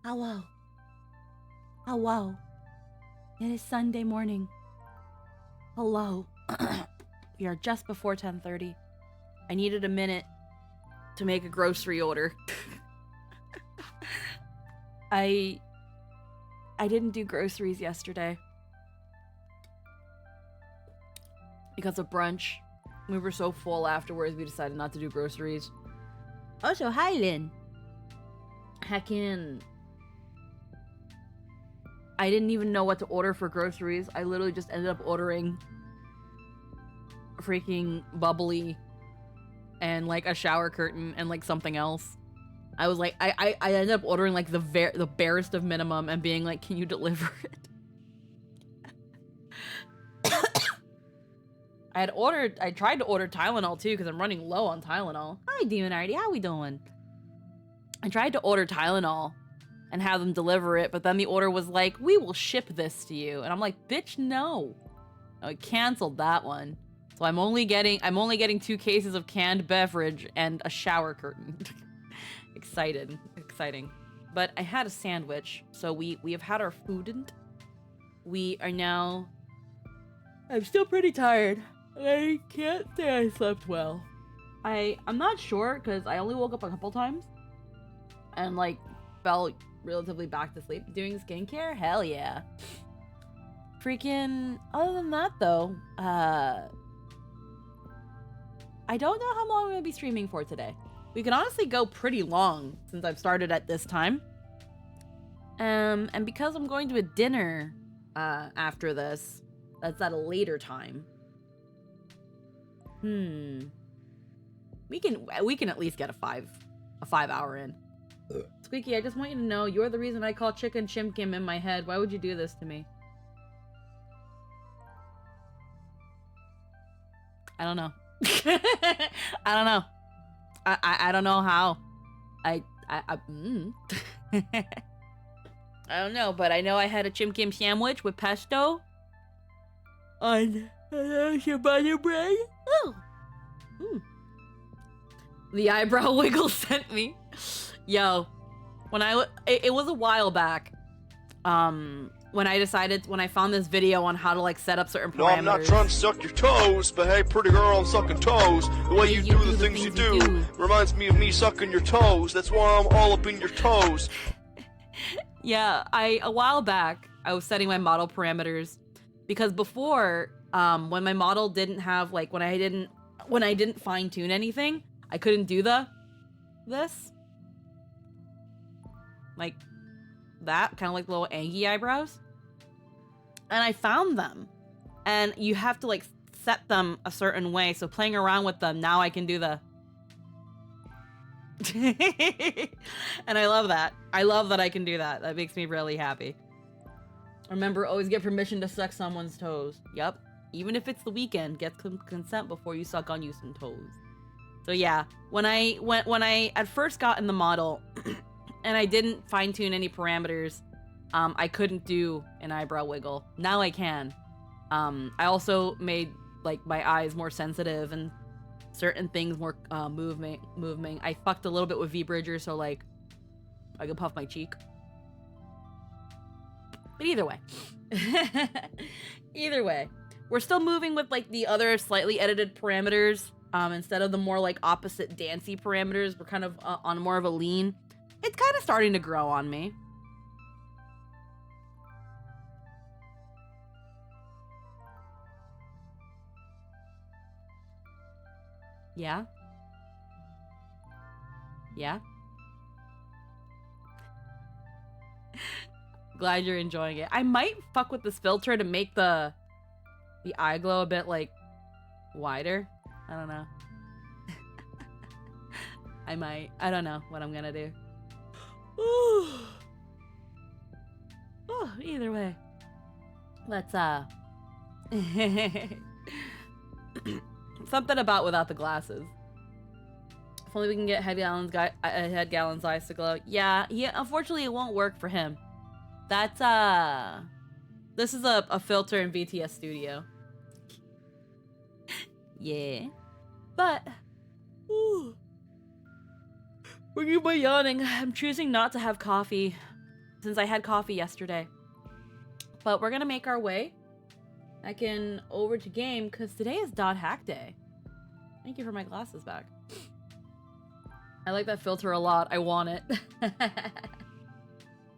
Hello. Hello. It is Sunday morning. Hello. We are just before 10:30. I needed a minute to make a grocery order. I didn't do groceries yesterday because of brunch. We were so full afterwards, we decided not to do groceries. Also, hi, Lynn. Heckin'. I didn't even know what to order for groceries. I literally just ended up ordering freaking bubbly and like a shower curtain and like something else. I was like, I ended up ordering like the barest of minimum and being like, can you deliver it? I tried to order Tylenol too because I'm running low on Tylenol. Hi, Demon Artie, how we doing? I tried to order Tylenol and have them deliver it, but then the order was like, we will ship this to you. And I'm like, bitch, no. I canceled that one. So I'm only getting 2 cases of canned beverage and a shower curtain. Exciting. But I had a sandwich, so we have had our food and we are now... I'm still pretty tired. I can't say I slept well. I'm not sure, because I only woke up a couple times and like fell relatively back to sleep. Doing skincare? Hell yeah. Freaking, other than that though, I don't know how long I'm gonna be streaming for today. We can honestly go pretty long since I've started at this time. And because I'm going to a dinner after this, that's at a later time. We can at least get a 5 hour in. Squeaky, I just want you to know you're the reason I call chicken chimkim in my head. Why would you do this to me? I don't know. I don't know. I don't know how. I don't know, but I know I had a chimkim sandwich with pesto on your butter bread. Oh. The eyebrow wiggle sent me. Yo, it was a while back. When I found this video on how to like set up certain parameters. No, I'm not trying to suck your toes, but hey, pretty girl, I'm sucking toes. The way you do the things you do reminds me of me sucking your toes. That's why I'm all up in your toes. Yeah, a while back, I was setting my model parameters because before, when my model didn't have like when I didn't fine tune anything, I couldn't do this like that, kind of like little Angie eyebrows. And I found them, and you have to like set them a certain way. So playing around with them, now I can do the and I love that. I love that I can do that. That makes me really happy. Remember, always get permission to suck someone's toes. Yep. Even if it's the weekend, get consent before you suck on you some toes. So yeah, when I at first got in the model and I didn't fine tune any parameters, I couldn't do an eyebrow wiggle. Now I can. I also made like my eyes more sensitive and certain things more moving. I fucked a little bit with V-Bridger, so like I could puff my cheek. But either way, we're still moving with like the other slightly edited parameters. Instead of the more like opposite dancey parameters, we're kind of on more of a lean. It's kind of starting to grow on me. Yeah? Yeah? Glad you're enjoying it. I might fuck with this filter to make the eye glow a bit like wider. I don't know. I might. I don't know what I'm gonna do. Oh, either way. Let's something about without the glasses. If only we can get Head Gallon's eyes to glow. Yeah, unfortunately it won't work for him. That's this is a filter in VTS Studio. Yeah. But forgive my yawning. I'm choosing not to have coffee since I had coffee yesterday. But we're gonna make our way back in over to game because today is Dot Hack Day. Thank you for my glasses back. I like that filter a lot. I want it.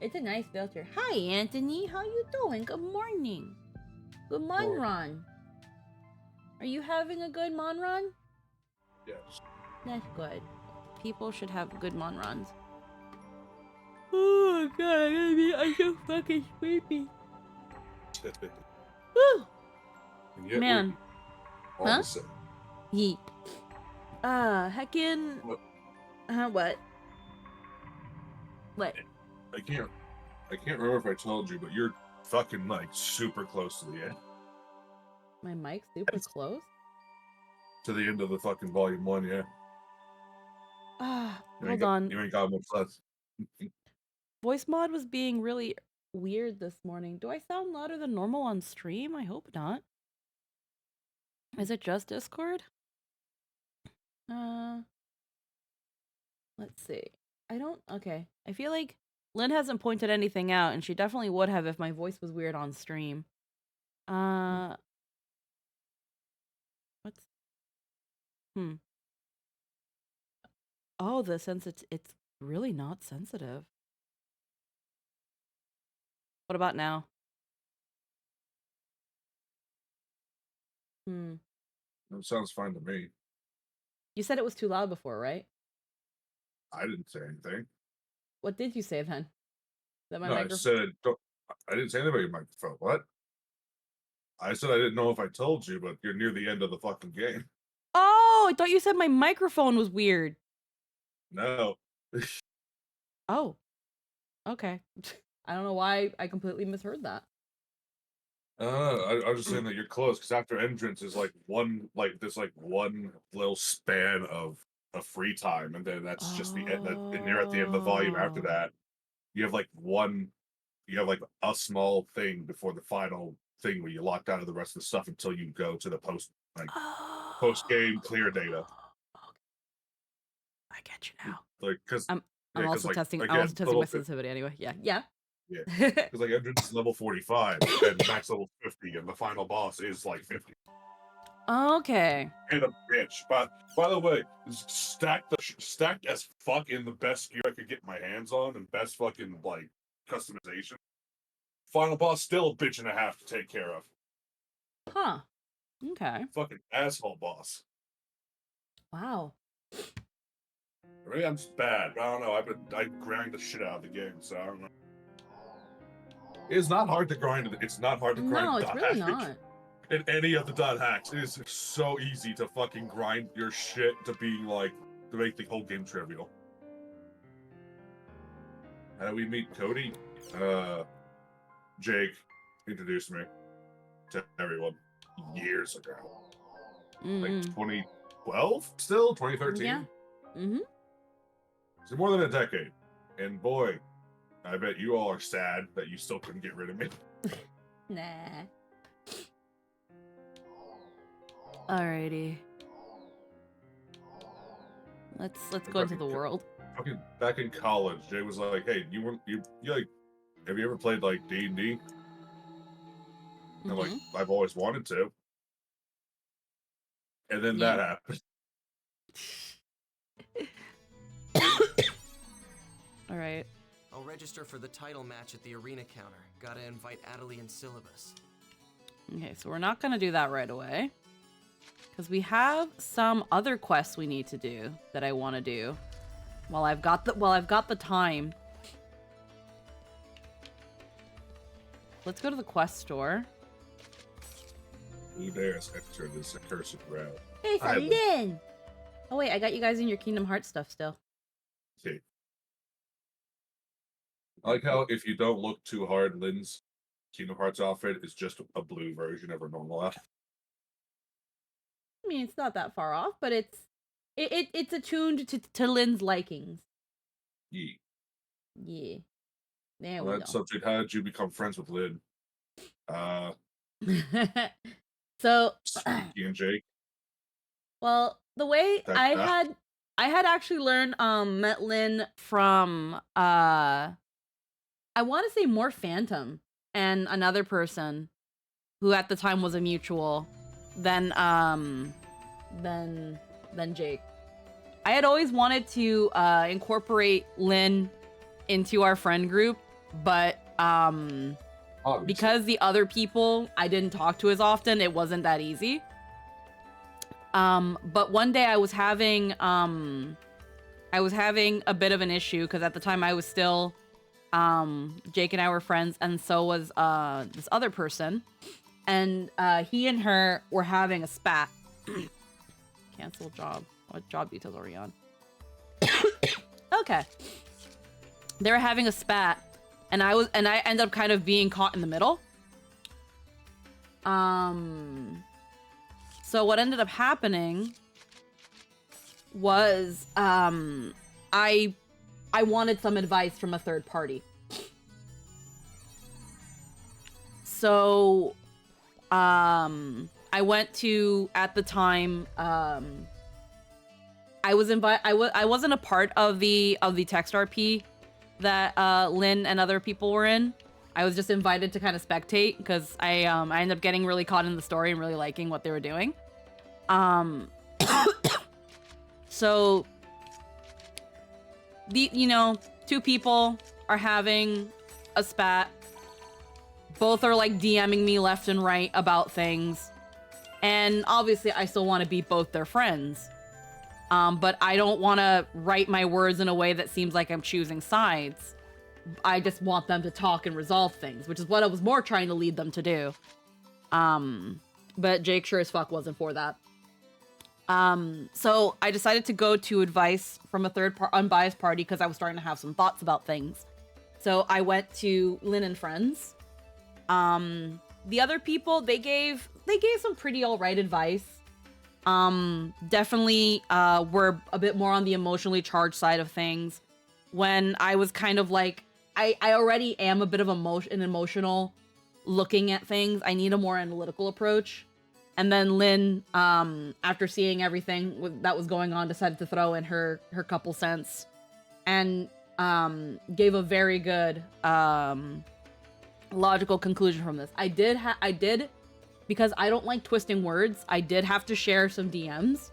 It's a nice filter. Hi, Anthony. How you doing? Good morning. Good Monron. Are you having a good Monron? Yes. That's good. People should have good Monrons. Oh god, I'm so fucking sleepy. Woo! Man. Huh? Yeet. Heckin'. What? What? What? I can't remember if I told you, but you're fucking like super close to the end. My mic's super close? To the end of the fucking volume 1, yeah. Hold on. You ain't got much left. Voice mod was being really weird this morning. Do I sound louder than normal on stream? I hope not. Is it just Discord? Let's see. Okay. I feel like Lynn hasn't pointed anything out, and she definitely would have if my voice was weird on stream. What's... Oh, it's really not sensitive. What about now? It sounds fine to me. You said it was too loud before, right? I didn't say anything. What did you say then? That my No, microphone? I didn't say anything about your microphone. What? I said I didn't know if I told you, but you're near the end of the fucking game. Oh, I thought you said my microphone was weird. No. Oh. Okay. I don't know why I completely misheard that. I was just saying that you're close because after entrance is one little span of free time, and then that's just the end. And you're at the end of the volume. After that, you have a small thing before the final thing where you locked out of the rest of the stuff until you go to the post game clear data. Okay. I get you now. I'm also testing my sensitivity anyway. Yeah. Yeah, because like entrance is level 45 and max level 50, and the final boss is like 50. Okay. And a bitch. But by the way, stacked as fuck in the best gear I could get my hands on and best fucking like customization. Final boss still a bitch and a half to take care of. Huh. Okay. Fucking asshole boss. Wow. Maybe I'm just bad. I don't know. I grind the shit out of the game, so I don't know. It's not hard to grind. It's not hard to grind. No, it's really not. In any of the dot hacks, it is so easy to fucking grind your shit to being like to make the whole game trivial. How do we meet Cody? Jake introduced me to everyone years ago. Like 2012, still 2013. Yeah. So more than a decade, and boy, I bet you all are sad that you still couldn't get rid of me. Nah. Alrighty. Let's go into the world. Fucking back in college, Jay was like, "Hey, you like, have you ever played like D&D?" And like, I've always wanted to. And then that happened. All right. I'll register for the title match at the arena counter. Gotta invite Adelie and Syllabus. Okay, so we're not gonna do that right away. Because we have some other quests we need to do that I want to do while I've got the time. Let's go to the quest store. Who dares enter this accursed realm? Hey, Lynn! Oh wait, I got you guys in your Kingdom Hearts stuff still. Okay. I like how if you don't look too hard, Lynn's Kingdom Hearts outfit is just a blue version of her normal outfit. I mean, it's not that far off, but it's attuned to Lynn's likings. Yeah. Yeah. There On we that go. subject, how did you become friends with Lynn? So Stinky and Jake. Well, the way I had actually learned met Lynn from I want to say more Phantom and another person who at the time was a mutual than Jake. I had always wanted to incorporate Lynn into our friend group, but because the other people I didn't talk to as often, it wasn't that easy. But one day I was having a bit of an issue because at the time I was still Jake and I were friends, and so was this other person, and he and her were having a spat. Cancel job. What job details are we on? Okay. They were having a spat, and I ended up kind of being caught in the middle. So what ended up happening was I wanted some advice from a third party. So I went to, at the time, I wasn't a part of the text RP that Lynn and other people were in. I was just invited to kind of spectate because I ended up getting really caught in the story and really liking what they were doing. So two people are having a spat. Both are like DMing me left and right about things. And obviously I still want to be both their friends. But I don't want to write my words in a way that seems like I'm choosing sides. I just want them to talk and resolve things, which is what I was more trying to lead them to do. But Jake sure as fuck wasn't for that. So I decided to go to advice from a unbiased party because I was starting to have some thoughts about things. So I went to Lynn and Friends. The other people, they gave some pretty alright advice. Definitely were a bit more on the emotionally charged side of things. When I was kind of like, I already am a bit of an emotional looking at things. I need a more analytical approach. And then Lynn, after seeing everything that was going on, decided to throw in her couple cents and gave a very good logical conclusion from this. I did, because I don't like twisting words, I did have to share some DMs.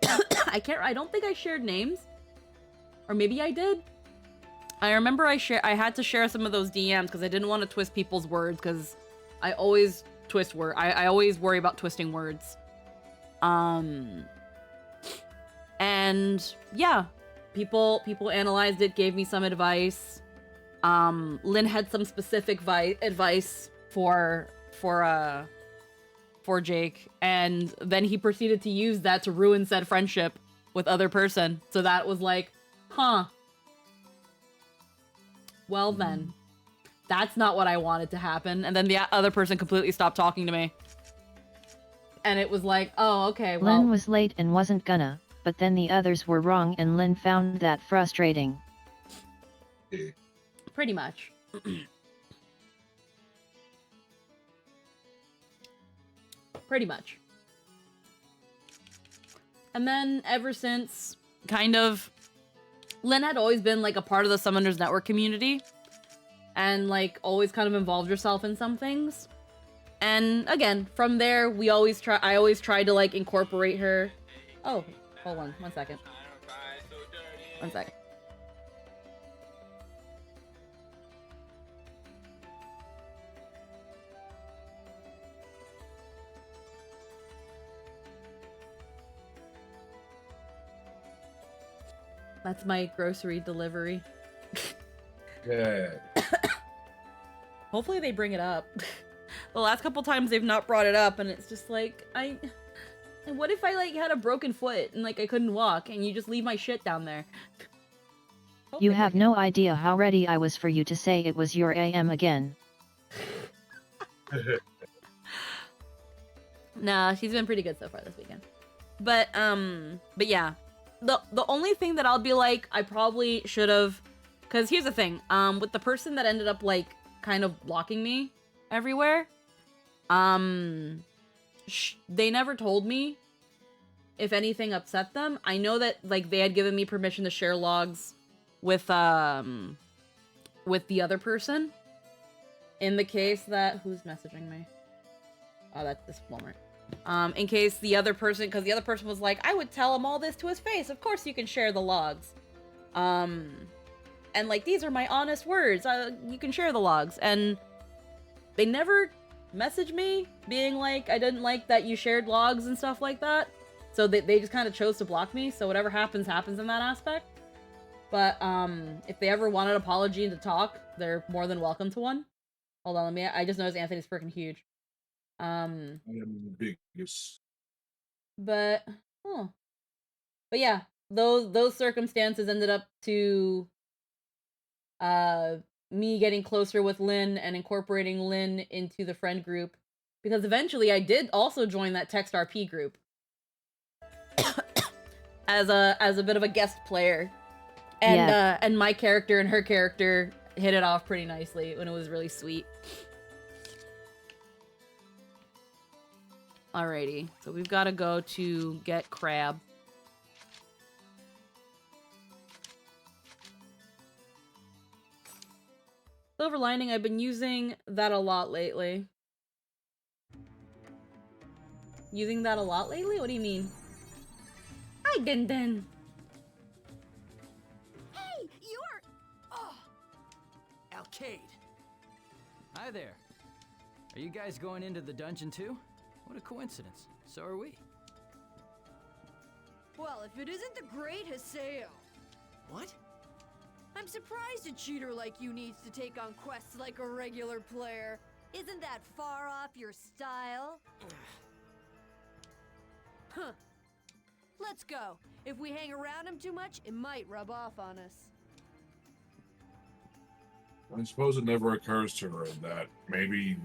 I don't think I shared names. Or maybe I did. I remember I had to share some of those DMs because I didn't want to twist people's words because I always twist words. I always worry about twisting words. And yeah, people analyzed it, gave me some advice. Lynn had some specific advice for Jake, and then he proceeded to use that to ruin said friendship with other person. So that was like, huh. Well then, that's not what I wanted to happen. And then the other person completely stopped talking to me. And it was like, oh, okay, well. Lynn was late and wasn't gonna, but then the others were wrong and Lynn found that frustrating. Pretty much. Pretty much. And then ever since, kind of, Lynn had always been like a part of the Summoners Network community and like always kind of involved herself in some things. And again, from there, I always tried to like incorporate her. Oh, hold on, 1 second. 1 second. That's my grocery delivery. Yeah. Hopefully they bring it up. The last couple times they've not brought it up, and it's just like, what if I like had a broken foot and like I couldn't walk and you just leave my shit down there? You have no idea how ready I was for you to say it was your AM again. Nah, she's been pretty good so far this weekend. But yeah. The only thing that I'll be like, I probably should have, because here's the thing, with the person that ended up like kind of blocking me everywhere, they never told me if anything upset them. I know that like they had given me permission to share logs with with the other person. In the case that who's messaging me? Oh, that's this Walmart. In case the other person, because the other person was like, I would tell him all this to his face. Of course you can share the logs. And like, these are my honest words. You can share the logs. And they never messaged me being like, I didn't like that you shared logs and stuff like that. So they just kind of chose to block me. So whatever happens, happens in that aspect. But if they ever want an apology and to talk, they're more than welcome to one. Hold on, I just noticed Anthony's freaking huge. I am the biggest. But yeah, those circumstances ended up to me getting closer with Lynn and incorporating Lynn into the friend group, because eventually I did also join that text RP group as a bit of a guest player, and and my character and her character hit it off pretty nicely when it was really sweet. Alrighty, so we've got to go to get Crab. Silver Lining, I've been using that a lot lately. Using that a lot lately? What do you mean? Hi, Din Din. Hey, you're... Oh. Alcade. Hi there. Are you guys going into the dungeon too? What a coincidence. So are we. Well, if it isn't the great Haseo. What? I'm surprised a cheater like you needs to take on quests like a regular player. Isn't that far off your style? Huh. Let's go. If we hang around him too much, it might rub off on us. I suppose it never occurs to her that maybe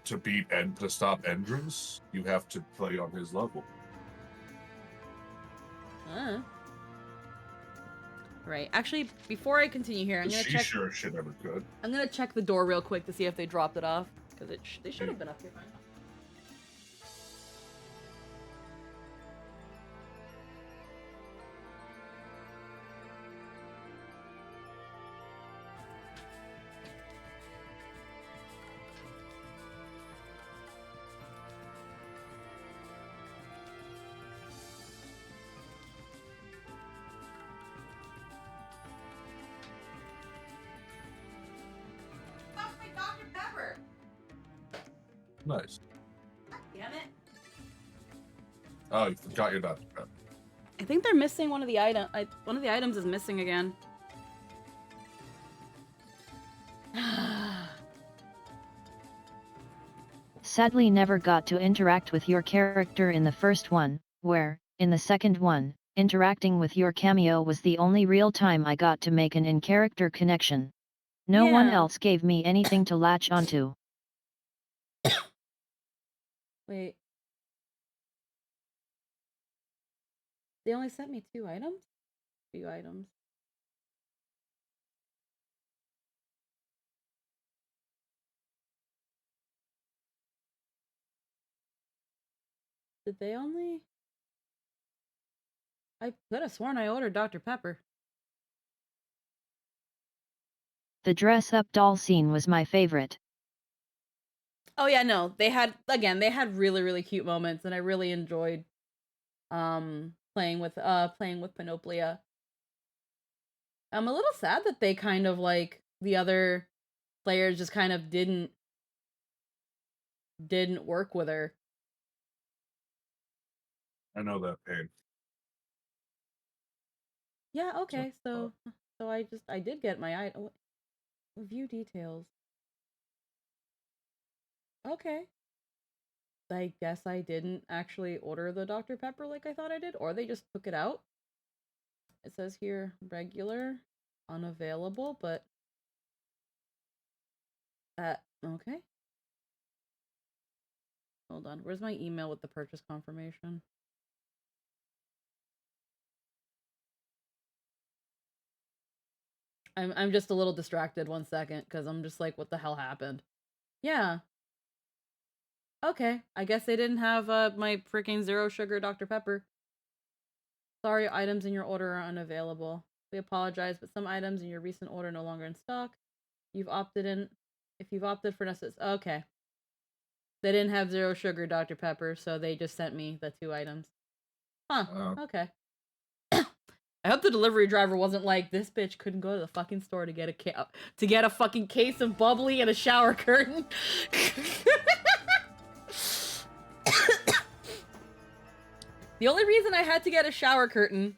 to beat and to stop Endrins, you have to play on his level. Right. Actually, before I continue here, I'm gonna check. She sure shit never could. I'm gonna check the door real quick to see if they dropped it off, because they should have been up here by now. Nice. Damn it. Oh, you forgot your Dr. Pepper. I think they're missing one of the items. One of the items is missing again. Sadly never got to interact with your character in the first one, where, in the second one, interacting with your cameo was the only real time I got to make an in-character connection. No one else gave me anything to latch onto. Wait. They only sent me 2 items? 2 items. Did they only? I could have sworn I ordered Dr. Pepper. The dress-up doll scene was my favorite. Oh yeah, no. They had really, really cute moments, and I really enjoyed playing with Panoplia. I'm a little sad that they kind of like the other players just kind of didn't work with her. I know that pain. Yeah, okay. So I did get my item. View details. Okay. I guess I didn't actually order the Dr. Pepper like I thought I did, or they just took it out. It says here regular, unavailable, but okay. Hold on. Where's my email with the purchase confirmation? I'm just a little distracted 1 second because I'm just like, what the hell happened? Yeah. Okay, I guess they didn't have my freaking 0 sugar Dr. Pepper. Sorry, items in your order are unavailable. We apologize, but some items in your recent order are no longer in stock. You've opted in. If you've opted for necessary. Okay. They didn't have zero sugar Dr. Pepper, so they just sent me the 2 items. Huh. Okay. I hope the delivery driver wasn't like, this bitch couldn't go to the fucking store to get a fucking case of bubbly and a shower curtain. The only reason I had to get a shower curtain.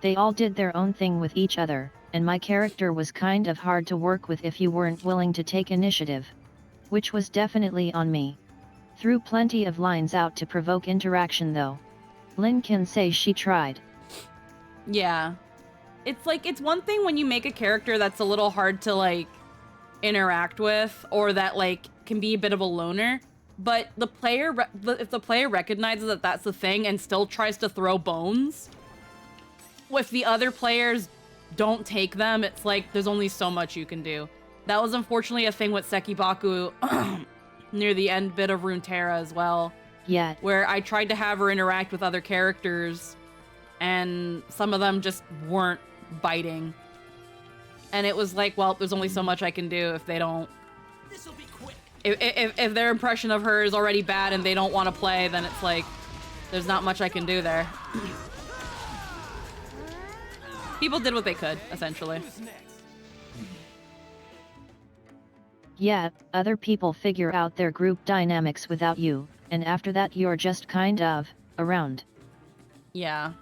They all did their own thing with each other, and my character was kind of hard to work with if you weren't willing to take initiative. Which was definitely on me. Threw plenty of lines out to provoke interaction though. Lynn can say she tried. Yeah. It's like, it's one thing when you make a character that's a little hard to, like, interact with, or that, like, can be a bit of a loner, but the player, if the player recognizes that that's the thing and still tries to throw bones, if the other players don't take them, it's like, there's only so much you can do. That was unfortunately a thing with Sekibaku near the end bit of Runeterra as well. Yeah. Where I tried to have her interact with other characters, and some of them just weren't biting. And it was like, well, there's only so much I can do if they don't... This'll be quick. If their impression of her is already bad and they don't want to play, then it's like, there's not much I can do there. People did what they could, essentially. Who's next? Yeah, other people figure out their group dynamics without you, and after that you're just kind of around. Yeah.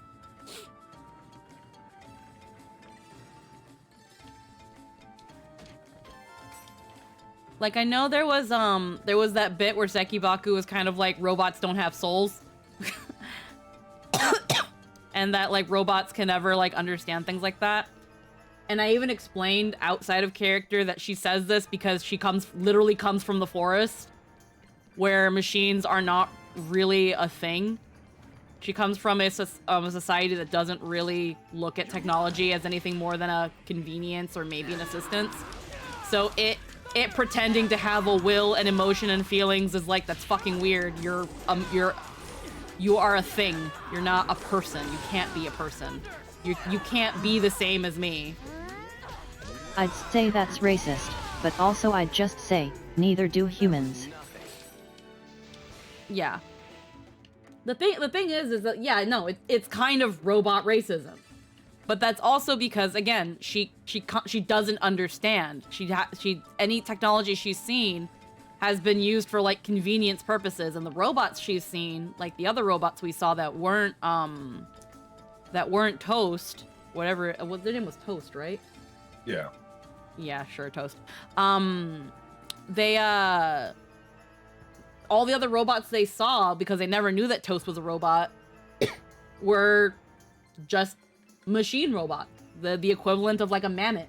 Like, I know there was that bit where Sekibaku was kind of like, robots don't have souls. And that, like, robots can never, like, understand things like that. And I even explained outside of character that she says this because she literally comes from the forest, where machines are not really a thing. She comes from a society that doesn't really look at technology as anything more than a convenience or maybe an assistance. So it pretending to have a will and emotion and feelings is like, that's fucking weird. You are a thing. You're not a person. You can't be a person. You can't be the same as me. I'd say that's racist, but also I'd just say, neither do humans. Yeah. The thing is that, yeah, no, it's kind of robot racism. But that's also because, again, she doesn't understand. Any technology she's seen has been used for, like, convenience purposes, and the robots she's seen, like the other robots we saw that weren't Toast, whatever, their name was Toast, right? Yeah. Yeah, sure, Toast. They all the other robots they saw, because they never knew that Toast was a robot, were just machine robots, the equivalent of, like, a mammoth.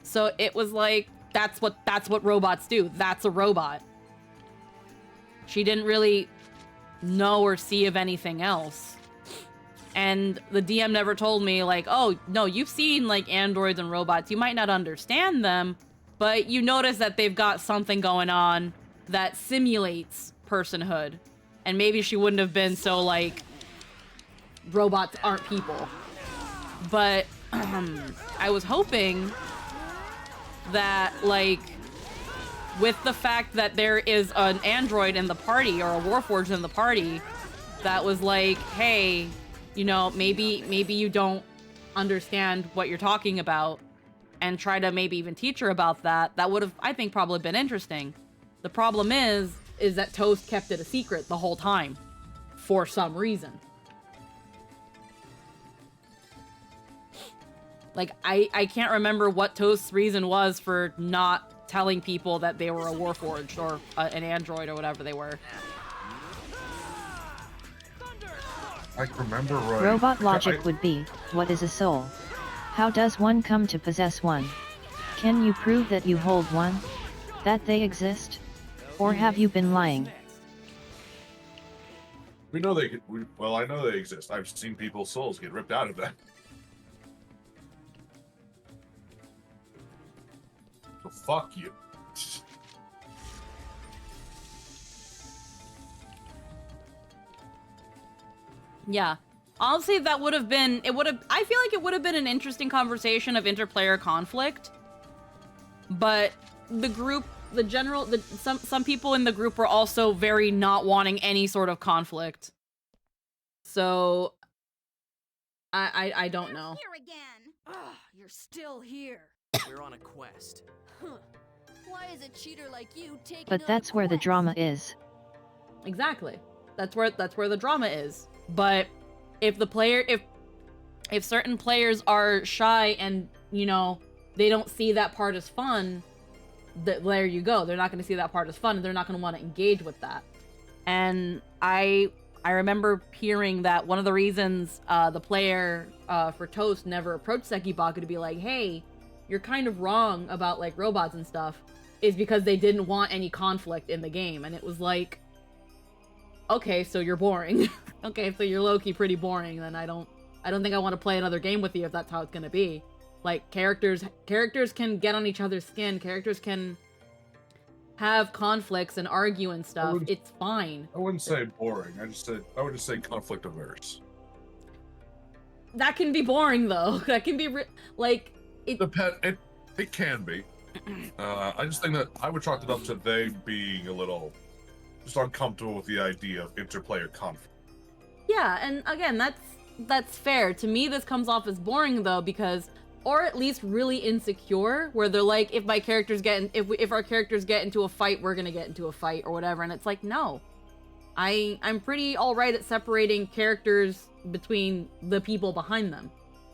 So it was like, that's what robots do. That's a robot. She didn't really know or see of anything else. And the DM never told me, like, oh, no, you've seen, like, androids and robots. You might not understand them, but you notice that they've got something going on that simulates personhood. And maybe she wouldn't have been so, like, robots aren't people. But I was hoping that, like, with the fact that there is an android in the party, or a Warforged in the party, that was like, hey, you know, maybe you don't understand what you're talking about, and try to maybe even teach her about that. That would have, I think, probably been interesting. The problem is that Toast kept it a secret the whole time, for some reason. Like, I can't remember what Toast's reason was for not telling people that they were a Warforged or an android or whatever they were. I remember right. Robot logic would be, what is a soul? How does one come to possess one? Can you prove that you hold one? That they exist? Or have you been lying? We know they could. Well, I know they exist. I've seen people's souls get ripped out of them. So fuck you. Yeah. Honestly, that would have been, I feel like it would have been an interesting conversation of interplayer conflict. but some people in the group were also very not wanting any sort of conflict. So I don't know. Here again. Ugh, you're still here. We're on a quest. Huh. Why is a cheater like you taking But on that's a where the quest? drama is. Exactly. That's where the drama is. But if certain players are shy and, you know, they don't see that part as fun, there you go. They're not going to see that part as fun, and they're not going to want to engage with that. And I remember hearing that one of the reasons the player for Toast never approached Sekibaku to be like, hey, you're kind of wrong about, like, robots and stuff, is because they didn't want any conflict in the game. And it was like, okay, so you're boring. Okay, so you're low-key pretty boring, then I don't think I want to play another game with you if that's how it's gonna be. Like, characters can get on each other's skin, characters can have conflicts and argue and stuff. It's fine. I wouldn't say boring. I would just say conflict averse. That can be boring though. That can be It can be. I just think that I would chalk it up to they being a little just uncomfortable with the idea of interplayer conflict. Yeah, and again, that's fair. To me, this comes off as boring though, because, or at least really insecure, where they're like, if our characters get into a fight, we're gonna get into a fight or whatever. And it's like, no, I'm pretty all right at separating characters between the people behind them.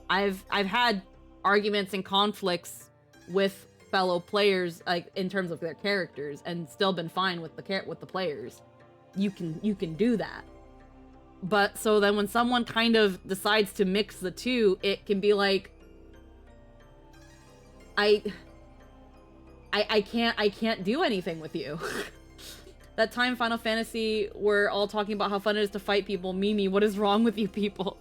I've had arguments and conflicts with fellow players, like, in terms of their characters, and still been fine with the players. You can do that. But so then when someone kind of decides to mix the two, it can be like, I can't do anything with you. That time Final Fantasy, we're all talking about how fun it is to fight people. Mimi, what is wrong with you people?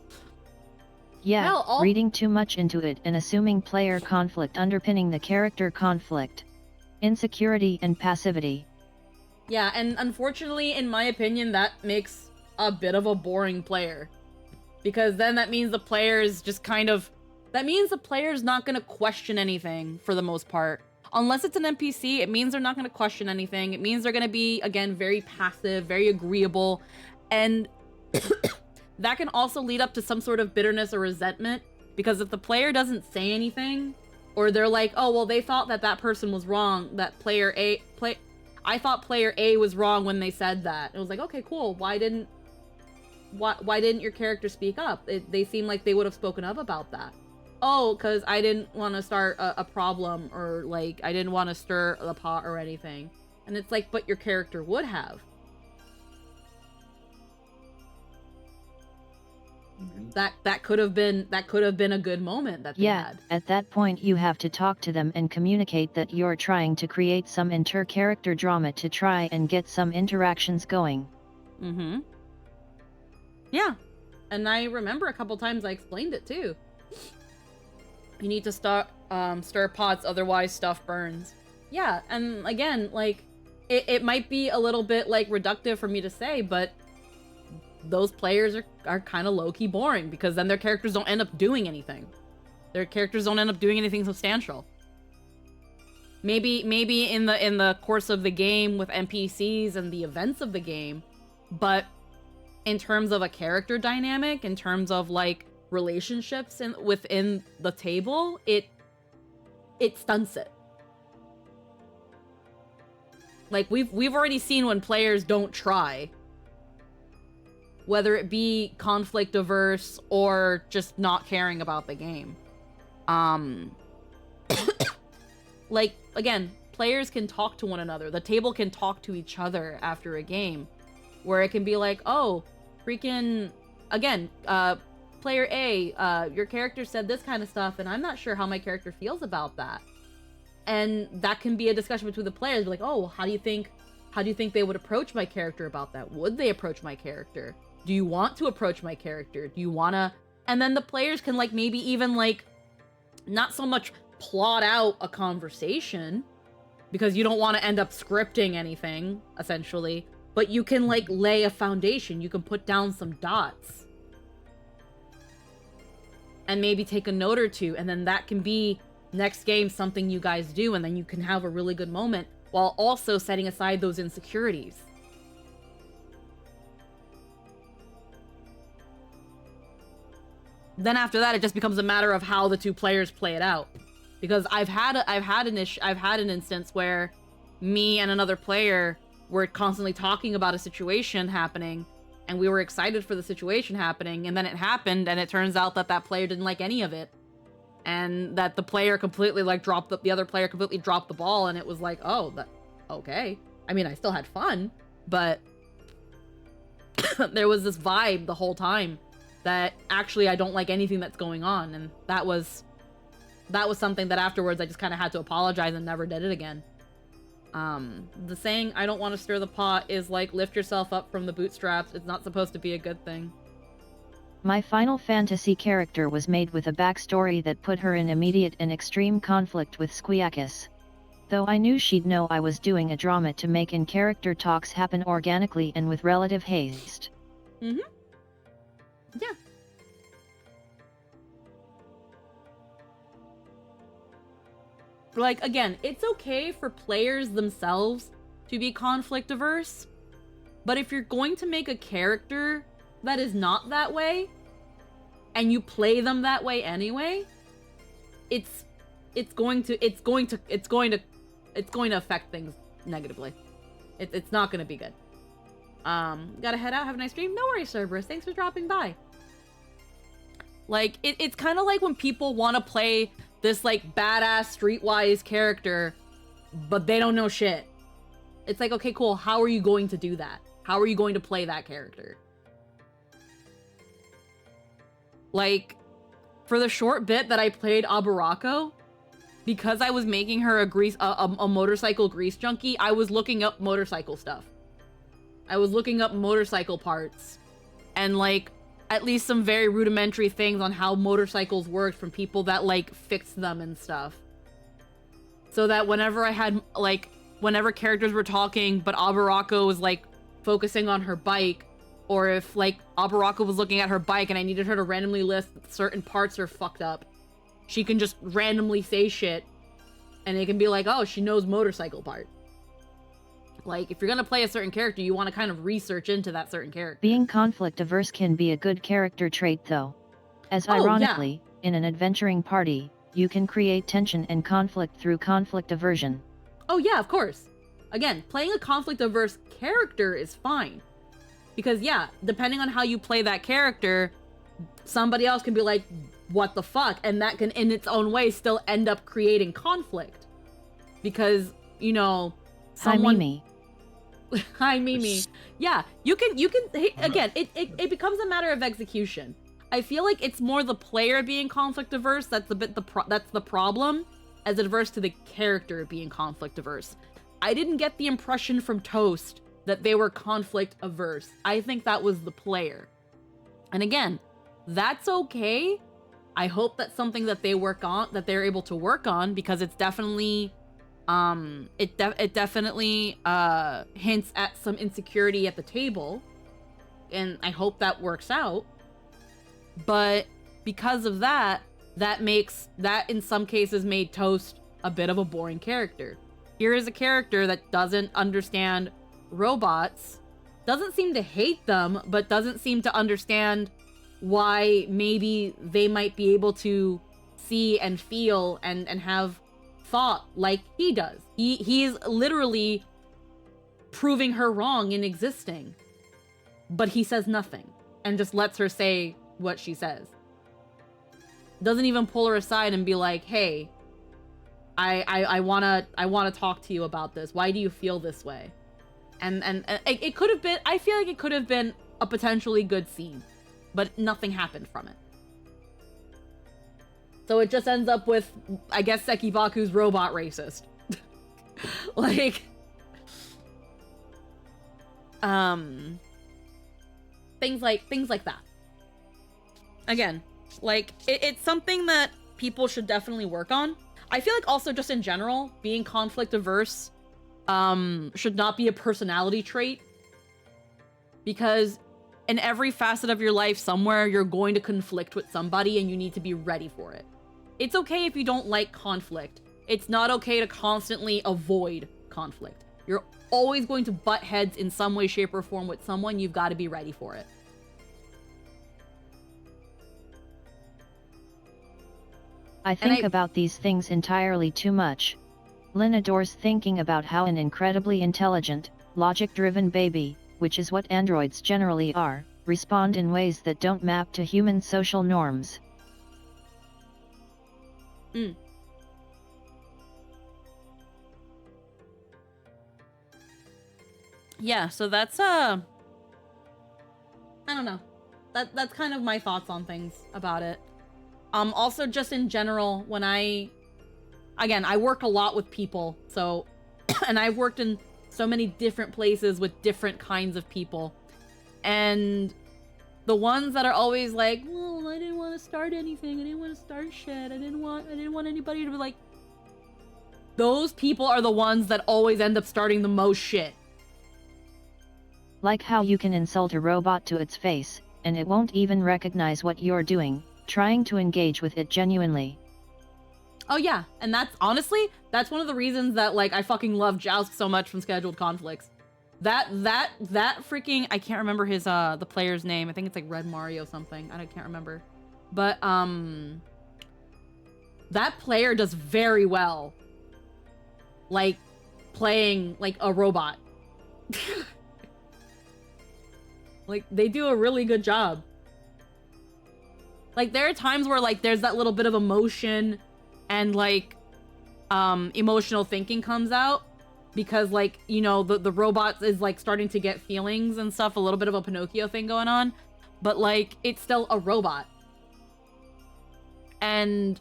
Yeah, Hell, reading too much into it and assuming player conflict underpinning the character conflict. Insecurity and passivity. Yeah, and unfortunately, in my opinion, that makes a bit of a boring player. Because then that means the player's just kind of... That means the player's not going to question anything, for the most part. Unless it's an NPC, it means they're not going to question anything. It means they're going to be, again, very passive, very agreeable. And that can also lead up to some sort of bitterness or resentment. Because if the player doesn't say anything, or they're like, oh, well, they thought that person was wrong, that I thought player A was wrong when they said that. It was like, okay, cool. Why didn't your character speak up? They seem like they would have spoken up about that. Oh, because I didn't want to start a problem, or, like, I didn't want to stir the pot or anything. And it's like, but your character would have. That could have been a good moment that they had. At that point you have to talk to them and communicate that you're trying to create some inter-character drama to try and get some interactions going. Mm-hmm. Yeah. And I remember a couple times I explained it too. You need to stir pots, otherwise stuff burns. Yeah, and again, like, it might be a little bit, like, reductive for me to say, but those players are kind of low-key boring, because then their characters don't end up doing anything. Their characters don't end up doing anything substantial. Maybe in the course of the game with NPCs and the events of the game, but in terms of a character dynamic, in terms of, like, relationships within the table, it stunts it. Like, we've already seen when players don't try, whether it be conflict averse or just not caring about the game. Like, again, players can talk to one another. The table can talk to each other after a game, where it can be like, oh, freaking, again, player A, your character said this kind of stuff, and I'm not sure how my character feels about that. And that can be a discussion between the players, like, oh, how do you think they would approach my character about that? Would they approach my character? Do you want to approach my character? Do you wanna? And then the players can, like, maybe even, like, not so much plot out a conversation, because you don't want to end up scripting anything, essentially, but you can, like, lay a foundation. You can put down some dots. And maybe take a note or two, and then that can be next game something you guys do, and then you can have a really good moment while also setting aside those insecurities. Then after that, it just becomes a matter of how the two players play it out. Because I've had an instance where me and another player were constantly talking about a situation happening, and we were excited for the situation happening, and then it happened, and it turns out that that player didn't like any of it, and that the player completely like the other player completely dropped the ball, and it was like, oh, okay. I mean, I still had fun, but there was this vibe the whole time that actually I don't like anything that's going on, and that was something that afterwards I just kind of had to apologize and never did it again. The saying, I don't want to stir the pot, is like, lift yourself up from the bootstraps. It's not supposed to be a good thing. My Final Fantasy character was made with a backstory that put her in immediate and extreme conflict with Squiacus. Though I knew she'd know I was doing a drama to make in-character talks happen organically and with relative haste. Mm-hmm. Yeah. Like, again, it's okay for players themselves to be conflict averse, but if you're going to make a character that is not that way, and you play them that way anyway, it's going to affect things negatively. It's not gonna be good. Gotta head out. Have a nice dream. No worries, Cerberus. Thanks for dropping by. Like, it's kind of like when people want to play this, like, badass, streetwise character, but they don't know shit. It's like, okay, cool. How are you going to do that? How are you going to play that character? Like, for the short bit that I played Aburako, because I was making her a motorcycle grease junkie, I was looking up motorcycle stuff. I was looking up motorcycle parts and, like, at least some very rudimentary things on how motorcycles worked from people that, like, fixed them and stuff. So that whenever I had, like, whenever characters were talking, but Aburako was, like, focusing on her bike, or if, like, Aburako was looking at her bike and I needed her to randomly list that certain parts are fucked up, she can just randomly say shit, and it can be like, oh, she knows motorcycle part. Like, if you're gonna play a certain character, you want to kind of research into that certain character. Being conflict averse can be a good character trait though. As ironically, in an adventuring party, you can create tension and conflict through conflict aversion. Oh yeah, of course. Again, playing a conflict averse character is fine. Because yeah, depending on how you play that character, somebody else can be like, what the fuck? And that can, in its own way, still end up creating conflict. Because, you know, someone... Hi, Mimi. Hi, Mimi. Yeah, you can, hey, again, it becomes a matter of execution. I feel like it's more the player being conflict averse that's the problem, as adverse to the character being conflict averse. I didn't get the impression from Toast that they were conflict averse. I think that was the player. And again, that's okay. I hope that's something that they're able to work on, because it's definitely it definitely hints at some insecurity at the table, and I hope that works out. But because of that makes that in some cases made Toast a bit of a boring character. Here is a character that doesn't understand robots, doesn't seem to hate them, but doesn't seem to understand why maybe they might be able to see and feel and have thought like he does. He is literally proving her wrong in existing, but he says nothing and just lets her say what she says. Doesn't even pull her aside and be like, hey, I wanna talk to you about this. Why do you feel this way? And it could have been, I feel like it could have been a potentially good scene, but nothing happened from it. So it just ends up with, I guess, Sekibaku's robot racist. Like, things like that. Again, like, it's something that people should definitely work on. I feel like also just in general, being conflict averse should not be a personality trait, because in every facet of your life somewhere you're going to conflict with somebody and you need to be ready for it. It's okay if you don't like conflict. It's not okay to constantly avoid conflict. You're always going to butt heads in some way, shape, or form with someone. You've got to be ready for it. I think about these things entirely too much. Lynn adores thinking about how an incredibly intelligent, logic-driven baby, which is what androids generally are, respond in ways that don't map to human social norms. Yeah, so that's I don't know. That's kind of my thoughts on things about it. Also just in general, when I work a lot with people, so and I've worked in so many different places with different kinds of people. And the ones that are always like, well, I didn't want to start anything, I didn't want to start shit, I didn't want anybody to be like, those people are the ones that always end up starting the most shit. Like how you can insult a robot to its face, and it won't even recognize what you're doing, trying to engage with it genuinely. Oh yeah, and that's honestly, that's one of the reasons that like I fucking love Joust so much from Scheduled Conflicts. That freaking, I can't remember his the player's name. I think it's like Red Mario something. I can't remember. But that player does very well like playing like a robot. Like they do a really good job. Like there are times where like there's that little bit of emotion and like emotional thinking comes out because like, you know, the robot is like starting to get feelings and stuff, a little bit of a Pinocchio thing going on, but like it's still a robot. And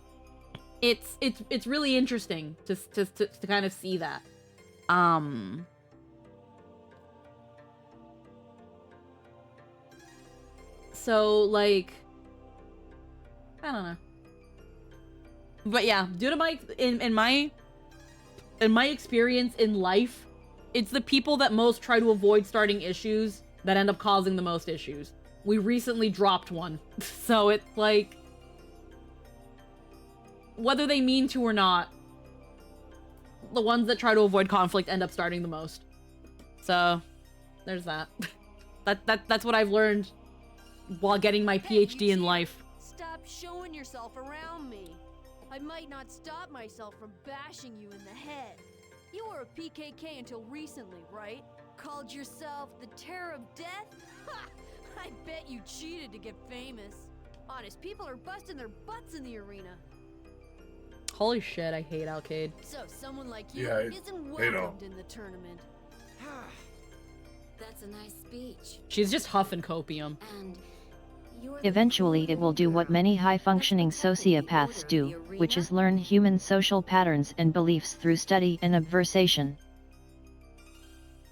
it's really interesting to kind of see that. So like I don't know. But yeah, due to my in my experience in life, it's the people that most try to avoid starting issues that end up causing the most issues. We recently dropped one. So it's like whether they mean to or not, the ones that try to avoid conflict end up starting the most. So there's that. That's what I've learned while getting my PhD in life. Stop showing yourself around me. I might not stop myself from bashing you in the head. You were a PKK until recently, right? Called yourself the Terror of Death? Ha! I bet you cheated to get famous. Honest, people are busting their butts in the arena. Holy shit, I hate Alcade. So someone like you Yeah, isn't welcomed in the tournament. That's a nice speech. She's just huffing copium. And Eventually it will do what many high-functioning sociopaths do, which is learn human social patterns and beliefs through study and observation.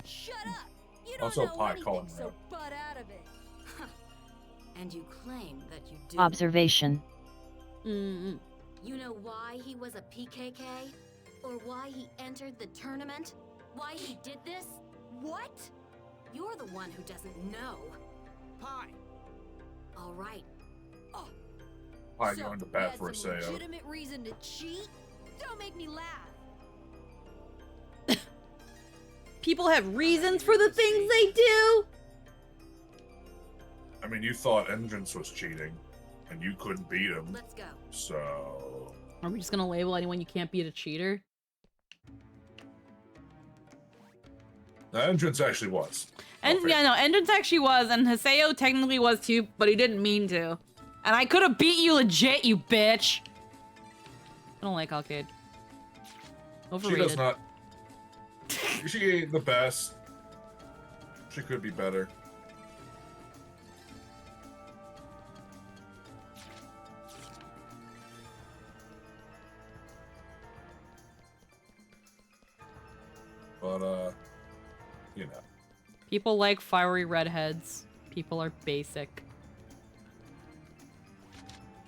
Shut up! You don't Also, know Pi anything, calling so out. butt out of it. and you claim that you do. Observation. You know why he was a PKK? Or why he entered the tournament? Why he did this? What? You're the one who doesn't know. Pi! All right. Pi So, going to you bat had for a some Sayo. legitimate reason to cheat? Don't make me laugh. People have reasons for the things they do. I mean, you thought Entrance was cheating, and you couldn't beat him, Let's go. so... Are we just gonna label anyone you can't beat a cheater? The Entrance actually was. And Okay. yeah, no, Entrance actually was, and Haseo technically was too, but he didn't mean to. And I could have beat you legit, you bitch. I don't like Alcade. She Overrated. does not. She ain't the best. She could be better. But, you know. People like fiery redheads. People are basic.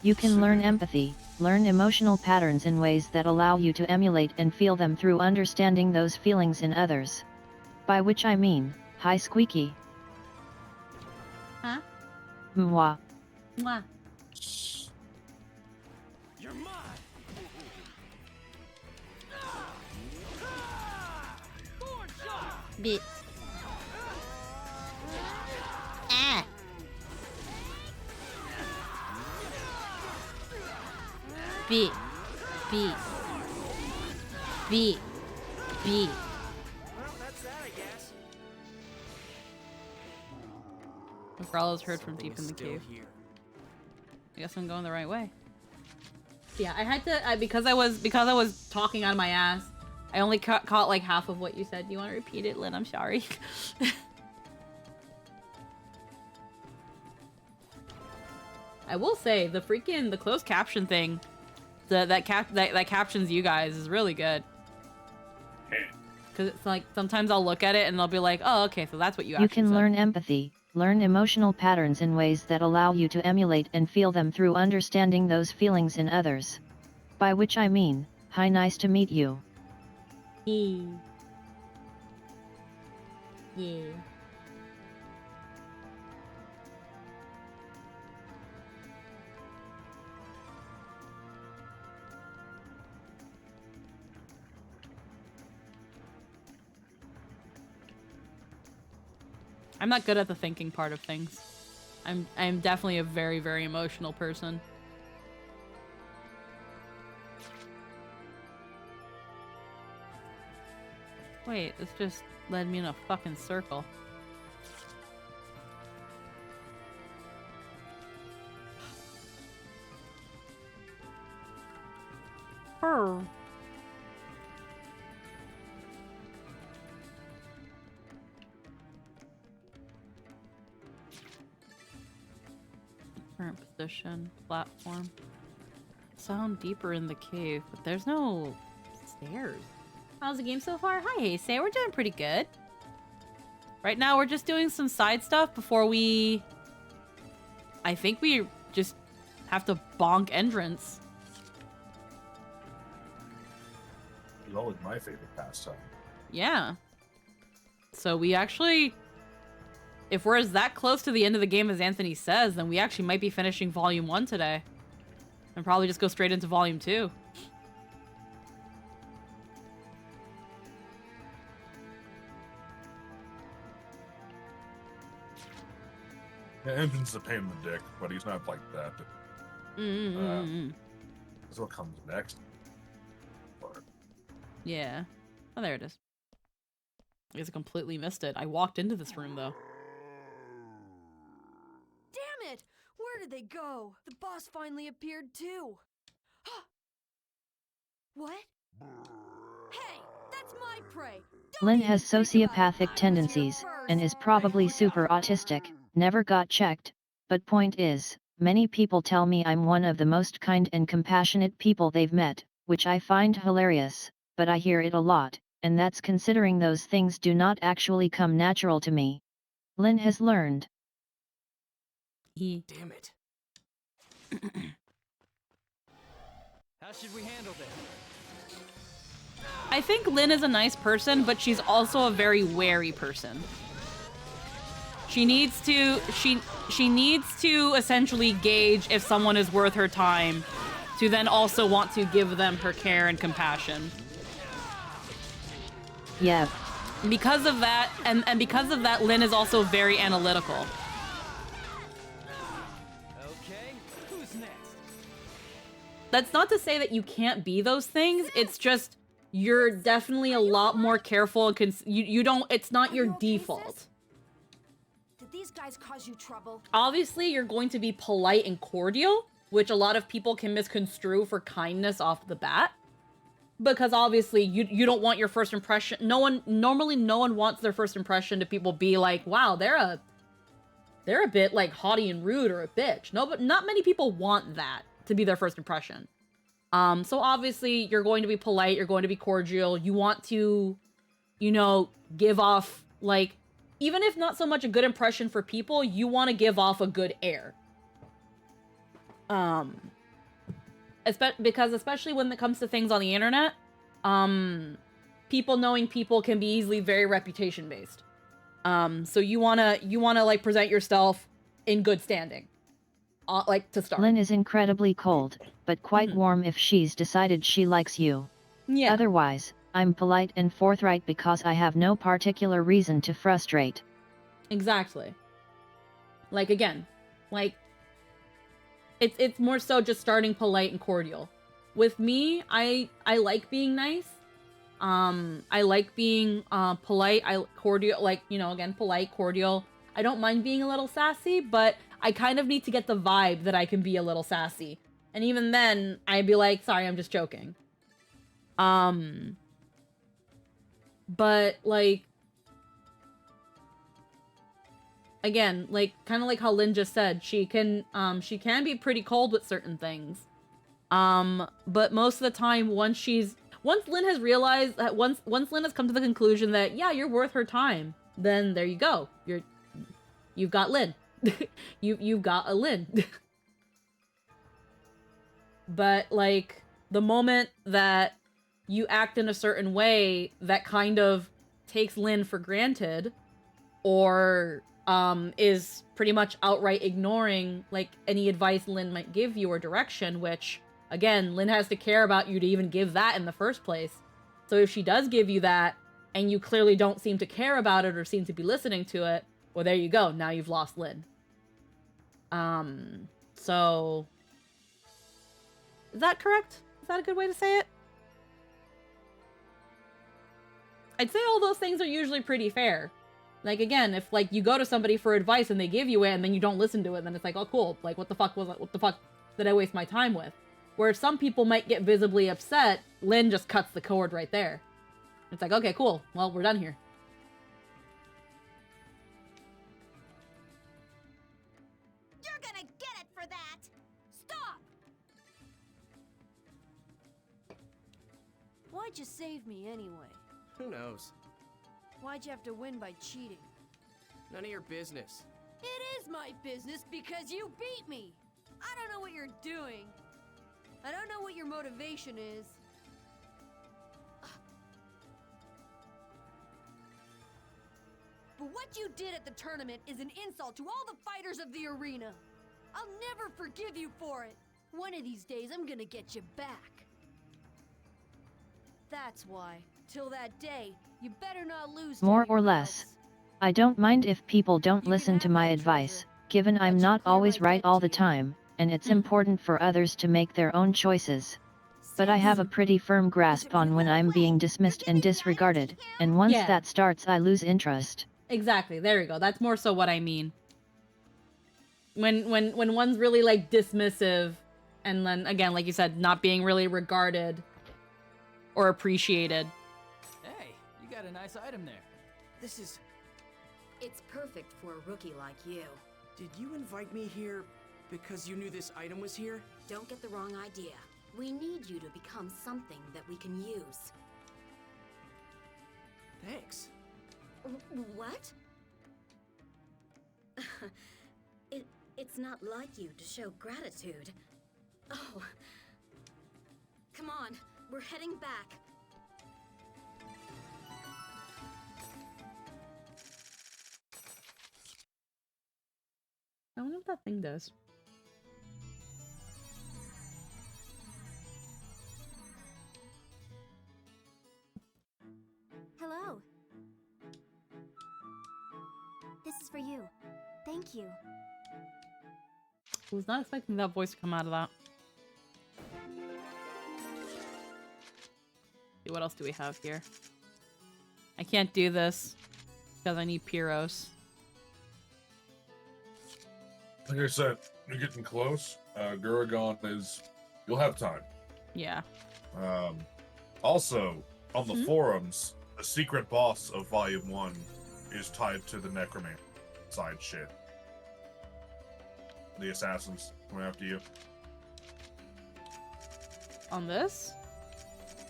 You can learn empathy, learn emotional patterns in ways that allow you to emulate and feel them through understanding those feelings in others. By which I mean, hi Squeaky. Huh? Mwah. Mwah. You're mine! Bit. Ah. Bit. Bit. Bit. Bit. Well, that's that, I guess. Growlers heard from Something deep in is the still cave. here. I guess I'm going the right way. Yeah, I had to because I was talking out of my ass. I only caught like half of what you said. Do you want to repeat it, Lynn? I'm sorry. I will say the closed caption thing, that captions you guys is really good. Because it's like sometimes I'll look at it and they'll be like, oh, okay, so that's what you actually You can said. learn empathy, learn emotional patterns in ways that allow you to emulate and feel them through understanding those feelings in others. By which I mean, hi, nice to meet you. Yeah. I'm not good at the thinking part of things. I'm definitely a very, very emotional person. Wait, this just led me in a fucking circle. Her. Current position, platform. Sound deeper in the cave, but there's no stairs. How's the game so far? Hi, Heisei. We're doing pretty good. Right now, we're just doing some side stuff before we... I think we just have to bonk entrance. It's always my favorite pastime. Yeah. So we actually... If we're as that close to the end of the game as Anthony says, then we actually might be finishing Volume 1 today. And probably just go straight into Volume 2. Yeah, Engine's a pain in the dick, but he's not like that. That's what comes next. But Yeah. Oh, there it is. I guess I completely missed it. I walked into this room, though. Damn it! Where did they go? The boss finally appeared too. What? Hey, that's my prey. Don't Lynn even has think about it. sociopathic I was here tendencies, and first. is probably super autistic, never got checked, but point is, many people tell me I'm one of the most kind and compassionate people they've met, which I find hilarious, but I hear it a lot, and that's considering those things do not actually come natural to me. Lynn has learned. Damn it. How should we handle this? I think Lynn is a nice person, but she's also a very wary person. She needs to she needs to essentially gauge if someone is worth her time, to then also want to give them her care and compassion. Yeah. Because of that, and because of that, Lynn is also very analytical. Okay, who's next? That's not to say that you can't be those things. It's just you're definitely a lot more careful. You don't. It's not your Are you okay, default. sis? Did these guys cause you trouble? Obviously, you're going to be polite and cordial, which a lot of people can misconstrue for kindness off the bat. Because obviously, you don't want your first impression. No one wants their first impression to people be like, wow, they're a bit like haughty and rude or a bitch. No, but not many people want that to be their first impression. So obviously, you're going to be polite, you're going to be cordial, you want to, give off, like, even if not so much a good impression for people, you want to give off a good air. Because especially when it comes to things on the internet, people knowing people can be easily very reputation-based. So you wanna, like, present yourself in good standing. Like, to start. Lynn is incredibly cold, but quite warm if she's decided she likes you. Yeah. Otherwise, I'm polite and forthright because I have no particular reason to frustrate. Exactly. Like, again, like, it's more so just starting polite and cordial. With me, I like being nice. I like being polite, cordial, like, you know, again, polite, cordial. I don't mind being a little sassy, but I kind of need to get the vibe that I can be a little sassy. And even then, I'd be like, sorry, I'm just joking. But, like, again, like, kind of like how Lynn just said, she can be pretty cold with certain things. But most of the time, once Lynn has realized that once Lynn has come to the conclusion that, yeah, you're worth her time, then there you go. You've got Lynn. You've got a Lynn. But, like, the moment that you act in a certain way that kind of takes Lynn for granted, or is pretty much outright ignoring, like, any advice Lynn might give you or direction, which, again, Lynn has to care about you to even give that in the first place. So if she does give you that, and you clearly don't seem to care about it or seem to be listening to it, well, there you go. Now you've lost Lynn. So... Is that correct? Is that a good way to say it? I'd say all those things are usually pretty fair. Like, again, if, like, you go to somebody for advice and they give you it and then you don't listen to it, then it's like, oh, cool. Like, what the fuck did I waste my time with? Where some people might get visibly upset, Lynn just cuts the cord right there. It's like, okay, cool. Well, we're done here. You're gonna get it for that! Stop! Why'd you save me anyway? Who knows? Why'd you have to win by cheating? None of your business. It is my business because you beat me! I don't know what you're doing. I don't know what your motivation is. But what you did at the tournament is an insult to all the fighters of the arena. I'll never forgive you for it. One of these days, I'm gonna get you back. That's why, till that day, you better not lose to More or anyone less. else. I don't mind if people don't You can listen to have my that advice, treasure. given I'm But you not clear always my right debt all to the you. time, and it's important for others to make their own choices. But I have a pretty firm grasp on when I'm being dismissed and disregarded, and once Yeah. that starts I lose interest. Exactly. There you go. That's more so what I mean. When one's really, like, dismissive, and then, again, like you said, not being really regarded or appreciated. Hey, you got a nice item there. This is... It's perfect for a rookie like you. Did you invite me here because you knew this item was here? Don't get the wrong idea. We need you to become something that we can use. Thanks. What? It's not like you to show gratitude. Oh. Come on, we're heading back. I wonder what that thing does. Hello. This is for you. Thank you. I was not expecting that voice to come out of that. See, what else do we have here? I can't do this because I need Pyros. Like I said, you're getting close. Guragon is... You'll have time. Yeah. Also, on the forums, the secret boss of Volume 1 is tied to the Necromancer side shit. The assassins coming after you. On this?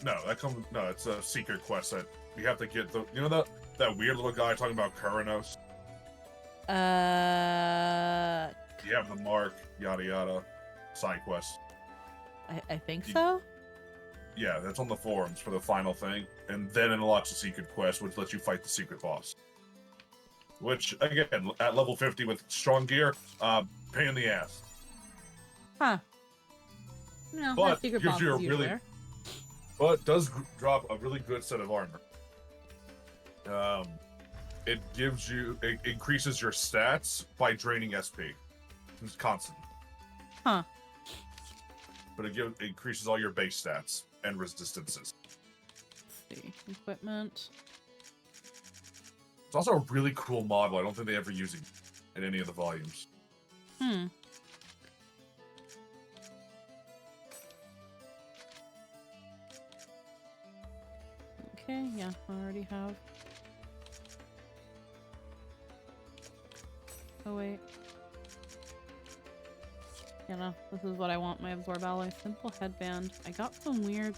No, it's a secret quest that you have to get the... You know that weird little guy talking about Kuranos? You have the mark, yada yada, side quest. I think so? Yeah, that's on the forums for the final thing. And then it unlocks the secret quest, which lets you fight the secret boss. Which, again, at level 50 with strong gear, pain in the ass. Huh. No, But that secret gives boss you a is usually really- there. But it does drop a really good set of armor. It increases your stats by draining SP. It's constant. Huh. But it increases all your base stats and resistances. Let's see. Equipment. It's also a really cool model. I don't think they ever use it in any of the volumes. Okay, yeah, I already have. Oh wait. Yeah, no, this is what I want, my Absorb Ally. Simple headband. I got some weird...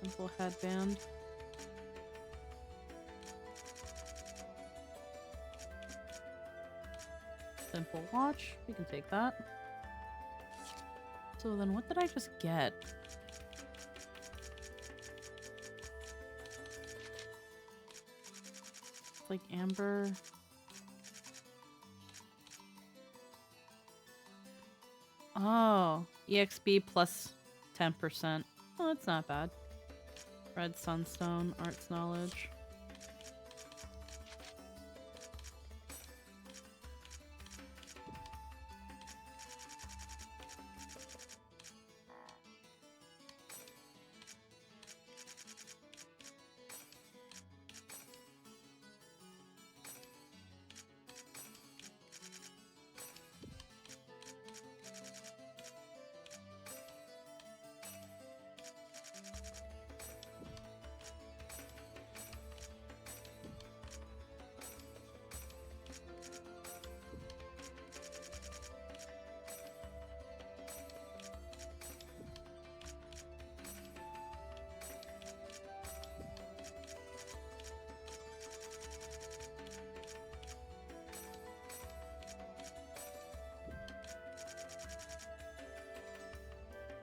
Simple headband. Simple watch. We can take that. So then what did I just get? Like amber. Oh, EXP plus 10%. Oh, that's not bad. Red Sunstone, Arts Knowledge.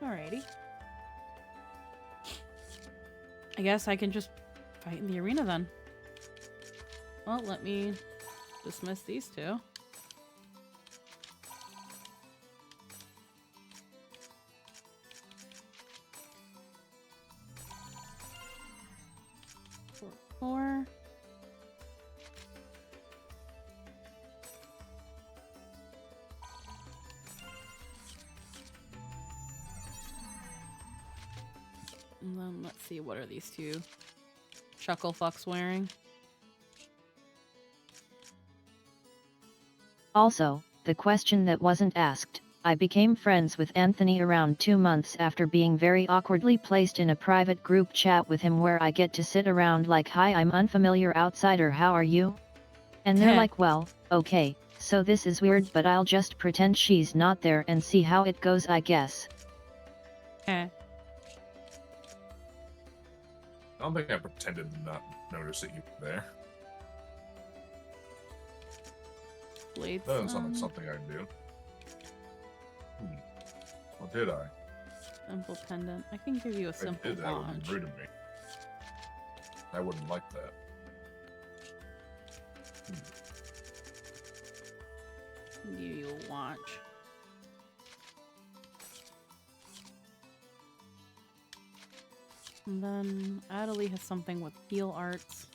Alrighty. I guess I can just fight in the arena then. Well, let me dismiss these two. Four. And then let's see, what are these two chuckle fucks wearing? Also, the question that wasn't asked, I became friends with Anthony around 2 months after being very awkwardly placed in a private group chat with him where I get to sit around like, hi, I'm unfamiliar outsider, how are you? And they're like, well, okay, so this is weird, but I'll just pretend she's not there and see how it goes, I guess. I don't think I pretended to not notice that you were there. Blades. That doesn't sound like something I'd do. Or did I? Simple pendant. I can give you a simple If I did, that would watch. be rude of me. I wouldn't like that. Give you a watch. And then Adelie has something with heal arts.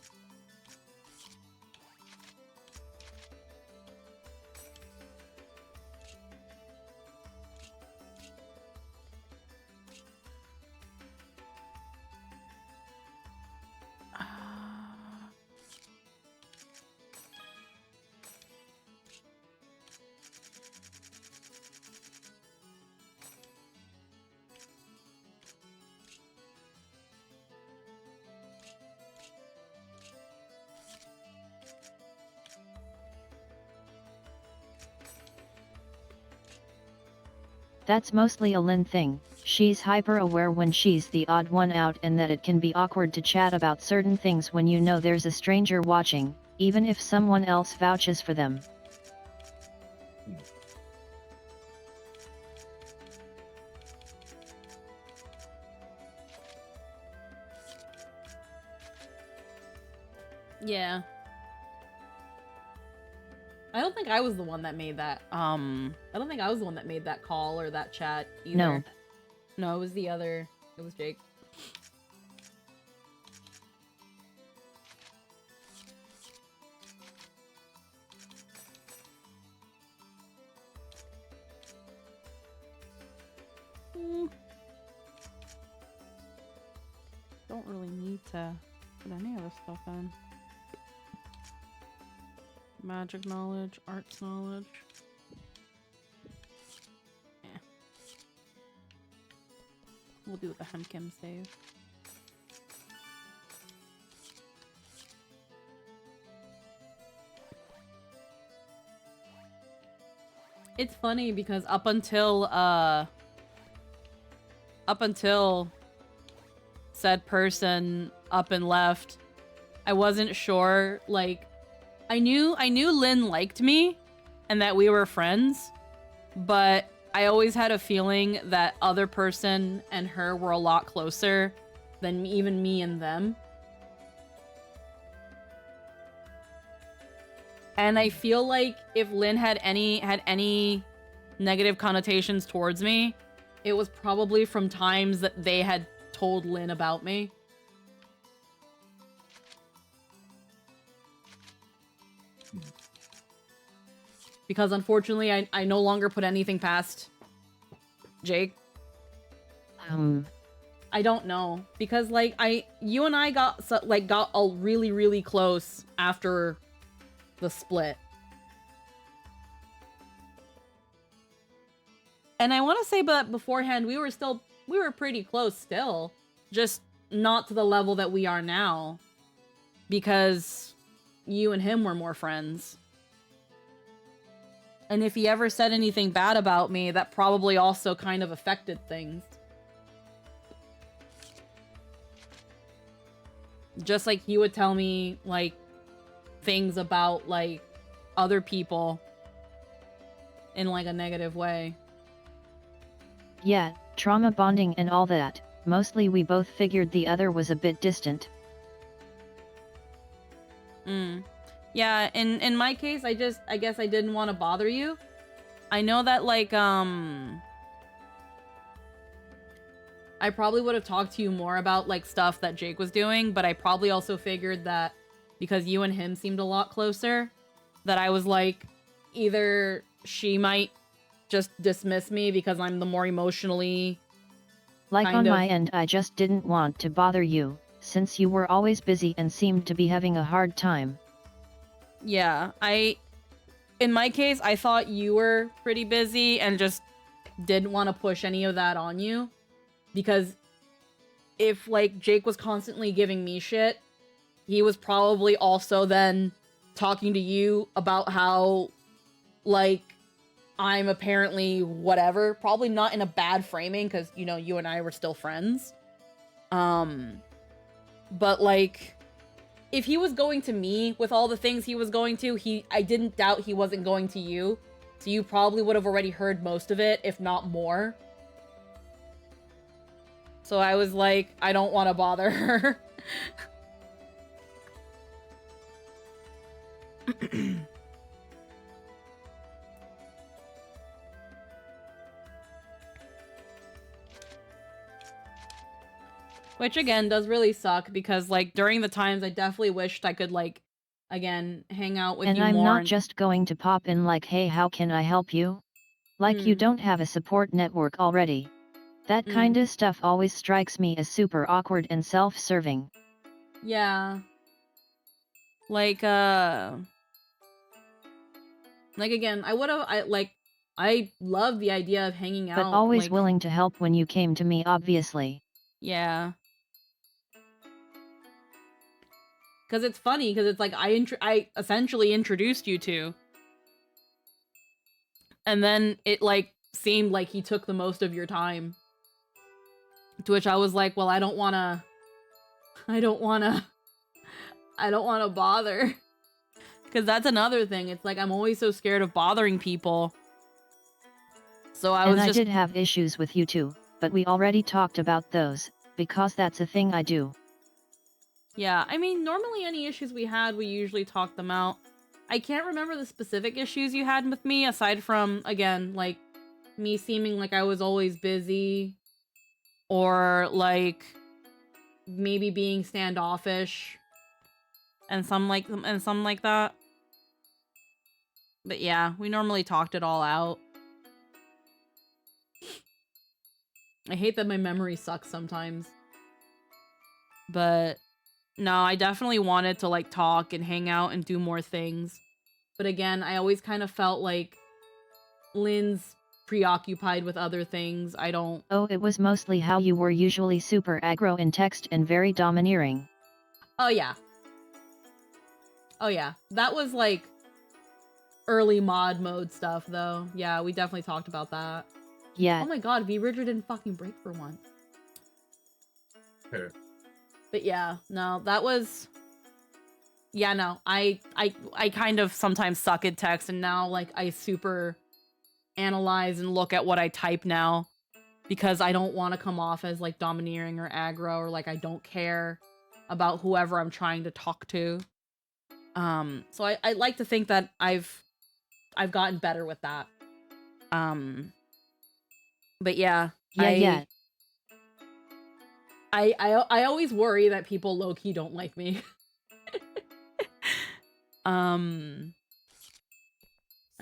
That's mostly a Lynn thing. She's hyper aware when she's the odd one out and that it can be awkward to chat about certain things when you know there's a stranger watching, even if someone else vouches for them. Yeah. I don't think I was the one that made that. I don't think I was the one that made that call or that chat either. Nope. No, it was the other. It was Jake. Don't really need to put any of this stuff in. Magic knowledge, arts knowledge. Yeah. We'll do the Hemkim save. It's funny because up until said person up and left, I wasn't sure, like, I knew Lynn liked me and that we were friends, but I always had a feeling that other person and her were a lot closer than even me and them. And I feel like if Lynn had any negative connotations towards me, it was probably from times that they had told Lynn about me. Because unfortunately, I no longer put anything past Jake. I don't know. Because, like, you and I got really, really close after the split. And I want to say, but beforehand, we were pretty close still. Just not to the level that we are now. Because you and him were more friends. And if he ever said anything bad about me, that probably also kind of affected things. Just like he would tell me, like, things about, like, other people in, like, a negative way. Yeah, trauma bonding and all that. Mostly we both figured the other was a bit distant. Yeah, in my case, I guess I didn't want to bother you. I know that, like, I probably would have talked to you more about, like, stuff that Jake was doing, but I probably also figured that because you and him seemed a lot closer, that I was like, either she might just dismiss me because I'm the more emotionally... Like on my end, I just didn't want to bother you, since you were always busy and seemed to be having a hard time. Yeah, in my case, I thought you were pretty busy and just didn't want to push any of that on you. Because if, like, Jake was constantly giving me shit, he was probably also then talking to you about how, like, I'm apparently whatever. Probably not in a bad framing, because, you know, you and I were still friends. But, like, if he was going to me with all the things he was going to, I didn't doubt he wasn't going to you. So you probably would have already heard most of it, if not more. So I was like, I don't want to bother her. Which, again, does really suck, because, like, during the times I definitely wished I could, like, again, hang out with you more. And I'm not just going to pop in like, hey, how can I help you? Like you don't have a support network already. That kinda stuff always strikes me as super awkward and self-serving. Yeah. Like, again, I love the idea of hanging out. But always like, willing to help when you came to me, obviously. Yeah. Because it's funny, because it's like, I essentially introduced you to. And then it, like, seemed like he took the most of your time. To which I was like, well, I don't wanna bother. Because that's another thing. It's like, I'm always so scared of bothering people. So I did have issues with you too, but we already talked about those, because that's a thing I do. Yeah, I mean, normally any issues we had, we usually talk them out. I can't remember the specific issues you had with me, aside from, again, like, me seeming like I was always busy, or, like, maybe being standoffish, and some like that. But yeah, we normally talked it all out. I hate that my memory sucks sometimes. But no, I definitely wanted to like talk and hang out and do more things. But again, I always kind of felt like Lynn's preoccupied with other things. I don't... Oh, it was mostly how you were usually super aggro in text and very domineering. Oh yeah. Oh yeah. That was like early mod mode stuff though. Yeah, we definitely talked about that. Yeah. Oh my god, V Richard didn't fucking break for once. Hey. But yeah, no, that was... Yeah, no, I kind of sometimes suck at text, and now, like, I super analyze and look at what I type now, because I don't want to come off as, like, domineering or aggro, or, like, I don't care about whoever I'm trying to talk to. So I like to think that I've gotten better with that. But yeah. Yeah. I always worry that people low-key don't like me. I'm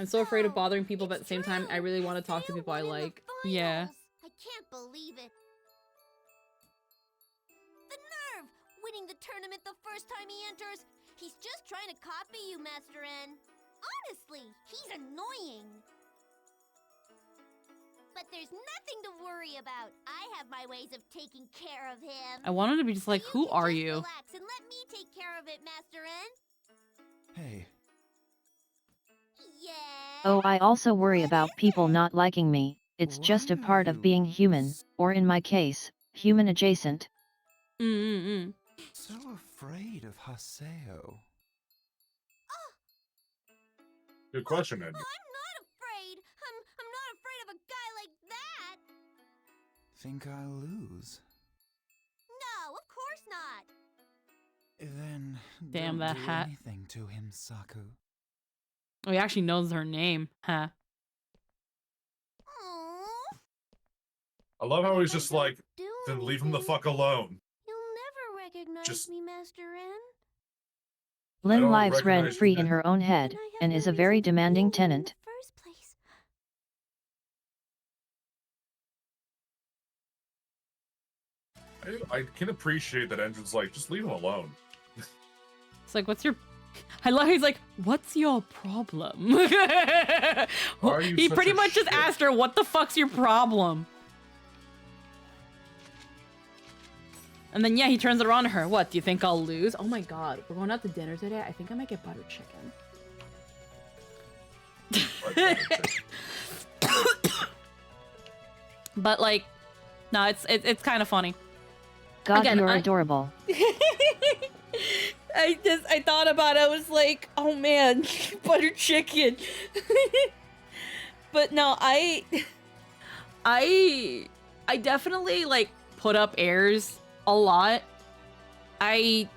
so afraid of bothering people, but at the same time, I really want to talk to people I like. Yeah. I can't believe it. The nerve! Winning the tournament the first time he enters. He's just trying to copy you, Master N. Honestly, he's annoying. But there's nothing to worry about. I have my ways of taking care of him. I want him to be just like, who are you? Relax and let me take care of it, Master N. Hey. Yeah. Oh, I also worry about people not liking me. It's just a part of being human, or in my case, human adjacent. So afraid of Haseo. Good question, Ed. I'm not afraid. I'm not afraid of a guy like that. Think I'll lose? No, of course not. Then Damn, don't that do hat. anything to him, Saku. Oh, he actually knows her name. Huh. Aww. I love how he's just like, Do then leave him the anything. fuck alone. You'll never recognize Just- me, Master N. Lynn don't lives recognize rent-free you. in her own head, And I have and no is a reason very to demanding blame you in tenant. the first place. I can appreciate that Engine's like, just leave him alone. It's like, what's your... I love he's like, what's your problem? Why are you He such pretty a much just shit? asked her, what the fuck's your problem? And then, yeah, he turns it around to her. What, do you think I'll lose? Oh my god, we're going out to dinner today? I think I might get butter chicken. But, like, no, it's kind of funny. God, Again, you're I- adorable. I thought about it. I was like, oh man, butter chicken. But no, I definitely like put up airs a lot. I've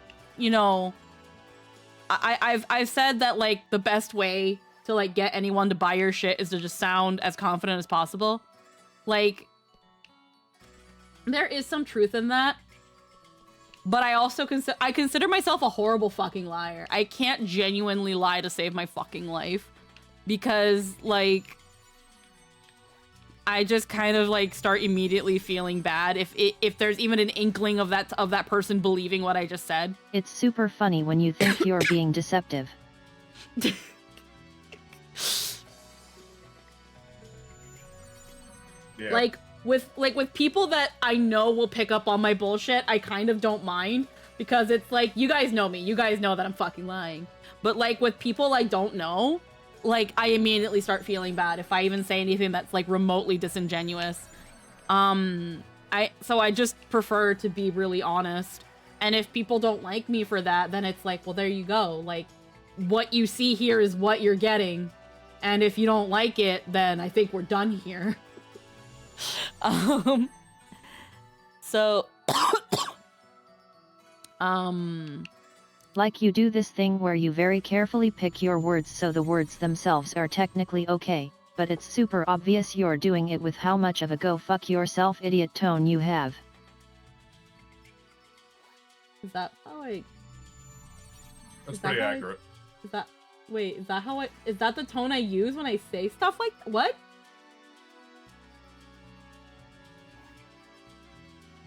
said that like the best way to like get anyone to buy your shit is to just sound as confident as possible. Like, there is some truth in that. But I also consider myself a horrible fucking liar. I can't genuinely lie to save my fucking life. Because, like, I just kind of, like, start immediately feeling bad if there's even an inkling of that person believing what I just said. It's super funny when you think you're being deceptive. Yeah. Like with people that I know will pick up on my bullshit, I kind of don't mind, because it's like, you guys know me, you guys know that I'm fucking lying. But like with people I don't know, like I immediately start feeling bad if I even say anything that's like remotely disingenuous. So I just prefer to be really honest. And if people don't like me for that, then it's like, well, there you go. Like, what you see here is what you're getting. And if you don't like it, then I think we're done here. So Like you do this thing where you very carefully pick your words so the words themselves are technically okay, but it's super obvious you're doing it with how much of a go fuck yourself idiot tone you have. Is that how I... That's Is that pretty how I- accurate. Is that... Wait, is that how I... Is that the tone I use when I say stuff like... What?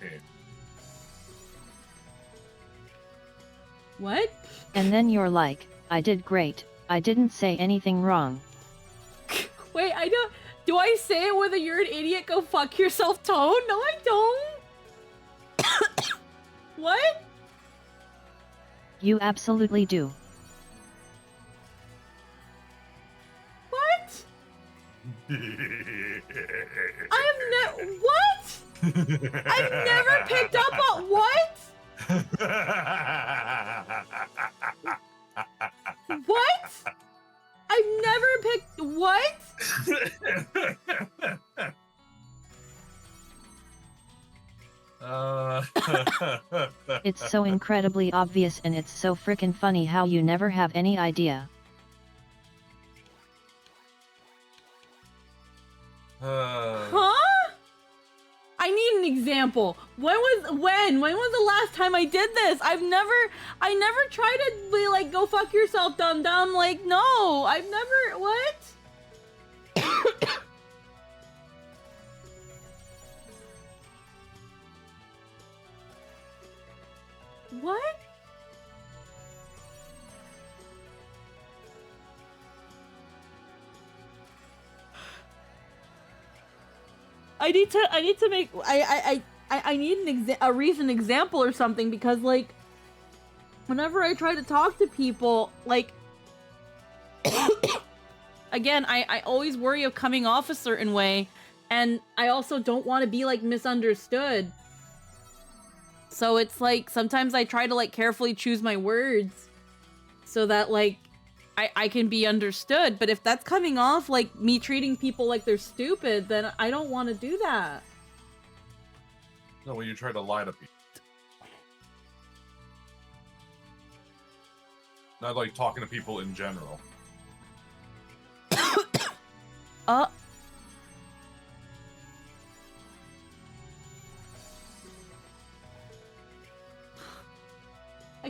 Yeah. What? And then you're like, I did great, I didn't say anything wrong. Wait, I don't... Do I say it with a "you're an idiot, go fuck yourself" tone? No, I don't. What? You absolutely do. What? I have no... What? I've never picked up on... What? What? I've never picked... What? It's so incredibly obvious and it's so frickin' funny how you never have any idea. Huh? I need an example. When was the last time I did this? I never tried to be like, go fuck yourself, dum dum. Like, no, I've never, what? What? I need to make I need a recent example or something, because like whenever I try to talk to people, like again, I always worry of coming off a certain way, and I also don't want to be like misunderstood. So it's like sometimes I try to like carefully choose my words so that like I can be understood, but if that's coming off like me treating people like they're stupid, then I don't want to do that. No, when you try to lie to people. Not like talking to people in general. I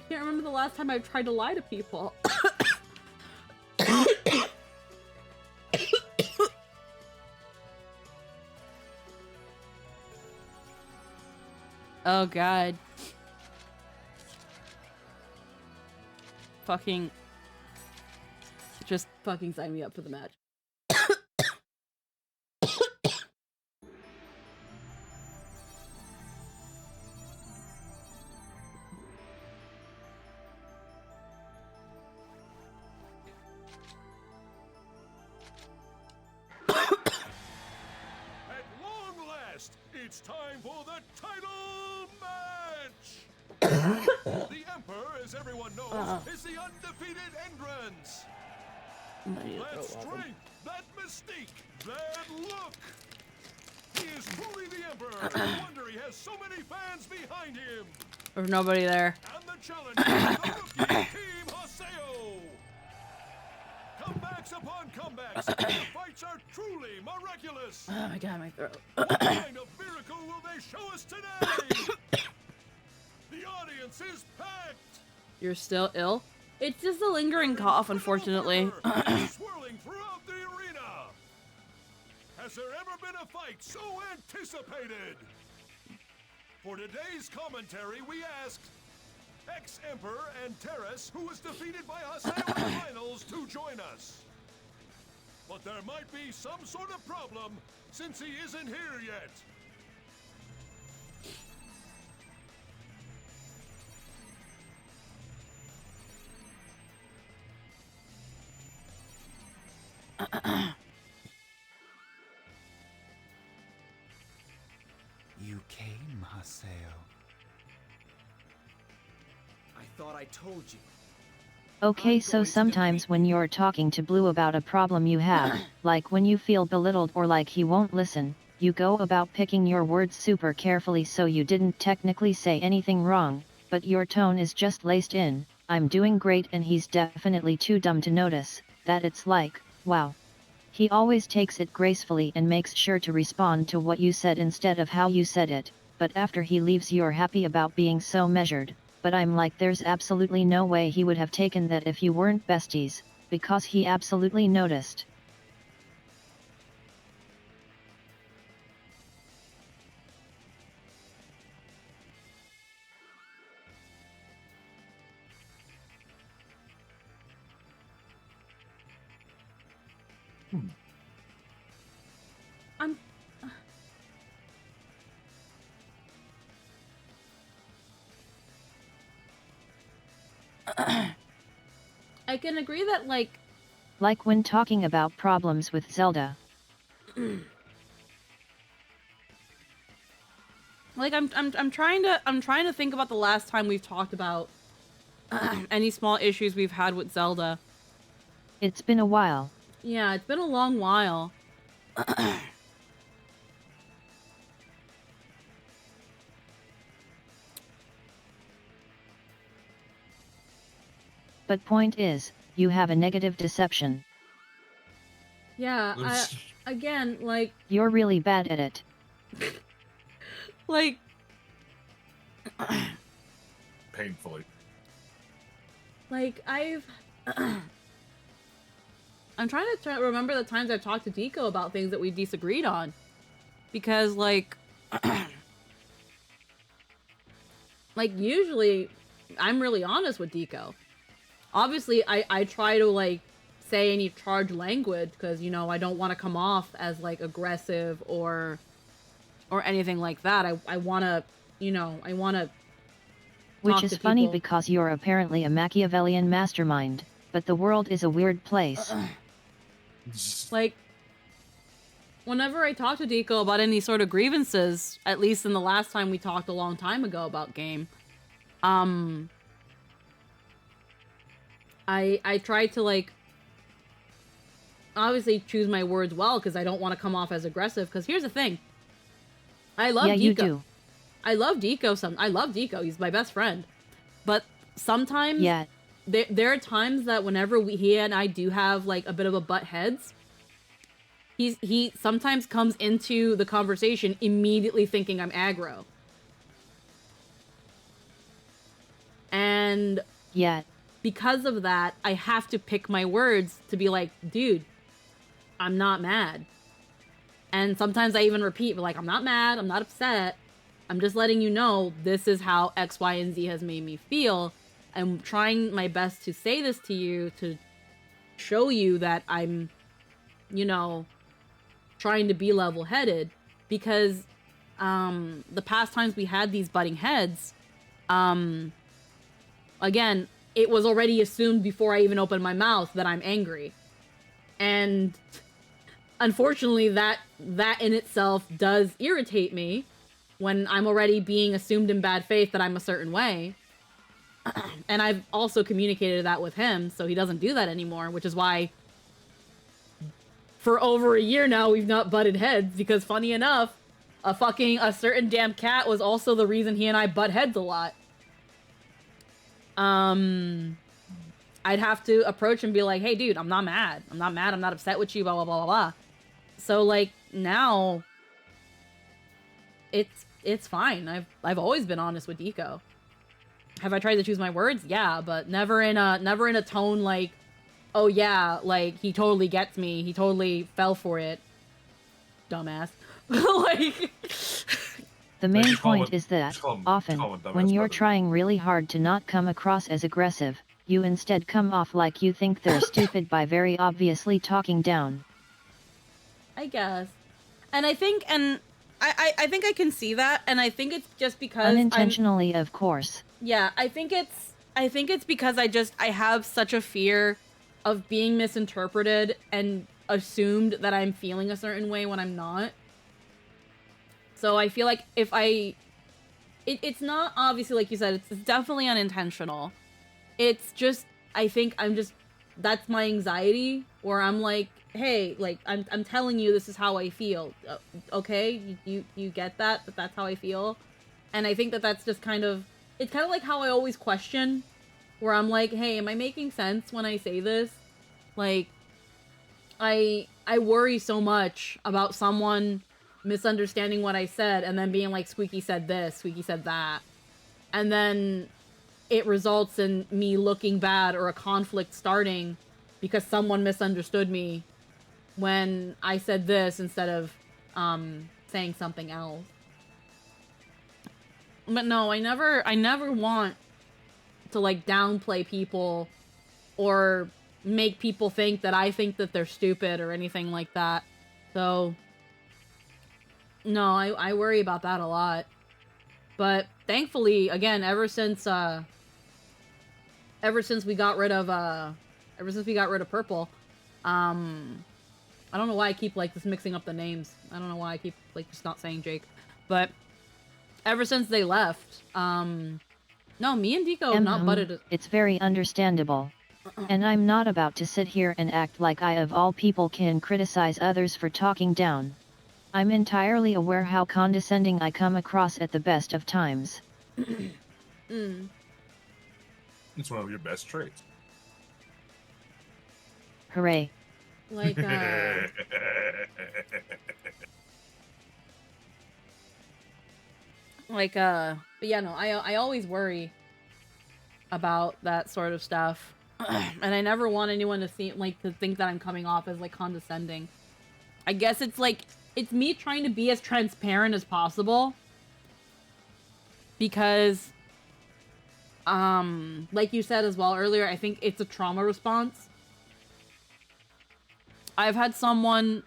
can't remember the last time I've tried to lie to people. Oh god. Fucking... Just fucking sign me up for the match. It's time for the title match! The Emperor, as everyone knows, is the undefeated entrance. That strength, that mystique, that look! He is truly the Emperor. No wonder he has so many fans behind him. There's nobody there. And the challenge is the rookie Team Haseo. Comebacks upon comebacks, and the fights are truly miraculous. Oh my god, my throat. What kind of miracle will they show us today? The audience is packed. You're still ill? It's just a lingering cough, unfortunately. Swirling throughout the arena. Has there ever been a fight so anticipated? For today's commentary, we asked ex-Emperor and Terrace, who was defeated by Haseo in the finals, to join us. But there might be some sort of problem since he isn't here yet. You came, Haseo. I thought I told you. Okay, so sometimes when you're talking to Blue about a problem you have, like when you feel belittled or like he won't listen, you go about picking your words super carefully so you didn't technically say anything wrong, but your tone is just laced in, I'm doing great and he's definitely too dumb to notice, that it's like, wow. He always takes it gracefully and makes sure to respond to what you said instead of how you said it, but after he leaves you're happy about being so measured, but I'm like there's absolutely no way he would have taken that if you weren't besties, because he absolutely noticed. I'm... I can agree that, like when talking about problems with Zelda. Like I'm trying to think about the last time we've talked about any small issues we've had with Zelda. It's been a while. Yeah, it's been a long while. But point is, you have a negative deception. Yeah, again, like... You're really bad at it. Like... Painfully. Like, I'm trying to remember the times I've talked to Deco about things that we disagreed on. Because, like... like, usually, I'm really honest with Deco. Obviously, I try to, like, say any charged language, because, you know, I don't want to come off as, like, aggressive or anything like that. I want to, you know, I want to... Which is funny because you're apparently a Machiavellian mastermind, but the world is a weird place. Like, whenever I talk to Deco about any sort of grievances, at least in the last time we talked a long time ago about game, I try to, like, obviously choose my words well, because I don't want to come off as aggressive, because here's the thing. I love Deco. You do. I love Deco. I love Deco. He's my best friend. But sometimes... Yeah. There are times that whenever he and I do have, like, a bit of a butt heads, he sometimes comes into the conversation immediately thinking I'm aggro. And... Yeah. Because of that, I have to pick my words to be like, dude, I'm not mad. And sometimes I even repeat, like, I'm not mad, I'm not upset. I'm just letting you know this is how X, Y, and Z has made me feel. I'm trying my best to say this to you to show you that I'm, you know, trying to be level-headed. Because the past times we had these butting heads, again, it was already assumed before I even opened my mouth that I'm angry. And unfortunately, that in itself does irritate me when I'm already being assumed in bad faith that I'm a certain way. And I've also communicated that with him, so he doesn't do that anymore, which is why for over a year now we've not butted heads, because funny enough, a certain damn cat was also the reason he and I butt heads a lot. I'd have to approach and be like, hey dude, I'm not mad. I'm not upset with you, blah, blah, blah, blah, blah. So, like, now it's fine. I've always been honest with Deco. Have I tried to choose my words? Yeah, but never in a tone like, oh yeah, like, he totally gets me. He totally fell for it. Dumbass. Like... The main point is that, often, when you're trying really hard to not come across as aggressive, you instead come off like you think they're stupid by very obviously talking down. I guess. And I think I can see that, and I think it's just because unintentionally, of course. Yeah, I think it's because I have such a fear of being misinterpreted and assumed that I'm feeling a certain way when I'm not. So I feel like if it's not obviously, like you said, it's definitely unintentional. It's just, I think that's my anxiety, where I'm like, hey, like, I'm telling you this is how I feel. Okay, you get that, but that's how I feel. And I think that's just it's kind of like how I always question where I'm like, hey, am I making sense when I say this? Like, I worry so much about someone misunderstanding what I said and then being like, Squeaky said this, Squeaky said that. And then it results in me looking bad or a conflict starting because someone misunderstood me when I said this instead of saying something else. But no, I never want to like downplay people or make people think that I think that they're stupid or anything like that. So no, I worry about that a lot. But thankfully, again, ever since we got rid of Purple, I don't know why I keep like just mixing up the names. I don't know why I keep like just not saying Jake. But ever since they left, no, me and Deco have not butted. It's very understandable. And I'm not about to sit here and act like I of all people can criticize others for talking down. I'm entirely aware how condescending I come across at the best of times. It's one of your best traits. Hooray. Like, but yeah, no, I always worry about that sort of stuff. And I never want anyone to think that I'm coming off as like condescending. I guess it's like, it's me trying to be as transparent as possible. Because, like you said as well earlier, I think it's a trauma response. I've had someone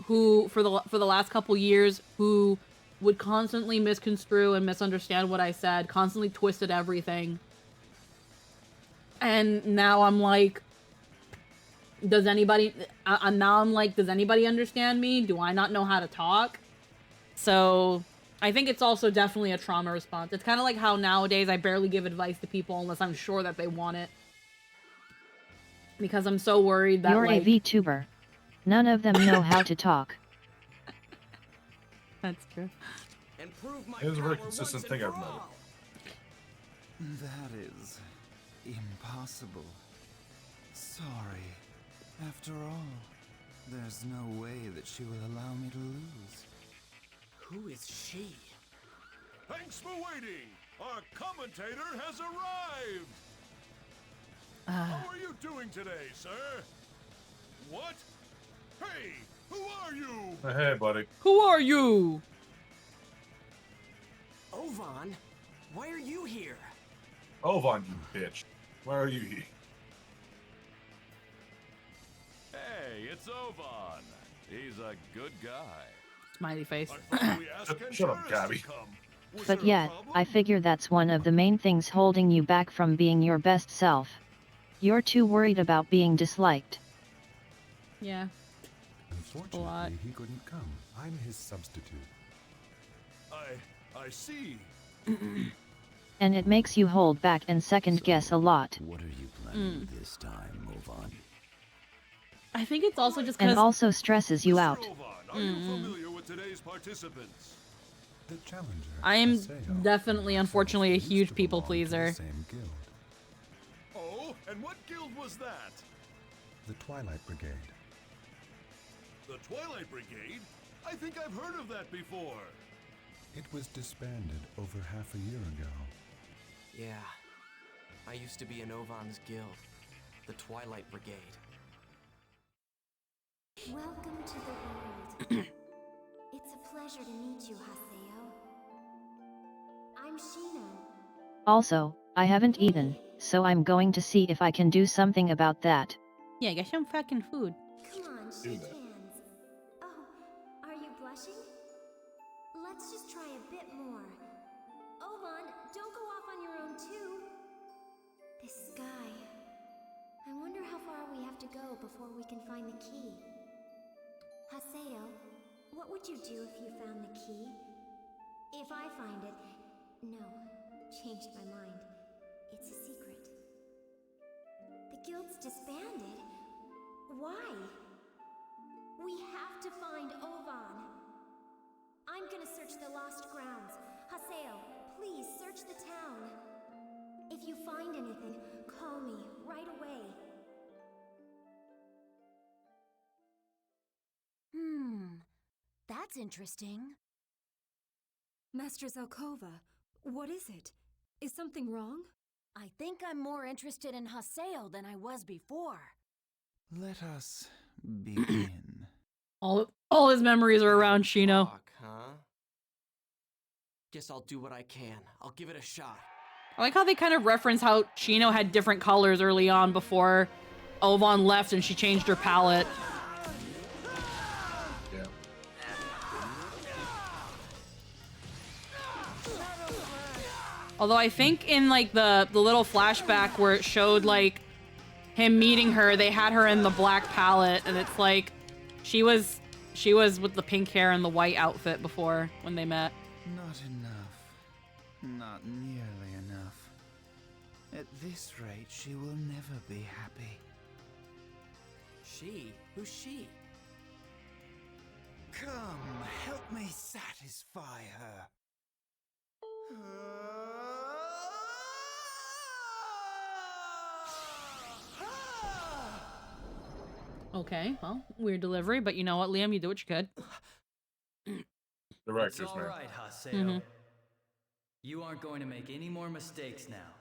who, for the last couple years, who would constantly misconstrue and misunderstand what I said, constantly twisted everything. And now I'm like, does anybody understand me? Do I not know how to talk? So I think it's also definitely a trauma response. It's kind of like how nowadays I barely give advice to people unless I'm sure that they want it. Because I'm so worried that, You're like... a VTuber. None of them know how to talk. That's true. It was a very consistent thing I've noticed. That is impossible. Sorry. After all, there's no way that she will allow me to lose. Who is she? Thanks for waiting! Our commentator has arrived! How are you doing today, sir? What? Hey, who are you? Hey, buddy. Who are you? Ovan, why are you here? Ovan, you bitch. Why are you here? Hey, it's Ovan. He's a good guy. Smiley face. Shut up, Gabby. But yet, I figure that's one of the main things holding you back from being your best self. You're too worried about being disliked. Yeah. Unfortunately, he couldn't come. I'm his substitute. I see. And it makes you hold back and second guess a lot. What are you planning this time, Ovan? I think it's also just because... And also stresses you out. Are you familiar with today's participants? The challenger. I am definitely, unfortunately, a huge people pleaser. Oh, and what guild was that? The Twilight Brigade. The Twilight Brigade? I think I've heard of that before. It was disbanded over half a year ago. Yeah. I used to be in Ovan's guild, the Twilight Brigade. Welcome to the world. It's a pleasure to meet you, Haseo. I'm Shino. Also, I haven't eaten, so I'm going to see if I can do something about that. Yeah, get some fucking food. Come on, shake hands. Oh, are you blushing? Let's just try a bit more. Ovan, don't go off on your own too. This sky. I wonder how far we have to go before we can find the key. Haseo, what would you do if you found the key? If I find it... No, changed my mind. It's a secret. The guild's disbanded? Why? We have to find Ovan. I'm gonna search the lost grounds. Haseo, please search the town. If you find anything, call me right away. That's interesting. Master Zelkova, what is it? Is something wrong? I think I'm more interested in Haseo than I was before. Let us begin. All his memories are around Shino. Fuck, huh? Guess I'll do what I can. I'll give it a shot. I like how they kind of reference how Shino had different colors early on before Ovan left and she changed her palette. Yeah. Although I think in like the little flashback where it showed like him meeting her, they had her in the black palette, and it's like she was with the pink hair and the white outfit before when they met. Not enough. Not nearly enough. At this rate, she will never be happy. She? Who's she? Come, help me satisfy her. Okay, well, weird delivery, but you know what, Liam, you do what you could. Director's It's all man. right, Haseo. Mm-hmm. You aren't going to make any more mistakes now.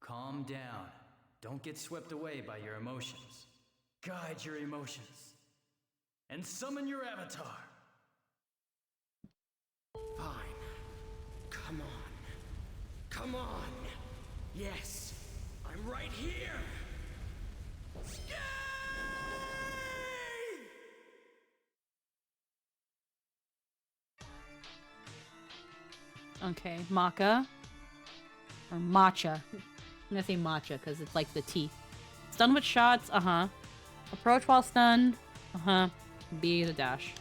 Calm down. Don't get swept away by your emotions. Guide your emotions. And summon your avatar. Fine. Come on. Come on. Yes. I'm right here. Okay, Maka. Or Matcha. I'm gonna say matcha because it's like the tea. Stun with shots, uh-huh. Approach while stunned, uh-huh. B the dash.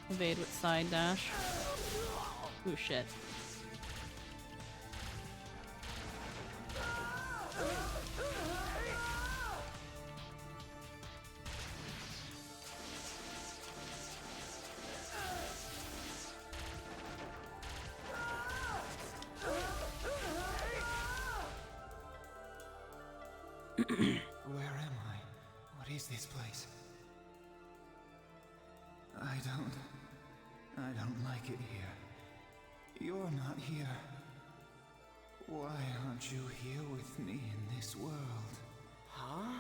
Evade with side dash. Ooh, shit. Where am I? What is this place? I don't like it here. You're not here. Why aren't you here with me in this world? Huh?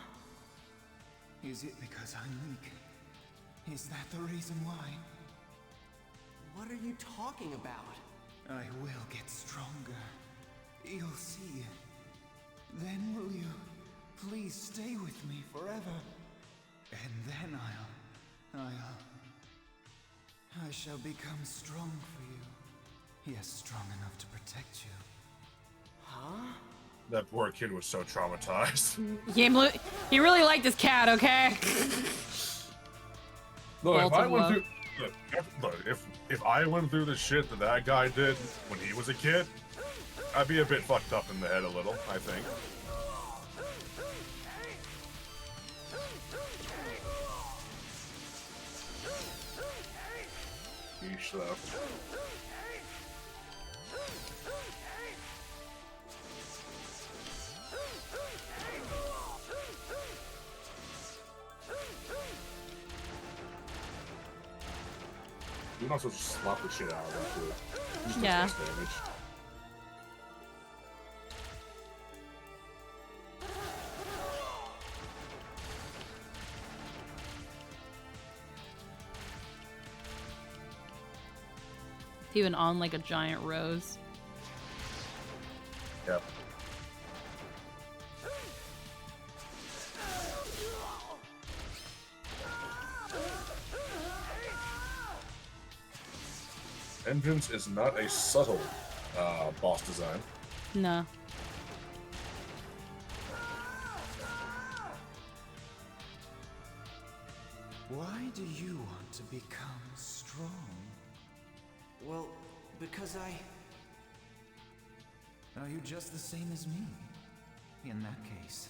Is it because I'm weak? Is that the reason why? What are you talking about? I will get stronger. You'll see. Then will you please stay with me forever? And then I shall become strong for you. Yes, strong enough to protect you. Huh? That poor kid was so traumatized. He really liked his cat, okay? Look, if I went through, if I went through the shit that guy did when he was a kid, I'd be a bit fucked up in the head a little, I think. Yeesh, though. You're not supposed to slap the shit out of him, too. Just Yeah. does less damage. It's even on like a giant rose. Yep. Vengeance is not a subtle boss design. No. Why do you want to become strong? Well, because Are you just the same as me? In that case,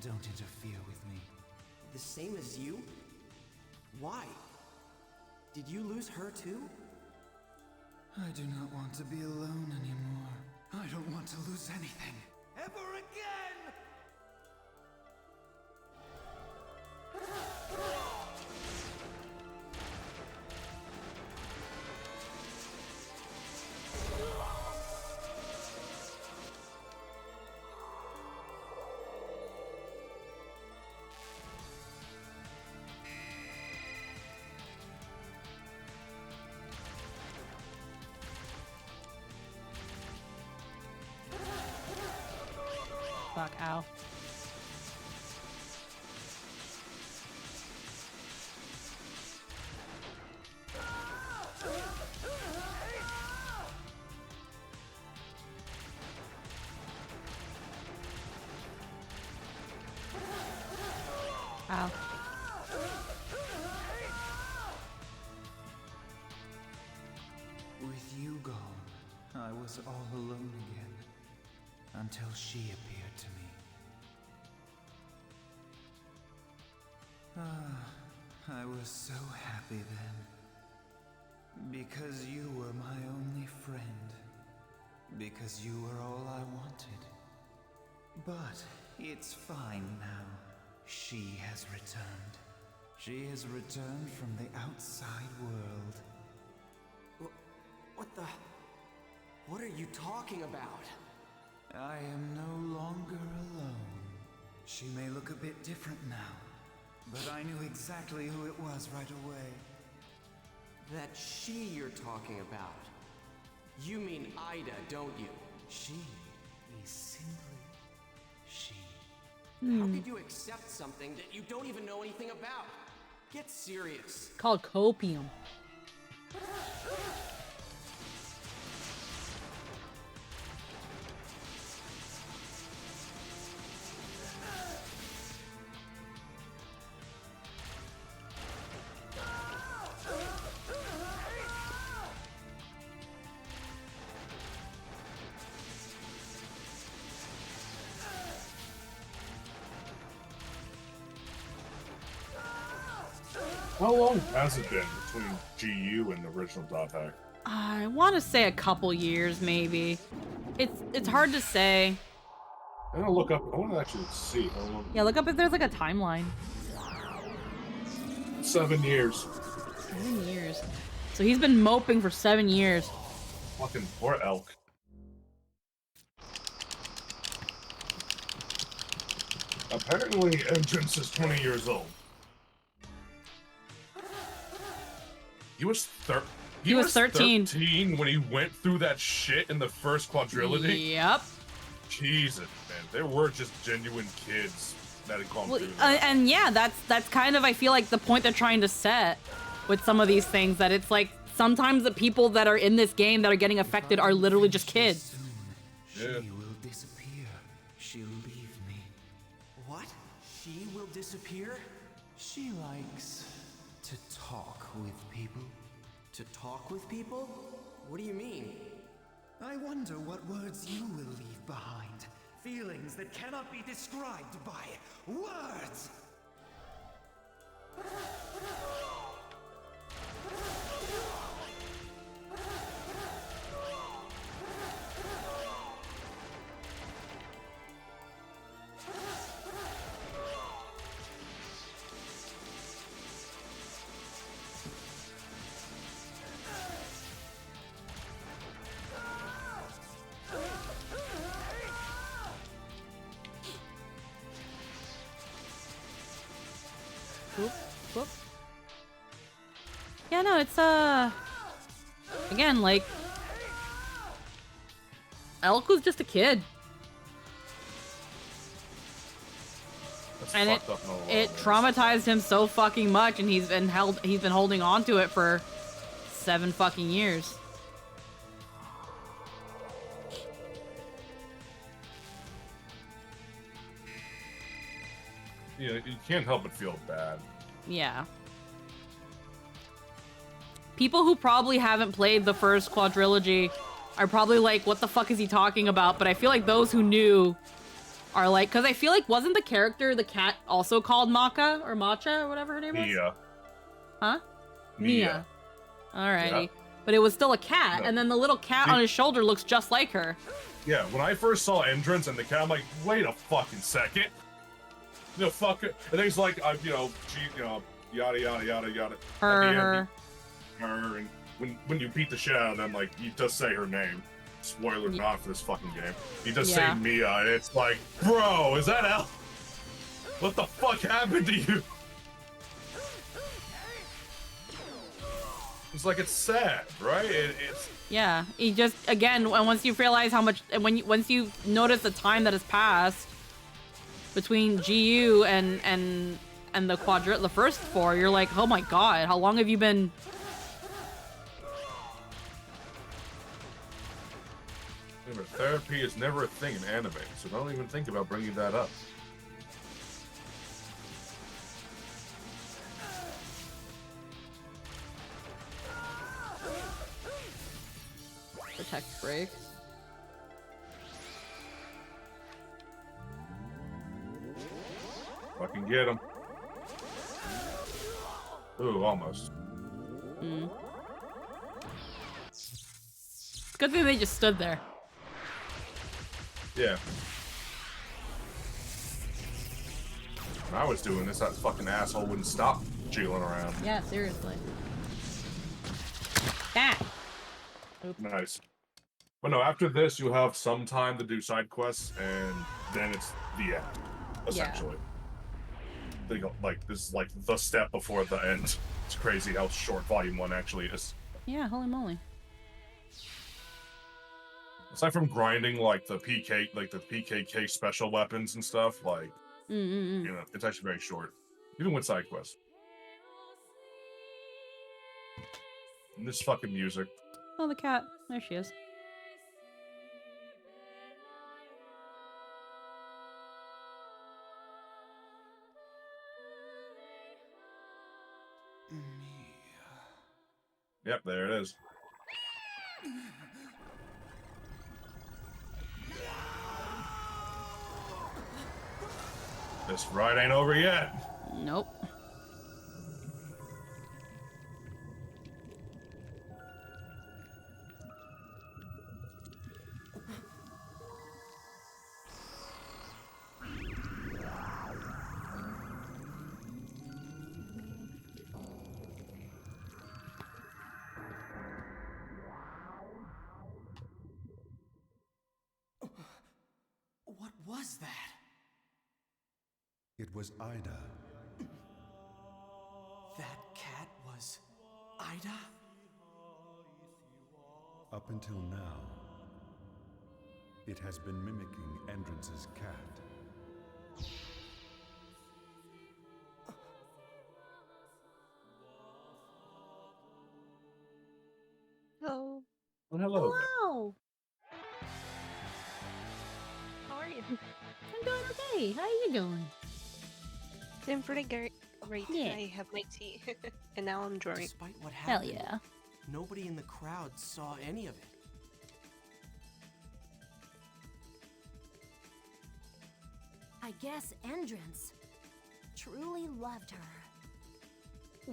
don't interfere with me. The same as you? Why? Did you lose her too? I do not want to be alone anymore. I don't want to lose anything. Ever again! Fuck, ow. Ow. With you gone, I was all alone again. Until she appeared to me. I was so happy then. Because you were my only friend. Because you were all I wanted. But it's fine now. She has returned. She has returned from the outside world. What the... What are you talking about? I am no longer alone. She may look a bit different now, but I knew exactly who it was right away. That she you're talking about. You mean Ida, don't you? She is simply she. How could you accept something that you don't even know anything about? Get serious. Called copium. How long has it been between GU and the original dot hack? I want to say a couple years, maybe. It's hard to say. I'm gonna look up. I want to actually see how long. Yeah, look up if there's like a timeline. 7 years. 7 years. So he's been moping for 7 years. Fucking poor elk. Apparently, Entrance is 20 years old. He was 13 when he went through that shit in the first quadrilogy. Yep. Jesus, man, they were just genuine kids that had gone through and yeah, that's kind of, I feel like, the point they're trying to set with some of these things, that it's like sometimes the people that are in this game that are getting affected are literally just kids. She will disappear. She'll leave me. What? She will disappear? She likes to talk with people. To talk with people? What do you mean? I wonder what words you will leave behind. Feelings that cannot be described by words! Whoop. Yeah, no, it's again, like, Elk was just a kid. That's And fucked up in a lot it of ways. traumatized him so fucking much, and he's been holding on to it for 7 fucking years. Yeah, you can't help but feel bad. Yeah. People who probably haven't played the first quadrilogy are probably like, what the fuck is he talking about? But I feel like those who knew are like, because I feel like, wasn't the character, the cat, also called Maka or Matcha or whatever her name was? Yeah. Huh? Mia. Alrighty. Yeah. But it was still a cat, No. and then the little cat on his shoulder looks just like her. Yeah, when I first saw Entrance and the cat, I'm like, wait a fucking second. You know, fuck it. And then he's like, you know, she, you know, yada, yada, yada, yada. Her. And when you beat the shit out of them, like, he does say her name. Spoiler not for this fucking game. He does say Mia, and it's like, bro, is that Al? What the fuck happened to you? It's like, it's sad, right? It's Yeah, he just, again, once you realize how much, once you notice the time that has passed between GU and the first 4, you're like, oh my god, how long have you been? Remember, therapy is never a thing in anime, so don't even think about bringing that up. Protect break. Fucking get him. Ooh, almost. Good thing they just stood there. Yeah. When I was doing this, that fucking asshole wouldn't stop jiggling around. Yeah, seriously. That. Nice. But no, after this, you have some time to do side quests, and then it's the end, essentially. They go, like, this is like the step before the end. It's crazy how short Volume 1 actually is. Yeah, holy moly. Aside from grinding, like, the PKK special weapons and stuff, like, you know, it's actually very short. Even with side quests. And this fucking music. Oh, the cat. There she is. Yep, there it is. This ride ain't over yet. Nope. What was that? It was Ida. That cat was Ida? Up until now, it has been mimicking Endrance's cat. Hello. Well, hello there. Hello. How are you? I'm doing okay. How are you doing? I'm pretty great. Yeah. I have my tea, and now I'm drawing. Despite what Hell happened, yeah. nobody in the crowd saw any of it. I guess Endrance truly loved her.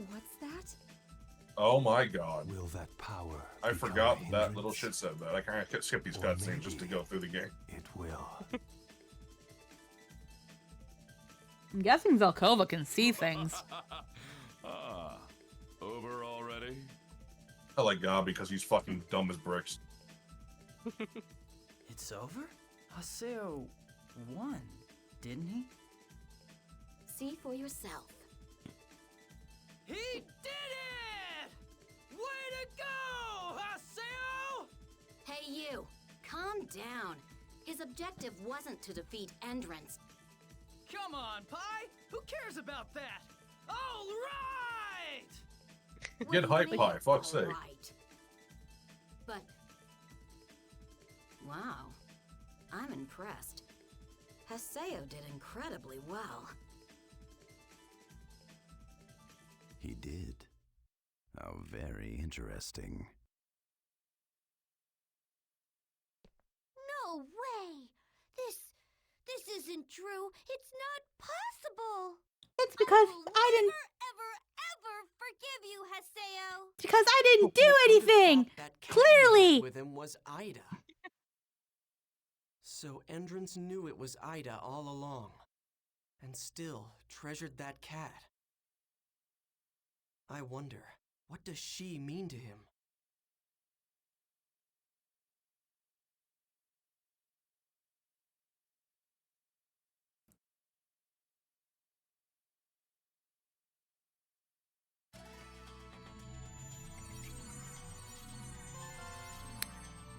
What's that? Oh my god. Will that power? I forgot that little shit said that. I kind of skip these cutscenes just to go through the game. It will. I'm guessing Velkova can see things. Over already? I like God because he's fucking dumb as bricks. It's over? Haseo won, didn't he? See for yourself. He did it! Way to go, Haseo! Hey you, calm down. His objective wasn't to defeat Endrance. Come on, Pi! Who cares about that? All right! Get hype, Pie, fuck's sake. Right. But wow, I'm impressed. Haseo did incredibly well. He did. How very interesting. No way! This isn't true. It's not possible. It's because I didn't. Ever forgive you, Haseo. It's because I didn't do Who would've anything. thought that cat you had Clearly. with him was Ida. So Endrance knew it was Ida all along, and still treasured that cat. I wonder, what does she mean to him?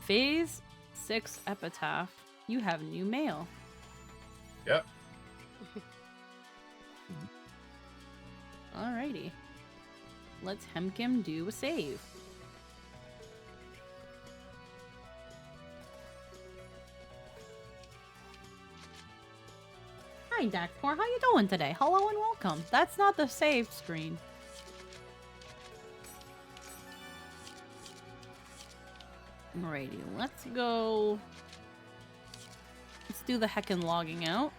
Phase 6 Epitaph. You have new mail. Yep. Alrighty. Let's Hemkim do a save. Hi, Daxmore. How you doing today? Hello and welcome. That's not the save screen. Alrighty, let's go. Let's do the heckin' logging out.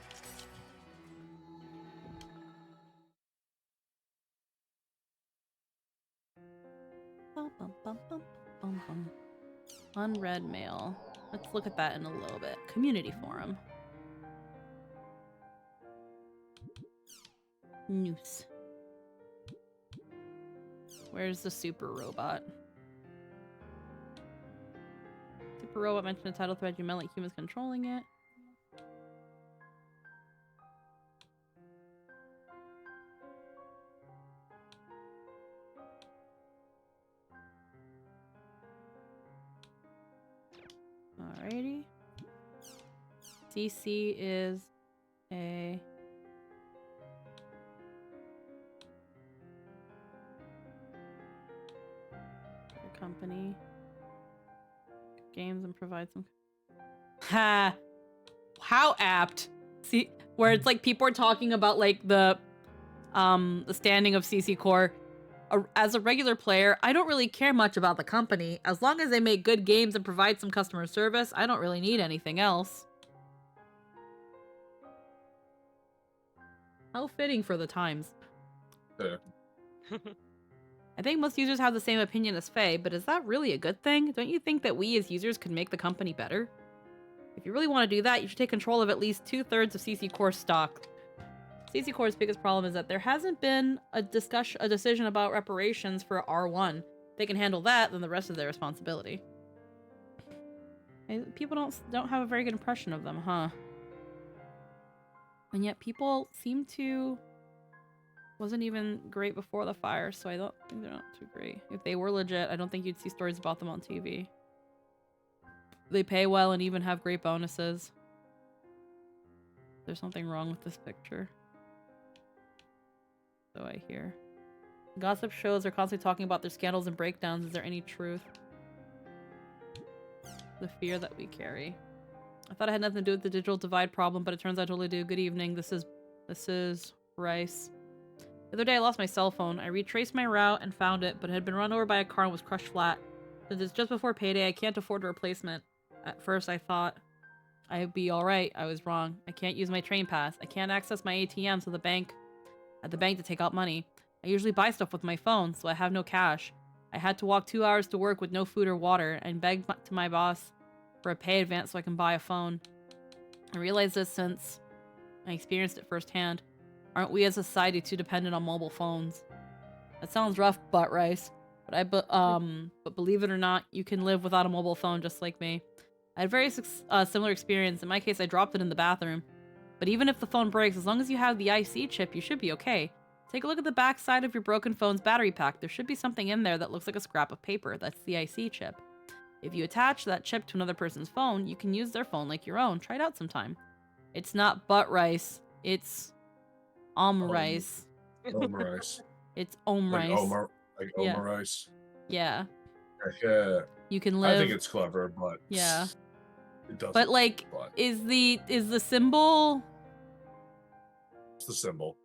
Unread mail. Let's look at that in a little bit. Community forum. Noose. Where's the super robot? Super robot mentioned a title thread you meant like humans controlling it. Alrighty. CC is a company. Games and provide some. Ha! How apt. See, where it's like people are talking about like the standing of CC Core. As a regular player, I don't really care much about the company. As long as they make good games and provide some customer service, I don't really need anything else. How fitting for the times. Yeah. I think most users have the same opinion as Faye, but is that really a good thing? Don't you think that we as users could make the company better? If you really want to do that, you should take control of at least 2/3 of CC Core stock. CC Core's biggest problem is that there hasn't been a decision about reparations for R1. If they can handle that, then the rest is their responsibility. People don't have a very good impression of them, huh? And yet people seem to... Wasn't even great before the fire, so I don't think they're not too great. If they were legit, I don't think you'd see stories about them on TV. They pay well and even have great bonuses. There's something wrong with this picture. So I hear. Gossip shows are constantly talking about their scandals and breakdowns. Is there any truth? The fear that we carry. I thought it had nothing to do with the digital divide problem, but it turns out I totally do. Good evening. This is Rice. The other day I lost my cell phone. I retraced my route and found it, but it had been run over by a car and was crushed flat. Since it's just before payday, I can't afford a replacement. At first I thought I'd be alright. I was wrong. I can't use my train pass. I can't access my ATM at the bank to take out money. I usually buy stuff with my phone, so I have no cash. I had to walk 2 hours to work with no food or water and beg to my boss for a pay advance so I can buy a phone. I realized this since I experienced it firsthand. Aren't we as a society too dependent on mobile phones? That sounds rough, butt rice. But believe it or not, you can live without a mobile phone just like me. I had a very similar experience. In my case, I dropped it in the bathroom. But even if the phone breaks, as long as you have the IC chip, you should be okay. Take a look at the back side of your broken phone's battery pack. There should be something in there that looks like a scrap of paper. That's the IC chip. If you attach that chip to another person's phone, you can use their phone like your own. Try it out sometime. It's not butt rice. It's rice. Rice. It's Like rice. Like rice. Yeah. Yeah. You can live. I think it's clever, but yeah. It doesn't. But like, is the symbol? It's the symbol.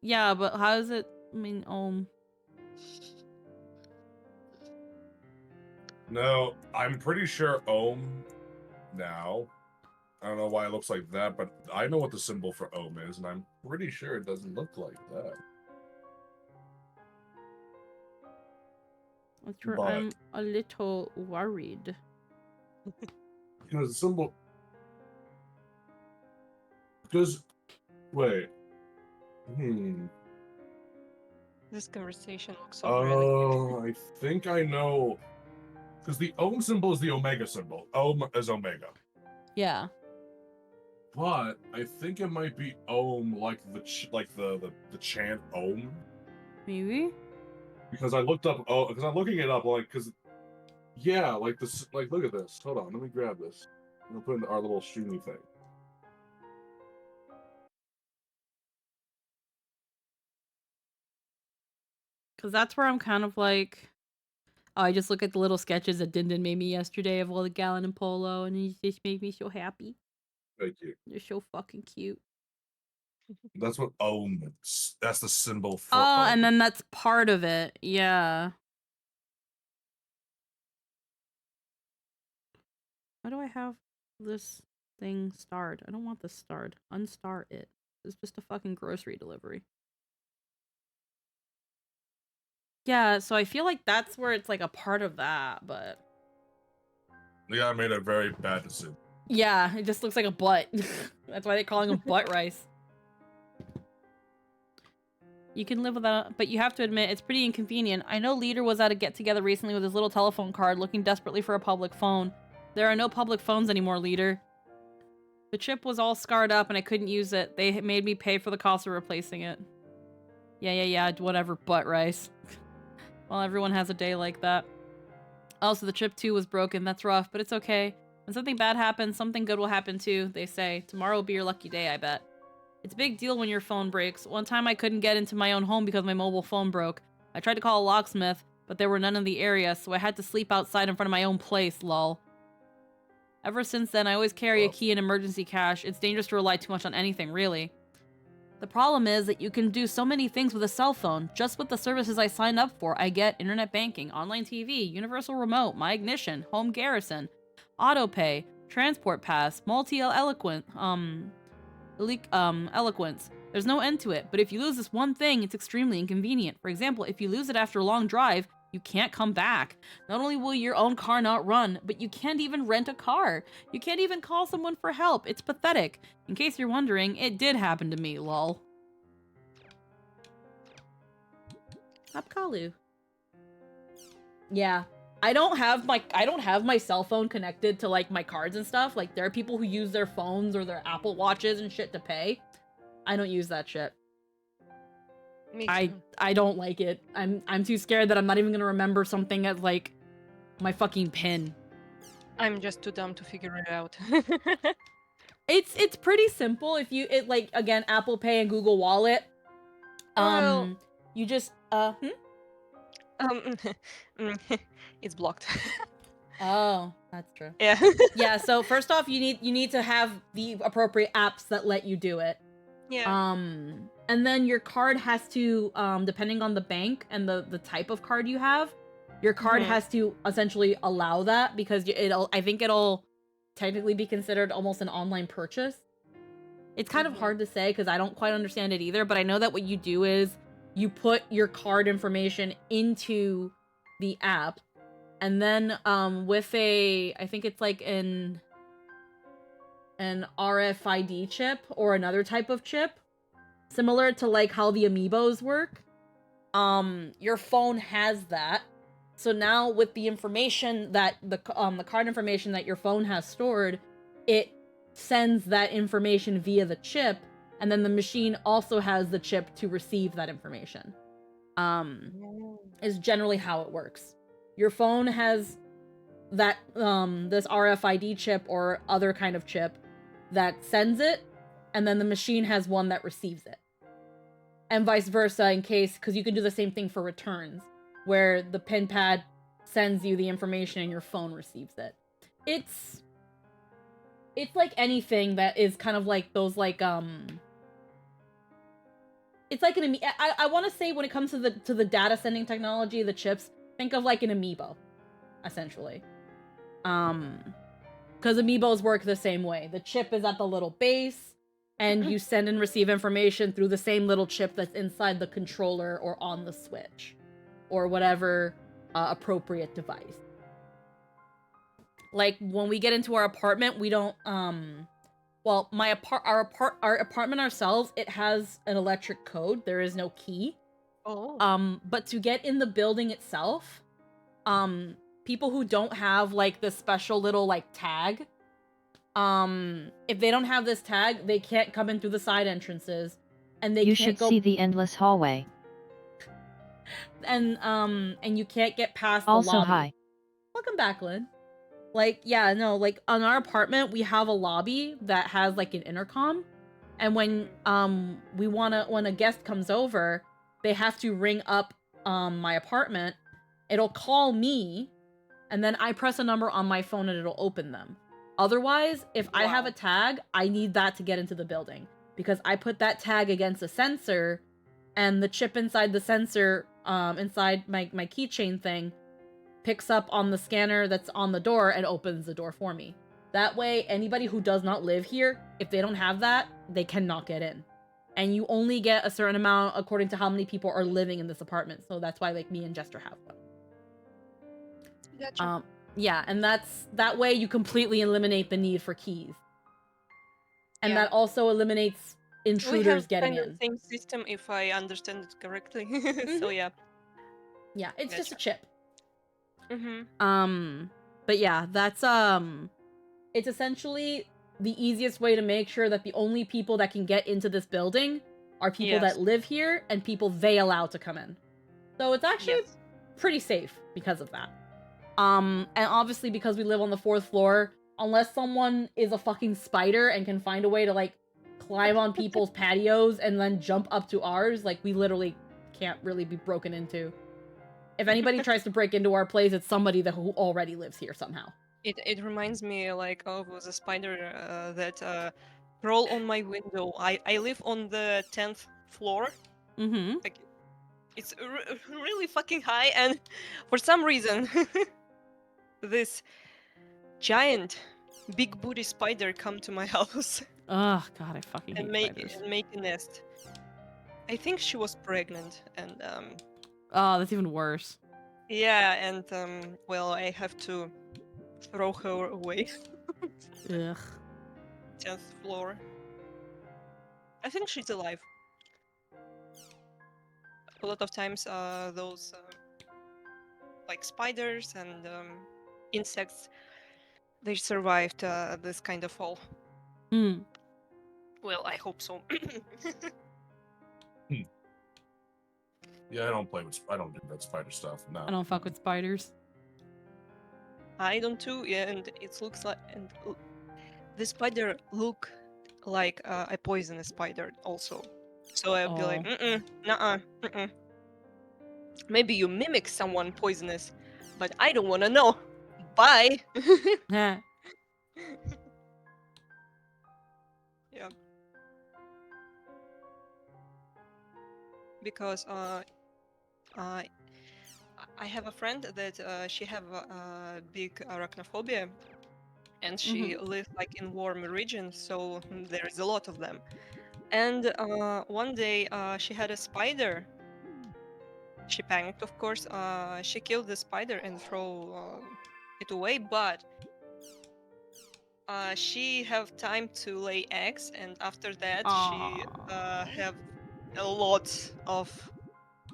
Yeah, but how is it? I mean, No, I'm pretty sure Ohm now I don't know why it looks like that, but I know what the symbol for ohm is, and I'm pretty sure it doesn't look like that. That's true. But I'm a little worried. the symbol. Because wait. This conversation looks so really. Oh, I think I know. Because the ohm symbol is the omega symbol. Ohm is omega. Yeah. But I think it might be ohm, like the chant ohm. Maybe. Because I looked up. Oh, because I'm looking it up. Yeah, like this. Like, look at this. Hold on, let me grab this. I'm gonna put in our little streamy thing. Because that's where I'm kind of like, oh, I just look at the little sketches that Din made me yesterday of all the Gallon and Polo, and it just made me so happy. Thank you. They're so fucking cute. That's what ohm is. That's the symbol for Oh, ohm. and then that's part of it. Yeah. Why do I have this thing starred? I don't want this starred. Unstar it. It's just a fucking grocery delivery. Yeah, so I feel like that's where it's like a part of that, but... The guy made a very bad decision. Yeah, it just looks like a butt. That's why they're calling him butt rice. You can live without, but you have to admit, it's pretty inconvenient. I know Leader was at a get-together recently with his little telephone card, looking desperately for a public phone. There are no public phones anymore, Leader. The chip was all scarred up and I couldn't use it. They made me pay for the cost of replacing it. Yeah, whatever, butt rice. Well, everyone has a day like that. Also, the chip too was broken. That's rough, but it's okay. When something bad happens, something good will happen too, they say. Tomorrow will be your lucky day, I bet. It's a big deal when your phone breaks. One time I couldn't get into my own home because my mobile phone broke. I tried to call a locksmith, but there were none in the area, so I had to sleep outside in front of my own place, lol. Ever since then, I always carry a key and emergency cache. It's dangerous to rely too much on anything, really. The problem is that you can do so many things with a cell phone. Just with the services I signed up for, I get internet banking, online TV, universal remote, my ignition, home garrison, autopay, transport pass, multi-eloquence. There's no end to it, but if you lose this one thing, it's extremely inconvenient. For example, if you lose it after a long drive, you can't come back. Not only will your own car not run, but you can't even rent a car. You can't even call someone for help. It's pathetic. In case you're wondering, it did happen to me, lol. Apkalu. Yeah. I don't have my cell phone connected to like my cards and stuff. Like there are people who use their phones or their Apple Watches and shit to pay. I don't use that shit. I don't like it. I'm too scared that I'm not even gonna remember something as like my fucking PIN. I'm just too dumb to figure it out. It's pretty simple if you like again Apple Pay and Google Wallet. You just It's blocked. Oh, that's true. Yeah. Yeah, so first off you need to have the appropriate apps that let you do it. Yeah. And then your card has to, depending on the bank and the type of card you have, your card has to essentially allow that because I think it'll technically be considered almost an online purchase. It's kind of hard to say because I don't quite understand it either, but I know that what you do is you put your card information into the app and then with I think it's like an RFID chip or another type of chip, similar to like how the amiibos work. Your phone has that. So now with the information that the card information that your phone has stored, it sends that information via the chip, and then the machine also has the chip to receive that information. Is generally how it works. Your phone has that this RFID chip or other kind of chip that sends it, and then the machine has one that receives it. And vice versa in case, because you can do the same thing for returns, where the pin pad sends you the information and your phone receives it. It's like anything that is kind of like those like it's like an I want to say when it comes to the data sending technology, the chips, think of like an amiibo, essentially. Because amiibos work the same way. The chip is at the little base, and you send and receive information through the same little chip that's inside the controller or on the Switch, or whatever appropriate device. Like, when we get into our apartment, we don't, well, our apartment ourselves, it has an electric code. There is no key. Oh. But to get in the building itself, people who don't have, like, the special little, like, tag, if they don't have this tag, they can't come in through the side entrances, and they You can't should go... see the endless hallway. And you can't get past the Also, lobby. hi. Welcome back, Lynn. Like, yeah, no, like, on our apartment, we have a lobby that has, like, an intercom. And when, when a guest comes over, they have to ring up, my apartment. It'll call me, and then I press a number on my phone and it'll open them. Otherwise, if I have a tag, I need that to get into the building. Because I put that tag against a sensor, and the chip inside the sensor, inside my keychain thing, picks up on the scanner that's on the door and opens the door for me. That way, anybody who does not live here, if they don't have that, they cannot get in. And you only get a certain amount according to how many people are living in this apartment. So that's why, like, me and Jester have one. Gotcha. Yeah, and that way you completely eliminate the need for keys. And that also eliminates intruders getting in. We have kind of the same system, if I understand it correctly. So yeah. Yeah, it's just a chip. Mm-hmm. But yeah, that's it's essentially the easiest way to make sure that the only people that can get into this building are people that live here and people they allow to come in. So it's actually pretty safe because of that. And obviously because we live on the 4th floor, unless someone is a fucking spider and can find a way to, like, climb on people's patios and then jump up to ours, like, we literally can't really be broken into. If anybody tries to break into our place, it's somebody who already lives here somehow. It reminds me, like, of the spider that crawl on my window. I live on the 10th floor. Mm-hmm. Like, it's really fucking high, and for some reason, this giant, big booty spider come to my house. Oh god, I fucking hate spiders. And make a nest. I think she was pregnant, and oh, that's even worse. yeah, and well, I have to throw her away. Ugh. 10th floor. I think she's alive. A lot of times, those like spiders and insects, they survived this kind of fall. Hmm. Well, I hope so. Yeah, I don't do that spider stuff. No. I don't fuck with spiders. I don't too. Yeah, and it looks like, and the spider look like a poisonous spider also. So I'll be like, nuh-uh. Maybe you mimic someone poisonous, but I don't want to know. Bye. Yeah. Yeah. Because I have a friend that she have a big arachnophobia, and she lives like in warm regions, so there is a lot of them. And one day she had a spider. She panicked, of course. She killed the spider and throw it away, but she have time to lay eggs, and after that she have a lot of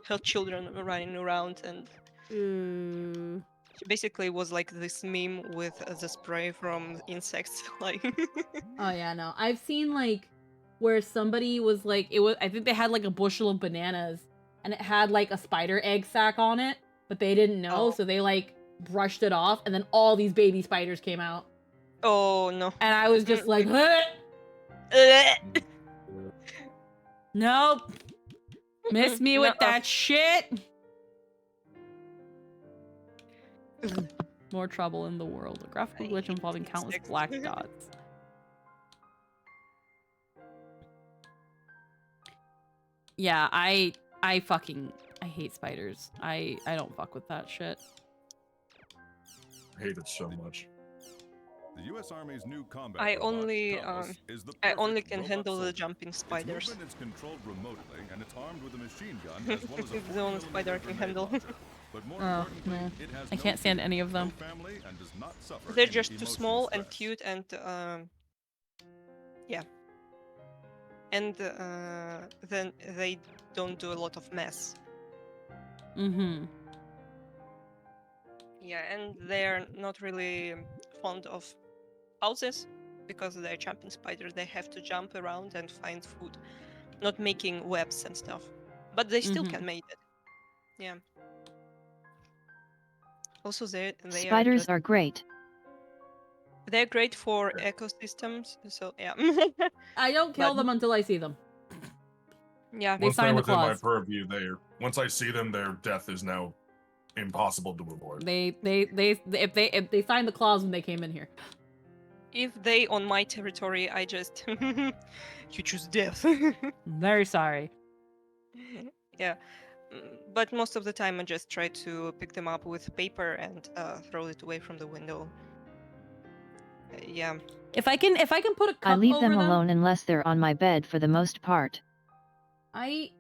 her children running around, and she basically was like this meme with the spray from insects. Like, oh yeah, no, I've seen like where somebody was like, I think they had like a bushel of bananas and it had like a spider egg sac on it, but they didn't know, so they like brushed it off, and then all these baby spiders came out. Oh no. And I was just like, nope. Miss me with that shit. More trouble in the world. A graphical glitch involving countless black dots. Yeah, I hate spiders. I don't fuck with that shit. I hate it so much. The U.S. Army's new combat I robot, only Talos, is the I only perfect can robot handle the soldier. jumping Its spiders. movement is controlled remotely, and it's armed with a machine gun as well as a It's the only 40mm spider I can grenade handle. launcher. But more Oh, importantly, no. it has I no can't stand fear, any of them. no family, and does not suffer They're any just too emotional small and stress. cute and yeah. And then they don't do a lot of mess. Mm-hmm. Yeah, and they're not really fond of houses because they're jumping spiders. They have to jump around and find food, not making webs and stuff. But they still can make it. Yeah. Also, Spiders are great. They're great for ecosystems. So yeah. I don't kill them until I see them. Yeah. They Once they're sign the within my clause. purview, once I see them, their death is now impossible to avoid. If they signed the clause when they came in here. If they on my territory, I just you choose death. Very sorry. Yeah. But most of the time I just try to pick them up with paper and throw it away from the window. Yeah. If I can put a cup I leave over them alone unless they're on my bed for the most part. I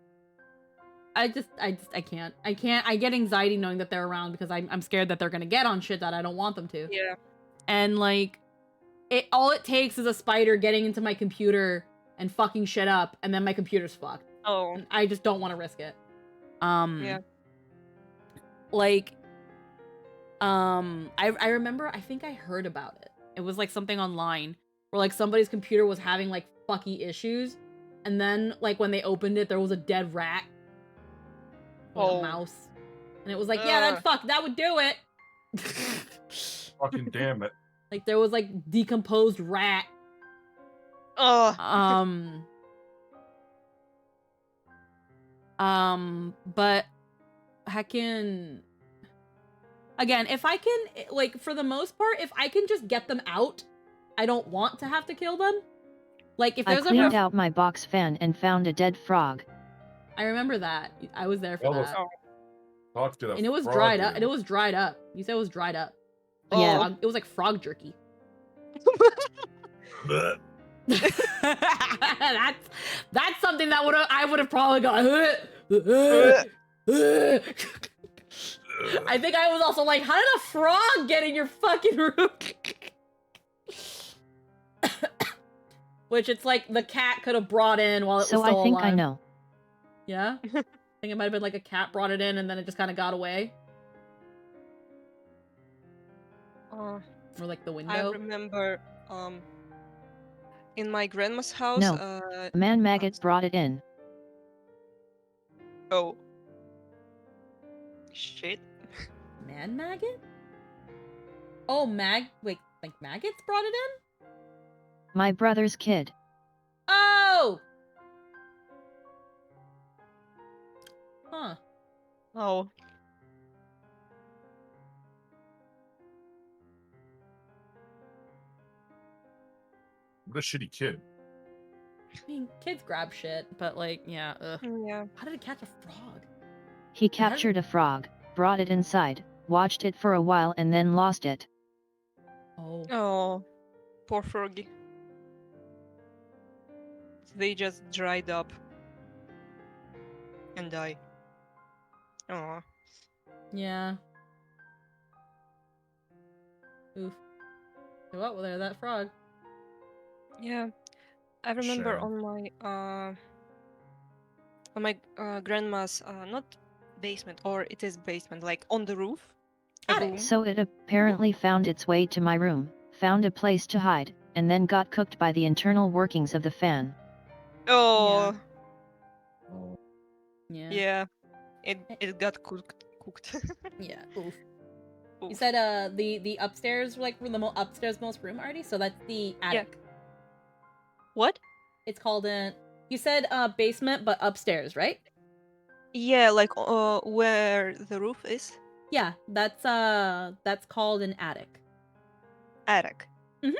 can't. I get anxiety knowing that they're around because I'm scared that they're gonna get on shit that I don't want them to. Yeah. And like, all it takes is a spider getting into my computer and fucking shit up, and then my computer's fucked. Oh. And I just don't want to risk it. Yeah. Like, I remember, I think I heard about it. It was like something online where like somebody's computer was having like fucky issues, and then like when they opened it, there was a dead rat. Like a mouse. And it was like, yeah, that would do it. Fucking damn it. Like there was like decomposed rat. But heckin', again, if I can, like, for the most part, if I can just get them out, I don't want to have to kill them. Like, if I there's cleaned out my box fan and found a dead frog. I remember that. I was there for that. And it was dried up. And it was dried up. You said it was dried up. Like frog, it was like frog jerky. That's something that I would have probably gone. I think I was also like, how did a frog get in your fucking room? Which it's like the cat could have brought in while it was still alive. So I think I know. Yeah? I think it might have been like a cat brought it in and then it just kind of got away. Or like the window. I remember in my grandma's house. No, a man maggot brought it in. Oh. Shit. Man maggot? Oh, wait, like maggots brought it in? My brother's kid. Oh! Huh. Oh. What a shitty kid. I mean, kids grab shit, but like, yeah, ugh. Yeah. How did it catch a frog? He captured a frog, brought it inside, watched it for a while and then lost it. Oh. Oh. Poor froggy. They just dried up and die. Oh. Yeah. Oof. Well, there, that frog. Yeah, I remember Shame. on my grandma's not basement, or it is basement, like on the roof. So it apparently found its way to my room, found a place to hide, and then got cooked by the internal workings of the fan. Oh. Yeah. Yeah. It got cooked. Yeah. Oof. You said the upstairs, like the upstairs most room already, so that's the attic. Yeah. What? It's called you said basement, but upstairs, right? Yeah, like where the roof is. Yeah, that's called an attic. Attic. Mhm.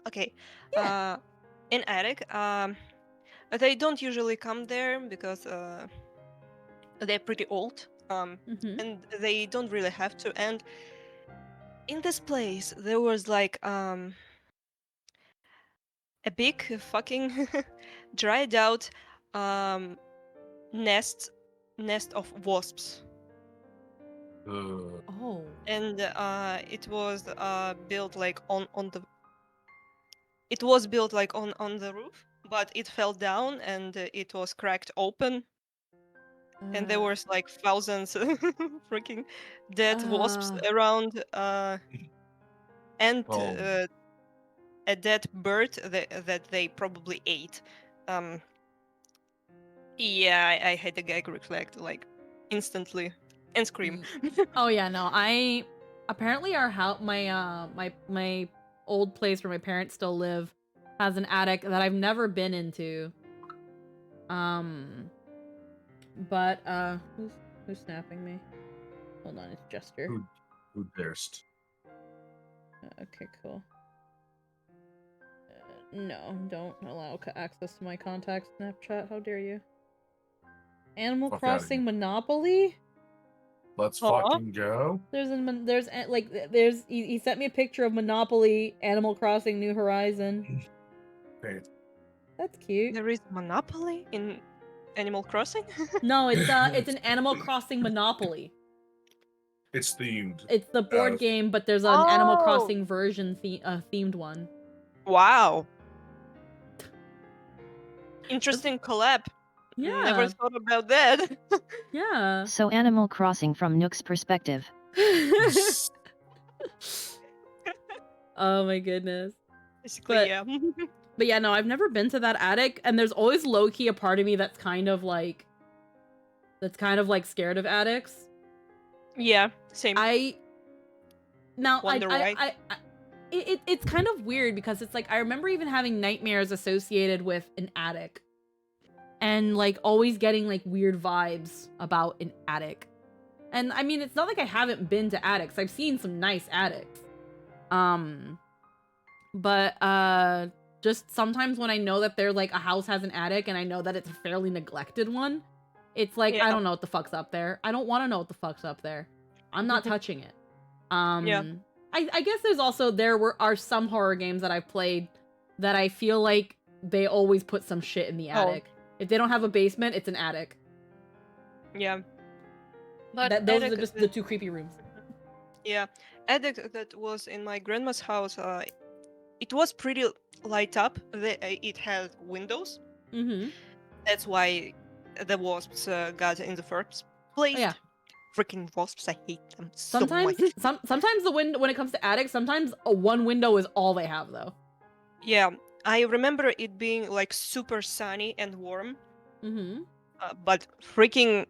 Okay. Yeah. In attic, they don't usually come there because they're pretty old. And they don't really have to. And in this place there was like a big fucking dried out um nest of wasps. Oh. And it was built like on the it was built like on the roof, but it fell down and it was cracked open, and there was like thousands freaking dead wasps around, and a dead bird that they probably ate. Yeah, I had a gag reflect like instantly and scream. Oh yeah, no. I apparently our house, my old place where my parents still live, has an attic that I've never been into. But who's snapping me? Hold on, it's Jester. Who darest? Okay, cool. No, don't allow access to my contacts Snapchat. How dare you? Animal Fuck outta Crossing Monopoly? Let's fucking go. He sent me a picture of Monopoly, Animal Crossing New Horizon. Great. That's cute. There is Monopoly in Animal Crossing? No, it's an Animal Crossing Monopoly. It's themed. It's the board game, but there's an Animal Crossing version themed one. Wow. Interesting collab. Yeah. Never thought about that. Yeah. So Animal Crossing from Nook's perspective. Oh my goodness. Basically, yeah. But yeah, no, I've never been to that attic, and there's always low-key a part of me that's kind of like scared of attics. Yeah, same. It's kind of weird because it's like I remember even having nightmares associated with an attic, and like always getting like weird vibes about an attic. And I mean, it's not like I haven't been to attics. I've seen some nice attics. But just sometimes when I know that they're like a house has an attic and I know that it's a fairly neglected one, it's like, I don't know what the fuck's up there. I don't want to know what the fuck's up there. I'm not touching it. Yeah. I guess there's also, are some horror games that I've played that I feel like they always put some shit in the attic. If they don't have a basement, it's an attic. Yeah. But Those are just the two creepy rooms. Yeah. Attic that was in my grandma's house, it was pretty light up. It had windows. Mm-hmm. That's why the wasps got in the first place. Yeah. Freaking wasps, I hate them so Sometimes, much. sometimes the window, when it comes to attics, sometimes one window is all they have, though. Yeah, I remember it being like super sunny and warm. Mm-hmm. But freaking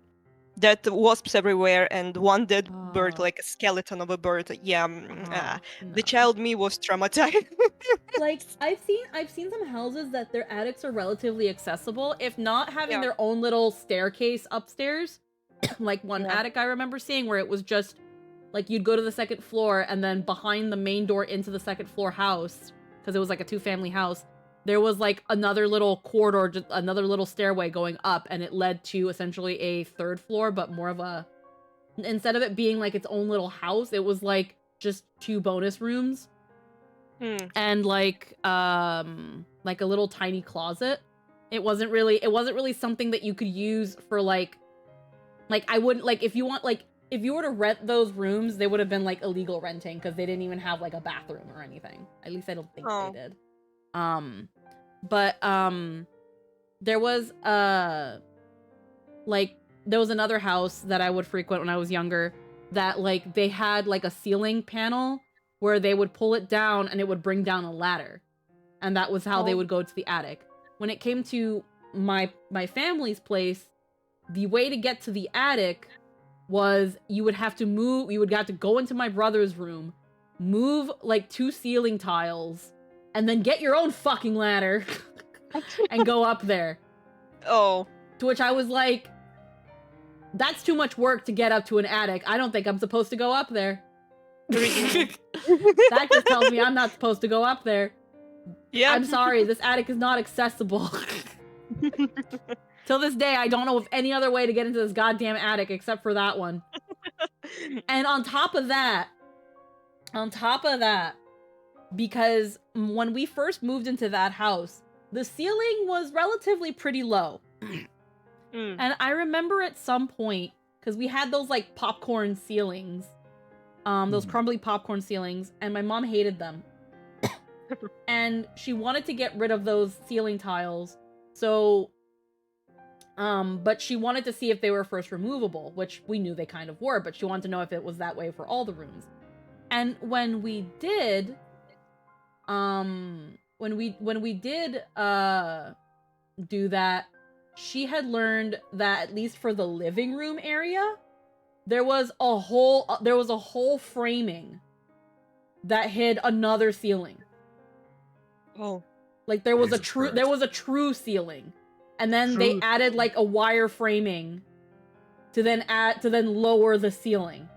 dead wasps everywhere and one dead bird, like a skeleton of a bird. Yeah, the child me was traumatized. Like I've seen some houses that their attics are relatively accessible, if not having their own little staircase upstairs. Like one attic I remember seeing where it was just like you'd go to the second floor and then behind the main door into the second floor house, because it was like a 2-family house, there was like another little corridor, just another little stairway going up, and it led to essentially a third floor, but more of a, instead of it being like its own little house, it was like just 2 bonus rooms. And like a little tiny closet. It wasn't really something that you could use for like I wouldn't, like, if you were to rent those rooms, they would have been like illegal renting because they didn't even have like a bathroom or anything. At least I don't think they did. But there was another house that I would frequent when I was younger that like they had like a ceiling panel where they would pull it down and it would bring down a ladder, and that was how they would go to the attic. When it came to my family's place, the way to get to the attic was you would have to go into my brother's room, move like 2 ceiling tiles, and then get your own fucking ladder and go up there. Oh. To which I was like, that's too much work to get up to an attic. I don't think I'm supposed to go up there. That just tells me I'm not supposed to go up there. Yeah. I'm sorry, this attic is not accessible. Till this day, I don't know of any other way to get into this goddamn attic except for that one. And on top of that, On top of that, because when we first moved into that house, the ceiling was relatively pretty low. And I remember at some point, because we had those like popcorn ceilings, those crumbly popcorn ceilings, and my mom hated them. And she wanted to get rid of those ceiling tiles. So, but she wanted to see if they were first removable, which we knew they kind of were, but she wanted to know if it was that way for all the rooms. And when we did, do that, she had learned that at least for the living room area, there was a whole framing that hid another ceiling. Oh. Like there was a true ceiling. And then they added like a wire framing to then lower the ceiling.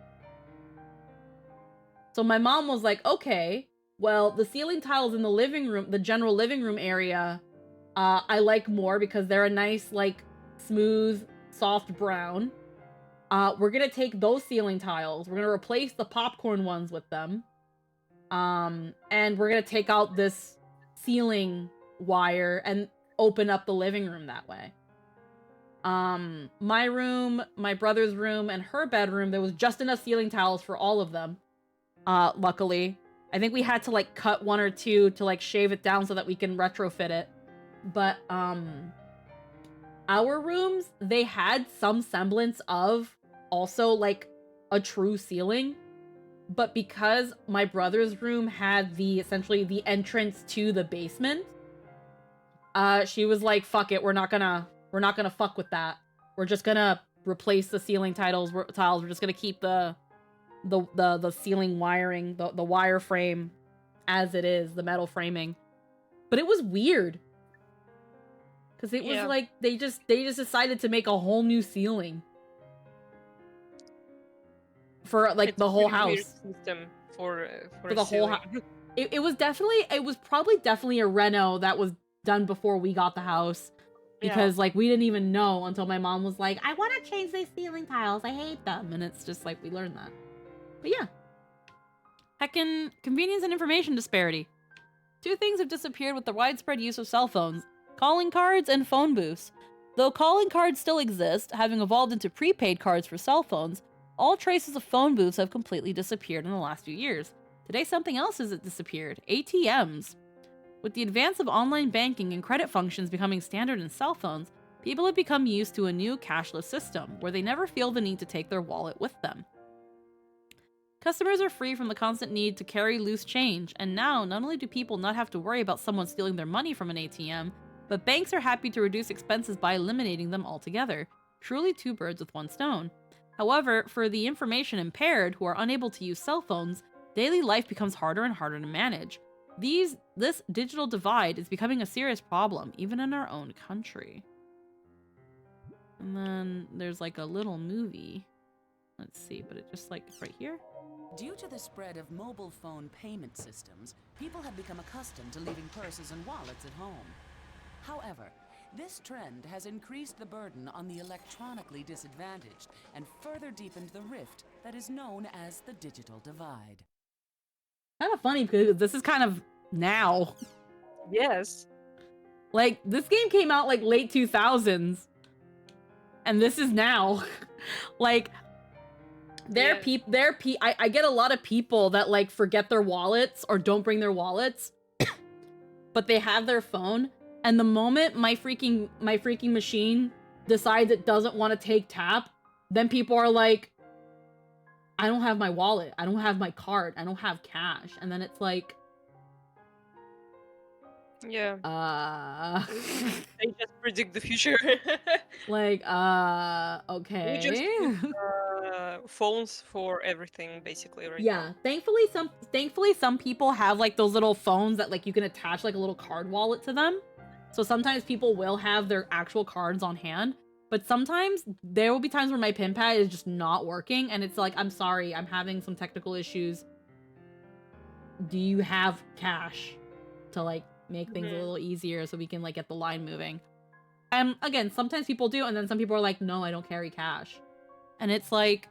So my mom was like, okay, well, the ceiling tiles in the living room, the general living room area, I like more because they're a nice, like, smooth, soft brown. We're gonna take those ceiling tiles, we're gonna replace the popcorn ones with them, and we're gonna take out this ceiling wire and open up the living room that way. My room, my brother's room, and her bedroom, there was just enough ceiling tiles for all of them. Luckily. I think we had to, like, cut one or two to, like, shave it down so that we can retrofit it. But, our rooms, they had some semblance of also, like, a true ceiling. But because my brother's room had essentially the entrance to the basement, she was like, fuck it, we're not gonna fuck with that. We're just gonna replace the ceiling tiles. We're just gonna keep the ceiling wiring, the wire frame as it is, the metal framing. But it was weird. Because it was like, they just decided to make a whole new ceiling. For, like, the whole house. Weird system for the whole house. It was probably definitely a reno that was done before we got the house. Because, like, we didn't even know until my mom was like, I want to change these ceiling tiles. I hate them. And it's just like, we learned that. But yeah. Heckin' convenience and information disparity. Two things have disappeared with the widespread use of cell phones. Calling cards and phone booths. Though calling cards still exist, having evolved into prepaid cards for cell phones, all traces of phone booths have completely disappeared in the last few years. Today something else has disappeared. ATMs. With the advance of online banking and credit functions becoming standard in cell phones, people have become used to a new cashless system, where they never feel the need to take their wallet with them. Customers are free from the constant need to carry loose change, and now not only do people not have to worry about someone stealing their money from an ATM, but banks are happy to reduce expenses by eliminating them altogether. Truly two birds with one stone. However, for the information impaired who are unable to use cell phones, daily life becomes harder and harder to manage. This digital divide is becoming a serious problem, even in our own country. And then there's like a little movie. Let's see, but it just like, it's right here. Due to the spread of mobile phone payment systems, people have become accustomed to leaving purses and wallets at home. However, this trend has increased the burden on the electronically disadvantaged and further deepened the rift that is known as the digital divide. Kind of funny because this is kind of now. Yes. Like, this game came out like late 2000s. And this is now. Like, I get a lot of people that like forget their wallets or don't bring their wallets, but they have their phone. And the moment my freaking machine decides it doesn't want to take tap, then people are like, I don't have my wallet. I don't have my card. I don't have cash. And then it's like, yeah. They just predict the future. Like, okay. We just use, phones for everything, basically, right now. Thankfully some people have like those little phones that like you can attach like a little card wallet to them. So sometimes people will have their actual cards on hand, but sometimes there will be times where my pin pad is just not working and it's like, I'm sorry, I'm having some technical issues. Do you have cash to like make things a little easier so we can like get the line moving? Again, sometimes people do, and then some people are like, no, I don't carry cash. And it's like,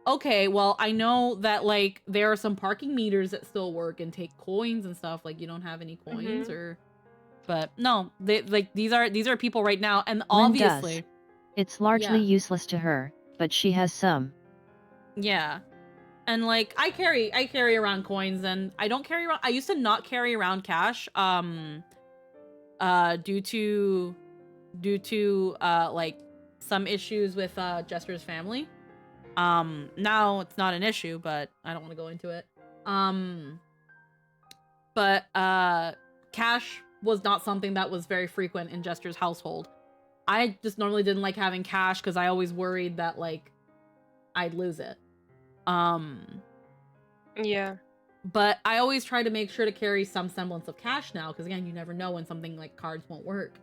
okay, well, I know that like there are some parking meters that still work and take coins and stuff. Like you don't have any coins or, but no, they like these are people right now, and Lynn does. obviously, It's largely useless to her, but she has some. yeah. And like I carry around coins, and I don't carry around. I used to not carry around cash. Due to like some issues with Jester's family. Now it's not an issue, but I don't want to go into it. But cash was not something that was very frequent in Jester's household. I just normally didn't like having cash because I always worried that like I'd lose it. Yeah. But I always try to make sure to carry some semblance of cash now, because again, you never know when something like cards won't work.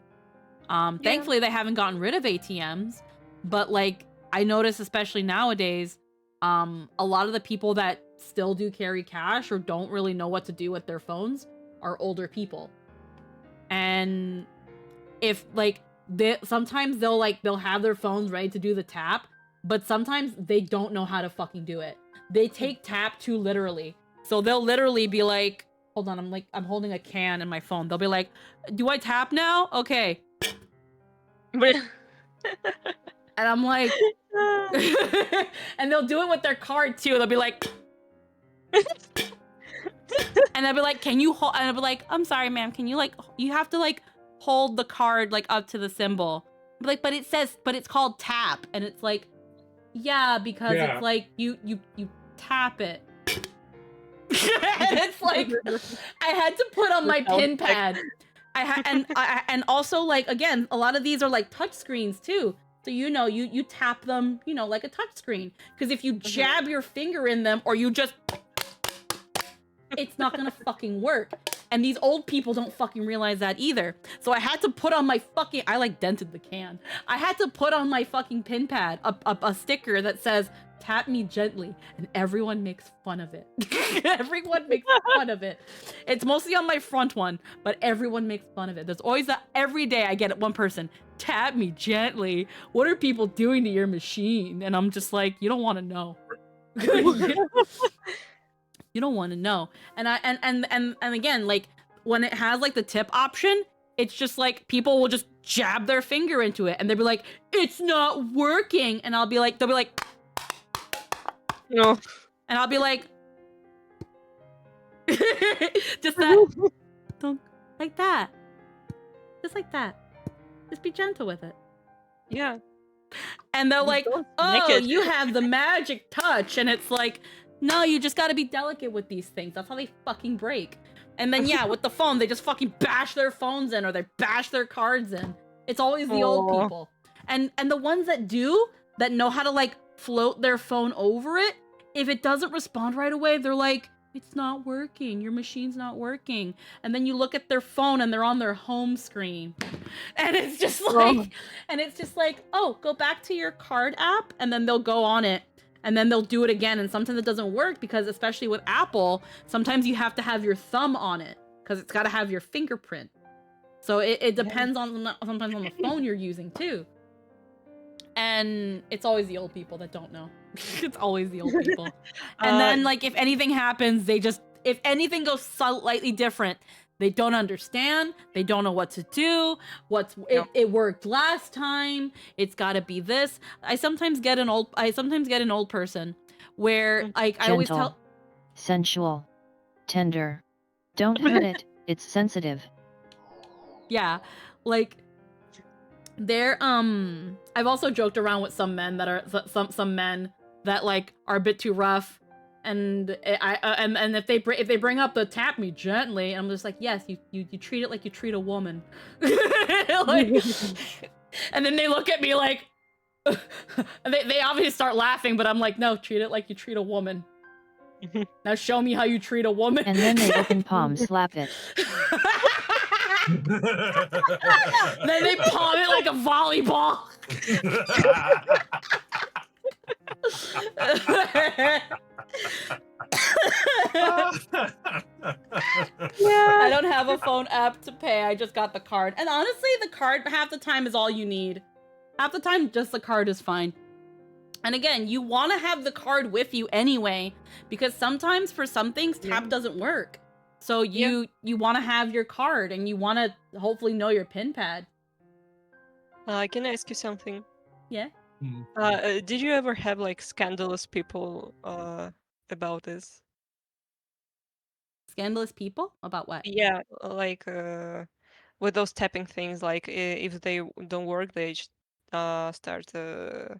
Thankfully they haven't gotten rid of ATMs, but like I notice especially nowadays, a lot of the people that still do carry cash or don't really know what to do with their phones are older people. And if like sometimes they'll have their phones ready to do the tap, but sometimes they don't know how to fucking do it. They take tap too literally. So they'll literally be like, hold on, I'm holding a can in my phone. They'll be like, do I tap now? Okay. And I'm like, and they'll do it with their card too. They'll be like, and they'll be like, can you hold? And I'll be like, I'm sorry, ma'am. Can you like, you have to like hold the card like up to the symbol. I'll be like, but it's called tap. And it's like, yeah, because it's like you tap it. And it's like I had to put on my pin pad. And also like again, a lot of these are like touch screens too. So you tap them, like a touch screen. Because if you jab your finger in them or you just, it's not gonna fucking work. And these old people don't fucking realize that either. So I had to put on my fucking, I like dented the can. I had to put on my fucking pin pad a sticker that says, tap me gently, and everyone makes fun of it. Everyone makes fun of it. It's mostly on my front one, but everyone makes fun of it. There's always that every day I get one person, tap me gently. What are people doing to your machine? And I'm just like, you don't want to know. You don't want to know. And again, like when it has like the tip option, it's just like people will just jab their finger into it and they'll be like, it's not working. And they'll be like, no. And I'll be like, just that, don't like that, just like that. Just be gentle with it. Yeah. And they're like, oh, you have the magic touch, and it's like, no, you just got to be delicate with these things. That's how they fucking break. And then yeah, with the phone, they just fucking bash their phones in or they bash their cards in. It's always the old people. And the ones that know how to like float their phone over it, if it doesn't respond right away, they're like, it's not working. Your machine's not working. And then you look at their phone and they're on their home screen. And it's just like, oh, go back to your card app, and then they'll go on it. And then they'll do it again, and sometimes it doesn't work because, especially with Apple, sometimes you have to have your thumb on it because it's got to have your fingerprint. So it depends on sometimes on the phone you're using too. And it's always the old people that don't know. It's always the old people. And then like if anything happens, if anything goes slightly different, they don't understand. They don't know what to do. It worked last time. It's got to be this. I sometimes get an old person where like I always tell, sensual, tender. Don't hurt it. It's sensitive. Yeah, like they're I've also joked around with some men that are some men that like are a bit too rough. And and if they bring up the tap me gently, I'm just like, yes, you treat it like you treat a woman. Like, and then they look at me like, they obviously start laughing, but I'm like, no, treat it like you treat a woman. Now show me how you treat a woman. And then they open palm slap it. Then they palm it like a volleyball. I don't have a phone app to pay. I just got the card. And honestly, the card half the time is all you need. Half the time, just the card is fine. And again, you want to have the card with you anyway, because sometimes for some things, tap doesn't work. So you want to have your card, and you want to hopefully know your pin pad. Can I ask you something? Yeah. Did you ever have like scandalous people about this? Scandalous people? About what? Yeah, like with those tapping things, like if they don't work, they just start a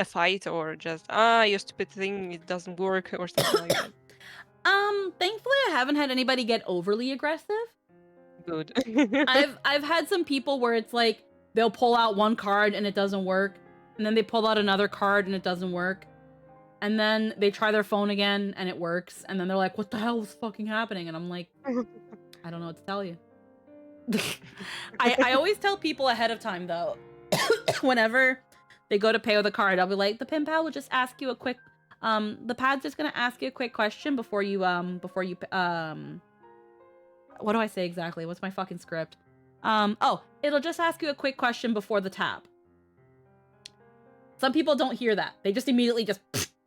fight, or just you stupid thing, it doesn't work, or something like that. Thankfully I haven't had anybody get overly aggressive. Good. I've had some people where it's like they'll pull out one card and it doesn't work, and then they pull out another card and it doesn't work, and then they try their phone again and it works, and then they're like, what the hell is fucking happening? And I'm like, I don't know what to tell you. I always tell people ahead of time though, whenever they go to pay with a card, I'll be like, the pin pal will just ask you a quick the pad's just gonna ask you a quick question before you what do I say exactly? What's my fucking script? Oh, it'll just ask you a quick question before the tap. Some people don't hear that. They just immediately just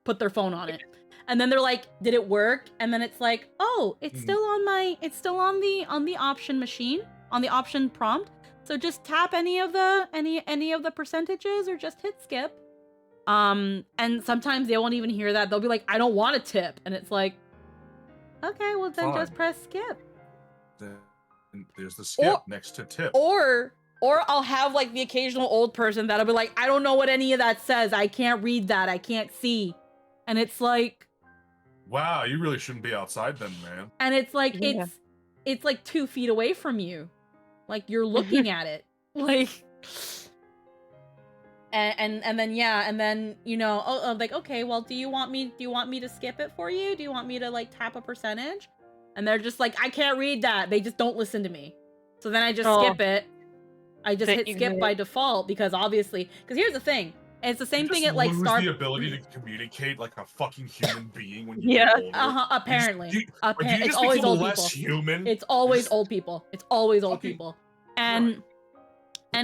put their phone on it. And then they're like, did it work? And then it's like, oh, it's still on the option machine, on the option prompt. So just tap any of the percentages or just hit skip. And sometimes they won't even hear that. They'll be like, I don't want a tip. And it's like, okay, well then just press skip. Then there's the skip next to tip. Or I'll have like the occasional old person that'll be like, I don't know what any of that says. I can't read that. I can't see. And it's like, wow, you really shouldn't be outside then, man. and it's like, it's like 2 feet away from you. Like you're looking at it. Like, and then and then like, okay, well, do you want me to skip it for you? Do you want me to like tap a percentage? And they're just like, I can't read that. They just don't listen to me. So then I just skip it. I just hit skip by default because obviously, because here's the thing. It's the same thing at like Starbucks. The ability to communicate like a fucking human being when you get older. Apparently. It's always old people. Human? It's always old people. It's always old people. And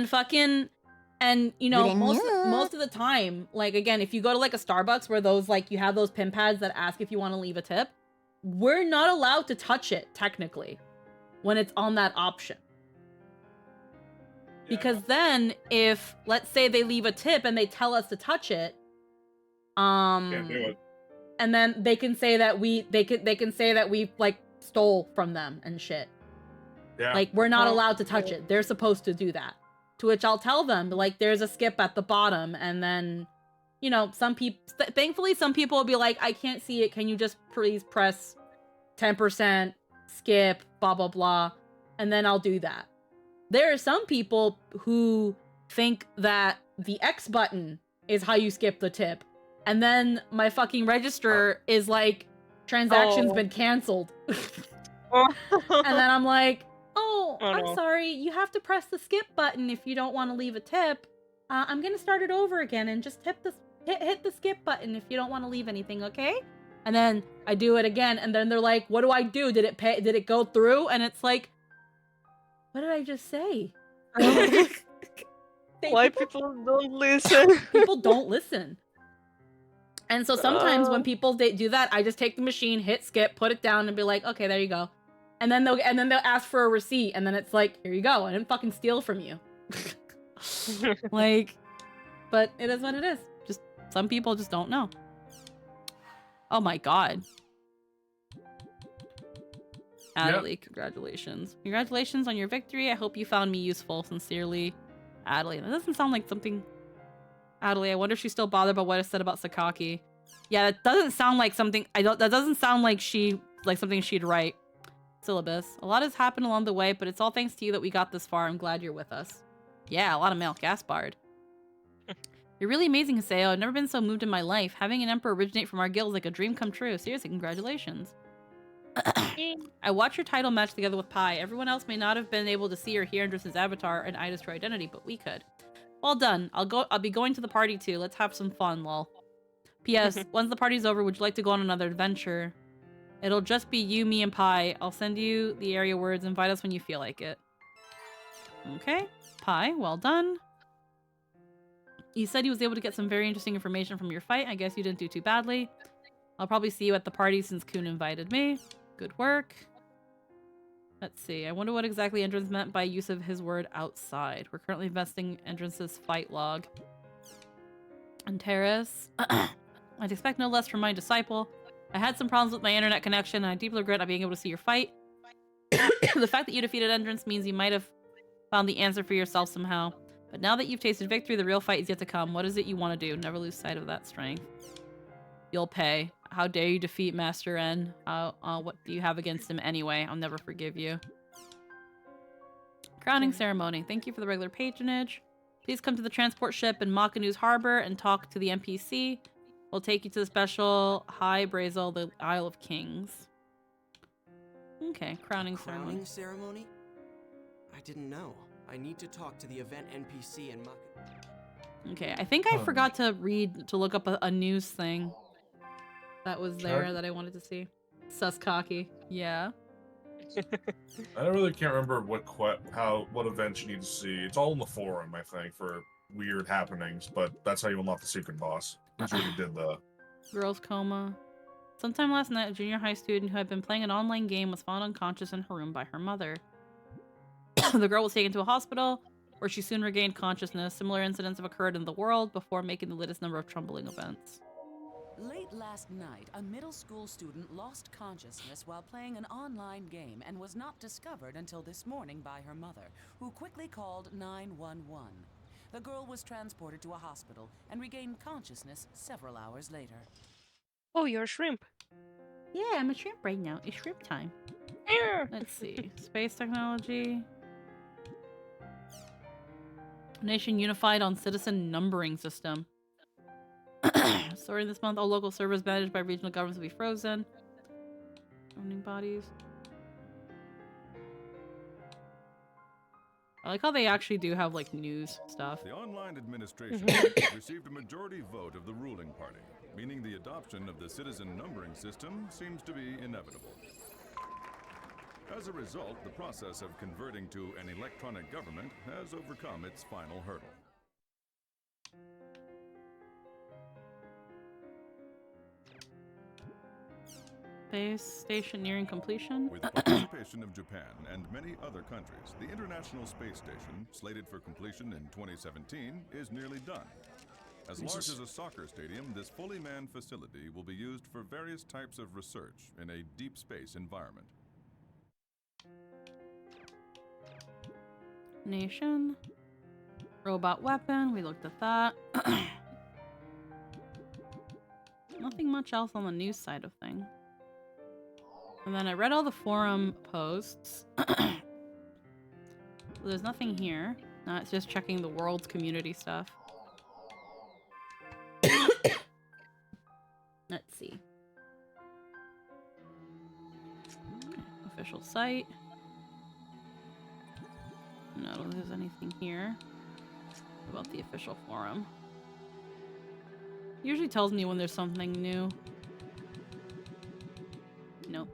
fucking, and most of the time, like again, if you go to like a Starbucks where those like you have those pin pads that ask if you want to leave a tip, we're not allowed to touch it technically when it's on that option. Because then if let's say they leave a tip and they tell us to touch it, can't do it. And then they can say that they can say that we like stole from them and shit. Yeah. Like we're not allowed to touch it. They're supposed to do that. To which I'll tell them like there's a skip at the bottom, and then some people thankfully some people will be like, I can't see it. Can you just please press 10% skip blah blah blah, and then I'll do that. There are some people who think that the X button is how you skip the tip. And then my fucking register is like, transaction's been canceled. And then I'm like, I'm sorry, you have to press the skip button if you don't want to leave a tip. I'm gonna start it over again and just hit the skip button if you don't want to leave anything, okay? And then I do it again, and then they're like, what do I do? Did it go through? And it's like, what did I just say? Why people don't listen? People don't listen. And so sometimes when people do that, I just take the machine, hit skip, put it down, and be like, okay, there you go. And then they'll ask for a receipt, and then it's like, here you go. I didn't fucking steal from you. Like, but it is what it is. Just some people just don't know. Oh my god. Adley, congratulations. Congratulations on your victory. I hope you found me useful. Sincerely, Adley. That doesn't sound like something... Adley, I wonder if she's still bothered by what I said about Sakaki. Yeah, that doesn't sound like something... that doesn't sound like something she'd write. Syllabus. A lot has happened along the way, but it's all thanks to you that we got this far. I'm glad you're with us. Yeah, a lot of mail. Gaspard. You're really amazing, Haseo. I've never been so moved in my life. Having an emperor originate from our guild is like a dream come true. Seriously, congratulations. I watched your title match together with Pi. Everyone else may not have been able to see or hear Andrus's avatar and Ida's true identity, but we could. Well done. I'll be going to the party too. Let's have some fun, lol. P.S. Once the party's over, would you like to go on another adventure? It'll just be you, me, and Pi. I'll send you the area words. Invite us when you feel like it. Okay. Pi, well done. He said he was able to get some very interesting information from your fight. I guess you didn't do too badly. I'll probably see you at the party since Kuhn invited me. Good work. Let's see. I wonder what exactly Entrance meant by use of his word outside. We're currently investing Entrance's fight log. And Terrace. I'd expect no less from my disciple. I had some problems with my internet connection, and I deeply regret not being able to see your fight. The fact that you defeated Entrance means you might have found the answer for yourself somehow. But now that you've tasted victory, the real fight is yet to come. What is it you want to do? Never lose sight of that strength. You'll pay. How dare you defeat Master N? What do you have against him anyway? I'll never forgive you. Crowning ceremony. Thank you for the regular patronage. Please come to the transport ship in Makanu's harbor and talk to the NPC. We'll take you to the special High Brazel, the Isle of Kings. Okay, crowning ceremony. Crowning ceremony? I didn't know. I need to talk to the event NPC in Makanu. Okay, I think I forgot to look up a news thing that was there that I wanted to see. Sus cocky. Yeah. I really can't remember what events you need to see. It's all in the forum, I think, for weird happenings, but that's how you unlock the secret boss. That's what you did the Girl's coma. Sometime last night, a junior high student who had been playing an online game was found unconscious in her room by her mother. The girl was taken to a hospital, where she soon regained consciousness. Similar incidents have occurred in the world before making the latest number of troubling events. Late last night, a middle school student lost consciousness while playing an online game and was not discovered until this morning by her mother, who quickly called 911. The girl was transported to a hospital and regained consciousness several hours later. Oh, you're a shrimp. Yeah, I'm a shrimp right now. It's shrimp time. Let's see. Space technology. Nation unified on citizen numbering system. Starting this month, all local servers managed by regional governments will be frozen. Governing bodies. I like how they actually do have, like, news stuff. The online administration received a majority vote of the ruling party, meaning the adoption of the citizen numbering system seems to be inevitable. As a result, the process of converting to an electronic government has overcome its final hurdle. Space station nearing completion. With participation of Japan and many other countries, the International Space Station, slated for completion in 2017, is nearly done. As large as a soccer stadium, this fully manned facility will be used for various types of research in a deep space environment. Nation. Robot weapon. We looked at that. Nothing much else on the news side of things. And then I read all the forum posts. There's nothing here. No, it's just checking the world's community stuff. Let's see. Official site. No, I don't think there's anything here about the official forum. Usually tells me when there's something new. Nope.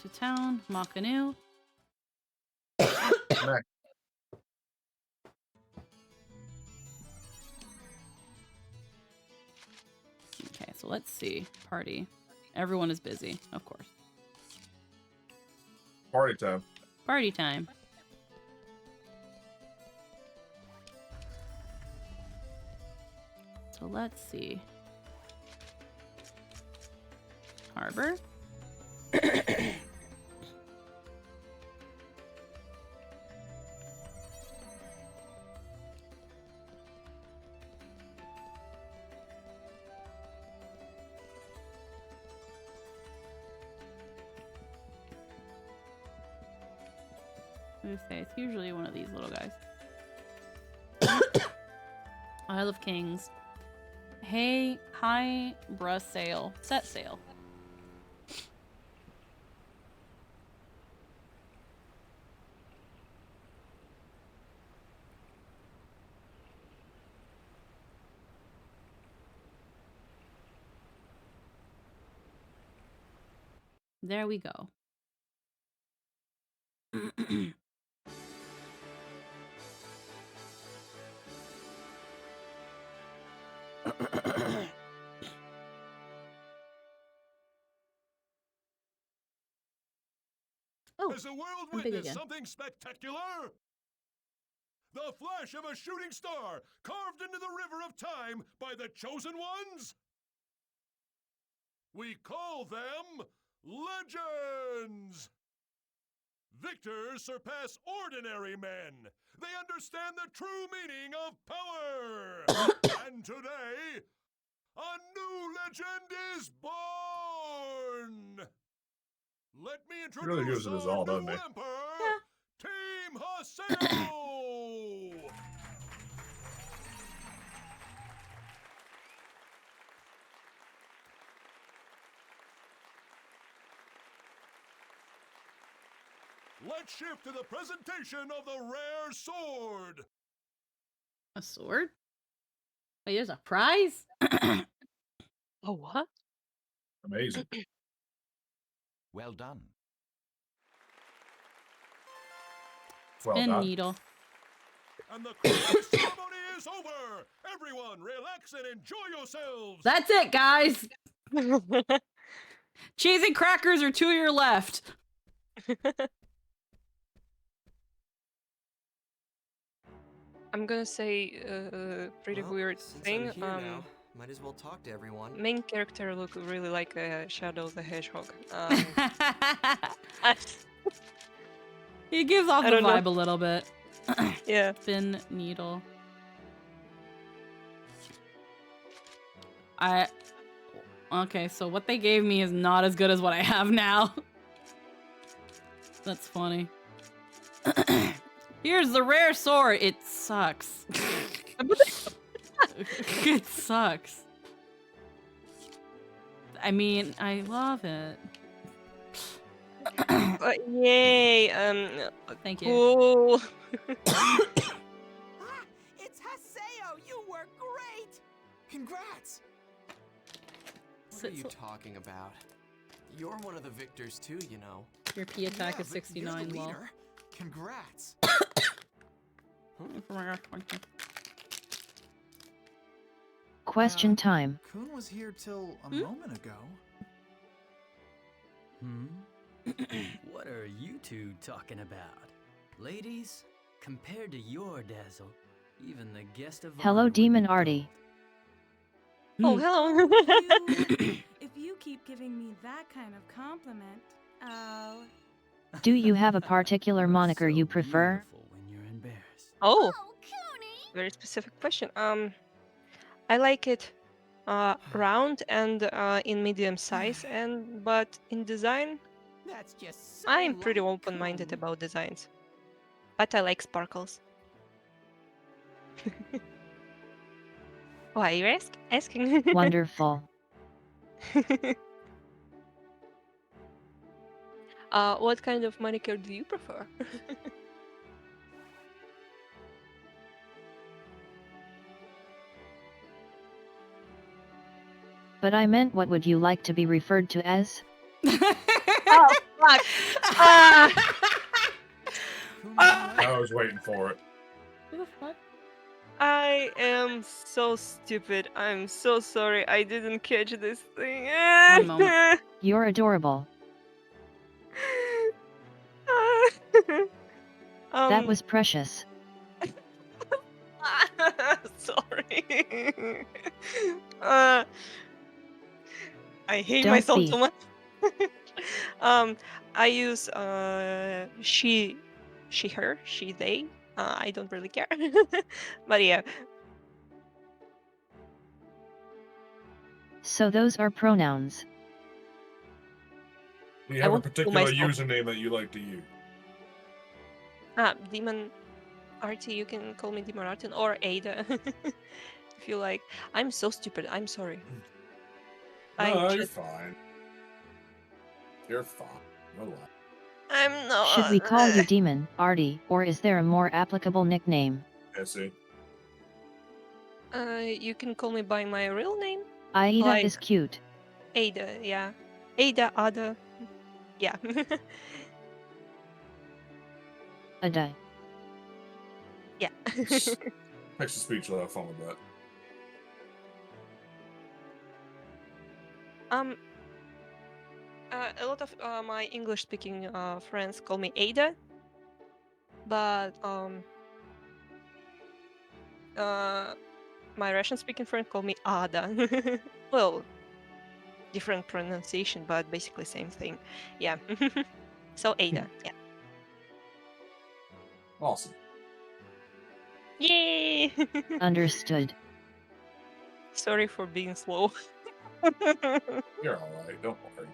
To town, Makanu. Okay, so let's see. Party. Everyone is busy, of course. party time. Party time. So let's see. Harbor. I say it's usually one of these little guys. Isle of Kings. Hey, hi, bruh, sail. Set sail. There we go. Oh, Has the world I'm big witnessed again. something spectacular? The flash of a shooting star carved into the river of time by the chosen ones? We call them legends! Victors surpass ordinary men. They understand the true meaning of power. And today, a new legend is born. Let me He really introduce gives it his our all, new doesn't he? emperor, Team Haseo! Let's shift to the presentation of the rare sword. A sword? Wait, there's a prize? Oh, what? Amazing. Well done. Well Spin done. needle. And the Christmas ceremony is over. Everyone, relax and enjoy yourselves. That's it, guys. Cheese and crackers are to your left. I'm gonna say a pretty Well, weird since thing. I'm here now, might as well talk to everyone. Main character look really like Shadow the Hedgehog. He gives off I the don't know. vibe a little bit. Yeah. Spin needle. Okay, so what they gave me is not as good as what I have now. That's funny. Here's the rare sword. It sucks. It sucks. I mean, I love it. Yay! Thank you. Cool. It's Haseo! You were great! Congrats! What are you talking about? You're one of the victors too, you know. Your P attack is but you're 69, the lol. leader. Congrats! Question time. Kun was here till a moment ago. What are you two talking about? Ladies, compared to your dazzle, even the guest of Hello, honor Demon Artie. Oh, hello. If you keep giving me that kind of compliment, I'll... Do you have a particular moniker you prefer? Oh, very specific question. I like it round and in medium size, but in design, That's just so I'm pretty like open-minded Kun. about designs. But I like sparkles. Why are you asking? Wonderful. What kind of manicure do you prefer? But I meant, what would you like to be referred to as? Oh, fuck. I was waiting for it. I am so stupid. I'm so sorry. I didn't catch this thing. One moment. You're adorable. That was precious. Sorry. I hate Don't myself be. so much. I use she, her, she, they. I don't really care. But yeah. So those are pronouns. Do you I have a won't fool particular myself. username that you like to use? Demon Artie, you can call me Demon Artie or Ada if you like. I'm so stupid. I'm sorry. No, you're fine. You're fine. No lie. I'm not. Should we call you Demon Artie, or is there a more applicable nickname? Essie. You can call me by my real name. Aida Like is cute. Ada, yeah. Ada, Ada. Yeah. A day. Yeah. Text-to-speech will have fun with that. A lot of my English-speaking friends call me Ada, but my Russian-speaking friend call me Ada. Well, different pronunciation, but basically same thing. Yeah. So Ada. Yeah. Awesome. Yay! Understood. Sorry for being slow. You're alright, don't worry.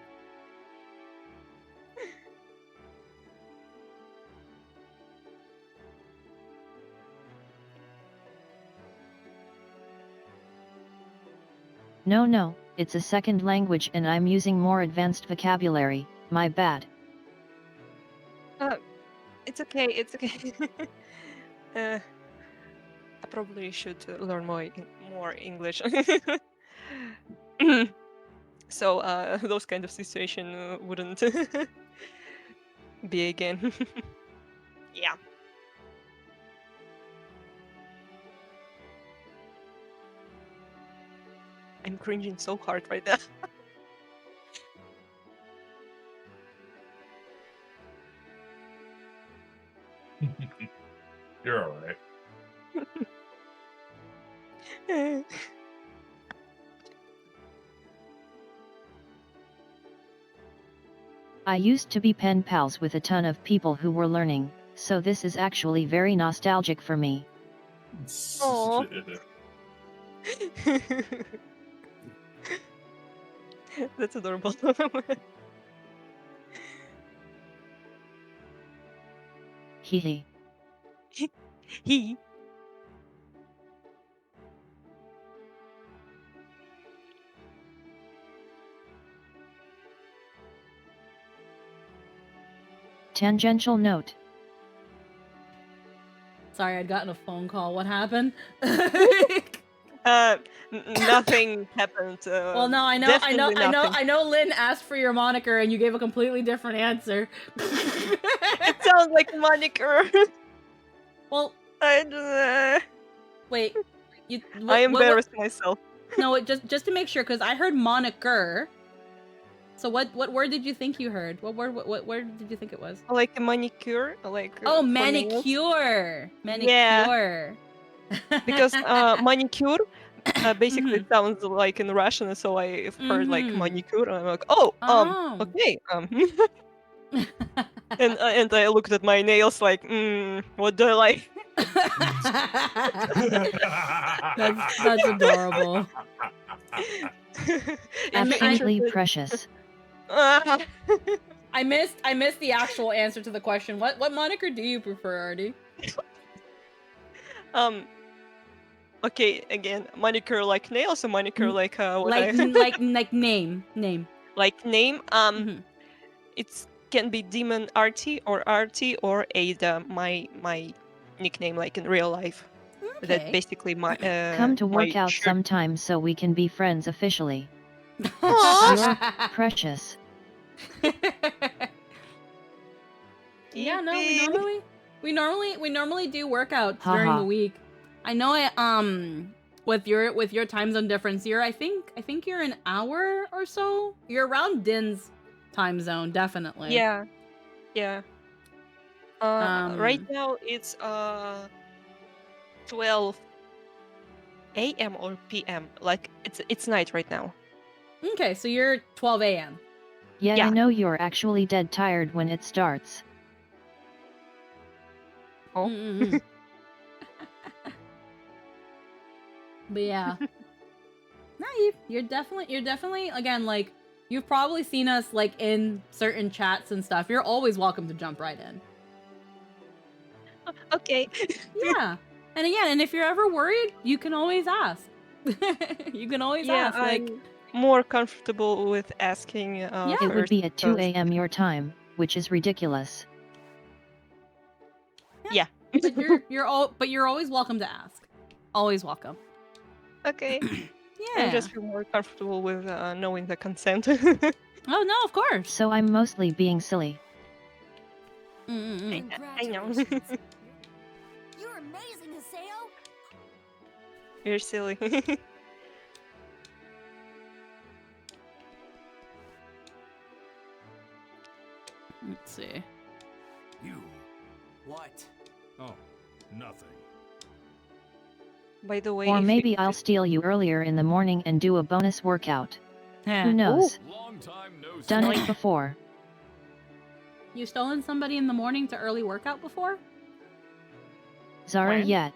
No, it's a second language and I'm using more advanced vocabulary, my bad. It's okay. It's okay. I probably should learn more English. So those kind of situation wouldn't be again. Yeah. I'm cringing so hard right now. You're alright. I used to be pen pals with a ton of people who were learning, so this is actually very nostalgic for me. Aw. That's adorable. Hehe. He. Tangential note. Sorry, I'd gotten a phone call. What happened? Nothing happened. Well, no, Definitely nothing. I know. Lynn asked for your moniker, and you gave a completely different answer. It sounds like a moniker. Well, wait. I embarrassed myself. No, just to make sure, because I heard moniker. So what word did you think you heard? What word did you think it was? Like a manicure, like oh, for manicure, nails. manicure. Yeah. Because manicure basically sounds like in Russian, so I've heard like manicure, and I'm like, okay, and I looked at my nails like, what do I like? That's adorable. Absolutely precious. I missed the actual answer to the question. What moniker do you prefer, Artie? Okay, again, manicure like nails, or manicure like what like name. Like name. It can be Demon Artie or Ada. My nickname, like in real life. Okay. That's basically my. Come to work my out shirt. sometime so we can be friends officially. Aw. You're precious. Yeah, no, we normally do workouts Haha. during the week. I know with your time zone difference, I think you're an hour or so. You're around Din's time zone, definitely. Yeah. Right now it's 12 a.m. or p.m. Like it's night right now. Okay, so you're 12 a.m. Yeah, I know you're actually dead tired when it starts. Oh. But yeah. No, you're definitely again, like, you've probably seen us like in certain chats and stuff. You're always welcome to jump right in. Okay. Yeah. And again, and if you're ever worried, you can always ask. You can always ask. Like, I'm more comfortable with asking. It would be at 2 a.m. your time, which is ridiculous. Yeah. But you're always welcome to ask. Always welcome. Okay. Yeah. I just feel more comfortable with knowing the consent. Oh no, of course. So I'm mostly being silly. I know. You're amazing, Haseo. You're silly. Let's see. You. What? Oh, nothing. By the way, Or if maybe I'll steal you earlier in the morning and do a bonus workout. Who knows? Long time no see. Done it before. You stolen somebody in the morning to early workout before? Zara When? yet.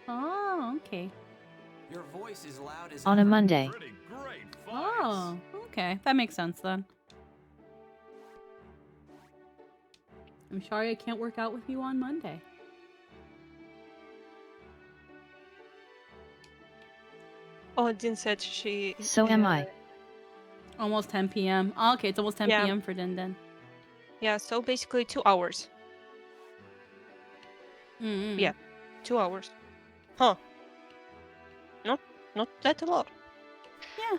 Oh, okay. Your voice is loud as On a ever. Monday. Pretty great fights. Oh, okay. That makes sense then. I'm sorry I can't work out with you on Monday. Oh, Din said she. So am I. Almost 10 p.m. Oh, okay, it's almost 10 Yeah. p.m. for Din Din. Yeah, so basically 2 hours. Yeah, 2 hours. Huh. Not that a lot. Yeah.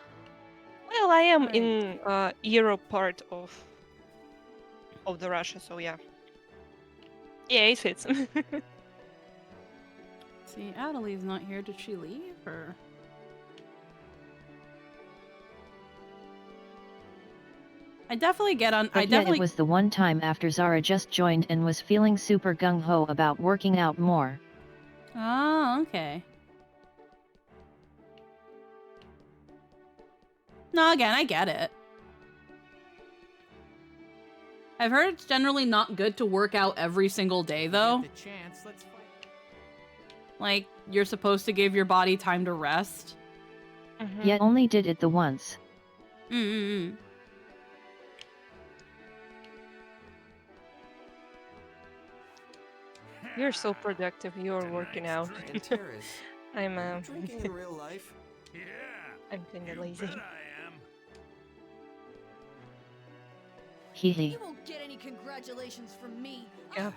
Well, I am Right. in Europe part of the Russia, so yeah. Yeah, it fits. See, Adelie's not here. Did she leave or? I definitely get on. But yet it was the one time after Zara just joined and was feeling super gung-ho about working out more. Oh, okay. No, again, I get it. I've heard it's generally not good to work out every single day, though. Get the chance, let's fight. Like, you're supposed to give your body time to rest. Yet only did it the once. You're so productive. You're working out. And Terrace, I'm drinking in real life? Yeah. I'm kinda lazy. Bet I am. Hee hee. You won't get any congratulations from me. Yeah.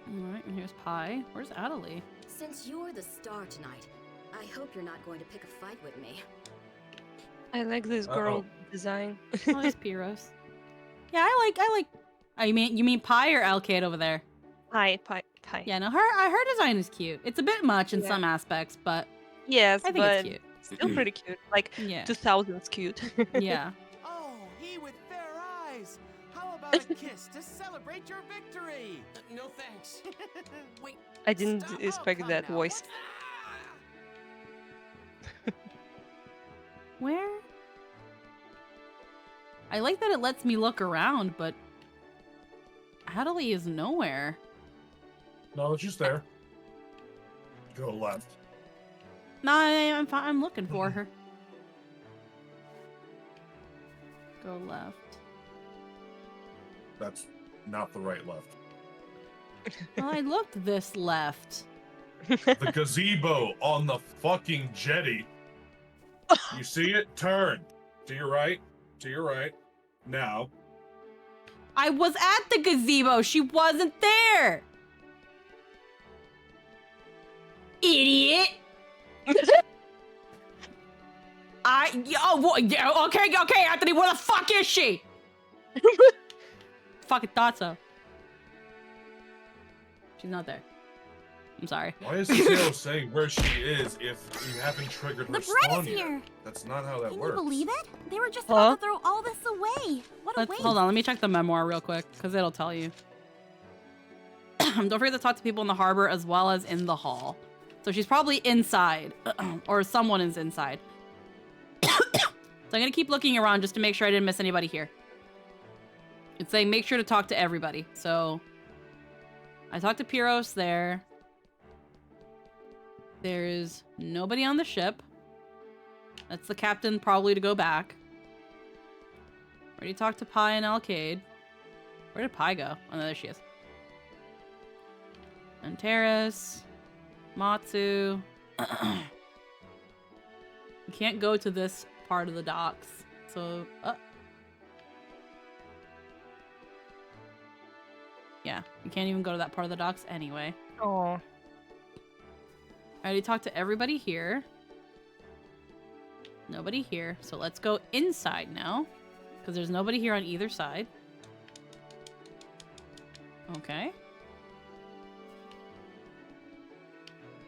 Alright, and here's Pie. Where's Adelie? Since you're the star tonight, I hope you're not going to pick a fight with me. I like this girl design. Oh, there's Pyros. Yeah, I like. Oh, you mean Pie or Alcade over there? Pie. Yeah, no, her design is cute. It's a bit much in some aspects, but Yes, I think but it's cute. still pretty cute. Like Yeah. 2000s cute. Yeah. Oh, he with fair eyes. How about a kiss to celebrate your victory? No thanks. Wait. I didn't stop. expect come that now. voice. Where? I like that it lets me look around, but Adelie is nowhere. No, she's there. Go left. No, I'm fine. I'm looking for her. Go left. That's not the right left. Well, I looked this left. The gazebo on the fucking jetty. You see it? Turn. To your right. To your right. Now. I was at the gazebo. She wasn't there. Idiot. Okay, Anthony, where the fuck is she? Fucking thought so. She's not there. I'm sorry. Why is Haseo saying where she is if you haven't triggered her The bread spawn is yet? here. That's not how that Can works. you believe it? They were just Huh? about to throw all this away. What a waste. Hold on, let me check the memoir real quick, because it'll tell you. Don't forget to talk to people in the harbor as well as in the hall. So she's probably inside, or someone is inside. So I'm gonna keep looking around just to make sure I didn't miss anybody here. It's saying make sure to talk to everybody. So I talked to Pyros there. There's nobody on the ship. That's the captain, probably to go back. Already talked to Pi and Alcade. Where did Pi go? Oh, no, there she is. And Terrace. Matsu. You can't go to this part of the docks. So, yeah, you can't even go to that part of the docks anyway. Oh. I already talked to everybody here. Nobody here. So let's go inside now. Because there's nobody here on either side. Okay.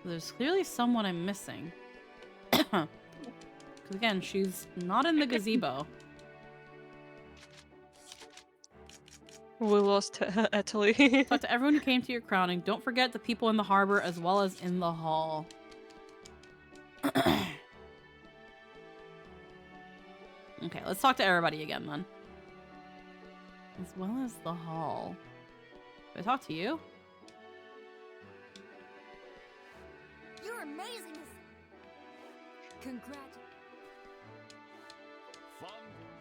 There's clearly someone I'm missing. Because again, she's not in the gazebo. We lost Italy. Talk to everyone who came to your crowning. Don't forget the people in the harbor as well as in the hall. Okay, let's talk to everybody again then. As well as the hall. Did I talk to you? You're amazing. Congrats.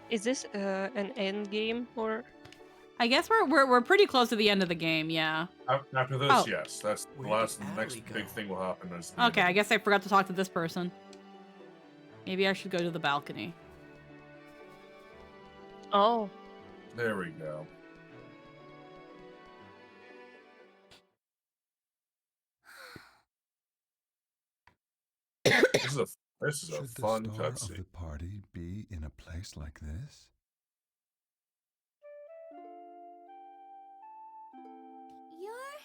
Is this an end game or? I guess we're pretty close to the end of the game, yeah. After this, Oh. yes. That's the last. The next big thing will happen. Is the Okay, I guess I forgot to talk to this person. Maybe I should go to the balcony. Oh. There we go. This is a Should fun the star of cutscene. the party be in a place like this? You're...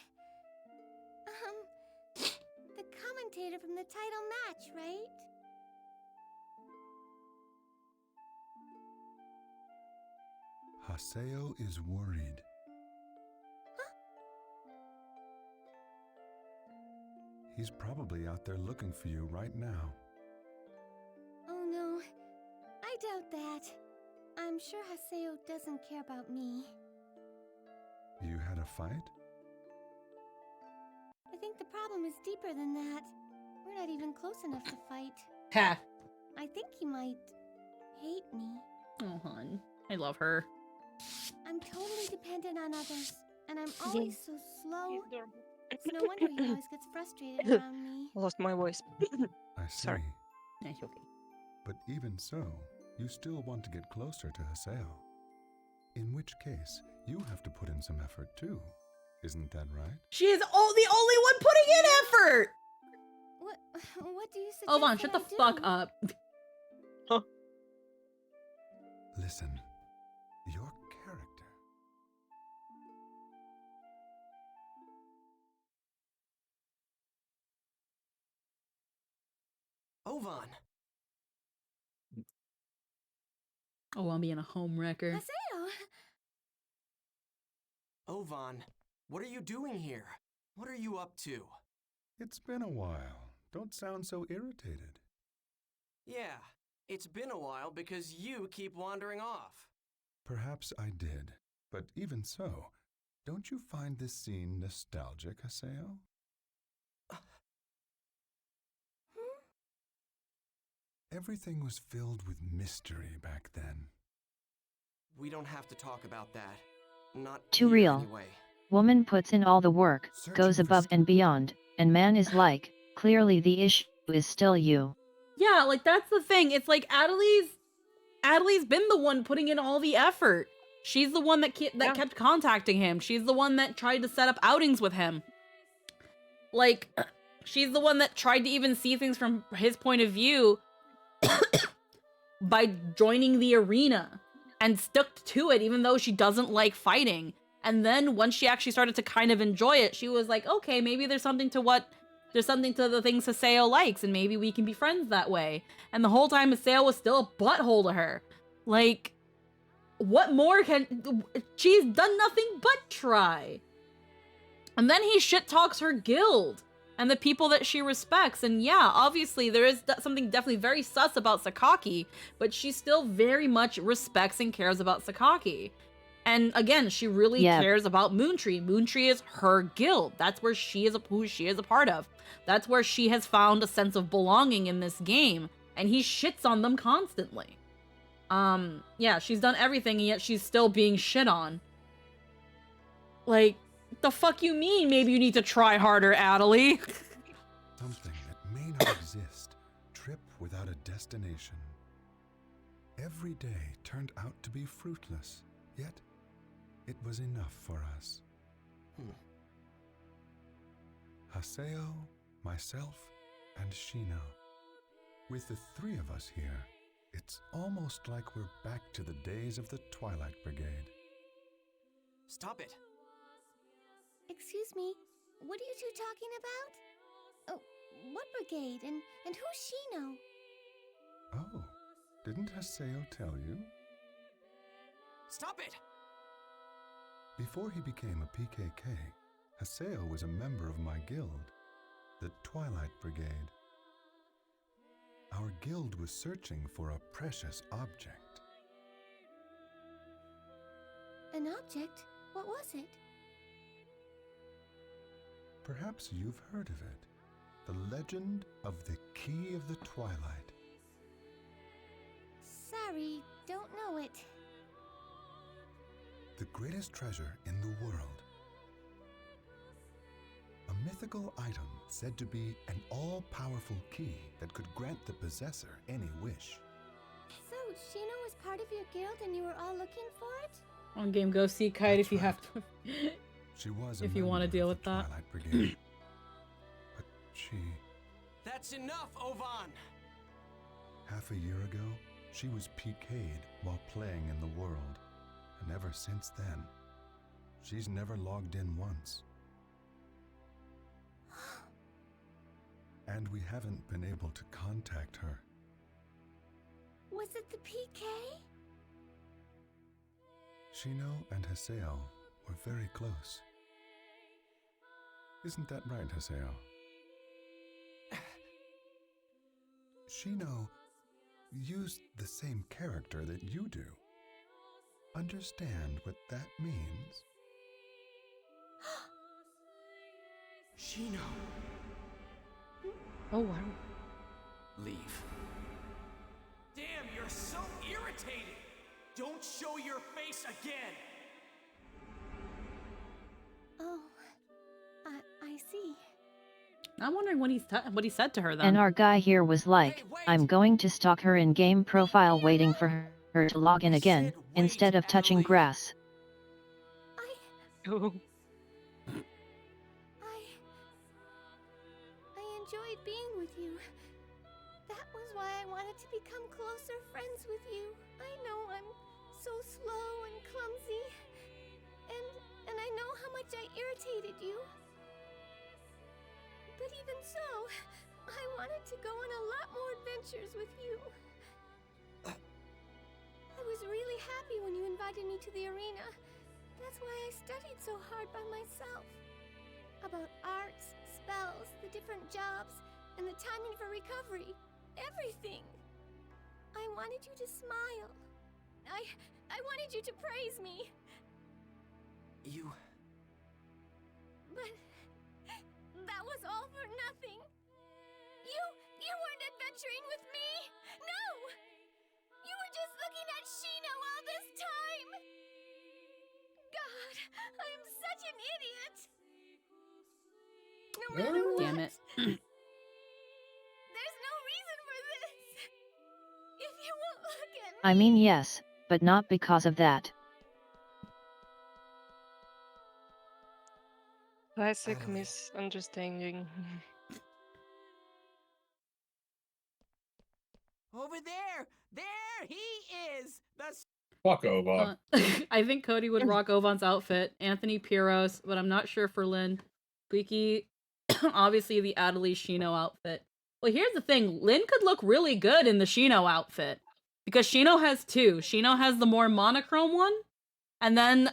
the commentator from the title match, right? Haseo is worried. He's probably out there looking for you right now. Oh no, I doubt that. I'm sure Haseo doesn't care about me. You had a fight? I think the problem is deeper than that. We're not even close enough to fight. Ha! I think he might hate me. Oh, hon. I love her. I'm totally dependent on others, and I'm always so slow. It's no wonder he always gets frustrated around me. Lost my voice. I see. Sorry. Nice, okay. But even so, you still want to get closer to Haseo. In which case, you have to put in some effort too. Isn't that right? She is the only one putting in effort! What do you suggest? Hold on, shut the that I fuck do? up. Listen, your character. Ovan! Oh, I'm being a home wrecker. Haseo! Ovan, what are you doing here? What are you up to? It's been a while. Don't sound so irritated. Yeah, it's been a while because you keep wandering off. Perhaps I did, but even so, don't you find this scene nostalgic, Haseo? Everything was filled with mystery back then. We don't have to talk about that. Not Too here real. anyway. Woman puts in all the work, goes above and beyond, and man is like, clearly the issue is still you. Yeah, like that's the thing. It's like Adelie's been the one putting in all the effort. She's the one that kept contacting him. She's the one that tried to set up outings with him. Like, she's the one that tried to even see things from his point of view by joining the arena and stuck to it, even though she doesn't like fighting. And then once she actually started to kind of enjoy it, she was like, okay, maybe there's something to the things Haseo likes, and maybe we can be friends that way. And the whole time Haseo was still a butthole to her. Like, what more she's done nothing but try. And then he shit talks her guild and the people that she respects. And yeah, obviously there is something definitely very sus about Sakaki, but she still very much respects and cares about Sakaki. And again, she really cares about Moontree. Moontree is her guild. That's where who she is a part of. That's where she has found a sense of belonging in this game. And he shits on them constantly. Yeah, she's done everything, and yet she's still being shit on. Like, the fuck you mean maybe you need to try harder, Adelie? Something that may not exist, trip without a destination. Every day turned out to be fruitless, yet it was enough for us. Haseo, myself, and Shino. With the three of us here, It's almost like we're back to the days of the Twilight Brigade. Stop it. Excuse me, what are you two talking about? Oh, what brigade and who's Shino? Oh, didn't Haseo tell you? Stop it! Before he became a PKK, Haseo was a member of my guild, the Twilight Brigade. Our guild was searching for a precious object. An object? What was it? Perhaps you've heard of it. The legend of the Key of the Twilight. Sorry, don't know it. The greatest treasure in the world. A mythical item said to be an all-powerful key that could grant the possessor any wish. So, Shino was part of your guild and you were all looking for it? On game, go see Kite if you have to. She was if you want to deal with that. Twilight Brigade. But she... That's enough, Ovan! Half a year ago, she was PK'd while playing in the world. And ever since then, she's never logged in once. And we haven't been able to contact her. Was it the PK? Shino and Haseo were very close. Isn't that right, Haseo? Shino used the same character that you do. Understand what that means? Shino. Oh, wow. Leave. Damn, you're so irritating! Don't show your face again! Oh, I see. I'm wondering what he said to her then. And our guy here was like, I'm going to stalk her in-game profile waiting for her to log in again, instead of touching grass. I enjoyed being with you. That was why I wanted to become closer friends with you. I know I'm so slow and clumsy. And I know how much I irritated you. But even so, I wanted to go on a lot more adventures with you. I was really happy when you invited me to the arena. That's why I studied so hard by myself. About arts, spells, the different jobs, and the timing for recovery. Everything. I wanted you to smile. I wanted you to praise me. You... But that was all for nothing. You weren't adventuring with me. No! You were just looking at Shino all this time. God, I'm such an idiot. No matter what. Damn it. There's no reason for this. If you won't look at me. I mean yes, but not because of that. Classic misunderstanding. Over there! There he is! The... Fuck Ovan. I think Cody would rock Ovan's outfit. Anthony Piros, but I'm not sure for Lynn. Squeaky, obviously the Adelie Shino outfit. Well, here's the thing. Lynn could look really good in the Shino outfit. Because Shino has two. Shino has the more monochrome one. And then,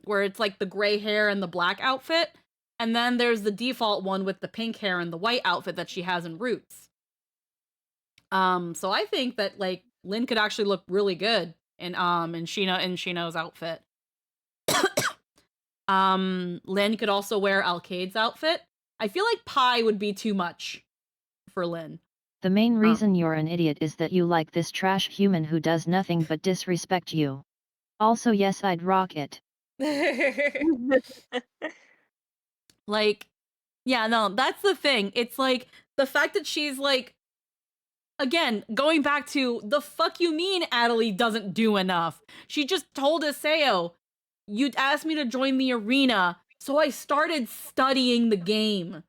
where it's like the gray hair and the black outfit. And then there's the default one with the pink hair and the white outfit that she has in Roots. So I think that, like, Lynn could actually look really good in Shino's outfit. Lynn could also wear Alcade's outfit. I feel like Pi would be too much for Lynn. The main reason you're an idiot is that you like this trash human who does nothing but disrespect you. Also, yes, I'd rock it. Like, yeah, no, that's the thing. It's like, the fact that she's like, again, going back to, the fuck you mean Adelie doesn't do enough? She just told Haseo, you'd asked me to join the arena, so I started studying the game.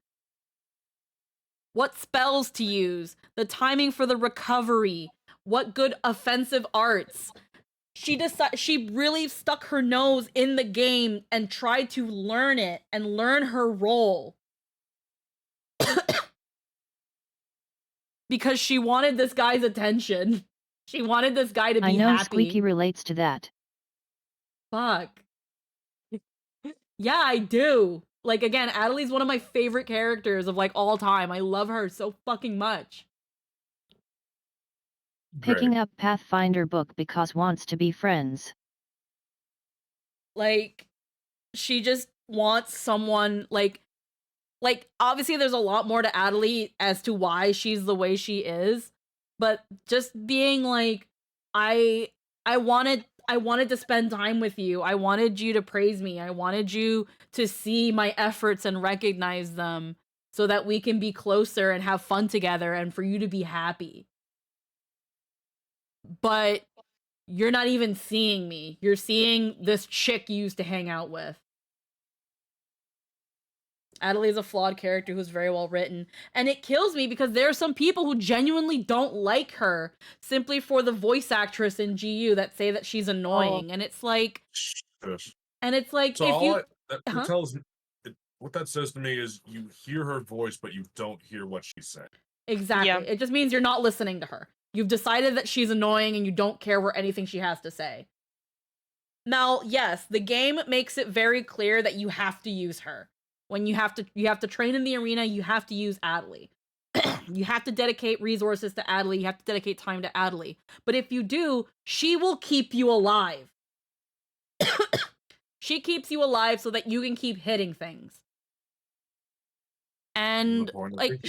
What spells to use, the timing for the recovery, What good offensive arts? She really stuck her nose in the game and tried to learn it and learn her role. Because she wanted this guy's attention. She wanted this guy to be I know happy. Squeaky relates to that. Fuck. Yeah, I do. Like, again, Adelie's one of my favorite characters of, like, all time. I love her so fucking much. Picking up Pathfinder book because wants to be friends. Like, she just wants someone, like, obviously there's a lot more to Adelie as to why she's the way she is, but just being like, I wanted to spend time with you. I wanted you to praise me. I wanted you to see my efforts and recognize them so that we can be closer and have fun together and for you to be happy. But you're not even seeing me. You're seeing this chick you used to hang out with. Adelie is a flawed character who's very well written. And it kills me because there are some people who genuinely don't like her simply for the voice actress in GU that say that she's annoying. And it's like... Yes. And it's like, So if you... that tells me, what that says to me is you hear her voice, but you don't hear what she's saying. Exactly. Yeah. It just means you're not listening to her. You've decided that she's annoying and you don't care what anything she has to say. Now, yes, the game makes it very clear that you have to use her. When you have to train in the arena, you have to use Adelie. You have to dedicate resources to Adelie. You have to dedicate time to Adelie. But if you do, she will keep you alive. She keeps you alive so that you can keep hitting things. And like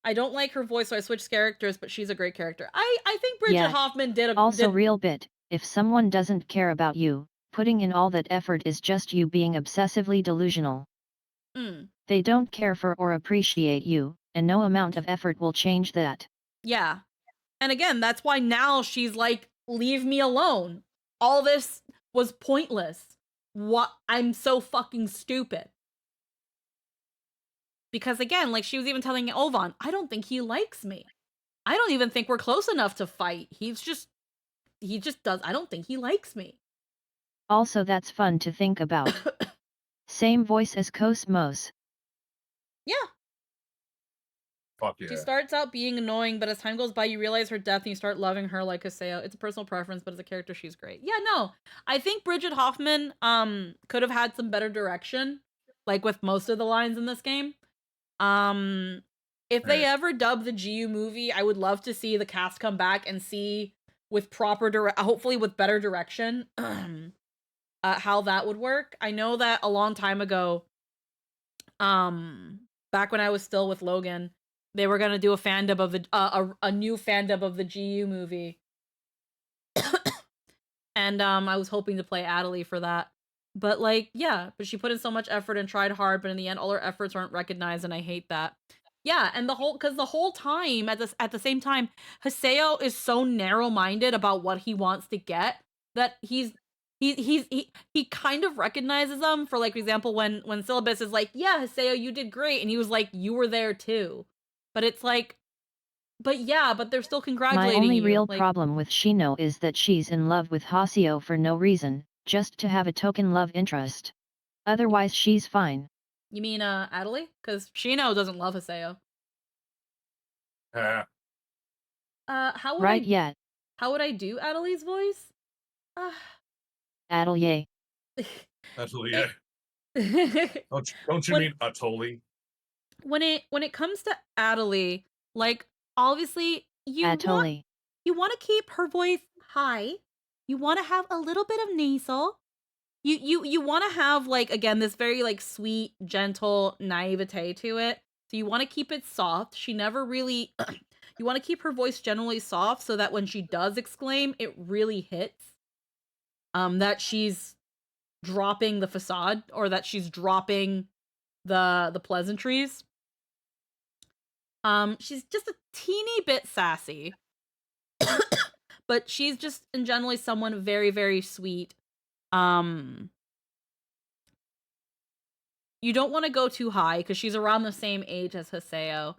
I don't like her voice, so I switched characters, but she's a great character. I think Bridget Hoffman did also real bit. If someone doesn't care about you, putting in all that effort is just you being obsessively delusional. They don't care for or appreciate you, and no amount of effort will change that. Yeah. And again, that's why now she's like, leave me alone. All this was pointless. What? I'm so fucking stupid. Because again, like she was even telling Ovan, I don't think he likes me. I don't even think we're close enough to fight. He just does. I don't think he likes me. Also, that's fun to think about. Same voice as Cosmos. Yeah. Fuck yeah. She starts out being annoying, but as time goes by, you realize her depth and you start loving her like Haseo. It's a personal preference, but as a character, she's great. Yeah, no. I think Bridget Hoffman could have had some better direction, like with most of the lines in this game. If they ever dub the GU movie, I would love to see the cast come back and see with hopefully with better direction, how that would work. I know that a long time ago, back when I was still with Logan, they were gonna do a fandub of the a new fandub of the GU movie, and I was hoping to play Adelie for that. But like, yeah, but she put in so much effort and tried hard, but in the end, all her efforts aren't recognized, and I hate that. Yeah, and the whole time at the same time, Haseo is so narrow-minded about what he wants to get that he kind of recognizes them. For like example, when Syllabus is like, yeah, Haseo, you did great, and he was like, you were there too. But it's like, but they're still congratulating you. My only real problem with Shino is that she's in love with Haseo for no reason, just to have a token love interest. Otherwise she's fine. You mean Adelie? Because Shino doesn't love Haseo. How would I do Adelie's voice? Adelie. Adelie. Don't you mean Atoli? When it comes to Adelie, like obviously you want to keep her voice high. You want to have a little bit of nasal. You want to have like, again, this very like sweet, gentle naivete to it. So you want to keep it soft. She never really you want to keep her voice generally soft so that when she does exclaim, it really hits. That she's dropping the facade or that she's dropping the pleasantries. She's just a teeny bit sassy. But she's just in generally someone very, very sweet. You don't want to go too high because she's around the same age as Haseo.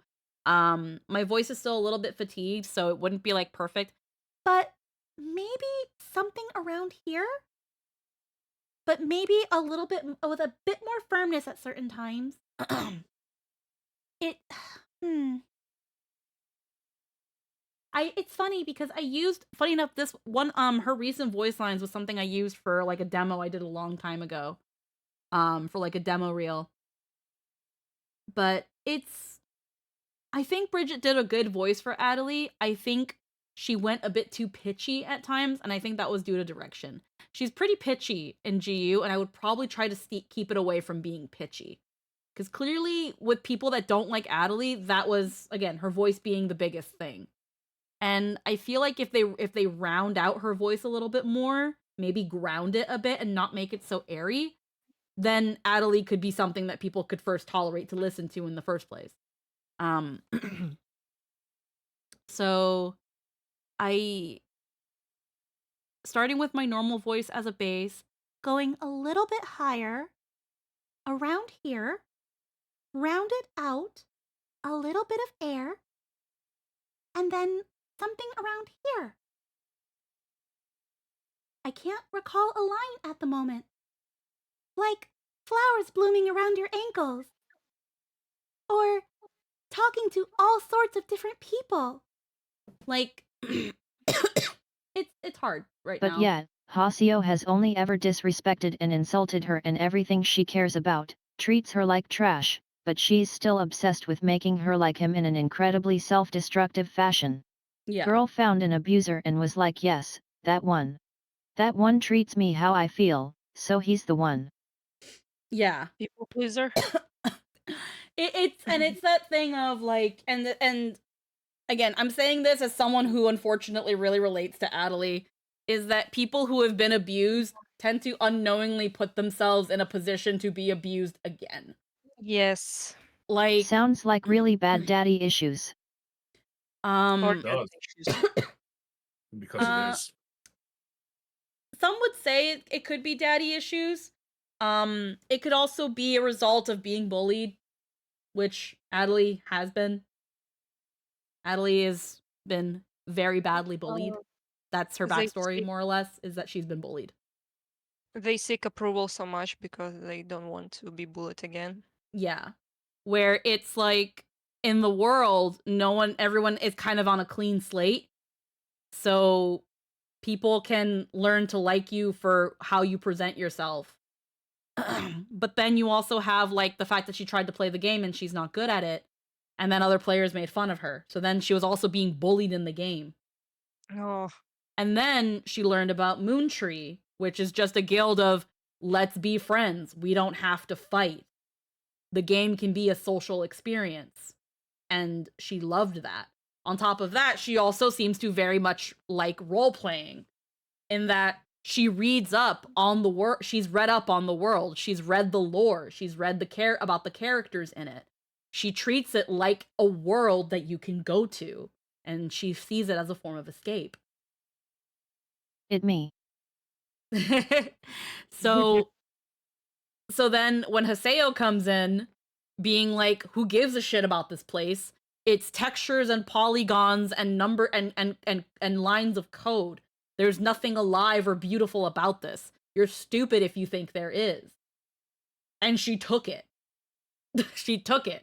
My voice is still a little bit fatigued, so it wouldn't be like perfect. But maybe something around here? But maybe a little bit with a bit more firmness at certain times. It it's funny because I used, funny enough, this one her recent voice lines was something I used for like a demo I did a long time ago. For like a demo reel. But I think Bridget did a good voice for Adelie. I think she went a bit too pitchy at times, and I think that was due to direction. She's pretty pitchy in GU, and I would probably try to keep it away from being pitchy. Because clearly, with people that don't like Adelie, that was, again, her voice being the biggest thing. And I feel like if they round out her voice a little bit more, maybe ground it a bit and not make it so airy, then Adelie could be something that people could first tolerate to listen to in the first place. So starting with my normal voice as a base, going a little bit higher, around here, rounded out, a little bit of air, and then something around here. I can't recall a line at the moment. Like flowers blooming around your ankles. Or talking to all sorts of different people. Like, it's hard right now. But yeah, Haseo has only ever disrespected and insulted her and everything she cares about, treats her like trash, but she's still obsessed with making her like him in an incredibly self-destructive fashion. Yeah. Girl found an abuser and was like, yes, that one. That one treats me how I feel, so he's the one. Yeah. People pleaser. It's that thing of like, and again, I'm saying this as someone who unfortunately really relates to Adelie, is that people who have been abused tend to unknowingly put themselves in a position to be abused again. Yes. Like, sounds like really bad daddy issues. Or It does. Because it is. Some would say it could be daddy issues. It could also be a result of being bullied, which Adelie has been. Adelie has been very badly bullied. That's her backstory, more or less, is that she's been bullied. They seek approval so much because they don't want to be bullied again. Yeah. Where it's like, in the world, everyone is kind of on a clean slate. So people can learn to like you for how you present yourself. But then you also have like the fact that she tried to play the game and she's not good at it. And then other players made fun of her. So then she was also being bullied in the game. Oh. And then she learned about Moontree, which is just a guild of let's be friends. We don't have to fight. The game can be a social experience. And she loved that. On top of that, she also seems to very much like role-playing in that she reads up on the world. She's read up on the world. She's read the lore. She's read about the characters in it. She treats it like a world that you can go to, and she sees it as a form of escape. It me. So then when Haseo comes in, being like, who gives a shit about this place? It's textures and polygons and number and lines of code. There's nothing alive or beautiful about this. You're stupid if you think there is. And she took it. She took it.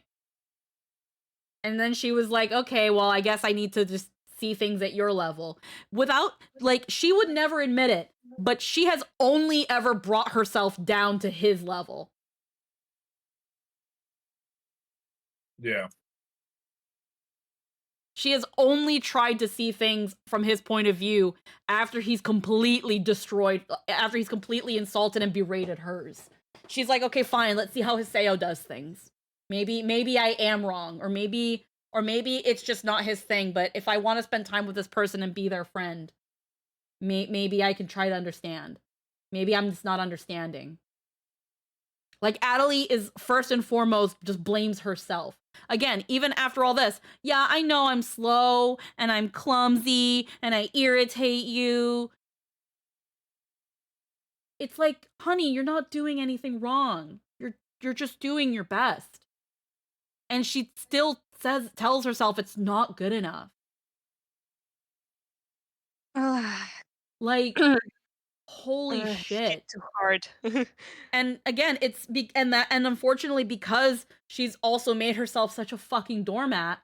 And then she was like, okay, well, I guess I need to just see things at your level. Without, like, she would never admit it, but she has only ever brought herself down to his level. Yeah. She has only tried to see things from his point of view after he's completely destroyed, after he's completely insulted and berated hers. She's like, okay, fine, let's see how Haseo does things. Maybe I am wrong, or maybe it's just not his thing, but if I want to spend time with this person and be their friend, maybe I can try to understand. Maybe I'm just not understanding. Like, Adelie is first and foremost just blames herself. Again, even after all this, yeah, I know I'm slow and I'm clumsy and I irritate you. It's like, honey, you're not doing anything wrong. You're just doing your best. And she still tells herself it's not good enough. Like, holy shit. Too hard. And again, and unfortunately, because she's also made herself such a fucking doormat,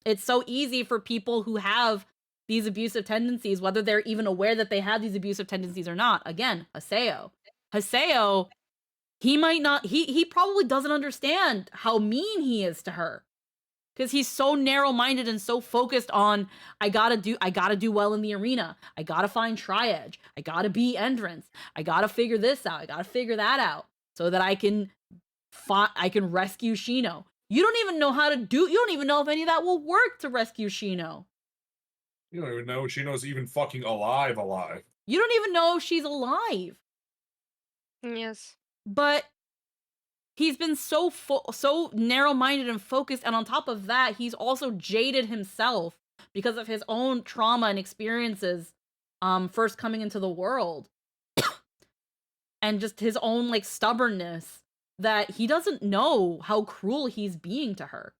it's so easy for people who have these abusive tendencies, whether they're even aware that they have these abusive tendencies or not. Again, Haseo, he might not, he probably doesn't understand how mean he is to her. Because he's so narrow-minded and so focused on, I gotta do well in the arena. I gotta find Tri-Edge. I gotta be Entrance. I gotta figure this out. I gotta figure that out so that I can rescue Shino. You don't even know you don't even know if any of that will work to rescue Shino. You don't even know Shino's even fucking alive. You don't even know if she's alive. Yes. But he's been so narrow-minded and focused, and on top of that, he's also jaded himself because of his own trauma and experiences first coming into the world. And just his own, like, stubbornness that he doesn't know how cruel he's being to her.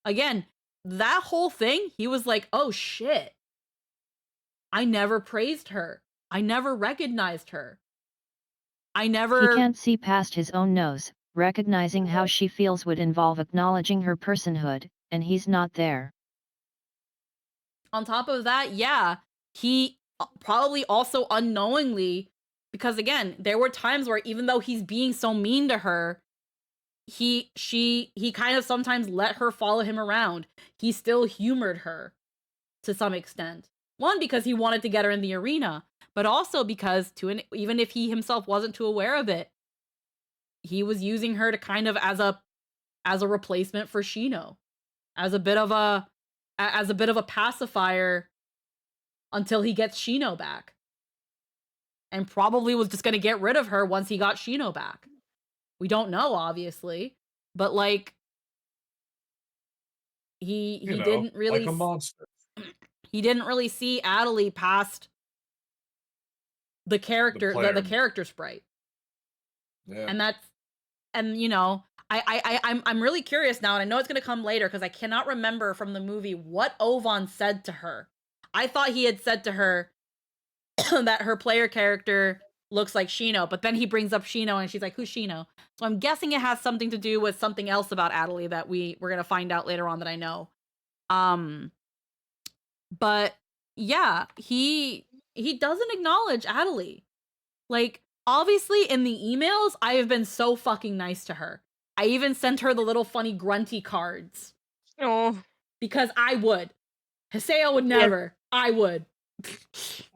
Again, that whole thing, he was like, oh shit. I never praised her. I never recognized her. He can't see past his own nose. Recognizing how she feels would involve acknowledging her personhood, and he's not there. On top of that, yeah, he probably also unknowingly, because again, there were times where even though he's being so mean to her, he kind of sometimes let her follow him around. He still humored her to some extent. One, because he wanted to get her in the arena, but also because even if he himself wasn't too aware of it, he was using her to kind of as a replacement for Shino, as a bit of a pacifier until he gets Shino back, and probably was just gonna get rid of her once he got Shino back. We don't know, obviously, but like he didn't really like a monster. He didn't really see Adelie past the character, the character sprite. Yeah. And you know, I'm really curious now, and I know it's gonna come later because I cannot remember from the movie what Ovan said to her. I thought he had said to her that her player character looks like Shino, but then he brings up Shino and she's like, who's Shino? So I'm guessing it has something to do with something else about Adelie that we're gonna find out later on that I know. But yeah, he doesn't acknowledge Adelie. Like, obviously in the emails, I have been so fucking nice to her. I even sent her the little funny grunty cards. Oh. Because I would. Haseo would never. Yeah. I would.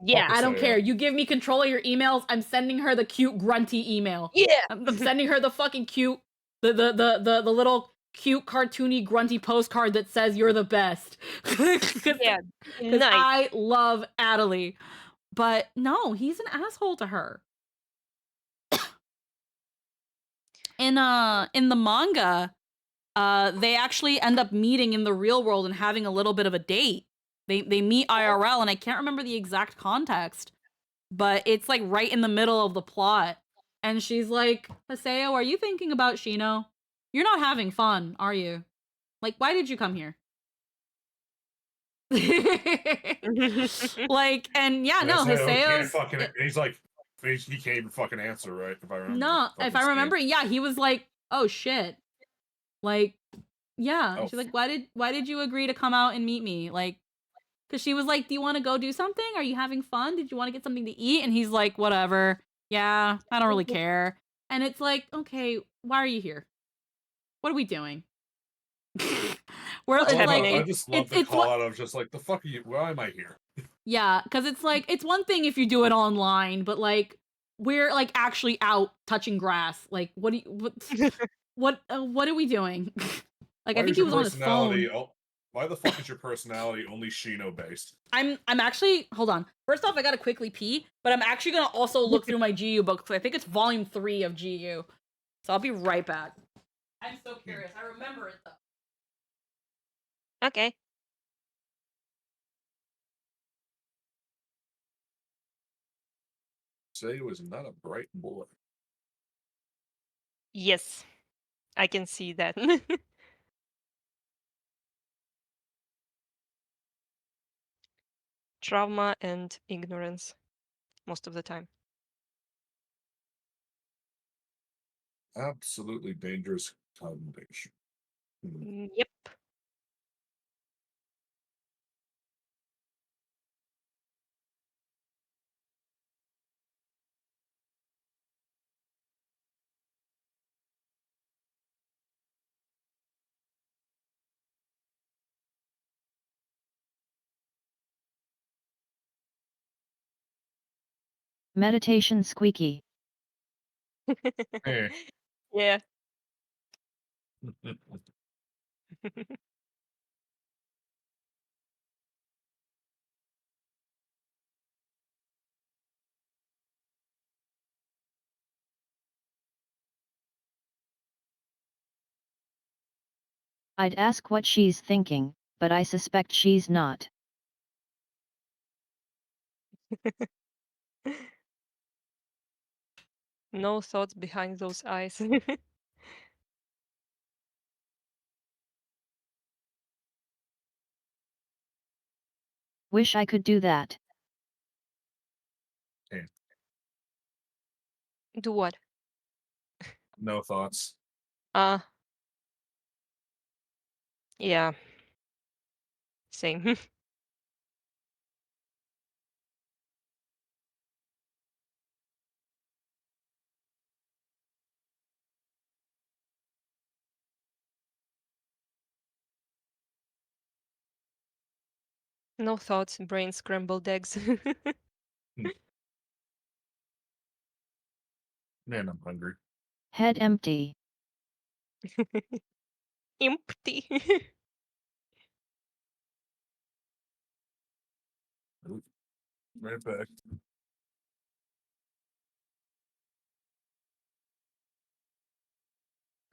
Yeah. I don't care. You give me control of your emails, I'm sending her the cute grunty email. Yeah. I'm sending her the fucking cute, the little cute cartoony grunty postcard that says you're the best. Yeah. Because I love Adelie. But no, he's an asshole to her. In the manga, they actually end up meeting in the real world and having a little bit of a date. They meet IRL, and I can't remember the exact context, but it's like right in the middle of the plot. And she's like, Haseo, are you thinking about Shino? You're not having fun, are you? Like, why did you come here? Like, and yeah, no, Haseo's... He's like, he can't even fucking answer, right? If I remember. No, if I remember, yeah, he was like, oh shit. Like, yeah. Oh. She's like, why did you agree to come out and meet me? Like, because she was like, do you want to go do something? Are you having fun? Did you want to get something to eat? And he's like, whatever. Yeah, I don't really care. And it's like, okay, why are you here? What are we doing? I just love the call out of just like, the fuck are you? Why am I here? Yeah, because it's like, it's one thing if you do it online, but like, we're like actually out touching grass. Like, what are we doing? Like, I think he was on his phone. Why the fuck is your personality only Shino based? I'm actually, hold on. First off, I gotta quickly pee, but I'm actually gonna also look through my GU book because I think it's volume 3 of GU. So I'll be right back. I'm so curious. I remember it though. Okay. Say was not a bright boy. Yes, I can see that. trauma and ignorance most of the time. Absolutely dangerous combination. Yep. Meditation squeaky. Yeah. I'd ask what she's thinking, but I suspect she's not. No thoughts behind those eyes. Wish I could do that. Do what? No thoughts. Yeah. Same. No thoughts, brain scrambled eggs. Man, I'm hungry. Head empty. Empty. Right back.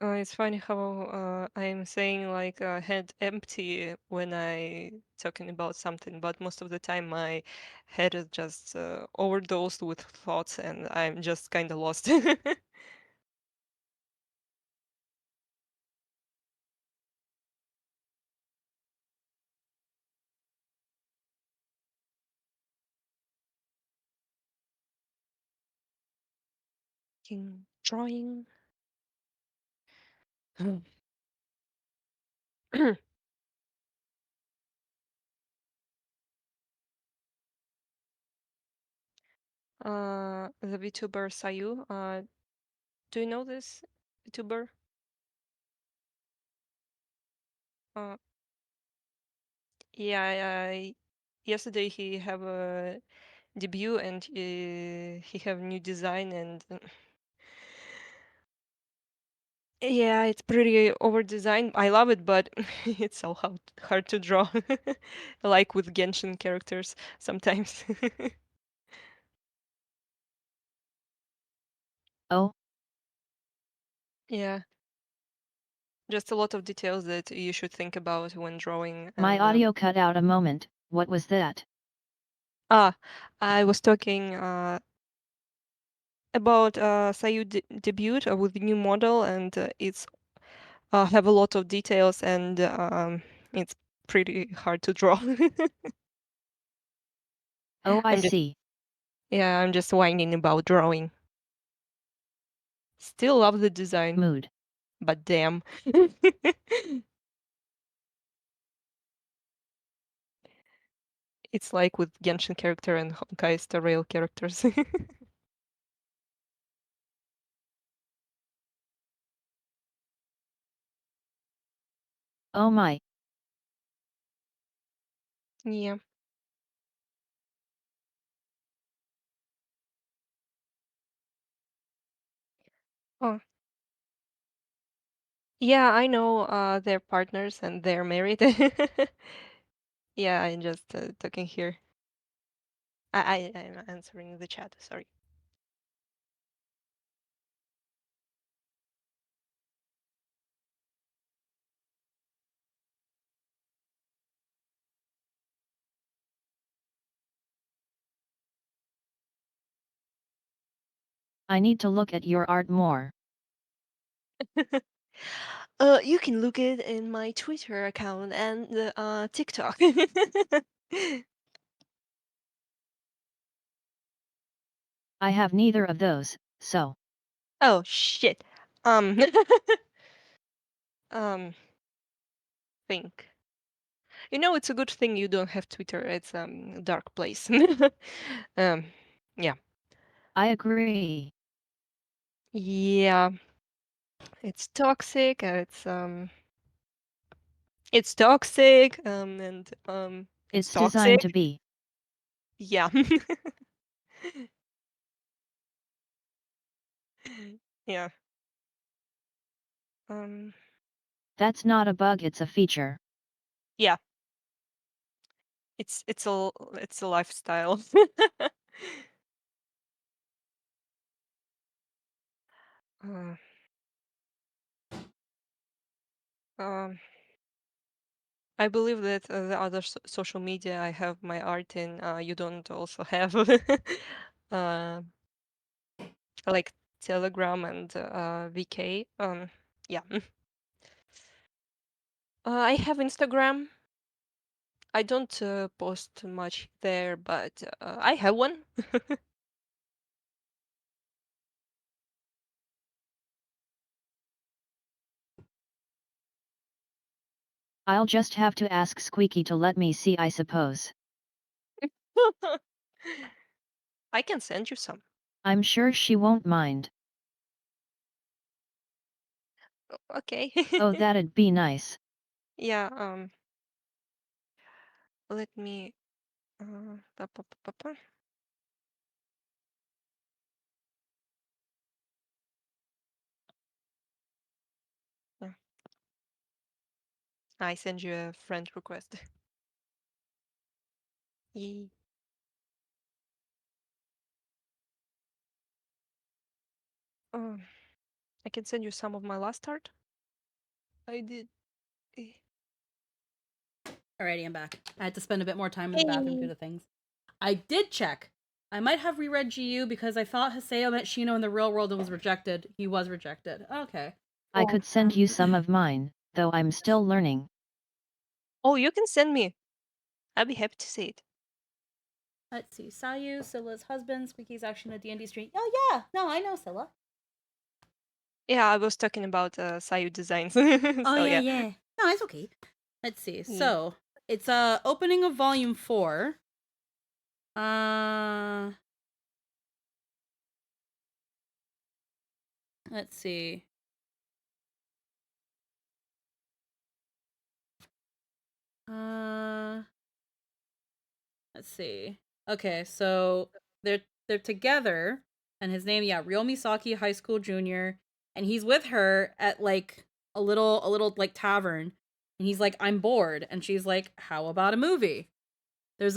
It's funny how I'm saying like head empty when I talking about something, but most of the time my head is just overdosed with thoughts, and I'm just kind of lost. Drawing. The VTuber Sayu. Do you know this VTuber? Uh, yeah, yesterday he have a debut, and he have new design, and yeah, it's pretty over designed. I love it, but it's so hard to draw, like with Genshin characters sometimes. Oh, Yeah, just a lot of details that you should think about when drawing. my And audio cut out a moment. What was that? I was talking about Sayu debut with the new model, and it's have a lot of details, and it's pretty hard to draw. Oh, I I'm just see. Yeah, I'm just whining about drawing. Still love the design. Mood. But damn. It's like with Genshin character and Honkai Star Rail characters. Oh my. Yeah. Oh. Yeah, I know they're partners and they're married. Yeah, I'm just talking here. I'm answering the chat, sorry. I need to look at your art more. You can look it in my Twitter account and TikTok. I have neither of those, so. Oh shit. Um, think. You know, it's a good thing you don't have Twitter. It's a dark place. um, yeah. I agree. Yeah. It's toxic. It's toxic. And it's It's designed toxic. to be. Yeah. Yeah. Um. That's not a bug, it's a feature. Yeah. It's a lifestyle. Uh, um. I believe that the other social media I have my art in, you don't also have, uh, like Telegram and VK. Yeah. I have Instagram. I don't post much there, but I have one. I'll just have to ask Squeaky to let me see, I suppose. I can send you some. I'm sure she won't mind. Okay. Oh, that'd be nice. Yeah. Let me. Pa, pa, pa, pa, pa. Yeah. I send you a friend request. Yay. Um, I can send you some of my last art. I did. Alrighty, I'm back. I had to spend a bit more time in the bathroom due Hey. to things. I did check. I might have reread GU because I thought Haseo met Shino in the real world and was rejected. He was rejected. Okay. I could send you some of mine, though I'm still learning. Oh, you can send me. I'd be happy to see it. Let's see. Sayu, Scylla's husband. Squeaky's actually in a D&D stream. Oh, yeah. No, I know Scylla. Yeah, I was talking about Sayu designs. Oh, So yeah, yeah. yeah. No, it's okay. Let's see. Yeah. So, it's opening of volume 4. Let's see. Let's see. Okay, so they're together, and his name, yeah, Real Misaki High School Junior, and he's with her at like a little like tavern, and he's like, I'm bored, and she's like, how about a movie? There's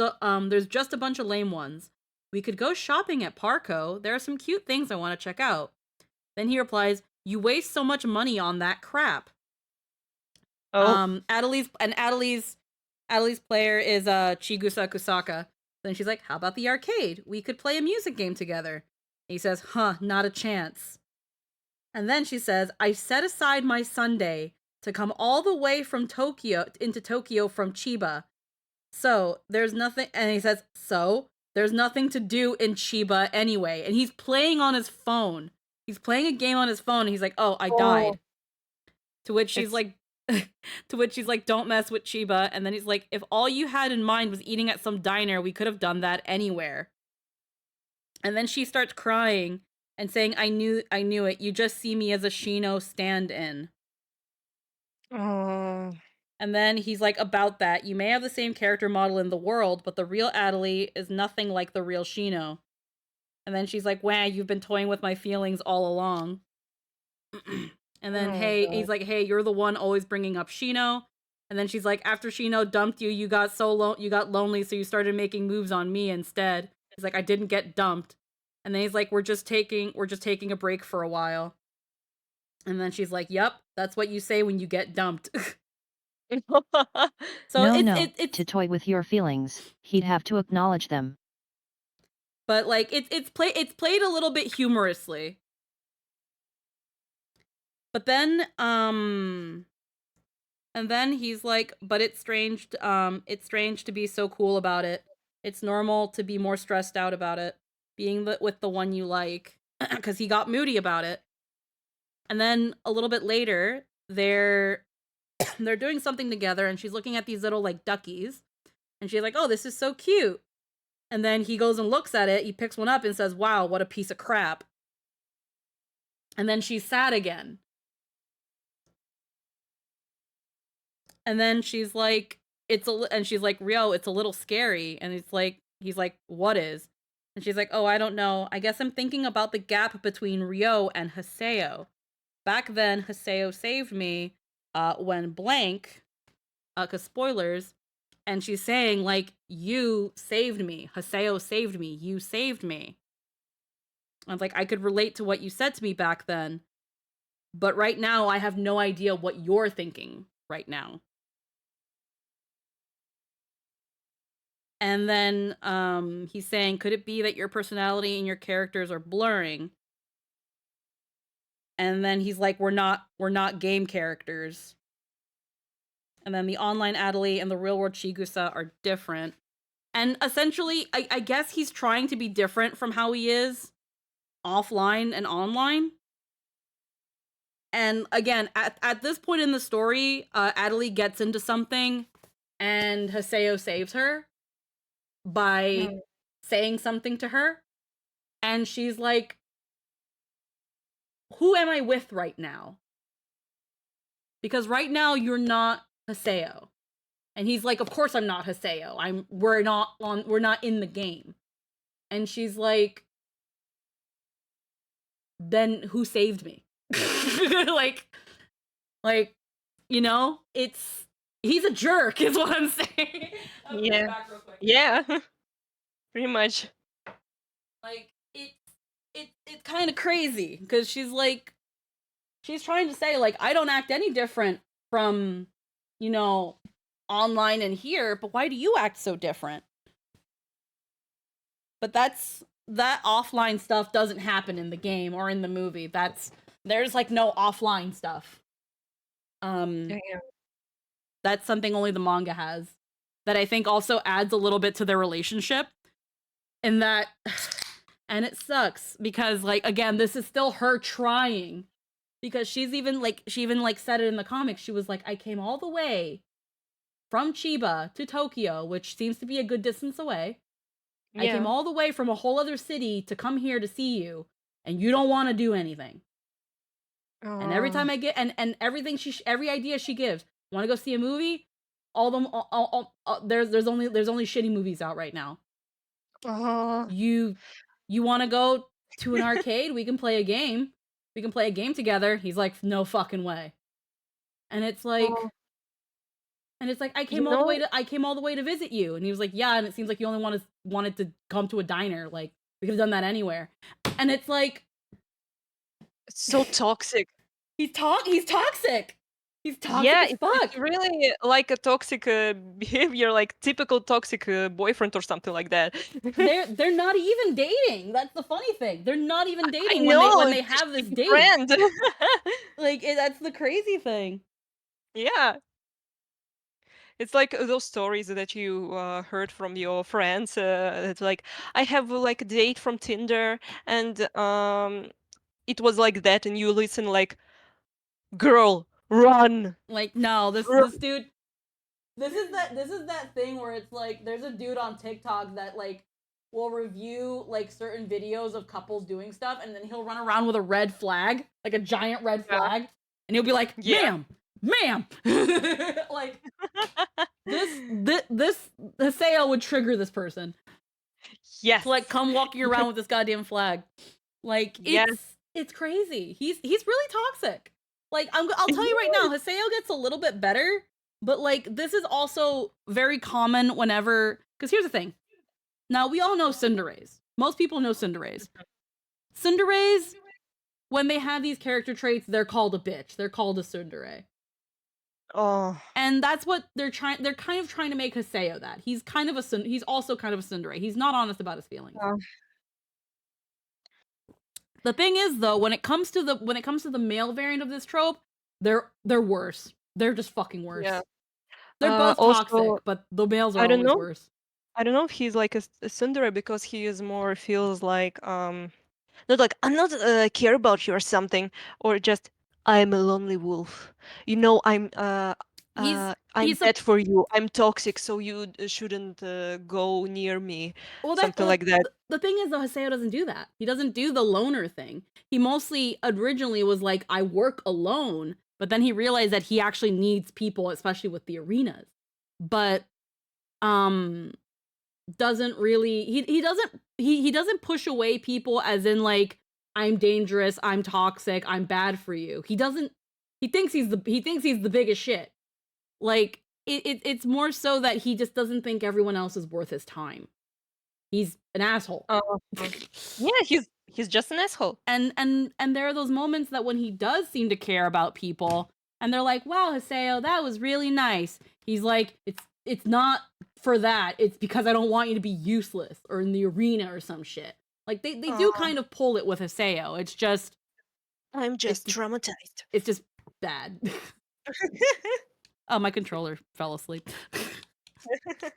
just a bunch of lame ones. We could go shopping at Parco. There are some cute things I want to check out. Then he replies, you waste so much money on that crap. Oh. Adelie's player is Chigusa Kusaka. Then she's like, how about the arcade? We could play a music game together. And he says, huh, not a chance. And then she says, I set aside my Sunday to come all the way from Tokyo into Tokyo from Chiba. So there's nothing, and he says, so there's nothing to do in Chiba anyway. And he's playing on his phone. He's playing a game on his phone. And he's like, oh, I died. To which she's like, don't mess with Chiba. And then he's like, if all you had in mind was eating at some diner, we could have done that anywhere. And then she starts crying and saying, I knew it. You just see me as a Shino stand-in. Oh. And then he's like, about that, you may have the same character model in the world, but the real Adelie is nothing like the real Shino. And then she's like, wah, you've been toying with my feelings all along. And then, he's like, hey, you're the one always bringing up Shino. And then she's like, after Shino dumped you, you got lonely, so you started making moves on me instead. He's like, I didn't get dumped. And then he's like, we're just taking a break for a while. And then she's like, yep, that's what you say when you get dumped. So it's to toy with your feelings, he'd have to acknowledge them. But like it's played a little bit humorously. But then and then he's like, but it's strange to be so cool about it. It's normal to be more stressed out about it. being with the one you like, because he got moody about it. And then a little bit later, they're doing something together, and she's looking at these little like duckies, and she's like, "Oh, this is so cute." And then he goes and looks at it. He picks one up and says, "Wow, what a piece of crap." And then she's sad again. And then she's like, she's like, "Rio, it's a little scary." And he's like, "What is?" And she's like, "Oh, I don't know. I guess I'm thinking about the gap between Rio and Haseo. Back then, Haseo saved me, when blank, 'cause spoilers." And she's saying, like, "You saved me. Haseo saved me. You saved me." I was like, I could relate to what you said to me back then. But right now, I have no idea what you're thinking right now. And then he's saying, could it be that your personality and your characters are blurring? And then he's like, we're not game characters. And then the online Adelie and the real world Chigusa are different. And essentially, I guess he's trying to be different from how he is offline and online. And again, at this point in the story, Adelie gets into something and Haseo saves her by saying something to her. And she's like, who am I with right now? Because right now you're not Haseo. And he's like, of course I'm not Haseo. We're not in the game. And she's like, then who saved me? like, you know, he's a jerk is what I'm saying. Yeah. Yeah. Pretty much. Like, it's kind of crazy because she's trying to say, like, I don't act any different from, you know, online and here, but why do you act so different? But that offline stuff doesn't happen in the game or in the movie. There's like no offline stuff. That's something only the manga has, that I think also adds a little bit to their relationship. And that, and it sucks because, like, again, this is still her trying, because she even said it in the comics. She was like, I came all the way from Chiba to Tokyo, which seems to be a good distance away. Yeah. I came all the way from a whole other city to come here to see you, and you don't want to do anything. And every time I get, and everything every idea she gives, want to go see a movie? There's only shitty movies out right now. You want to go to an arcade? We can play a game. We can play a game together. He's like, no fucking way. And it's like, I came all the way to visit you. And he was like, yeah. And it seems like you only wanted to come to a diner. Like, we could have done that anywhere. And it's like, it's so toxic. He's toxic. He's toxic as fuck. It's really like a toxic behavior, like typical toxic boyfriend or something like that. They're not even dating. That's the funny thing. They're not even dating when they have this date. Friend. Like, that's the crazy thing. Yeah. It's like those stories that you heard from your friends. It's like, I have like a date from Tinder, and it was like that, and you listen like, girl, run. Like, no, this dude. This is that thing where it's like, there's a dude on TikTok that like will review like certain videos of couples doing stuff, and then he'll run around with a red flag, like a giant red flag, and he'll be like, ma'am, like this Haseo would trigger this person. Yes. To like come walking around with this goddamn flag. Like, it's crazy. He's really toxic. Like, I'll tell you right now, Haseo gets a little bit better, but like, this is also very common whenever, because here's the thing. Now, we all know Tsunderes. Most people know Tsunderes. Tsunderes, when they have these character traits, they're called a bitch. They're called a tsundere. Oh. And that's what they're kind of trying to make Haseo that. He's also kind of a tsundere. He's not honest about his feelings. Oh. The thing is, though, when it comes to the male variant of this trope, they're worse. They're just fucking worse. Yeah. They're both toxic, but the males are always worse. I don't know if he's like a tsundere because he is more feels like not like I'm not care about you or something, or just I'm a lonely wolf. You know, I'm he's bad for you. I'm toxic, so you shouldn't go near me. Well, Something like that. the thing is, though, Haseo doesn't do that. He doesn't do the loner thing. He mostly originally was like, I work alone, but then he realized that he actually needs people, especially with the arenas. But doesn't really he doesn't push away people as in like I'm dangerous, I'm toxic, I'm bad for you. He doesn't. He thinks he's the biggest shit. Like it's more so that he just doesn't think everyone else is worth his time. He's an asshole. Yeah, he's just an asshole. And there are those moments that when he does seem to care about people, and they're like, "Wow, Haseo, that was really nice." He's like, "It's not for that. It's because I don't want you to be useless or in the arena or some shit." Like they do kind of pull it with Haseo. It's just I'm just traumatized. It's just bad. Oh, my controller fell asleep.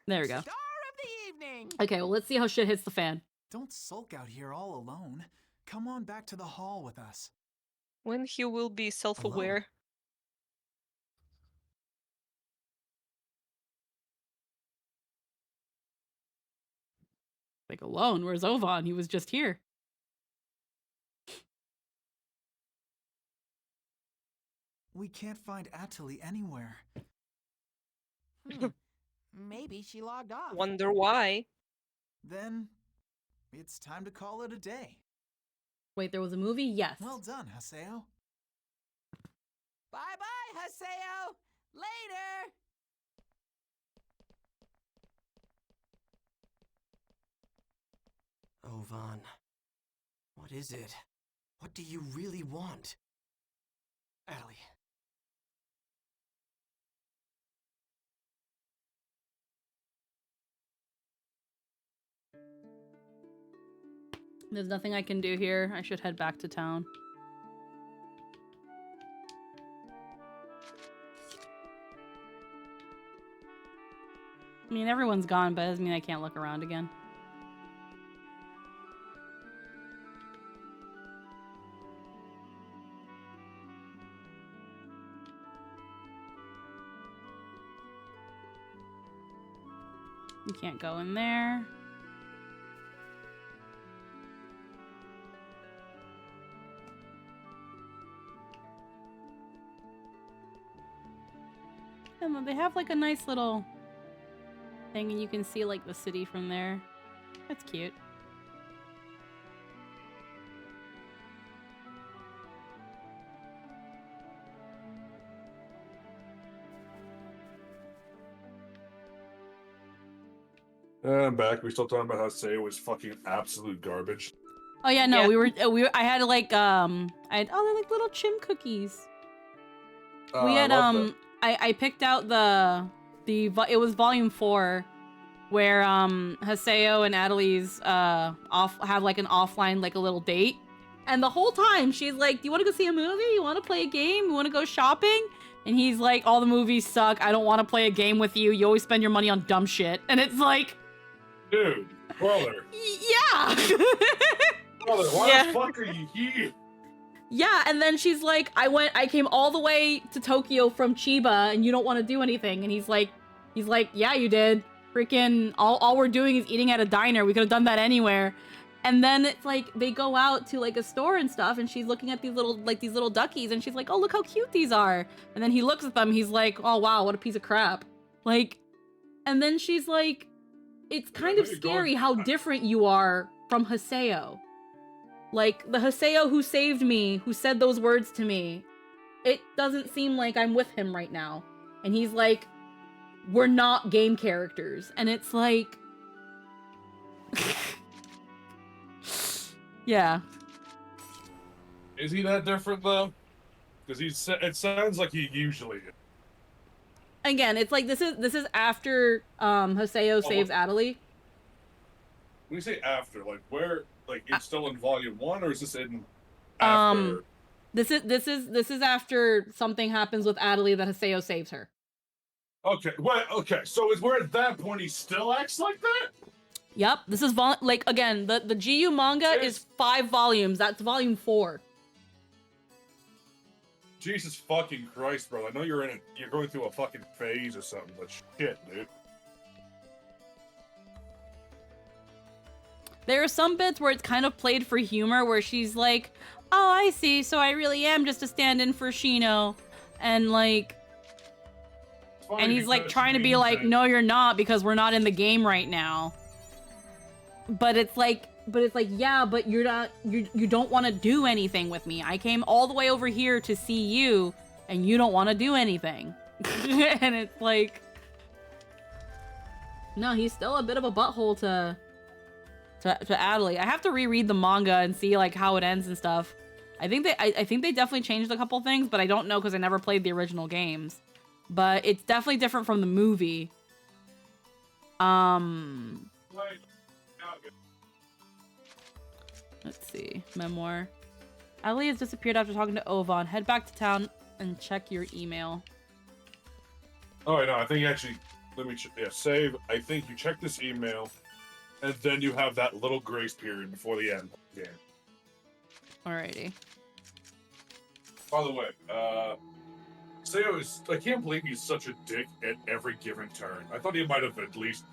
There we go. Star of the evening. Okay, well, let's see how shit hits the fan. Don't sulk out here all alone. Come on back to the hall with us. When he will be self-aware. Like, alone? Where's Ovan? He was just here. We can't find Atali anywhere. Maybe she logged off. Wonder why. Then it's time to call it a day. Wait, there was a movie? Yes. Well done, Haseo. Bye-bye, Haseo. Later. Ovan, what is it? What do you really want? Atali. There's nothing I can do here. I should head back to town. I mean, everyone's gone, but it doesn't mean I can't look around again. You can't go in there. And they have like a nice little thing and you can see like the city from there. That's cute. I'm back. We still talking about how Say was fucking absolute garbage. Oh yeah, no, yeah. I had like they're like little chim cookies. We had I picked out it was volume 4 where Haseo and Atali's have like an offline like a little date. And the whole time she's like, "Do you want to go see a movie? You want to play a game? You want to go shopping?" And he's like, "All the movies suck. I don't want to play a game with you. You always spend your money on dumb shit." And it's like, dude, brother. Yeah. Brother, why the fuck are you here? Yeah, and then she's like, I came all the way to Tokyo from Chiba and you don't want to do anything. And he's like, yeah, you did. Freaking all we're doing is eating at a diner. We could have done that anywhere. And then it's like they go out to like a store and stuff and she's looking at these little duckies and she's like, "Oh, look how cute these are." And then he looks at them, he's like, "Oh wow, what a piece of crap." Like, and then she's like, "It's kind of scary how different you are from Haseo. Like, the Haseo who saved me, who said those words to me, it doesn't seem like I'm with him right now." And he's like, "We're not game characters." And it's like... Yeah. Is he that different, though? Because it sounds like he usually is. Again, it's like, this is after Haseo saves Atali. When you say after, like, where... Like, it's still in volume 1, or is this in after? This is after something happens with Atali that Haseo saves her. Okay, well, okay, so is we're at that point he still acts like that? Yep, this is like again, the GU manga is 5 volumes. That's volume 4. Jesus fucking Christ, bro. I know you're going through a fucking phase or something, but shit, dude. There are some bits where it's kind of played for humor, where she's like, "Oh, I see. So I really am just a stand-in for Shino," and like, and he's like trying to be like, "No, you're not, because we're not in the game right now." But it's like, yeah, but you're not, you don't want to do anything with me. I came all the way over here to see you, and you don't want to do anything. And it's like, no, he's still a bit of a butthole to Adelie. I have to reread the manga and see like how it ends and stuff. I think they definitely changed a couple things, but I don't know because I never played the original games. But it's definitely different from the movie. Let's see. Memoir. Adelie has disappeared after talking to Ovan. Head back to town and check your email. Oh, no, I think actually, let me save. I think you check this email, and then you have that little grace period before the end. Yeah. Alrighty. By the way, Seo is, I can't believe he's such a dick at every given turn. I thought he might have at least,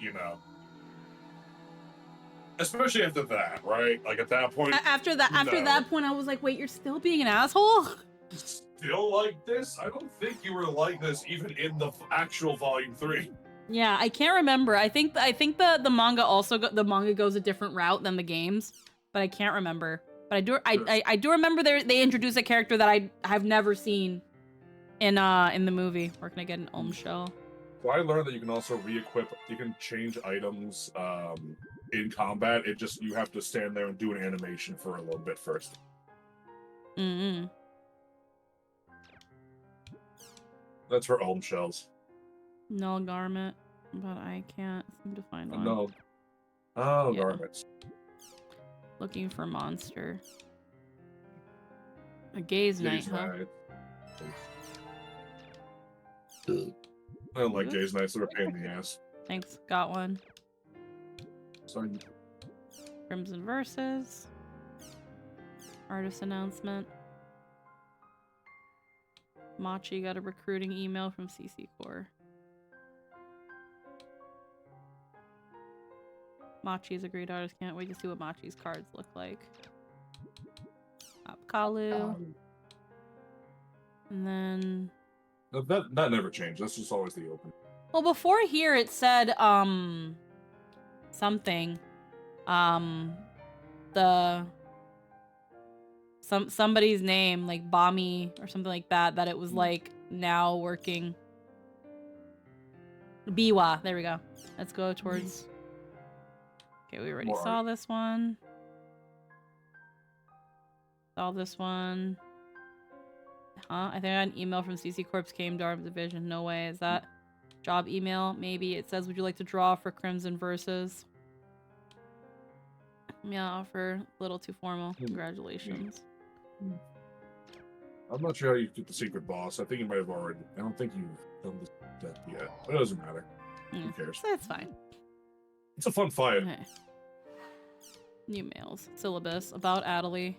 especially after that, right? Like at that point. After that point, I was like, wait, you're still being an asshole? Still like this? I don't think you were like this even in the actual Volume 3. Yeah, I can't remember. I think the manga also the manga goes a different route than the games, but I can't remember. But I do remember they introduce a character that I have never seen in the movie. Where can I get an Ohm shell? So I learned that you can also re-equip. You can change items in combat. It just you have to stand there and do an animation for a little bit first. Mm-hmm. That's for Ohm shells. Null garment, but I can't seem to find one. No. Oh, Yeah. garments. Looking for monster. A gaze night, huh? I don't like gaze nights. They're a pain in the ass. Thanks, got one. Sorry. Crimson Verses. Artist announcement. Machi got a recruiting email from CC Core. Machi is a great artist. Can't wait to see what Machi's cards look like. Apkalu. And then... That never changed. That's just always the open. Well, before here it said, something. Somebody's name, like Bami or something like that, that it was like now working. Biwa, there we go. Let's go towards... Okay, we already saw this one. Saw this one. Huh? I think I got an email from CC Corp's came to our division. No way. Is that job email? Maybe. It says, would you like to draw for Crimson Verses? Yeah, offer. A little too formal. Congratulations. I'm not sure how you get the secret boss. I think you might have already. I don't think you've done that yet. But it doesn't matter. Who cares? That's fine. It's a fun fight. Okay. New mails. Syllabus. About Adelie.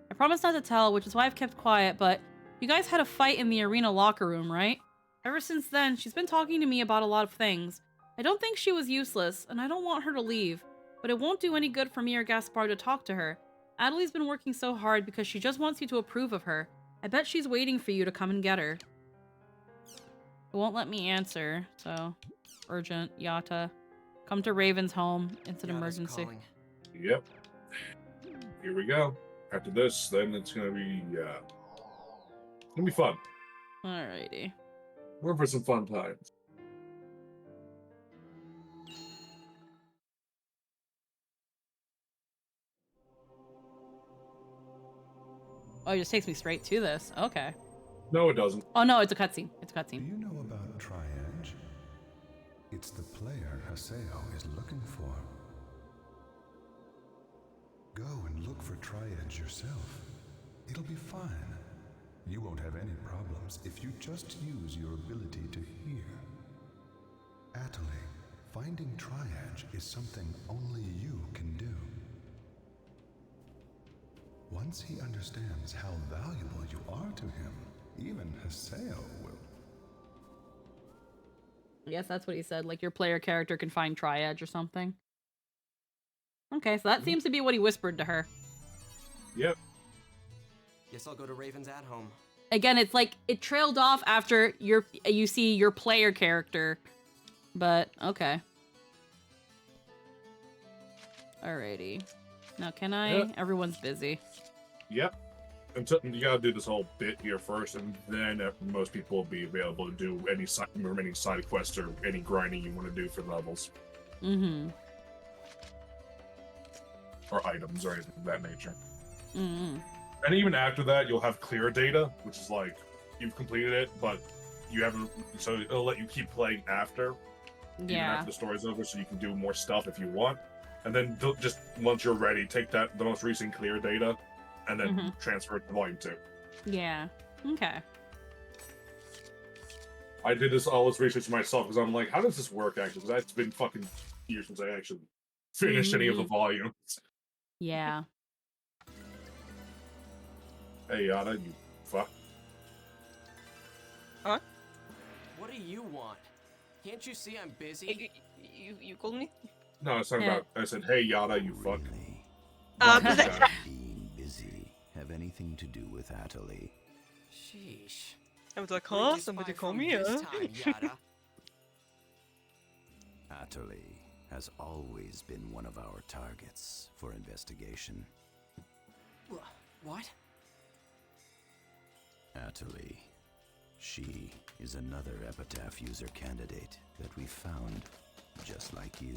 I promised not to tell, which is why I've kept quiet, but you guys had a fight in the arena locker room, right? Ever since then, she's been talking to me about a lot of things. I don't think she was useless, and I don't want her to leave, but it won't do any good for me or Gaspar to talk to her. Adelie's been working so hard because she just wants you to approve of her. I bet she's waiting for you to come and get her. It won't let me answer, so... Urgent. Yata. Come to Raven's home. It's an emergency. Calling. Yep. Here we go. After this, then it's gonna be fun. Alrighty. We're for some fun times. Oh, it just takes me straight to this. Okay. No, it doesn't. Oh no, it's a cutscene. It's a cutscene. Do you know about Triage? It's the player Haseo is looking for. Go and look for Triage yourself. It'll be fun. You won't have any problems if you just use your ability to hear. Atali, finding triage is something only you can do. Once he understands how valuable you are to him, even Haseo will. I guess that's what he said, like your player character can find triage or something. Okay, so that seems to be what he whispered to her. Yep. Guess I'll go to Raven's at home. Again, it's like it trailed off after you see your player character, but okay. Alrighty. Now can I? Yep. Everyone's busy. Yep. Until you gotta do this whole bit here first, and then most people will be available to do any remaining side quests or any grinding you want to do for levels. Mm-hmm. Or items or anything of that nature. Mm-hmm. And even after that, you'll have clear data, which is like you've completed it, but you haven't. So it'll let you keep playing after, even Yeah. after the story's over, so you can do more stuff if you want. And then just once you're ready, take the most recent clear data, and then transfer it to Volume 2. Yeah. Okay. I did all this research myself because I'm like, how does this work actually? Because it's been fucking years since I actually finished any of the volumes. Yeah. Hey, Yada, you fuck. Huh? What do you want? Can't you see I'm busy? You called me? No, I was talking about. I said, hey, Yada, you fuck. Being busy have anything to do with Atali? Sheesh. I was like, huh? Somebody call me, huh? Atali has always been one of our targets for investigation. What? Atali. She is another Epitaph user candidate that we found, just like you.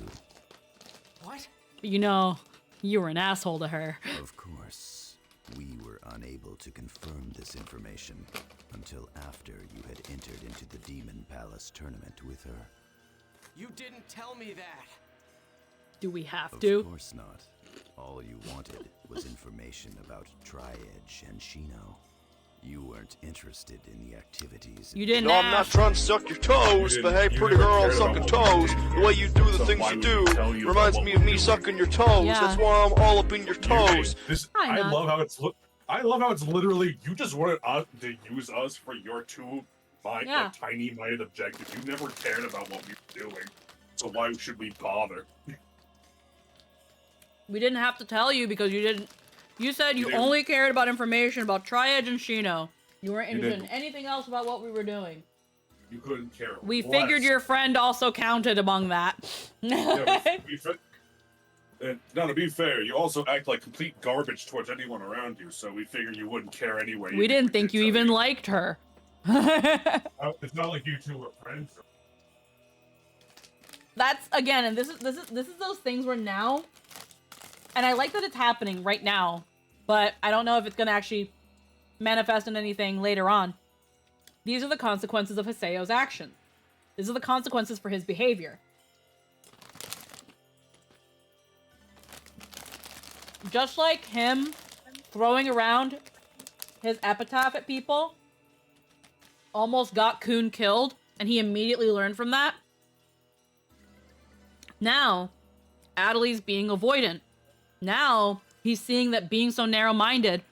What? You know, you were an asshole to her. Of course, we were unable to confirm this information until after you had entered into the Demon Palace tournament with her. You didn't tell me that. Do we have to? Of course not. All you wanted was information about Tri-Edge and Shino. You weren't interested in the activities. You didn't No, I'm not trying to suck your toes, but hey, pretty girl, I'm sucking toes. The way you do the things you do reminds me of me sucking your toes. Yeah. That's why I'm all up in your toes. I love how it's. I love how it's literally you just wanted us to use us for your like, tiny-minded objectives. You never cared about what we were doing, so why should we bother? We didn't have to tell you because you didn't. You said you only cared about information about Tri-Edge and Shino. You weren't interested in anything else about what we were doing. You couldn't care. We figured your friend also counted among that. And now, to be fair, you also act like complete garbage towards anyone around you, so we figured you wouldn't care anyway. We didn't think you even liked her. It's not like you two were friends. That's again, and this is those things where now, and I like that it's happening right now, but I don't know if it's gonna actually manifest in anything later on. These are the consequences of Haseo's actions. These are the consequences for his behavior. Just like him throwing around his epitaph at people almost got Kun killed, and he immediately learned from that. Now, Atali's being avoidant. Now, he's seeing that being so narrow-minded.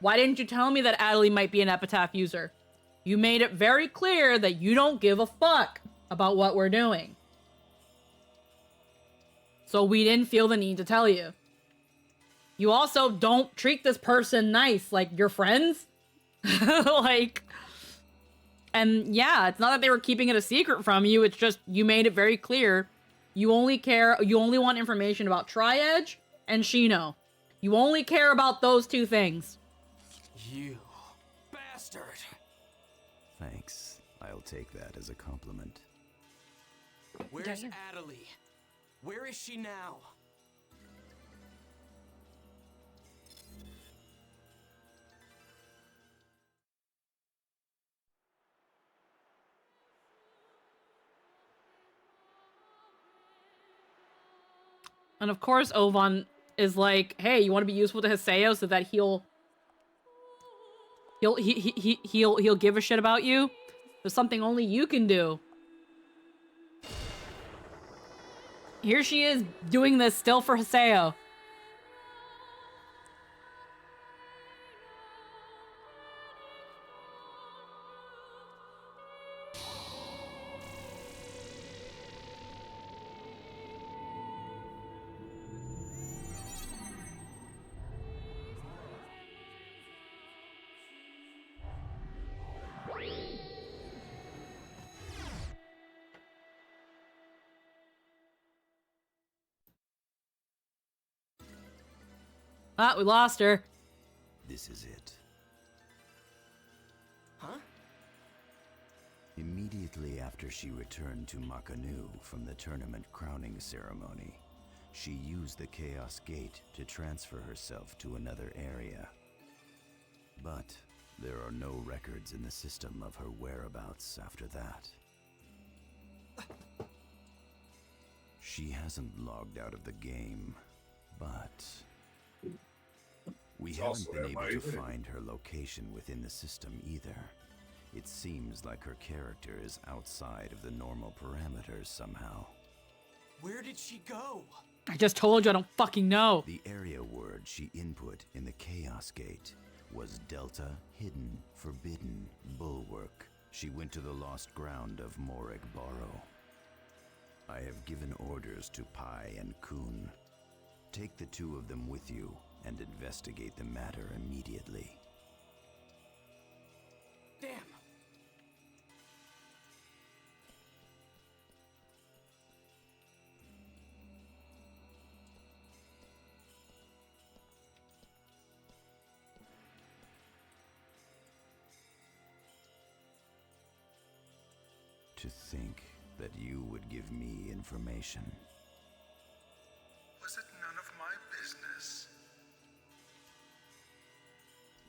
Why didn't you tell me that Atali might be an epitaph user? You made it very clear that you don't give a fuck about what we're doing. So we didn't feel the need to tell you. You also don't treat this person nice, like you're friends. Like, and yeah, it's not that they were keeping it a secret from you. It's just you made it very clear. You only want information about Tri-Edge and Shino. You only care about those two things. You bastard. Thanks. I'll take that as a compliment. Where's Atali? Where is she now? And of course, Ovan is like, hey, you want to be useful to Haseo so that he'll He'll give a shit about you. There's something only you can do. Here she is doing this still for Haseo. Ah, we lost her. This is it. Huh? Immediately after she returned to Makanu from the tournament crowning ceremony, she used the Chaos Gate to transfer herself to another area. But there are no records in the system of her whereabouts after that. She hasn't logged out of the game, but we haven't been able to find her location within the system either. It seems like her character is outside of the normal parameters somehow. Where did she go? I just told you I don't fucking know. The area word she input in the Chaos Gate was Delta Hidden Forbidden Bulwark. She went to the lost ground of Morag Barrow. I have given orders to Pai and Kun. Take the two of them with you and investigate the matter immediately. Damn! To think that you would give me information. Was it none of my business?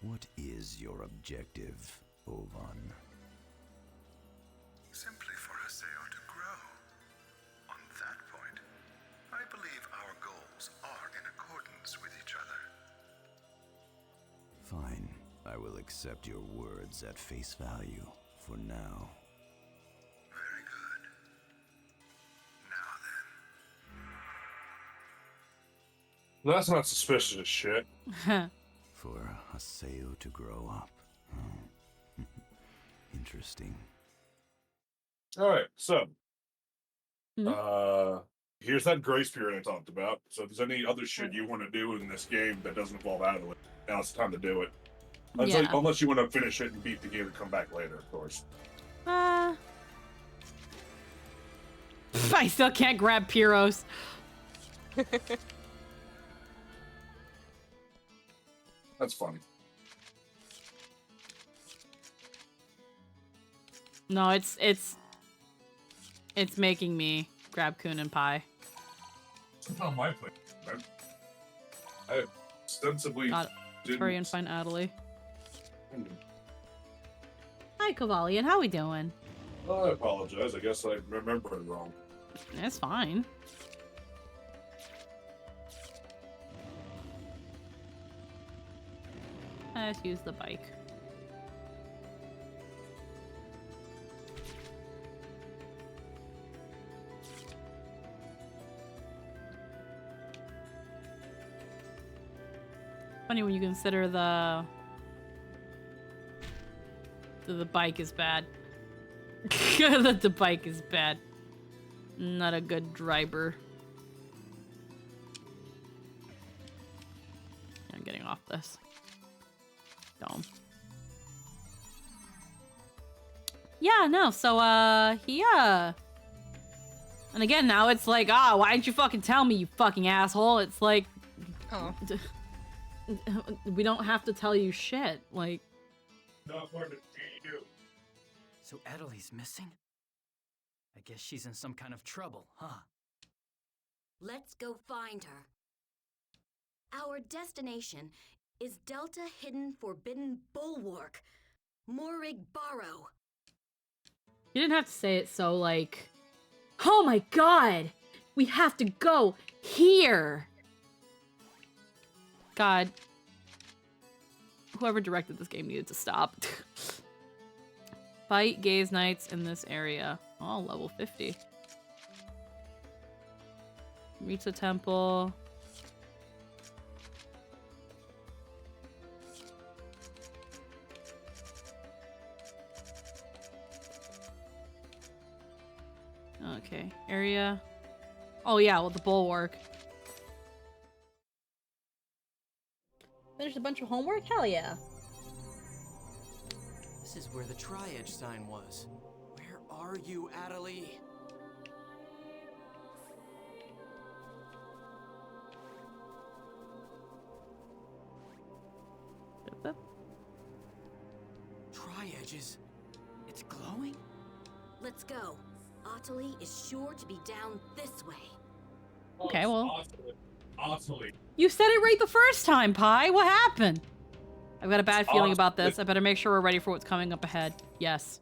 What is your objective, Ovan? Simply for Haseo to grow. On that point, I believe our goals are in accordance with each other. Fine, I will accept your words at face value for now. Very good. Now then. That's not suspicious as shit. For Haseo to grow up. Oh. Interesting. Alright, so here's that grace period I talked about. So if there's any other shit you want to do in this game that doesn't involve Adelaide, now's the time to do it. Unless you want to finish it and beat the game and come back later, of course. I still can't grab Pyros. That's funny. No, it's making me grab Kun and Pai. It's not my place. I ostensibly Hurry and find Adelaide. Hi, Kavalian. How we doing? I apologize. I guess I remember it wrong. It's fine. Let's use the bike. Funny when you consider the bike is bad. That the bike is bad. Not a good driver. I'm getting off this. Dome. Yeah, no, so, and again, now it's like, why didn't you fucking tell me, you fucking asshole? It's like, we don't have to tell you shit, like. Not part of you. So Adelaide's missing? I guess she's in some kind of trouble, huh? Let's go find her. Our destination is Delta Hidden Forbidden Bulwark, Morag Barrow. You didn't have to say it so, like, oh my god, we have to go here. God. whoever directed this game needed to stop. Fight gaze knights in this area. Oh, level 50. Reach the temple. Okay, area. Oh yeah, well the bulwark. Finished a bunch of homework? Hell yeah. This is where the Tri-Edge sign was. Where are you, Adelie? Tri-Edge is... it's glowing? Let's go. Ottilie is sure to be down this way. Okay, well. Utterly. You said it right the first time, Pi. What happened? I've got a bad feeling about this. I better make sure we're ready for what's coming up ahead. Yes.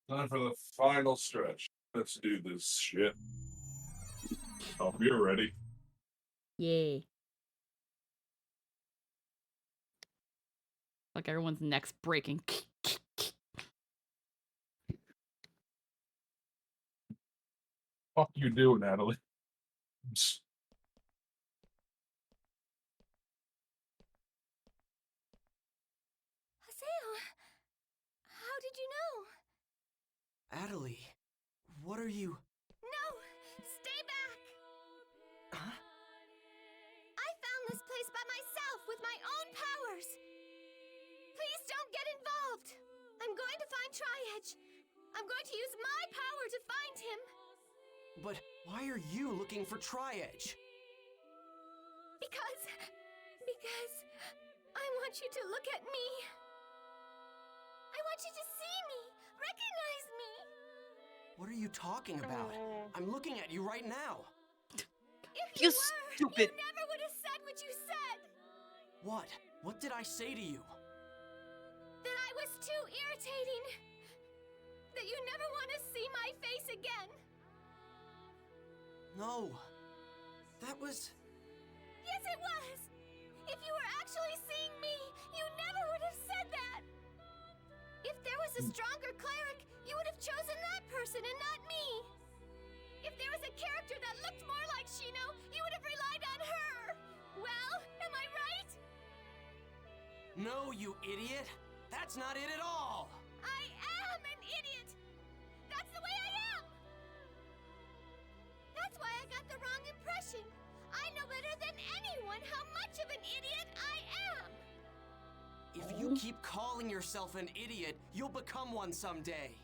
Time for the final stretch. Let's do this shit. Oh, you're ready. Yay. Like everyone's neck's breaking. Fuck you doing, Natalie? Haseo, how did you know? Adelie, what are you... No! Stay back! Huh? I found this place by myself with my own powers! Please don't get involved! I'm going to find Tri-Edge. I'm going to use my power to find him. But why are you looking for Tri-Edge? Because I want you to look at me. I want you to see me, recognize me. What are you talking about? I'm looking at you right now. If You you were, stupid. you never would have said what you said. What? What did I say to you? That I was too irritating. That you never want to see my face again. No. That was... Yes, it was. If you were actually seeing me, you never would have said that. If there was a stronger cleric, you would have chosen that person and not me. If there was a character that looked more like Shino, you would have relied on her. Well, am I right? No, you idiot. That's not it at all. I am an idiot. That's the way I am. That's why I got the wrong impression. I know better than anyone how much of an idiot I am. If you keep calling yourself an idiot, you'll become one someday.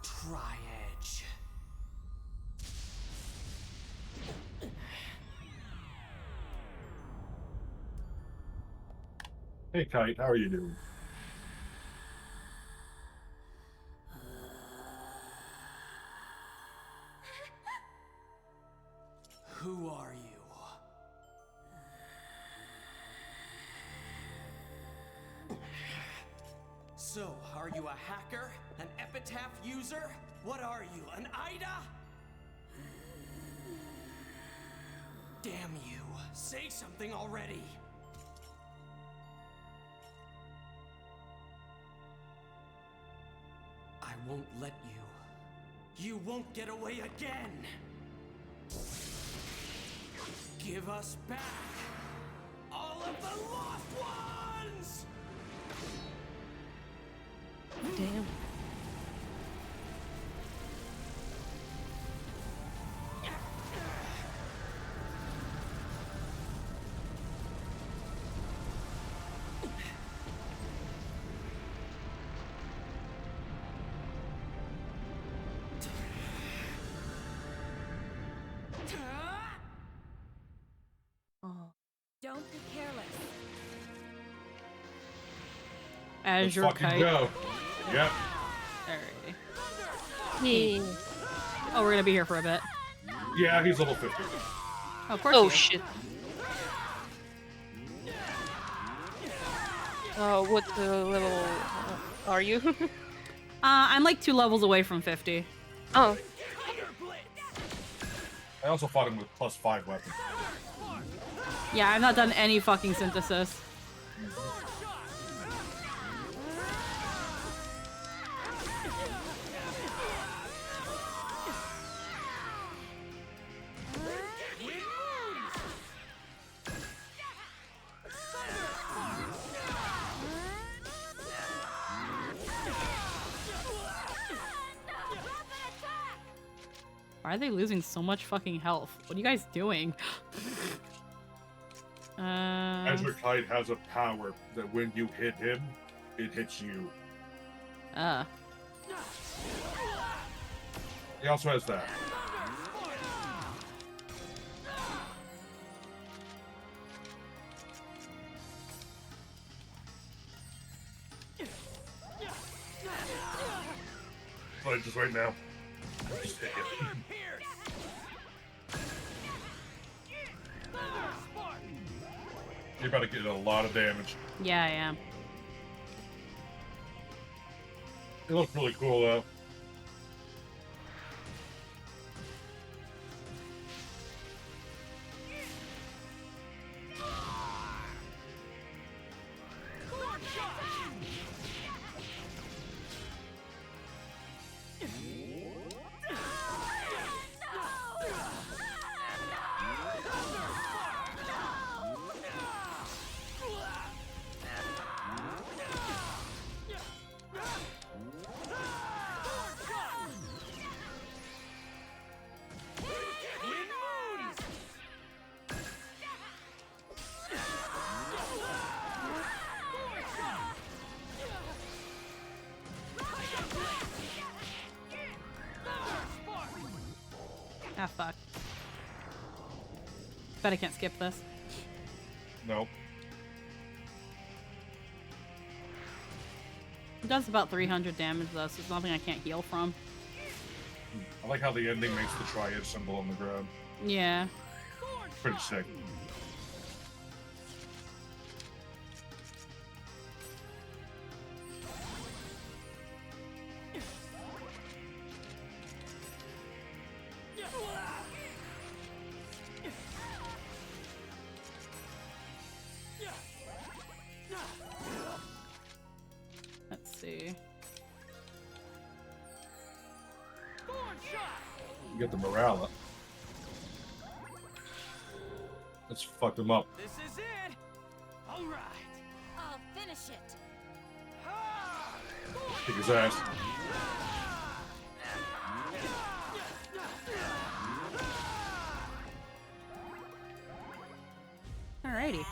Tri-Edge. Hey, Kite, how are you doing? Who are you? So, are you a hacker? An epitaph user? What are you, an Ida? Damn you! Say something already! I won't let you. You won't get away again! Give us back all of the lost ones! Damn. Don't be careless. As Let's your fucking kite. go. Yep. Alrighty. Oh, we're gonna be here for a bit. Yeah, he's level 50. Oh, of course. Oh he is. shit. What level are you? I'm like 2 levels away from 50. Oh. I also fought him with +5 weapons. Yeah, I've not done any fucking synthesis. Why are they losing so much fucking health? What are you guys doing? Azure Kite has a power that when you hit him, it hits you. He also has that. Like just right now. Just hit you. You're about to get a lot of damage. Yeah, I am. It looks really cool though. Ah, fuck. Bet I can't skip this. Nope. It does about 300 damage though, so it's nothing I can't heal from. I like how the ending makes the triad symbol on the ground. Yeah. Pretty sick. Let's see. You get the morale up. Let's fuck him up. This is it! Alright! I'll finish it. Kick his ass. Alrighty.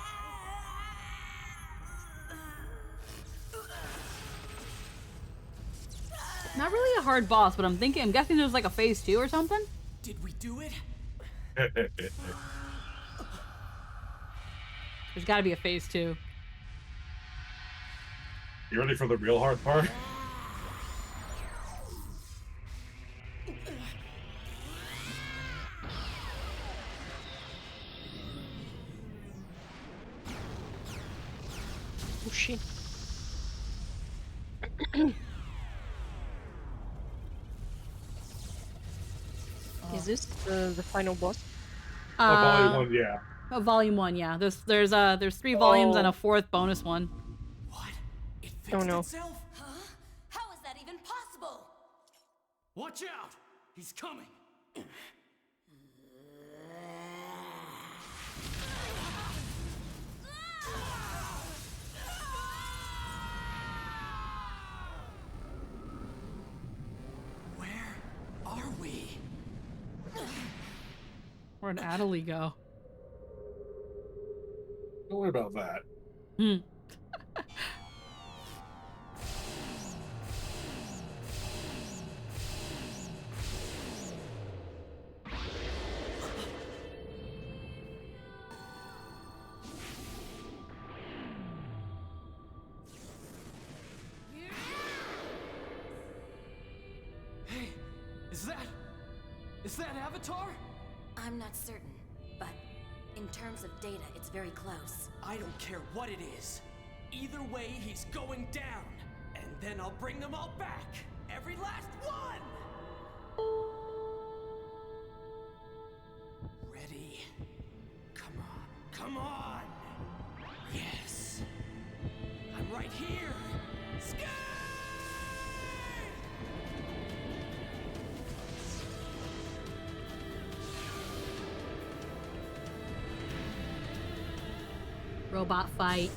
Not really a hard boss, but I'm guessing there's like a phase 2 or something? Did we do it? There's gotta be a phase 2. You ready for the real hard part? Oh shit. Is this the final boss? Volume 1, yeah. Oh, volume 1, yeah. There's 3 volumes and a 4th bonus one. Oh no. Huh? How is that even possible? Watch out! He's coming! Where are we? Where'd Adelie go? Don't worry about that. Hmm. that Avatar? I'm not certain, but in terms of data, it's very close. I don't care what it is. Either way, he's going down. And then I'll bring them all back. Every last one! Ready? Come on. Come on! Yes! I'm right here! Sky! Robot fight.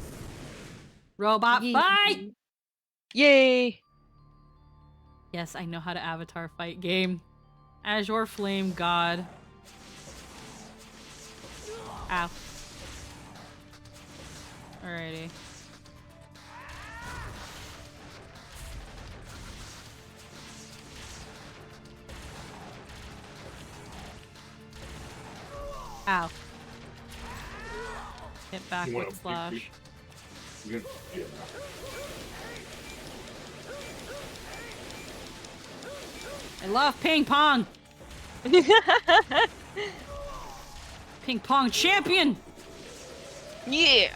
Robot fight! Yay! Yes, I know how to Avatar fight game. Azure Flame God. Ow. Alrighty. Ow. Hit back You wanna- with slash. Yeah. I love ping pong! Ping pong champion! Yeah!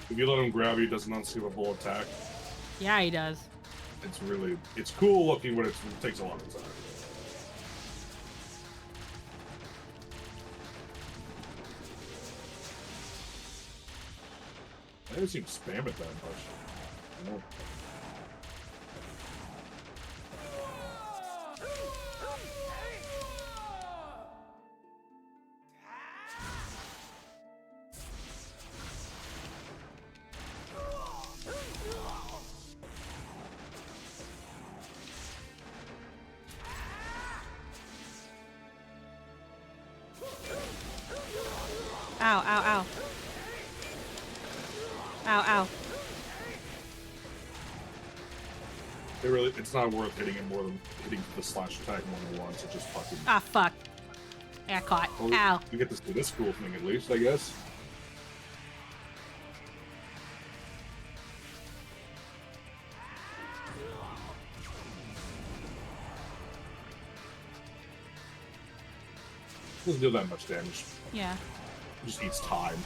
If you let him grab you, it does an unskippable attack. Yeah, he does. It's cool looking, but it takes a lot of time. I didn't seem to spam it that much. No. Ow, ow, ow. Ow, ow. It's not worth hitting it more than hitting the slash attack more than once. It just fucking. Ah, fuck. I got caught. Well, Ow. You get to see this cool thing at least, I guess. Doesn't do that much damage. Yeah. It just eats time.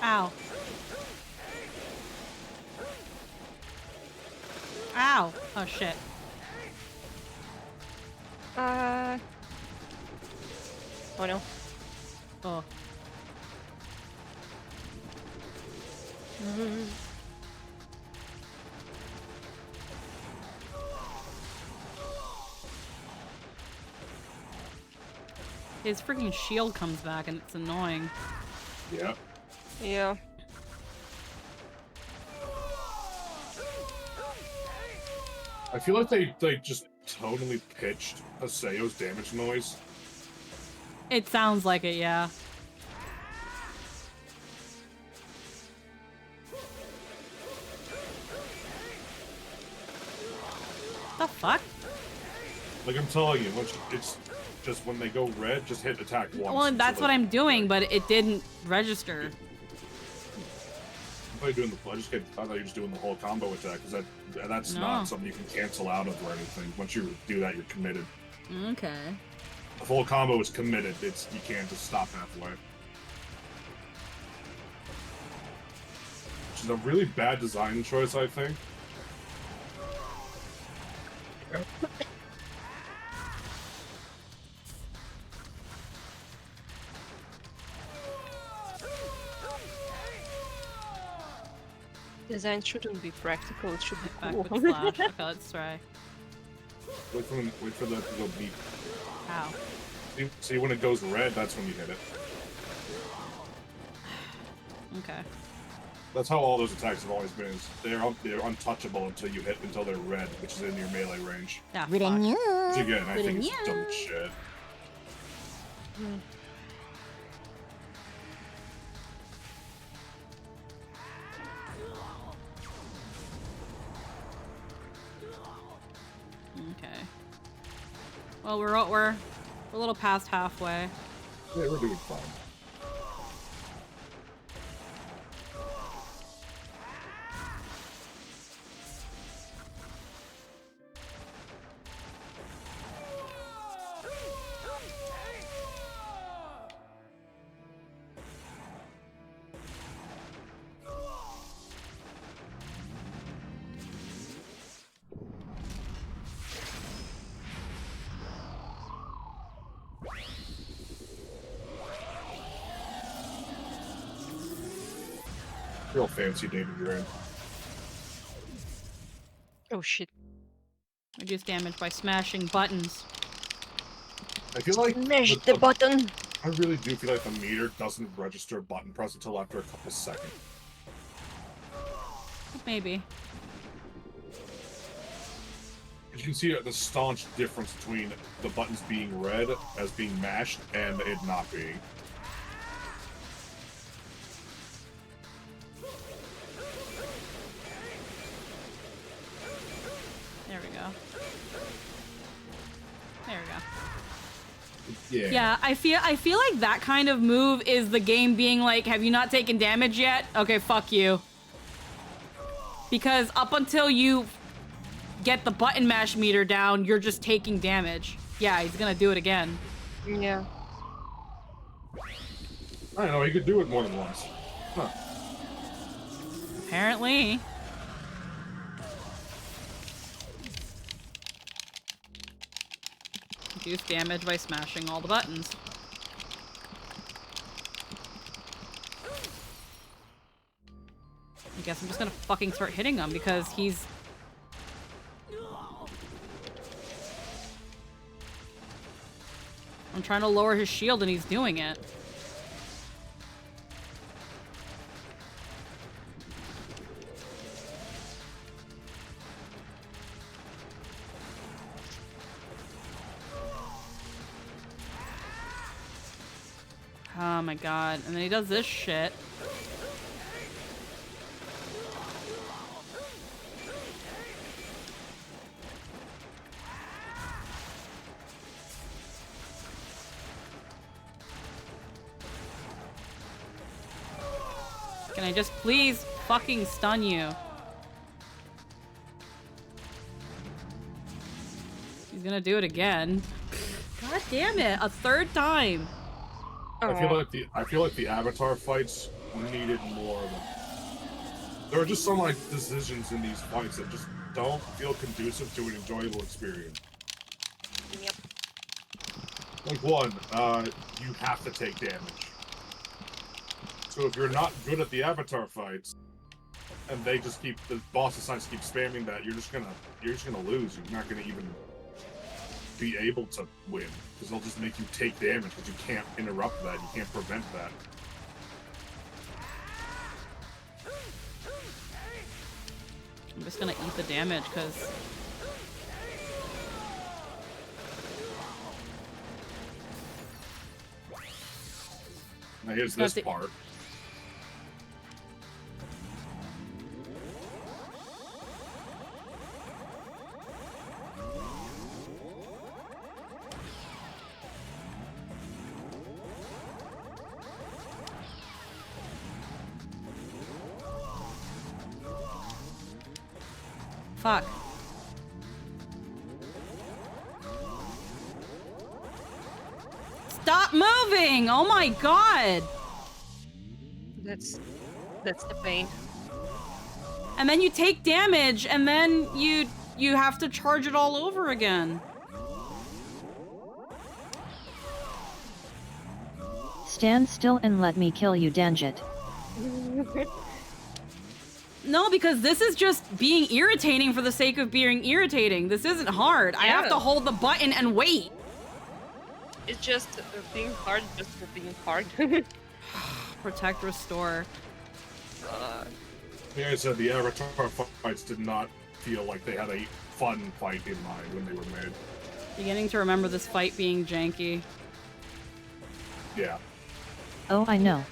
Ow. Ow. Oh, shit. Oh no. Oh. His freaking shield comes back and it's annoying. Yeah. Yeah. I feel like they just totally pitched Haseo's damage noise. It sounds like it, yeah. The fuck? Like I'm telling you, it's just when they go red, just hit attack once. Well, that's what I'm doing, but it didn't register. I thought I thought you were just doing the whole combo attack, because that's No. not something you can cancel out of or anything. Once you do that, you're committed. Okay. The full combo is committed. You can't just stop halfway. Which is a really bad design choice, I think. Design shouldn't be practical, it should be Back cool. with slash. Okay, let's try. Wait for the to go beep. Ow. See, when it goes red, that's when you hit it. Okay. That's how all those attacks have always been. Is they're untouchable until they're red, which is in your melee range. Yeah. Which again, I think is dumb shit. Okay. Well, we're a little past halfway. Yeah, we're doing fine. Real fancy David you're in. Oh shit. Reduce damage by smashing buttons. I feel like Smash the button. I really do feel like the meter doesn't register button press until after a couple seconds. Maybe. You can see the staunch difference between the buttons being red as being mashed and it not being. There we go. There we go. Yeah. Yeah, I feel like that kind of move is the game being like, have you not taken damage yet? Okay, fuck you. Because up until you get the button mash meter down, you're just taking damage. Yeah, he's gonna do it again. Yeah. I don't know, you could do it more than once. Huh. Apparently. Reduce damage by smashing all the buttons. I guess I'm just gonna fucking start hitting him because he's... I'm trying to lower his shield and he's doing it. Oh my god. And then he does this shit. Can I just please fucking stun you? He's gonna do it again. God damn it, a third time. I feel like the Avatar fights needed more of them. There are just some like decisions in these fights that just don't feel conducive to an enjoyable experience. Yep. Like one, you have to take damage. So if you're not good at the Avatar fights, and they just keep the boss assigns keep spamming that, you're just gonna lose. You're not gonna even be able to win because they'll just make you take damage because you can't interrupt that. You can't prevent that. I'm just gonna eat the damage because now here's this part. fuck. Stop moving! Oh my god! That's the pain. And then you take damage, and then you have to charge it all over again. Stand still and let me kill you, Danjit. No, because this is just being irritating for the sake of being irritating. This isn't hard. I have to hold the button and wait. It's just being hard just for being hard. Protect, restore. Like I said, the Avatar fights did not feel like they had a fun fight in mind when they were made. Beginning to remember this fight being janky. Yeah. Oh, I know.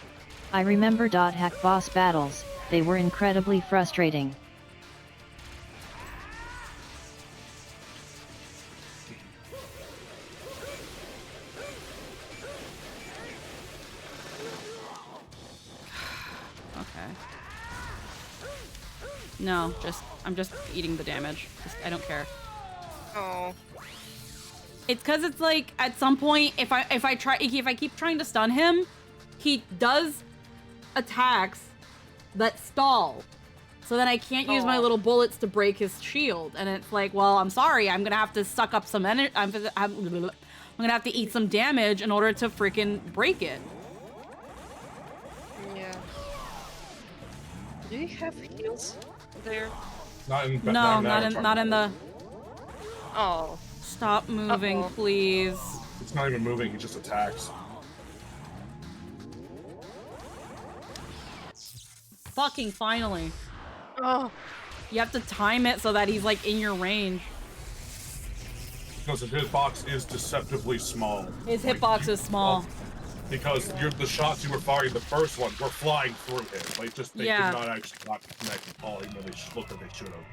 I remember .hack boss battles, they were incredibly frustrating. Okay. No, I'm just eating the damage. I don't care. Oh. It's because it's like at some point, if I keep trying to stun him, he does attacks that stall. So then I can't use my little bullets to break his shield, and it's like, well, I'm sorry, I'm gonna have to suck up some energy. I'm gonna have to eat some damage in order to freaking break it. Yeah. Do you have heals there? Not in. No, not in the. Oh. Stop moving, please. It's not even moving. He just attacks. Fucking finally. Oh. You have to time it so that he's like in your range. Because his hitbox is deceptively small. His hitbox is small. Because the shots you were firing, the first ones, were flying through him. Like, they did not actually not connect at all, even though they looked like they should have.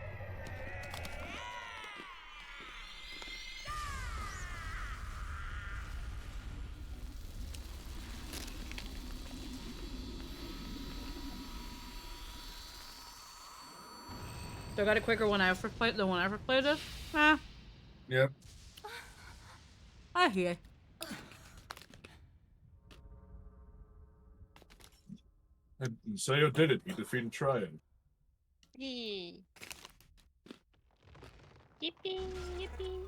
So I got it quicker when I first played than when I first played this. Eh. Yep. I hear. And Sayo did it. He defeated Tryon. Yee. Yippee, yippee.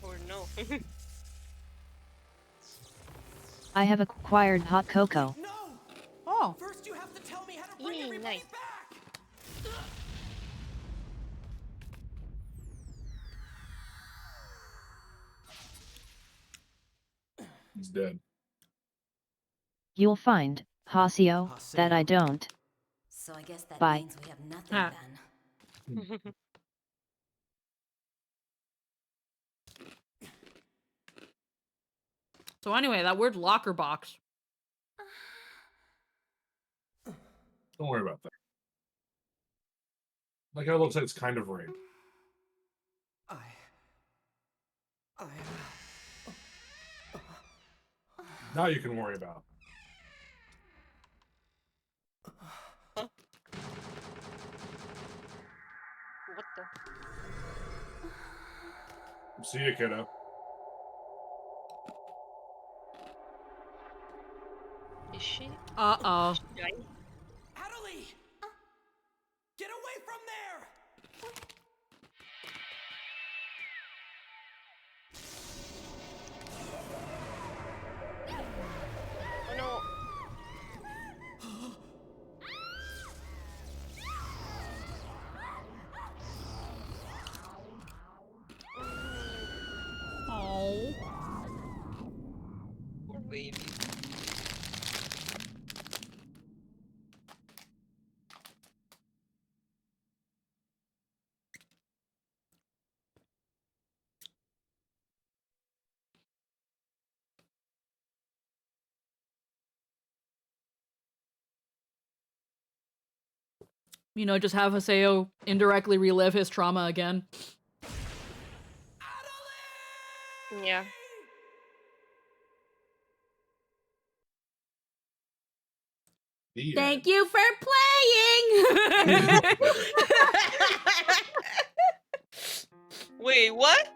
Or no. I have acquired hot cocoa. Oh. First, you have to tell me how to bring everybody back. He's dead. You'll find, Hasio, that I don't. So I guess that Bye. means we have nothing then. So anyway, that weird locker box. Don't worry about that. Like, it looks like it's kind of rain. Now you can worry about. What the? See you, kiddo. Is she? Uh-oh. Is she dying? Adelie! Get away from there! Oh no. Oh. Poor baby. You know, just have Haseo indirectly relive his trauma again. Yeah. Thank you for playing! Wait, what?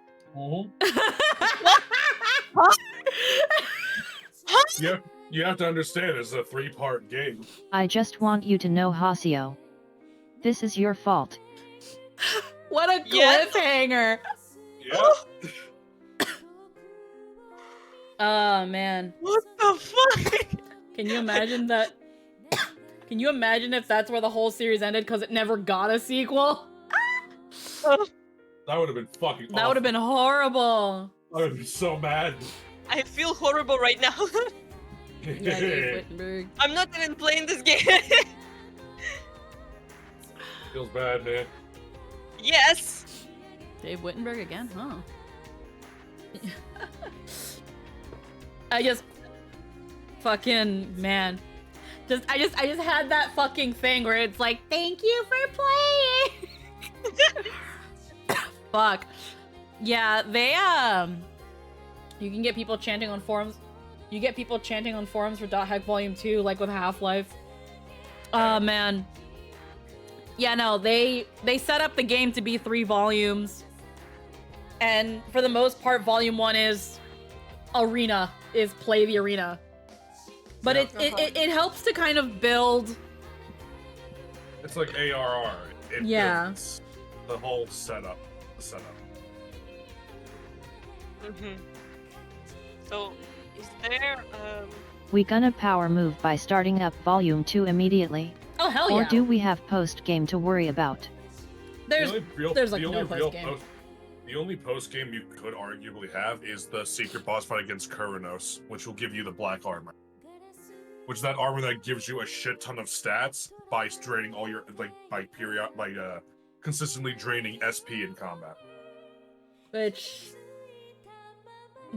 You have to understand, it's a 3-part game. I just want you to know, Hasio. This is your fault. What a cliffhanger! Yeah. Oh man. What the fuck? Can you imagine that? Can you imagine if that's where the whole series ended because it never got a sequel? That would have been fucking awful. That would have been horrible. I would be so mad. I feel horrible right now. Yeah, Dave Whittenberg. I'm not even playing this game. Feels bad, man. Yes. Dave Whittenberg again? Huh. I just fucking man. I just had that fucking thing where it's like, thank you for playing. Fuck. Yeah, they you can get people chanting on forums. You get people chanting on forums for .hack Volume 2, like with Half-Life. Man. Yeah, no, they set up the game to be 3 volumes. And for the most part, Volume 1 is arena, is play the arena. But it helps to kind of build. It's like ARR. It builds the whole setup. So, is there We gonna power move by starting up Volume 2 immediately? Oh hell Or yeah. do we have post-game to worry about? There's like no post-game. The only post-game you could arguably have is the secret boss fight against Kuranos, which will give you the black armor. Which is that armor that gives you a shit ton of stats by draining all your by consistently draining SP in combat. Which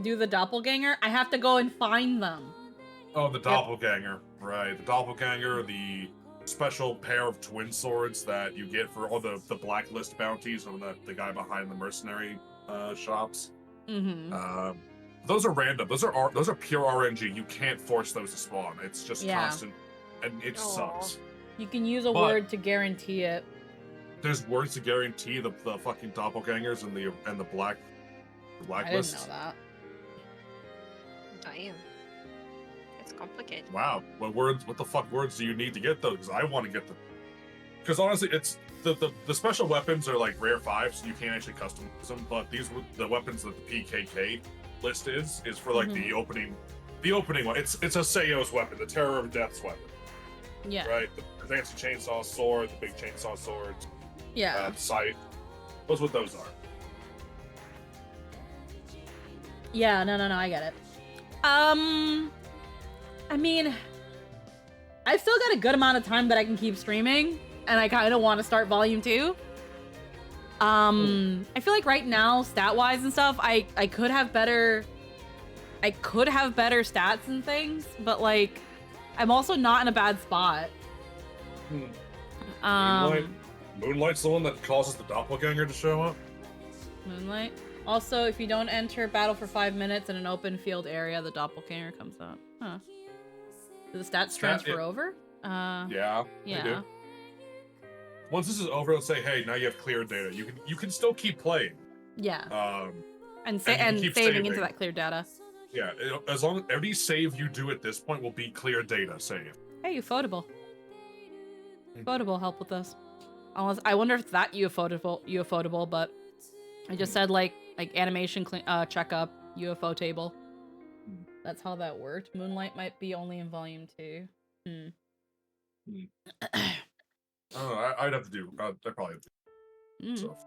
do the doppelganger? I have to go and find them. Oh, the doppelganger, right? The doppelganger, the special pair of twin swords that you get for all the blacklist bounties on the guy behind the mercenary shops. Mm-hmm. Those are random. Those are pure RNG. You can't force those to spawn. It's just constant, and it sucks. You can use a word to guarantee it. There's words to guarantee the fucking doppelgangers and the blacklist. I didn't know that. Damn. It's complicated. Wow. What the fuck words do you need to get those? Because I want to get them. Because honestly, it's the special weapons are like rare 5, so you can't actually customize them. But these were the weapons that the PKK list is for like the opening one. It's a Seiyu's weapon, the Terror of Death's weapon. Yeah. Right. The fancy chainsaw sword, the big chainsaw swords. Yeah. Scythe. Those what those are. Yeah. No. I get it. I mean, I've still got a good amount of time that I can keep streaming, and I kind of want to start Volume 2. I feel like right now, stat-wise and stuff, I could have better stats and things, but like, I'm also not in a bad spot. Moonlight's the one that causes the doppelganger to show up. Moonlight. Also, if you don't enter battle for 5 minutes in an open field area, the doppelganger comes up. Huh. Do the stats transfer over? Yeah. Yeah. They do. Once this is over, it'll say, "Hey, now you have clear data. You can still keep playing." Yeah. And keep saving into that clear data. Yeah, as long as every save you do at this point will be clear data save. Hey, Ufotable. Ufotable help with this. Unless I wonder if it's that Ufotable, but I just said like animation checkup UFO table. That's how that worked. Moonlight might be only in Volume 2. Oh, I'd have to do. I probably have to do stuff.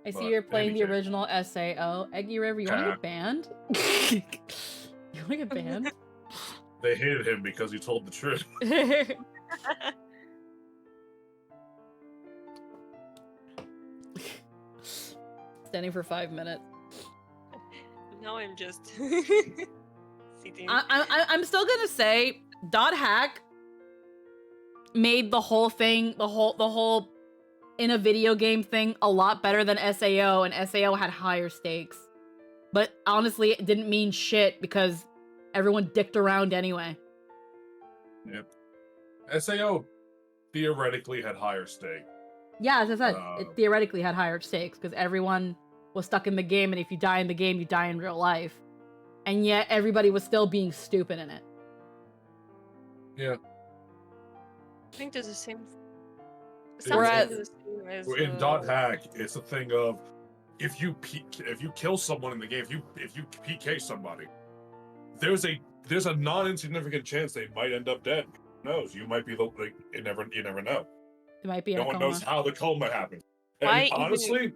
I see you're playing the original SAO. Eggy River, you want to get banned? You want to get banned? They hated him because he told the truth. Standing for 5 minutes. Now I'm just sitting. I'm still gonna say .hack made the whole thing, the whole in a video game thing a lot better than SAO, and SAO had higher stakes. But honestly, it didn't mean shit because everyone dicked around anyway. Yep. SAO theoretically had higher stake. Yeah, as I said, it theoretically had higher stakes because everyone was stuck in the game, and if you die in the game, you die in real life. And yet, everybody was still being stupid in it. Yeah. I think there's the same. In .hack, it's a thing of if you kill someone in the game, if you PK somebody, there's a non-insignificant chance they might end up dead. Who knows? You might be you never know. It might be in no a one coma. knows how the coma happened. And honestly,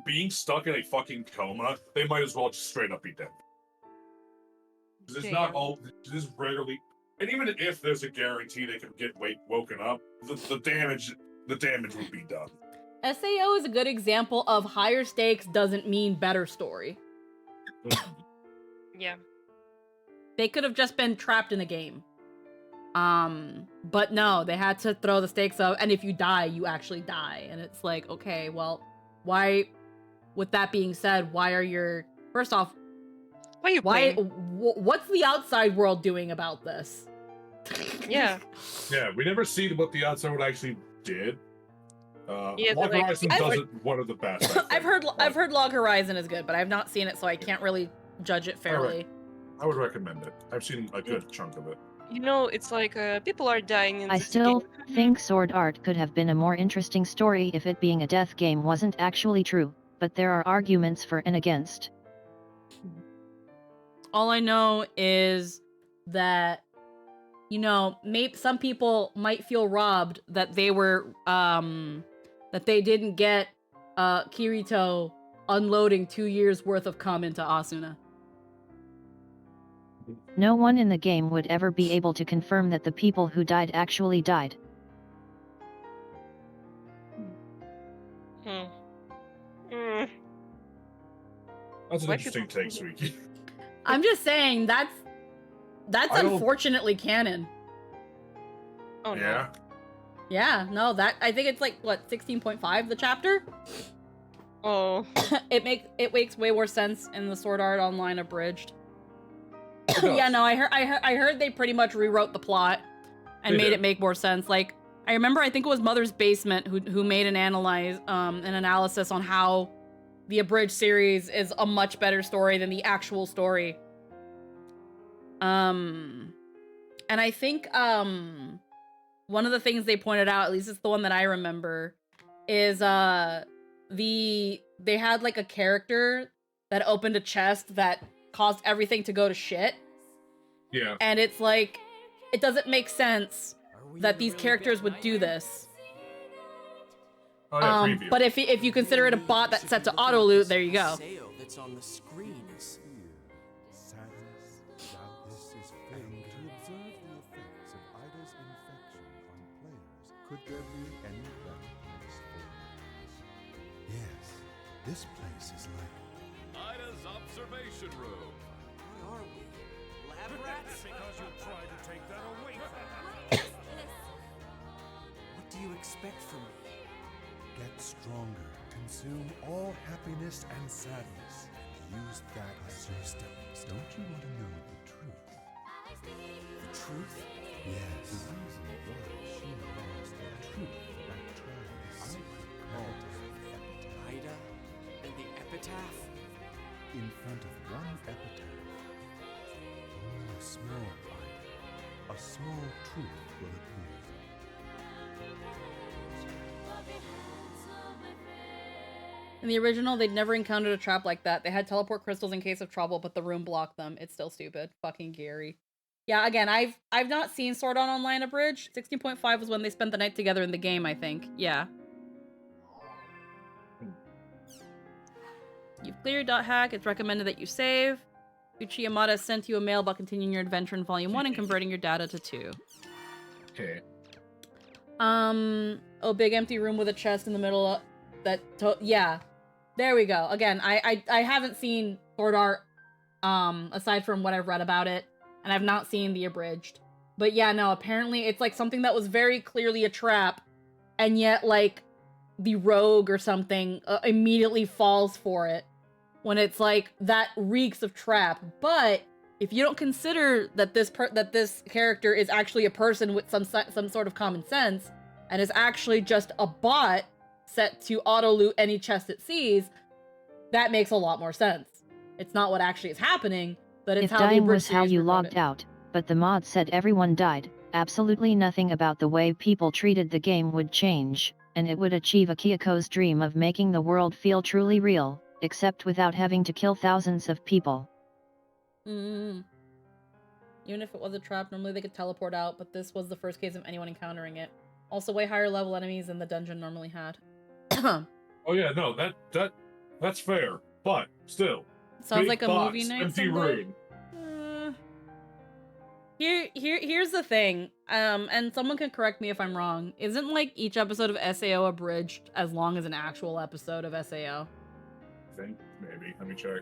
being stuck in a fucking coma, they might as well just straight up be dead. It's not all. This rarely, and even if there's a guarantee they can get woken up, the damage would be done. SAO is a good example of higher stakes doesn't mean better story. Yeah. they could have just been trapped in the game. But no, they had to throw the stakes up, and if you die, you actually die. And it's like, okay, well, why, with that being said, why are your, first off, what's the outside world doing about this? Yeah. Yeah, we never see what the outside world actually did. Yeah, Log like- Horizon does it one of the best. I think. I've heard Log Horizon is good, but I've not seen it, so I can't really judge it fairly. I would recommend it. I've seen a good chunk of it. You know, it's like people are dying in I this still game. think Sword Art could have been a more interesting story if it being a death game wasn't actually true, but there are arguments for and against. All I know is that, you know, maybe some people might feel robbed that they were, that they didn't get Kirito unloading 2 years worth of cum into Asuna. No one in the game would ever be able to confirm that the people who died actually died. That's an interesting take, Suiki. I'm just saying that's I don't- unfortunately canon. Oh Yeah. Yeah, no, that I think it's like what 16.5 the chapter. Oh, it makes way more sense in the Sword Art Online abridged. It does. Yeah, no, I heard they pretty much rewrote the plot and They made did. it make more sense. Like I remember, I think it was Mother's Basement who made an analysis on how the abridged series is a much better story than the actual story. And I think one of the things they pointed out, at least it's the one that I remember, is they had like a character that opened a chest that caused everything to go to shit. Yeah. And it's like, it doesn't make sense that these characters would do this. Oh, yeah, preview. But if you consider it a bot that's set to auto loot, there you go. Seo that's on the screen is Sadness, doubtless is failing to observe the effects of Ida's infection on players. Could there be any better place for you? Yes, this place is like Ida's observation room. What are we? Lab rats? Because you tried to take that away from What do you expect from me? get stronger, consume all happiness and sadness, and use that as your stepping stone. Don't you want to know the truth? The truth? Yes. The reason why she lost the truth about trying this secret called epitaph. Ida and the epitaph? In front of one epitaph, only a small Ida, a small truth will appear. In the original, they'd never encountered a trap like that. They had teleport crystals in case of trouble, but the room blocked them. It's still stupid. Fucking Gary. Yeah, again, I've not seen Sword Art Online abridged. 16.5 was when they spent the night together in the game, I think. Yeah. You've cleared .hack. It's recommended that you save. Uchi Yamada sent you a mail about continuing your adventure in Volume 1 and converting your data to 2. Okay. Oh, big empty room with a chest in the middle of that. Yeah. There we go. Again, I haven't seen Sword Art, aside from what I've read about it, and I've not seen the abridged. But yeah, no, apparently it's like something that was very clearly a trap, and yet like the rogue or something immediately falls for it when it's like that reeks of trap. But if you don't consider that this character is actually a person with some sort of common sense and is actually just a bot set to auto loot any chest it sees, that makes a lot more sense. It's not what actually is happening, but it's If how the dying abridged was how series you wrote logged it. out, but the mod said everyone died, absolutely nothing about the way people treated the game would change, and it would achieve Akihako's dream of making the world feel truly real, except without having to kill thousands of people. Even if it was a trap, normally they could teleport out, but this was the first case of anyone encountering it. Also, way higher level enemies than the dungeon normally had. Oh yeah, no, that's fair, but still. Sounds big like a box, movie night empty someday. room. Here's the thing, and someone can correct me if I'm wrong. Isn't like each episode of SAO abridged as long as an actual episode of SAO? I think maybe. Let me check.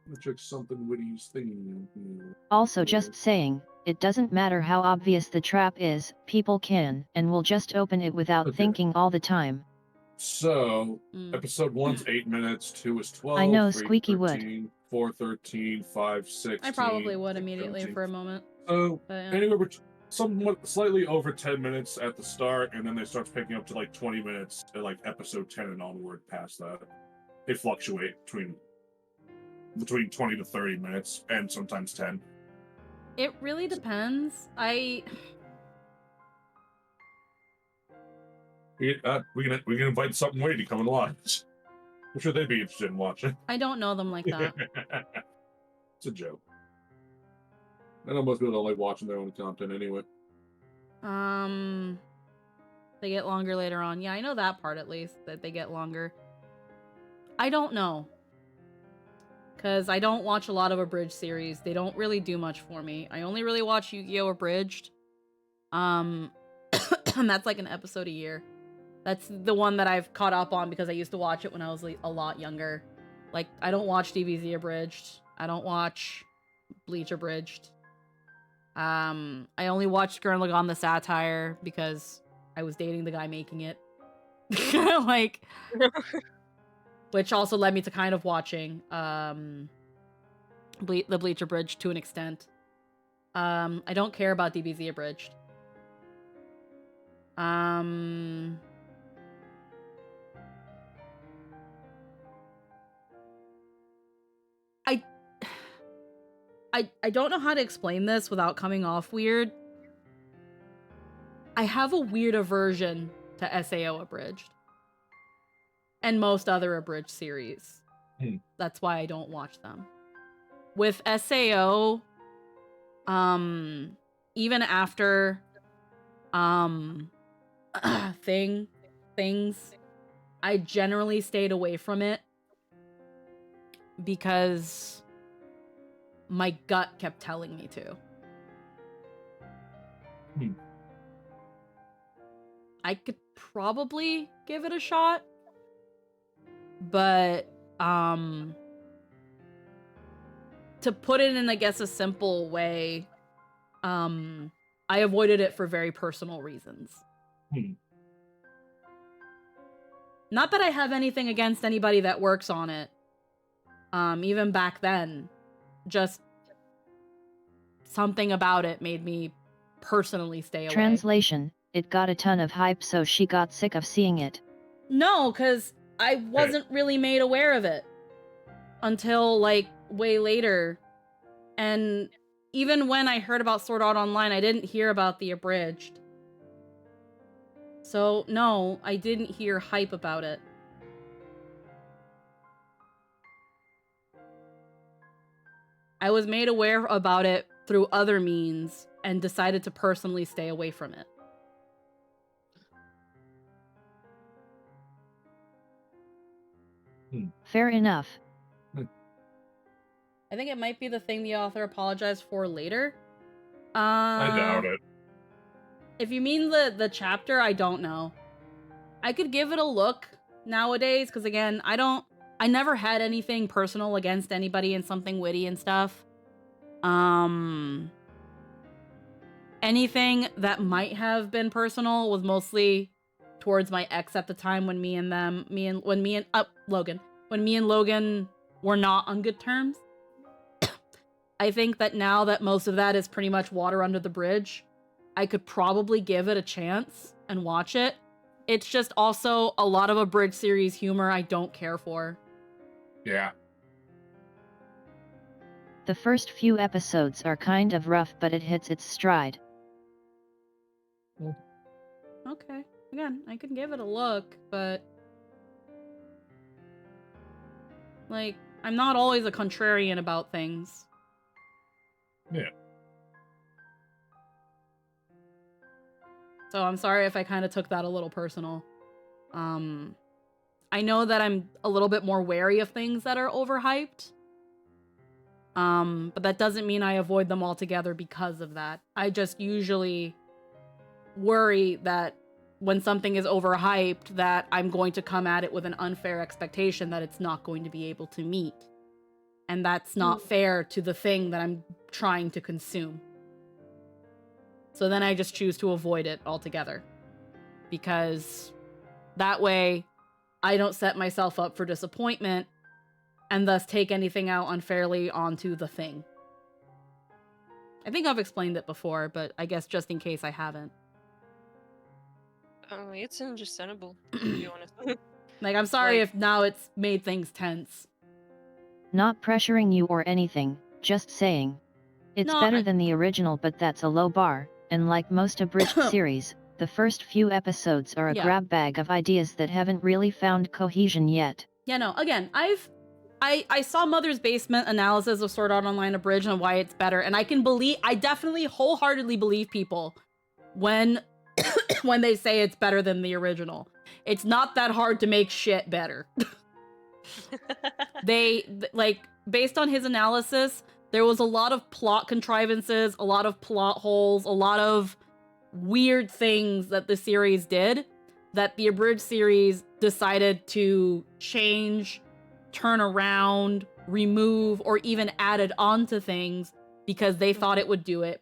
Let's check something Witty's thing. Also just saying, it doesn't matter how obvious the trap is, people can and will just open it without thinking all the time. So, episode 1's 8 minutes, 2 is 12, I know 3 Squeaky 13, would. 4 13, 5 16. I probably would 6, immediately 17. for a moment. So, But, yeah. anywhere between somewhat slightly over 10 minutes at the start, and then they start picking up to like 20 minutes at like episode 10 and onward past that. They fluctuate between 20 to 30 minutes and sometimes 10. It really depends. We can invite something Witty to come and watch. I'm sure they'd be interested in watching. I don't know them like that. It's a joke. I know most people don't like watching their own content anyway. They get longer later on. Yeah, I know that part at least, that they get longer. I don't know. Because I don't watch a lot of abridged series. They don't really do much for me. I only really watch Yu-Gi-Oh! Abridged. And that's like an episode a year. That's the one that I've caught up on because I used to watch it when I was like, a lot younger. Like, I don't watch DBZ Abridged. I don't watch Bleach Abridged. I only watched Gurren Lagann the Satire because I was dating the guy making it. Like, which also led me to kind of watching the Bleach Abridged to an extent. I don't care about DBZ Abridged. I don't know how to explain this without coming off weird. I have a weird aversion to SAO Abridged. And most other abridged series. That's why I don't watch them. With SAO, even after things, I generally stayed away from it because my gut kept telling me to. I could probably give it a shot, but to put it in, I guess, a simple way, I avoided it for very personal reasons. Not that I have anything against anybody that works on it. Even back then, just something about it made me personally stay away. Translation, it got a ton of hype so she got sick of seeing it. No, because I wasn't really made aware of it until, like, way later. And even when I heard about Sword Art Online, I didn't hear about the abridged. So, no, I didn't hear hype about it. I was made aware about it through other means and decided to personally stay away from it. Fair enough. I think it might be the thing the author apologized for later. I doubt it. If you mean the chapter, I don't know. I could give it a look nowadays, because again, I never had anything personal against anybody in something witty and stuff. Anything that might have been personal was mostly towards my ex at the time when me and Logan were not on good terms. I think that now that most of that is pretty much water under the bridge, I could probably give it a chance and watch it. It's just also a lot of abridged series humor I don't care for. Yeah. The first few episodes are kind of rough, but it hits its stride. Okay. Again, I can give it a look, but like, I'm not always a contrarian about things. Yeah. So I'm sorry if I kind of took that a little personal. I know that I'm a little bit more wary of things that are overhyped. But that doesn't mean I avoid them altogether because of that. I just usually worry that when something is overhyped, that I'm going to come at it with an unfair expectation that it's not going to be able to meet. And that's not fair to the thing that I'm trying to consume. So then I just choose to avoid it altogether. Because that way I don't set myself up for disappointment and thus take anything out unfairly onto the thing. I think I've explained it before, but I guess just in case I haven't. It's understandable, to be honest. Like, I'm sorry if now it's made things tense. Not pressuring you or anything, just saying. It's better than the original, but that's a low bar, and like most abridged series, the first few episodes are a grab bag of ideas that haven't really found cohesion yet. Yeah, no, again, I saw Mother's Basement analysis of Sword Art Online Abridged and why it's better, and I definitely wholeheartedly believe people when when they say it's better than the original. It's not that hard to make shit better. Like, based on his analysis, there was a lot of plot contrivances, a lot of plot holes, a lot of weird things that the series did that the abridged series decided to change, turn around, remove, or even added onto things because they thought it would do it.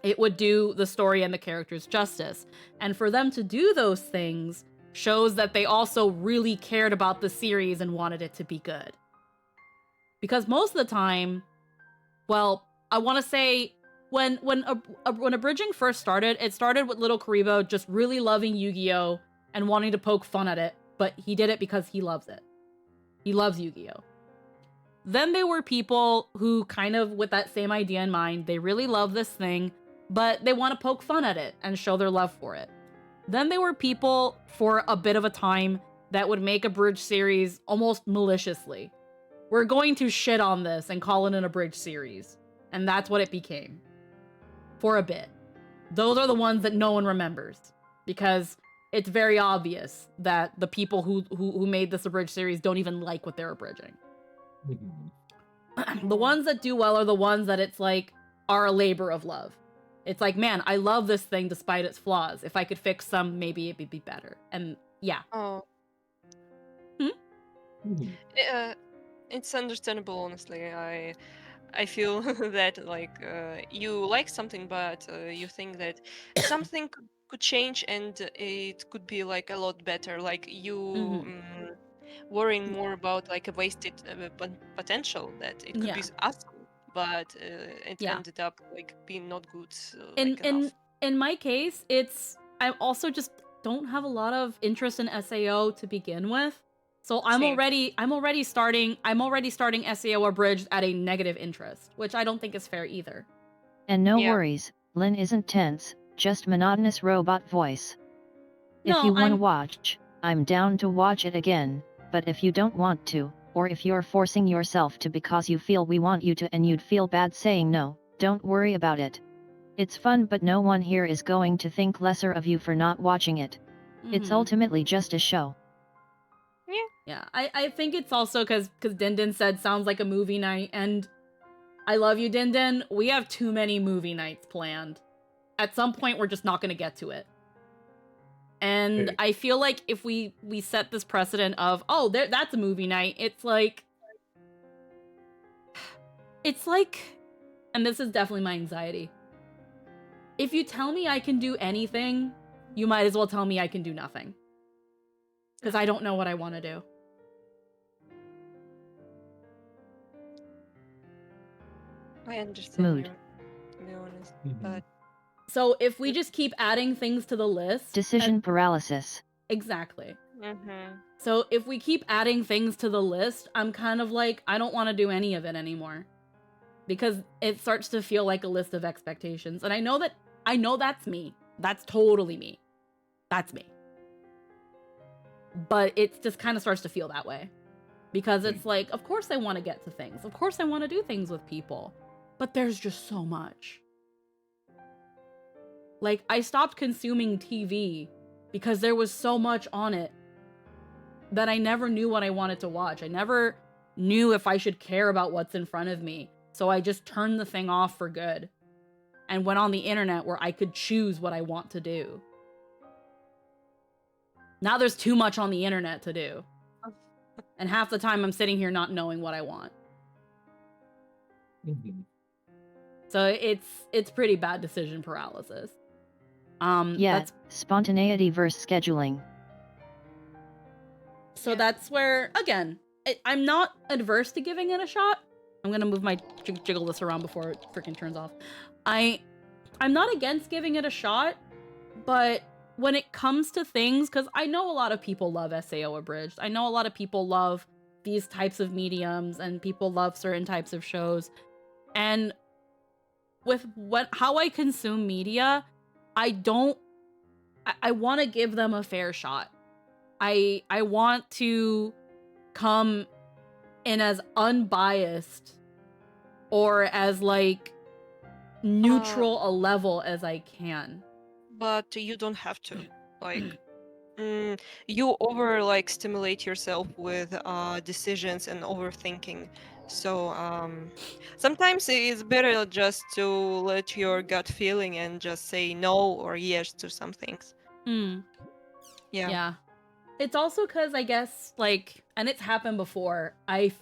It would do the story and the characters justice. And for them to do those things shows that they also really cared about the series and wanted it to be good. Because most of the time, well, I want to say when abridging first started, it started with Little Karibo just really loving Yu-Gi-Oh! And wanting to poke fun at it, but he did it because he loves it. He loves Yu-Gi-Oh! Then there were people who kind of, with that same idea in mind, they really love this thing, but they want to poke fun at it and show their love for it. Then there were people, for a bit of a time, that would make a bridge series almost maliciously. We're going to shit on this and call it an abridged series. And that's what it became. For a bit. Those are the ones that no one remembers. Because it's very obvious that the people who made this abridged series don't even like what they're abridging. The ones that do well are the ones that it's like are a labor of love. It's like, man, I love this thing despite its flaws. If I could fix some, maybe it'd be better. And yeah. Oh. It's understandable, honestly. I feel that like you like something, but you think that something could change and it could be like a lot better. Like you worrying more about like a wasted potential that it could be awesome, but it ended up like being not good. In my case, I also just don't have a lot of interest in SAO to begin with. So I'm already starting SAO abridged at a negative interest, which I don't think is fair either. And no worries, Lynn isn't tense, just monotonous robot voice. If you want to watch, I'm down to watch it again, but if you don't want to, or if you're forcing yourself to because you feel we want you to and you'd feel bad saying no, don't worry about it. It's fun, but no one here is going to think lesser of you for not watching it. It's ultimately just a show. Yeah, I think it's also because Dindin said sounds like a movie night, and I love you, Dindin. We have too many movie nights planned. At some point, we're just not going to get to it. And I feel like if we set this precedent of, oh, that's a movie night, it's like, and this is definitely my anxiety. If you tell me I can do anything, you might as well tell me I can do nothing. Because I don't know what I want to do. I understand you, to be honest, but... So if we just keep adding things to the list... Decision paralysis. Exactly. So if we keep adding things to the list, I'm kind of like, I don't want to do any of it anymore. Because it starts to feel like a list of expectations. And I know that's me. That's totally me. That's me. But it just kind of starts to feel that way. Because it's like, of course I want to get to things. Of course I want to do things with people. But there's just so much. Like, I stopped consuming TV because there was so much on it that I never knew what I wanted to watch. I never knew if I should care about what's in front of me. So I just turned the thing off for good and went on the internet where I could choose what I want to do. Now there's too much on the internet to do. And half the time I'm sitting here not knowing what I want. So it's pretty bad decision paralysis. Yeah, That's spontaneity versus scheduling. so that's where again, I'm not adverse to giving it a shot. I'm gonna move my jiggle this around before it freaking turns off. I'm not against giving it a shot, but when it comes to things, because I know a lot of people love SAO Abridged. I know a lot of people love these types of mediums and people love certain types of shows. And with how I consume media, I want to give them a fair shot. I want to come in as unbiased or as like neutral a level as I can. But you don't have to. Like, you over like stimulate yourself with decisions and overthinking. So sometimes it's better just to let your gut feeling and just say no or yes to some things. Yeah. It's also because I guess like, and it's happened before. I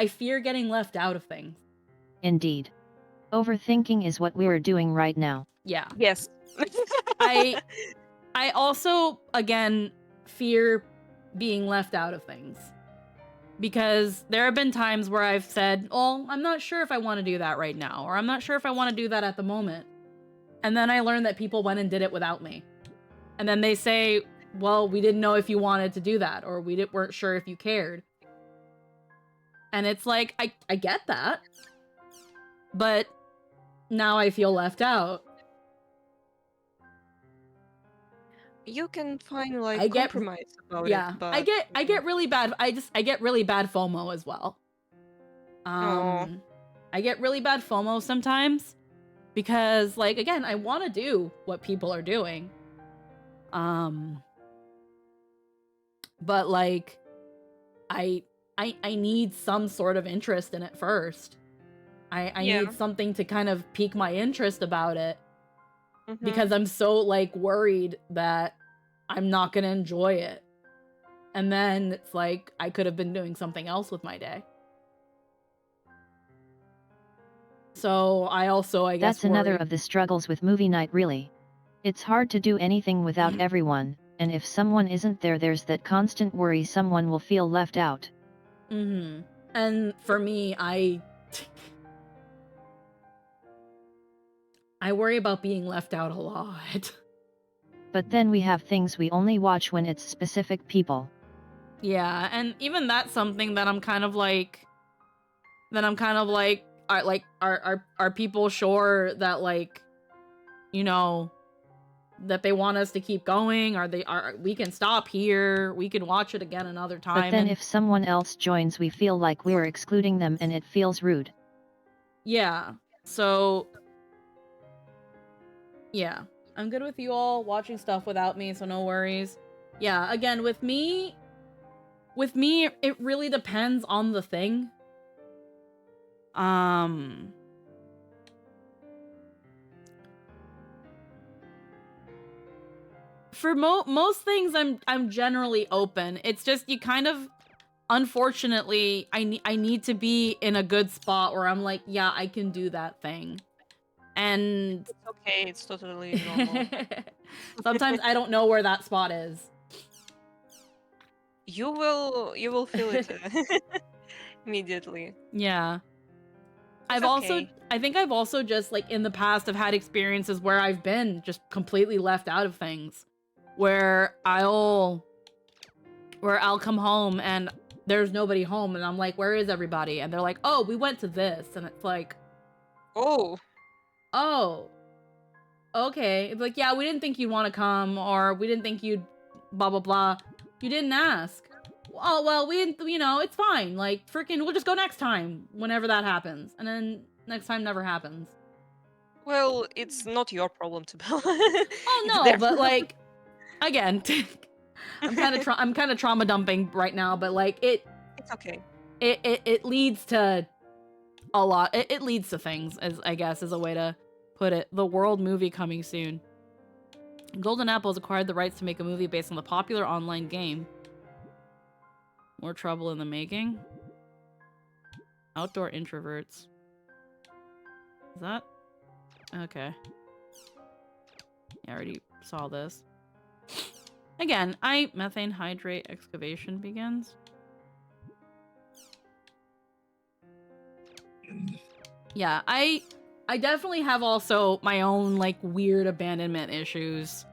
fear getting left out of things. Indeed. Overthinking is what we're doing right now. Yeah. Yes. I also again fear being left out of things. Because there have been times where I've said, "Oh, I'm not sure if I want to do that right now," or "I'm not sure if I want to do that at the moment." And then I learned that people went and did it without me. And then they say, "Well, we didn't know if you wanted to do that, or we weren't sure if you cared." And it's like, I get that. But now I feel left out. You can find like compromise about it. But I get really bad. I get really bad FOMO as well. I get really bad FOMO sometimes because like again, I want to do what people are doing. But like I need some sort of interest in it first. I need something to kind of pique my interest about it. Because I'm so like worried that I'm not gonna enjoy it. And then it's like I could have been doing something else with my day. So I also, I guess, that's another of the struggles with movie night, really. It's hard to do anything without everyone, and if someone isn't there, there's that constant worry someone will feel left out. And for me, I worry about being left out a lot. But then we have things we only watch when it's specific people. Yeah, and even that's something that I'm kind of like, are people sure that like, you know, that they want us to keep going? We can stop here, we can watch it again another time. But then if someone else joins, we feel like we're excluding them and it feels rude. Yeah, so yeah, I'm good with you all watching stuff without me, so no worries. Yeah, again, with me, it really depends on the thing. For most things, I'm generally open. It's just you kind of, unfortunately, I need to be in a good spot where I'm like, yeah, I can do that thing. And it's okay, it's totally normal. Sometimes I don't know where that spot is. You will feel it immediately. Yeah. Okay. I think I've also just like in the past have had experiences where I've been just completely left out of things. Where I'll come home and there's nobody home and I'm like, where is everybody? And they're like, oh, we went to this. And it's like, oh, okay. It's like, yeah, we didn't think you'd want to come, or we didn't think you'd blah, blah, blah. You didn't ask. Oh, well, we didn't, you know, it's fine. Like, freaking, we'll just go next time whenever that happens. And then next time never happens. Well, it's not your problem to balance. Oh, no, but like, again, I'm kind of trauma dumping right now, but like it's okay. It leads to a lot. It leads to things, as I guess is a way to put it. The World movie coming soon. Golden Apple has acquired the rights to make a movie based on the popular online game. More trouble in the making. Outdoor introverts. Is that? Okay. I already saw this. Again, methane hydrate excavation begins. Yeah, I definitely have also my own, like, weird abandonment issues.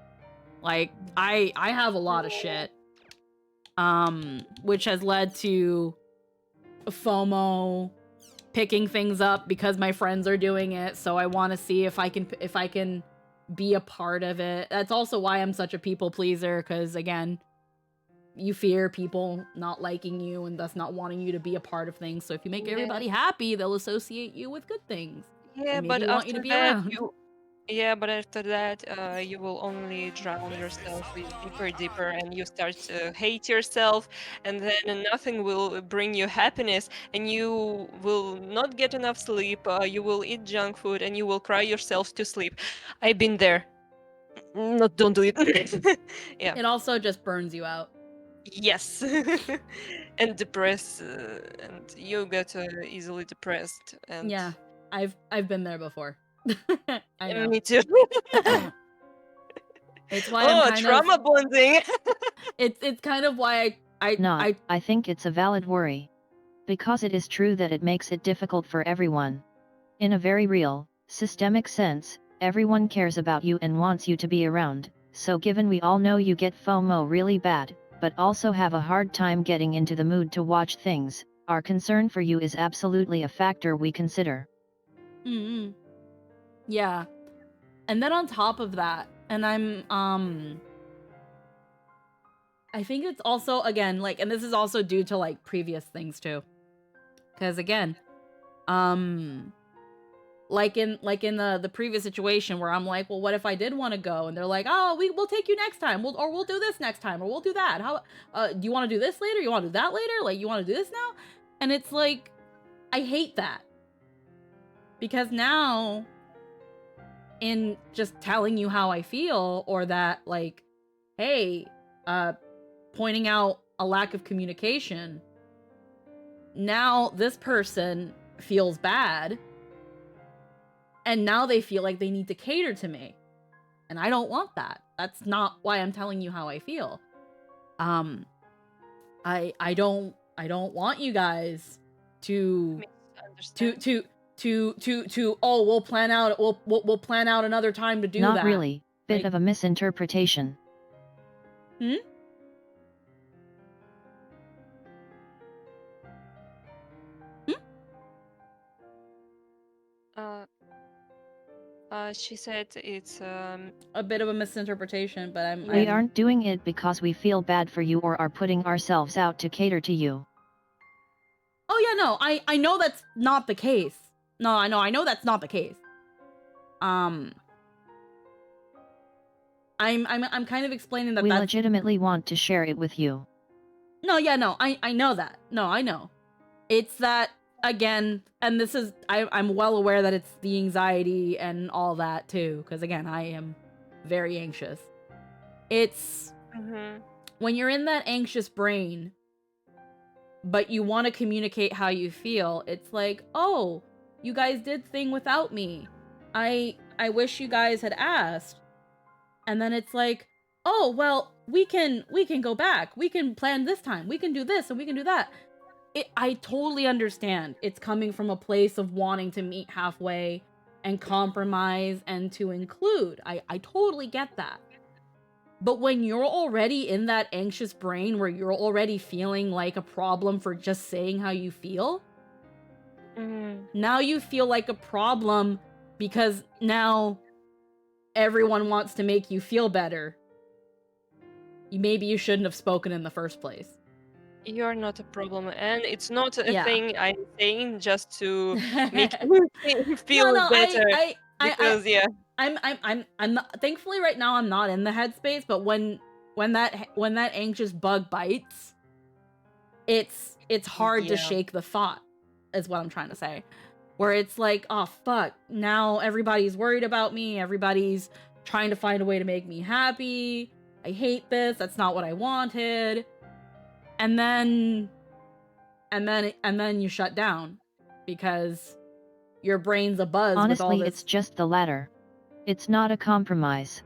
Like, I have a lot of shit. Which has led to FOMO, picking things up because my friends are doing it, so I want to see if I can be a part of it. That's also why I'm such a people pleaser, because again, you fear people not liking you and thus not wanting you to be a part of things. So if you make everybody happy, they'll associate you with good things. Yeah, And but maybe want you to after be that, around. you will only drown yourself deeper, and you start to hate yourself, and then nothing will bring you happiness, and you will not get enough sleep. You will eat junk food, and you will cry yourself to sleep. I've been there. No, don't do it. Yeah. It also just burns you out. Yes. And depressed, and you get easily depressed, and Yeah, I've been there before. I know. me too. It's why I'm kind trauma bonding. It's kind of why I think it's a valid worry. Because it is true that it makes it difficult for everyone. In a very real, systemic sense, everyone cares about you and wants you to be around, so given we all know you get FOMO really bad, but also have a hard time getting into the mood to watch things, our concern for you is absolutely a factor we consider. Mm-hmm. Yeah. And then on top of that, and I think it's also, again, like, and this is also due to, like, previous things, too. Because, again, like in the previous situation where I'm like, well, what if I did want to go? And they're like, oh, we'll take you next time. We'll do this next time, or we'll do that. How, do you want to do this later? You want to do that later? Like, you want to do this now? And it's like, I hate that. Because now, in just telling you how I feel, or that, like, hey, pointing out a lack of communication, now this person feels bad, and now they feel like they need to cater to me, and I don't want that. That's not why I'm telling you how I feel. I don't want you guys to oh, we'll plan out another time to do that. Not really, bit like, of a misinterpretation. Hmm? She said it's a bit of a misinterpretation, but We aren't doing it because we feel bad for you or are putting ourselves out to cater to you. Oh yeah, no, I know that's not the case. No, I know that's not the case. I'm kind of explaining that we that's... legitimately want to share it with you. No, yeah, no, I know that. No, I know. It's that, again, and this is, I'm well aware that it's the anxiety and all that too, because again, I am very anxious. It's when you're in that anxious brain, but you want to communicate how you feel, it's like, oh, you guys did thing without me. I wish you guys had asked. And then it's like, oh, well, we can go back. We can plan this time. We can do this and we can do that. I totally understand. It's coming from a place of wanting to meet halfway and compromise and to include. I totally get that. But when you're already in that anxious brain where you're already feeling like a problem for just saying how you feel, now you feel like a problem because now everyone wants to make you feel better. Maybe you shouldn't have spoken in the first place. You're not a problem, and it's not a thing I'm saying just to make you feel better. I'm not, thankfully right now I'm not in the headspace, but when that anxious bug bites, it's hard to shake the thought, is what I'm trying to say. Where it's like, oh fuck, now everybody's worried about me, everybody's trying to find a way to make me happy. I hate this, that's not what I wanted. And then you shut down because your brain's a buzz with all Honestly, this. it's just the latter. It's not a compromise.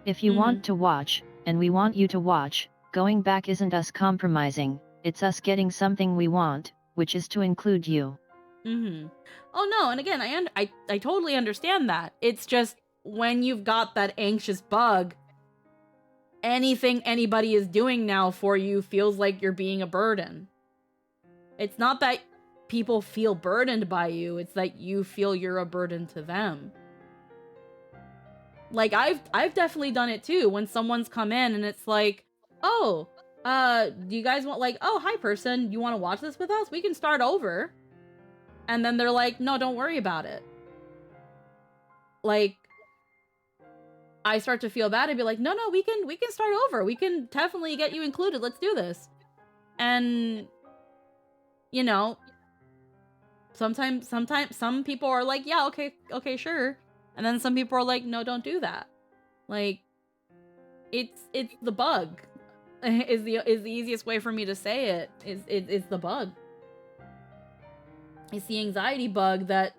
If you want to watch, and we want you to watch, going back isn't us compromising, it's us getting something we want, which is to include you. Oh no, and again, I totally understand that. It's just when you've got that anxious bug, anything anybody is doing now for you feels like you're being a burden. It's not that people feel burdened by you, it's that you feel you're a burden to them. Like I've definitely done it too when someone's come in and it's like, "Oh, do you guys want, like, oh, hi person, you want to watch this with us? We can start over." And then they're like, "No, don't worry about it." Like, I start to feel bad and be like, "No, we can start over. We can definitely get you included. Let's do this." And you know, sometimes some people are like, "Yeah, okay, sure." And then some people are like, "No, don't do that." Like, it's the bug. is the easiest way for me to say it. It's the bug. It's the anxiety bug that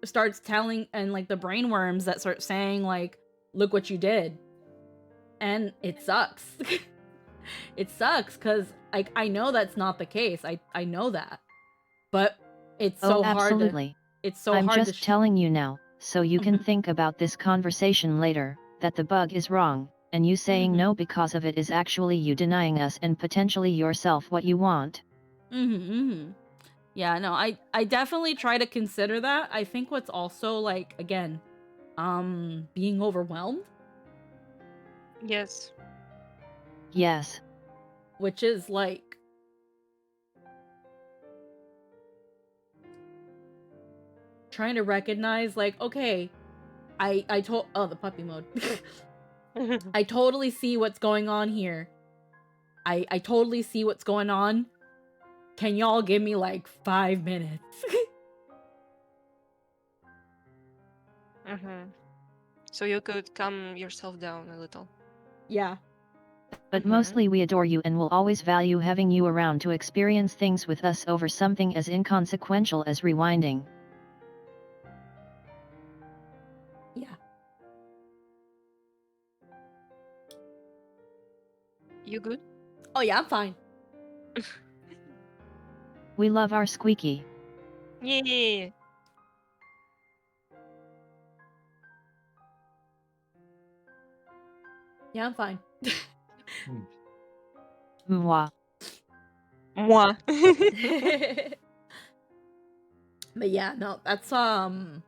starts telling, and like the brain worms that start saying like, "Look what you did." And it sucks. It sucks because like I know that's not the case. I know that. But it's so hard to, absolutely. it's so I'm hard just to telling you now, so you can think about this conversation later, that the bug is wrong, and you saying no because of it is actually you denying us and potentially yourself what you want. Yeah, no, I definitely try to consider that. I think what's also like, again, being overwhelmed. Yes. Yes. Which is like, trying to recognize like, okay, I told, oh, the puppy mode. I totally see what's going on here. I totally see what's going on. Can y'all give me like 5 minutes? So you could calm yourself down a little. Yeah. But mostly we adore you and will always value having you around to experience things with us over something as inconsequential as rewinding. Yeah. You good? Oh yeah, I'm fine. We love our squeaky. Yeah. Yeah, I'm fine. Mwah. Moi. But yeah, no, that's my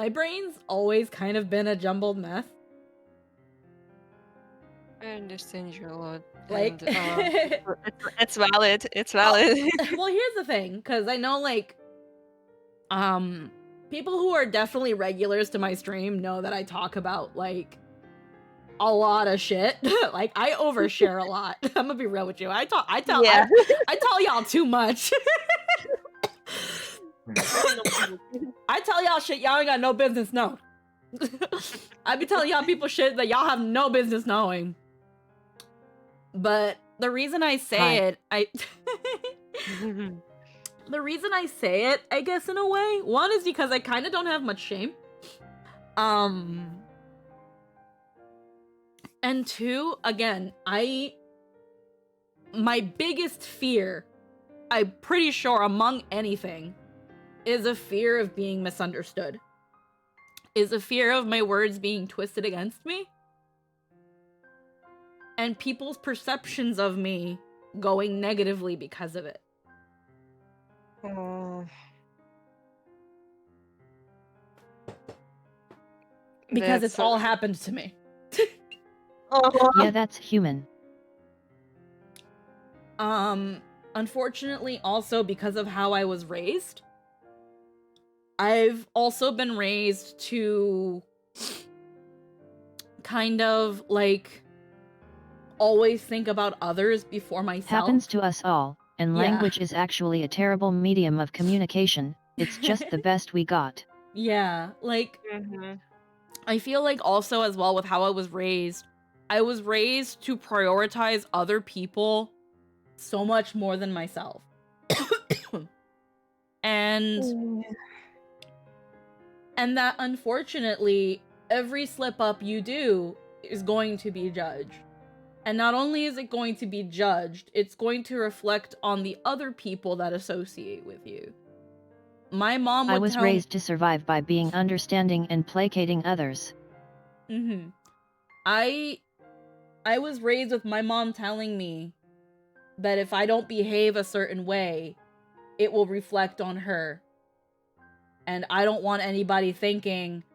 brain's always kind of been a jumbled mess. I understand you a lot. Like, And, it's valid. It's valid. Well, here's the thing, because I know like people who are definitely regulars to my stream know that I talk about like a lot of shit. Like I overshare a lot. I'm gonna be real with you. I tell y'all too much. I tell y'all shit y'all ain't got no business knowing. I be telling y'all people shit that y'all have no business knowing. But the reason I say the reason I say it, I guess in a way, one is because I kind of don't have much shame. And two, again, my biggest fear, I'm pretty sure among anything, is a fear of being misunderstood. Is a fear of my words being twisted against me. And people's perceptions of me going negatively because of it. Because it's all happened to me. Yeah, that's human. Unfortunately, also because of how I was raised, I've also been raised to kind of like always think about others before myself. Happens to us all, and Yeah. language is actually a terrible medium of communication. It's just the best we got. Yeah, like I feel like also as well with how I was raised to prioritize other people so much more than myself. And that unfortunately every slip up you do is going to be judged. And not only is it going to be judged, it's going to reflect on the other people that associate with you. My mom would I was tell raised to survive by being understanding and placating others. I was raised with my mom telling me that if I don't behave a certain way, it will reflect on her. And I don't want anybody thinking,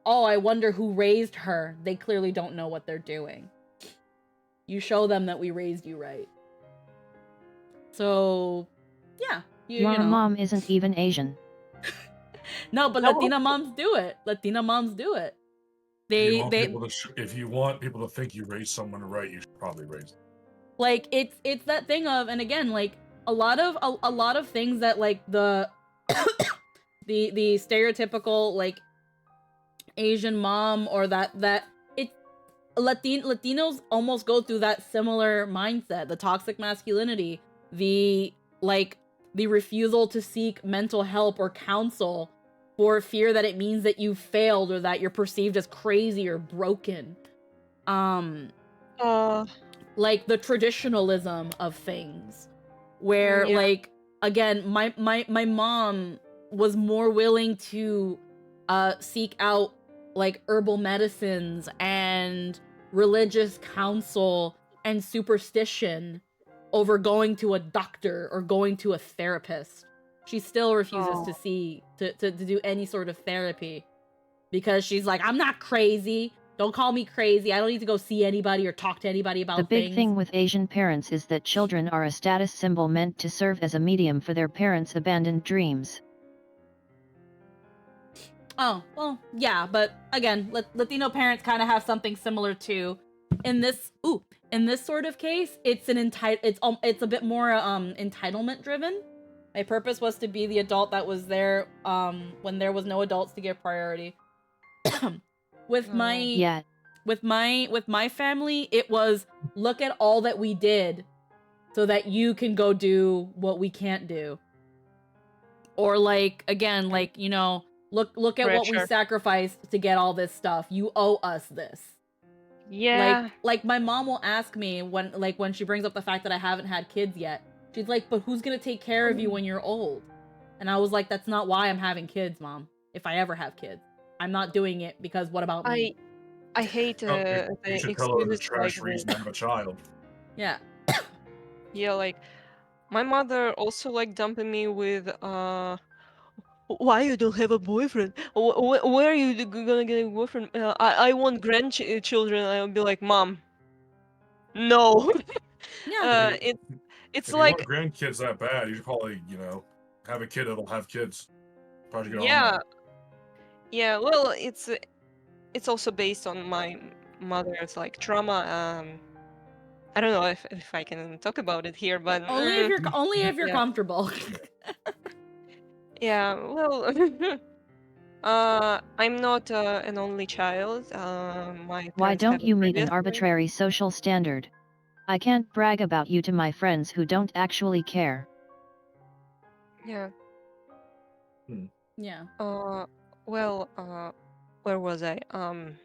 oh, I wonder who raised her. They clearly don't know what they're doing. You show them that we raised you right. So, yeah. Your you know. mom isn't even Asian. No, but Latina moms do it. Latina moms do it. If you want people to think you raised someone right, you should probably raise them. Like it's that thing of, and again, like a lot of things that like the the stereotypical like Asian mom or that it's Latinos almost go through that similar mindset, the toxic masculinity, the refusal to seek mental help or counsel for fear that it means that you failed or that you're perceived as crazy or broken. Like the traditionalism of things where like again my mom was more willing to seek out like herbal medicines and religious counsel and superstition over going to a doctor or going to a therapist. She still refuses to do any sort of therapy because she's like, I'm not crazy. Don't call me crazy. I don't need to go see anybody or talk to anybody about The big things. thing with Asian parents is that children are a status symbol meant to serve as a medium for their parents' abandoned dreams. Oh, well, yeah, but again, Latino parents kind of have something similar too. In this sort of case, it's it's a bit more entitlement driven. My purpose was to be the adult that was there when there was no adults to give priority. With my family, it was look at all that we did so that you can go do what we can't do. Or like again, like, you know, look at what we sacrificed to get all this stuff. You owe us this. Yeah. Like my mom will ask me when she brings up the fact that I haven't had kids yet. She's like, "But who's going to take care of you when you're old?" And I was like, "That's not why I'm having kids, Mom. If I ever have kids. I'm not doing it because what about me?" I hate You the should tell her the excuses trash like reason this. to have a child. Yeah. Yeah, like my mother also like dumping me with why you don't have a boyfriend? Where are you gonna get a boyfriend? I want grandchildren. I'll be like, Mom, no. Yeah. It's if like you want grandkids that bad, you should probably, have a kid that'll have kids. Probably get on yeah, that. yeah. Well, it's also based on my mother's like trauma. I don't know if I can talk about it here, but Only if you're yeah. comfortable. Yeah, well, I'm not an only child. My Why parents have don't a you meet an previous marriage. arbitrary social standard? I can't brag about you to my friends who don't actually care. Yeah. Yeah. Well, where was I? I'm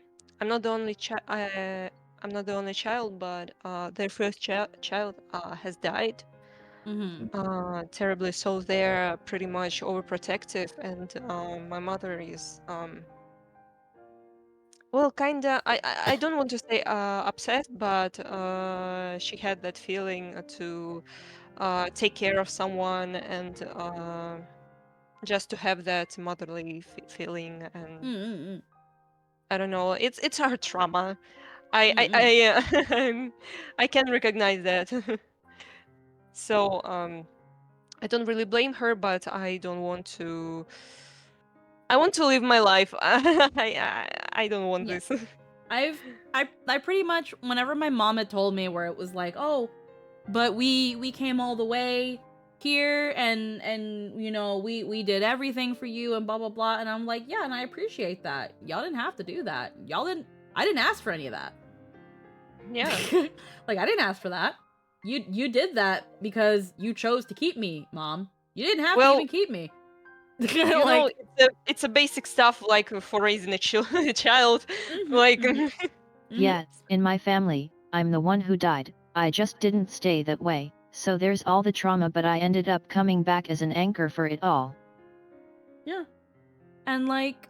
not the only I'm not the only child, but their first child has died. Terribly. So they're pretty much overprotective, and my mother is well, kinda. I don't want to say upset, but she had that feeling to take care of someone and just to have that motherly feeling, and I don't know. It's her trauma. I can recognize that. So I don't really blame her, but I don't want to. I want to live my life. I don't want this. I pretty much, whenever my mom had told me where it was like, oh, but we came all the way here and you know, we did everything for you and blah blah blah, and I'm like, yeah, and I appreciate that. Y'all didn't have to do that. I didn't ask for any of that. Yeah. Like I didn't ask for that. You did that because you chose to keep me, Mom. You didn't have to even keep me. You know, it's a basic stuff like for raising a child. Like, Yeah, in my family, I'm the one who died. I just didn't stay that way, so there's all the trauma, but I ended up coming back as an anchor for it all. Yeah. And like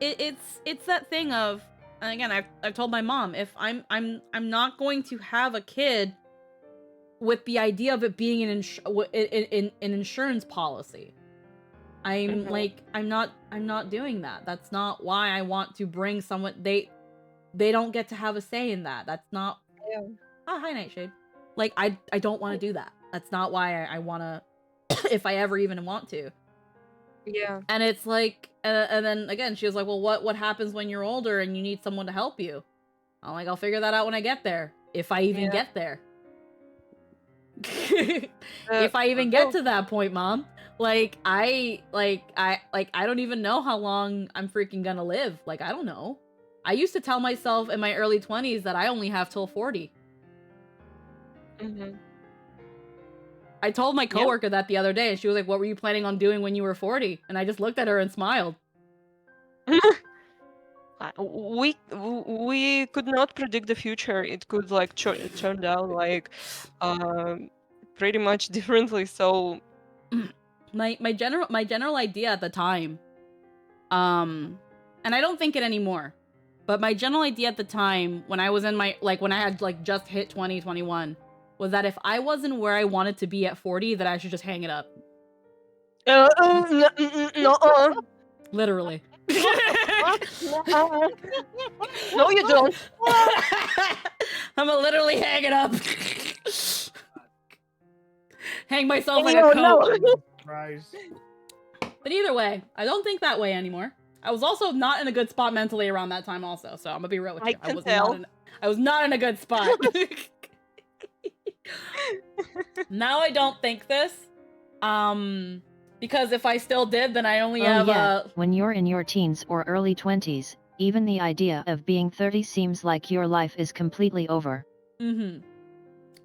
it's that thing of, and again, I've told my mom, if I'm not going to have a kid with the idea of it being an insurance policy. I'm like, I'm not doing that. That's not why I want to bring someone. They don't get to have a say in that. That's not. Yeah. Oh, hi, Nightshade. Like, I don't want to do that. That's not why I want to, if I ever even want to. Yeah. And it's like, and then again, she was like, well, what happens when you're older and you need someone to help you? I'm like, I'll figure that out when I get there. If I even get there. If I even get to that point, Mom. Like, I don't even know how long I'm freaking gonna live. Like, I don't know. I used to tell myself in my early 20s that I only have till 40. I told my coworker that the other day, and she was like, what were you planning on doing when you were 40? And I just looked at her and smiled. We could not predict the future. It could like turn out like pretty much differently. So my general idea at the time, and I don't think it anymore, but my general idea at the time when I was in my, like, when I had like just hit 2021, was that if I wasn't where I wanted to be at 40, that I should just hang it up. No. Literally. No, you don't. I'm gonna literally hang it up. Hang myself like a coat. But either way, I don't think that way anymore. I was also not in a good spot mentally around that time also, so I'm gonna be real with you. I was not in a good spot. Now I don't think this. Because if I still did, then I only have when you're in your teens or early 20s, even the idea of being 30 seems like your life is completely over.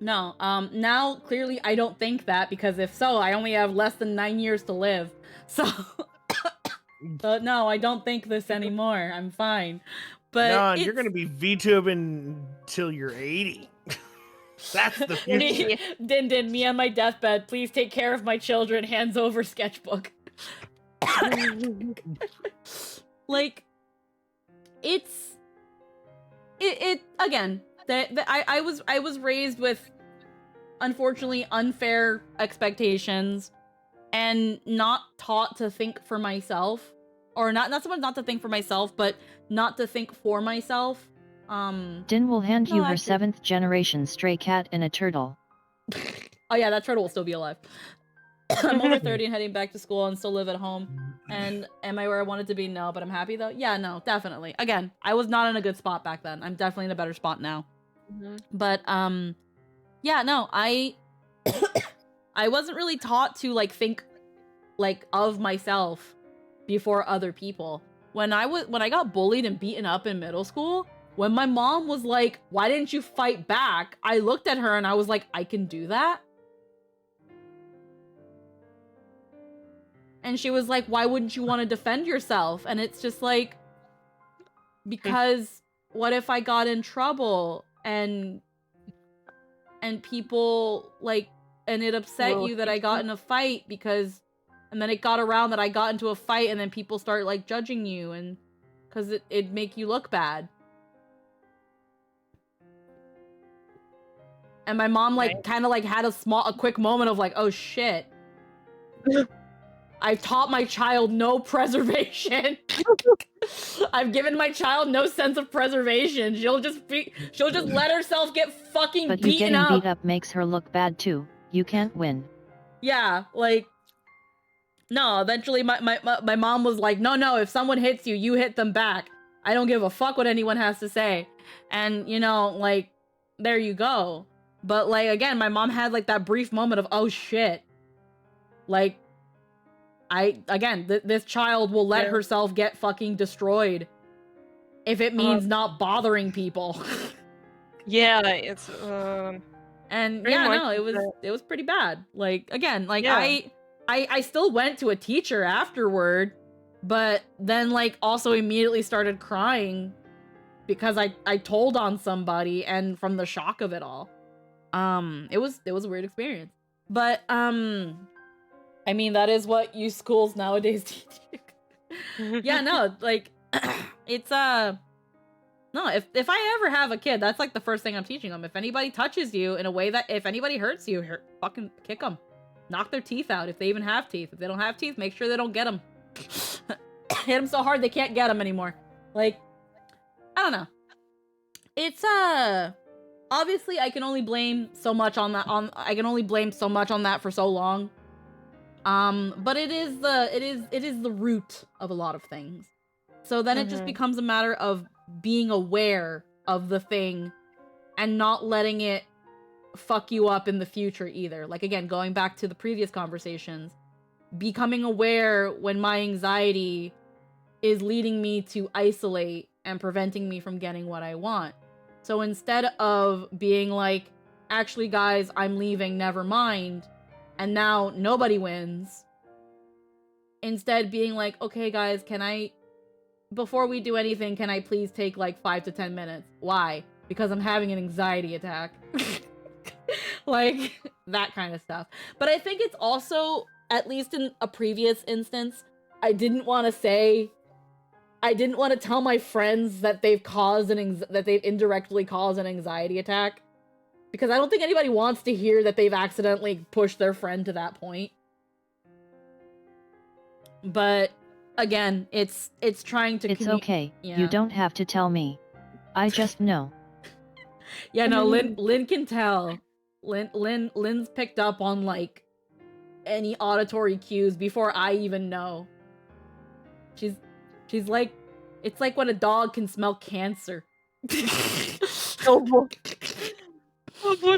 No, now clearly I don't think that, because if so, I only have less than 9 years to live. So, but no, I don't think this anymore. I'm fine. But no, you're gonna be VTubing until you're 80. That's the future. Din, me on my deathbed. Please take care of my children. Hands over sketchbook. Like, it again. I was raised with, unfortunately, unfair expectations, and not taught to think for myself, or not so much not to think for myself, but not to think for myself. Din will hand you her 7th generation stray cat and a turtle. Oh yeah, that turtle will still be alive. I'm over 30 and heading back to school and still live at home. And am I where I wanted to be? No, but I'm happy though. Yeah, no, definitely. Again, I was not in a good spot back then. I'm definitely in a better spot now. But yeah, no, I wasn't really taught to like think like of myself before other people. When I got bullied and beaten up in middle school, when my mom was like, why didn't you fight back? I looked at her and I was like, I can do that? And she was like, why wouldn't you want to defend yourself? And it's just like, because what if I got in trouble and people like, and it upset you that I got in a fight because, and then it got around that I got into a fight and then people start like judging you, and because it'd make you look bad. And my mom like kind of like had a quick moment of like, oh shit. I've taught my child no preservation. I've given my child no sense of preservation. She'll just let herself get fucking but beaten up. But getting beat up makes her look bad too. You can't win. Yeah, like, no, eventually my mom was like, no, if someone hits you, you hit them back. I don't give a fuck what anyone has to say. And, you know, like, there you go. But, like, again, my mom had, like, that brief moment of, oh, shit. Like, this child will let herself get fucking destroyed if it means not bothering people. Yeah, it's, and, yeah, no, it was pretty bad. Like, again, like, I still went to a teacher afterward, but then like also immediately started crying because I told on somebody and from the shock of it all. It was a weird experience. But I mean that is what you schools nowadays teach you. Yeah, no, like it's no, if I ever have a kid, that's like the first thing I'm teaching them. If anybody touches you in a way that if anybody hurts you, fucking kick them. Knock their teeth out if they even have teeth. If they don't have teeth, make sure they don't get them. Hit them so hard they can't get them anymore. Like, I don't know. It's obviously I can only blame so much on that I can only blame so much on that for so long. But it is the root of a lot of things. So then it just becomes a matter of being aware of the thing and not letting it fuck you up in the future either. Like, again, going back to the previous conversations, becoming aware when my anxiety is leading me to isolate and preventing me from getting what I want. So instead of being like, actually guys, I'm leaving, never mind, and now nobody wins, instead being like, okay guys, before we do anything, can I please take like 5 to 10 minutes? Why? Because I'm having an anxiety attack. Like, that kind of stuff. But I think it's also, at least in a previous instance, I didn't want to tell my friends that they've indirectly caused an anxiety attack. Because I don't think anybody wants to hear that they've accidentally pushed their friend to that point. But again, it's trying to It's okay. Yeah. You don't have to tell me. I just know. Yeah, no, Lynn can tell. Lynn's picked up on like any auditory cues before I even know. She's like, it's like when a dog can smell cancer. Oh boy. Oh boy.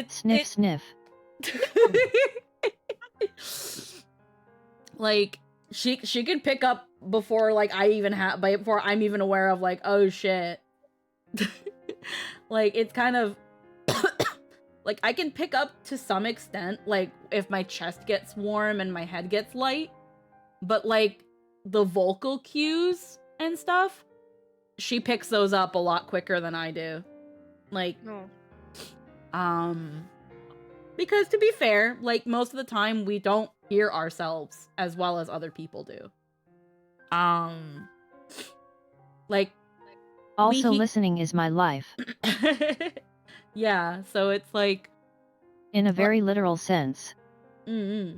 Sniff, sniff. Like she can pick up before like before I'm even aware of like, oh shit. Like it's kind of like I can pick up to some extent like if my chest gets warm and my head gets light, but like the vocal cues and stuff, she picks those up a lot quicker than I do. Like because to be fair, like most of the time we don't hear ourselves as well as other people do. Like also listening is my life. Yeah, so it's like in a very literal sense. Yeah,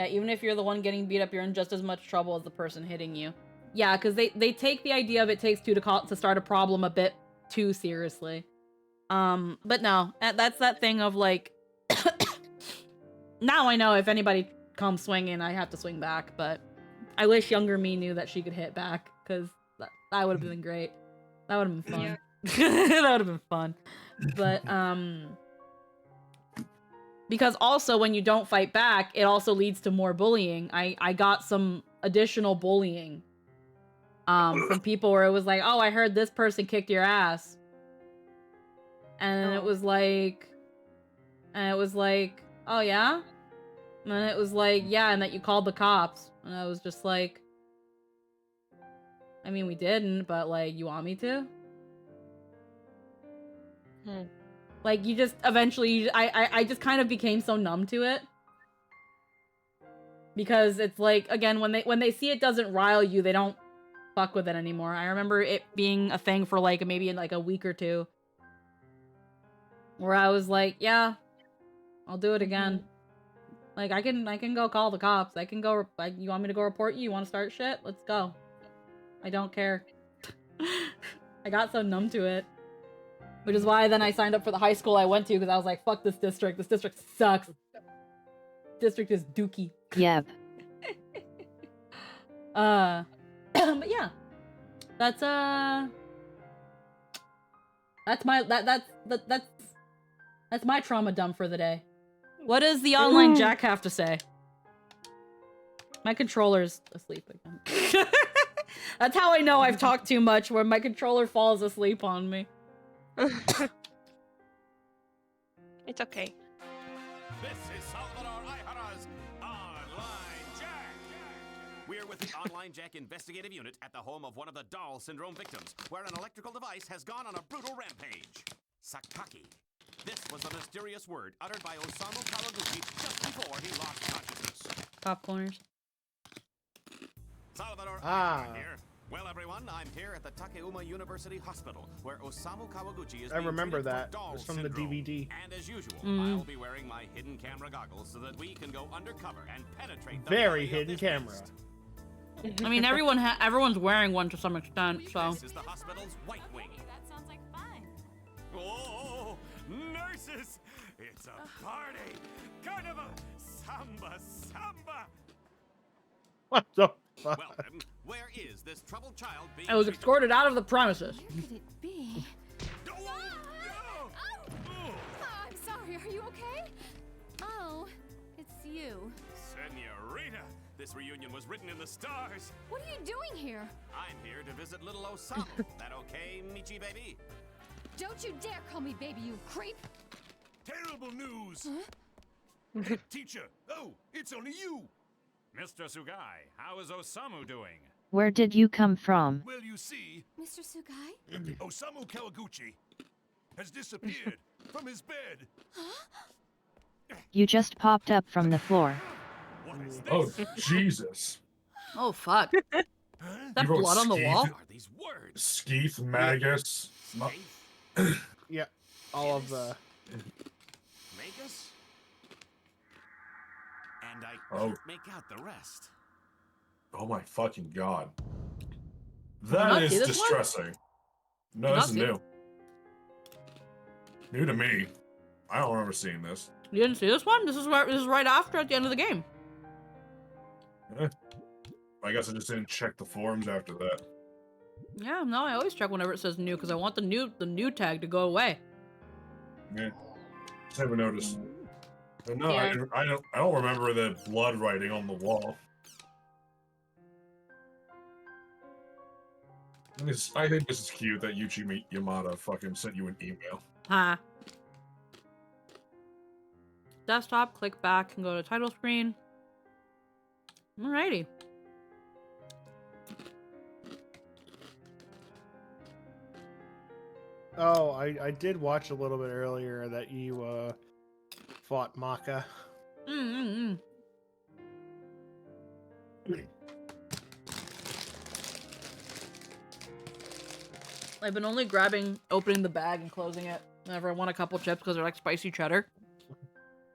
even if you're the one getting beat up, you're in just as much trouble as the person hitting you. Yeah, because they take the idea of it takes two to start a problem a bit too seriously. But no, that's that thing of like, now I know if anybody comes swinging, I have to swing back, but I wish younger me knew that she could hit back, because that would have been great. That would have been fun. Yeah. That would have been fun. But, because also when you don't fight back, it also leads to more bullying. I got some additional bullying, from people where it was like, oh, I heard this person kicked your ass. And it was like, oh yeah? And then it was like, yeah, and that you called the cops. And I was just like, I mean, we didn't, but like, you want me to? Like, you just, eventually, I just kind of became so numb to it. Because it's like, again, when they see it doesn't rile you, they don't fuck with it anymore. I remember it being a thing for like, maybe in like a week or two. Where I was like, yeah, I'll do it again. Like, I can go call the cops. I can go, like, you want me to go report you? You want to start shit? Let's go. I don't care. I got so numb to it. Which is why then I signed up for the high school I went to, because I was like, fuck this district. This district sucks. District is dookie. Yep. But yeah. That's my trauma dump for the day. What does the online Jack have to say? My controller's asleep again. That's how I know I've talked too much, where my controller falls asleep on me. It's okay. This is Salvador Ihara's Online Jack. We're with the Online Jack investigative unit at the home of one of the doll syndrome victims, where an electrical device has gone on a brutal rampage. Sakaki. This was a mysterious word uttered by Osamu Kawaguchi just before he lost consciousness. Popcorners. Salvador Ah. Ihara here. Well, everyone, I'm here at the Takeuma University Hospital, where Osamu Kawaguchi is I being remember treated for that. It doll was from syndrome. the DVD. And as usual, Mhm. I'll be wearing my hidden camera goggles so that we can go undercover and penetrate the Very body of hidden this camera. beast. I mean, everyone's wearing one to some extent, so. This is the hospital's white wing. That sounds like fun. Oh, nurses! It's a party! Carnival! Samba! What the fuck? Well then, where is this troubled child being I was treated? escorted out of the premises. Where could it be? I'm sorry, are you okay? Oh, it's you. Senorita! This reunion was written in the stars. What are you doing here? I'm here to visit little Osamu. That okay, Michi baby? Don't you dare call me baby, you creep! Terrible news! Teacher! Oh, it's only you! Mr. Sugai, how is Osamu doing? Where did you come from? Well, you see, Mr. Sugai? Osamu Kawaguchi has disappeared from his bed. You just popped up from the floor. Oh, Jesus. Oh, fuck. That You wrote blood on the wall? Are these words? Skeeth, Magus. Yeah, all of the. Magus? And I Oh. can't make out the rest. Oh my fucking god. not That is see this one? distressing. No, Did this not is see new. New to me. I don't remember seeing this. You didn't see this one? This is right after at the end of the game. Eh. I guess I just didn't check the forums after that. Yeah, no, I always check whenever it says new because I want the new tag to go away. Yeah. Just never noticed. But no, Yeah. I don't remember the blood writing on the wall. I think this is cute that Yuchi Yamada fucking sent you an email. Ha. Desktop, click back and go to title screen. Alrighty. Oh, I did watch a little bit earlier that you fought Maka. I've been only opening the bag and closing it whenever I want a couple chips because they're like spicy cheddar.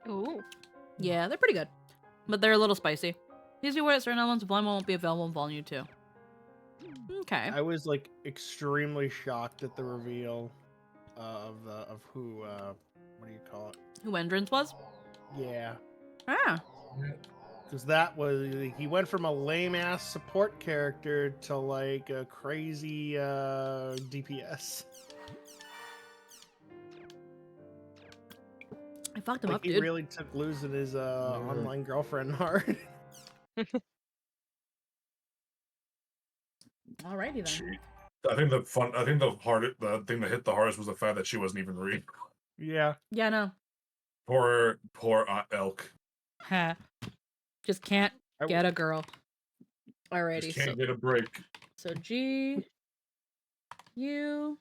Ooh. Yeah, they're pretty good. But they're a little spicy. Please be aware that certain elements of Volume 1 won't be available in Volume 2. Okay. I was like extremely shocked at the reveal of who what do you call it? Who Entrance was? Yeah, Ah. because that was he went from a lame ass support character to like a crazy DPS. I fucked him Like up, he dude. really took losing his online girlfriend hard. Alrighty then. She, I think the thing that hit the hardest was the fact that she wasn't even real. Yeah. Yeah, no. Poor elk. Ha. Just can't get a girl. Alrighty. Just can't get a break. So G U.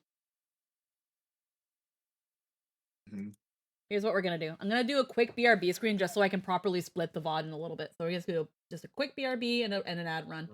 Here's what we're gonna do. I'm gonna do a quick BRB screen just so I can properly split the VOD in a little bit. So we're gonna do just a quick BRB and an ad run.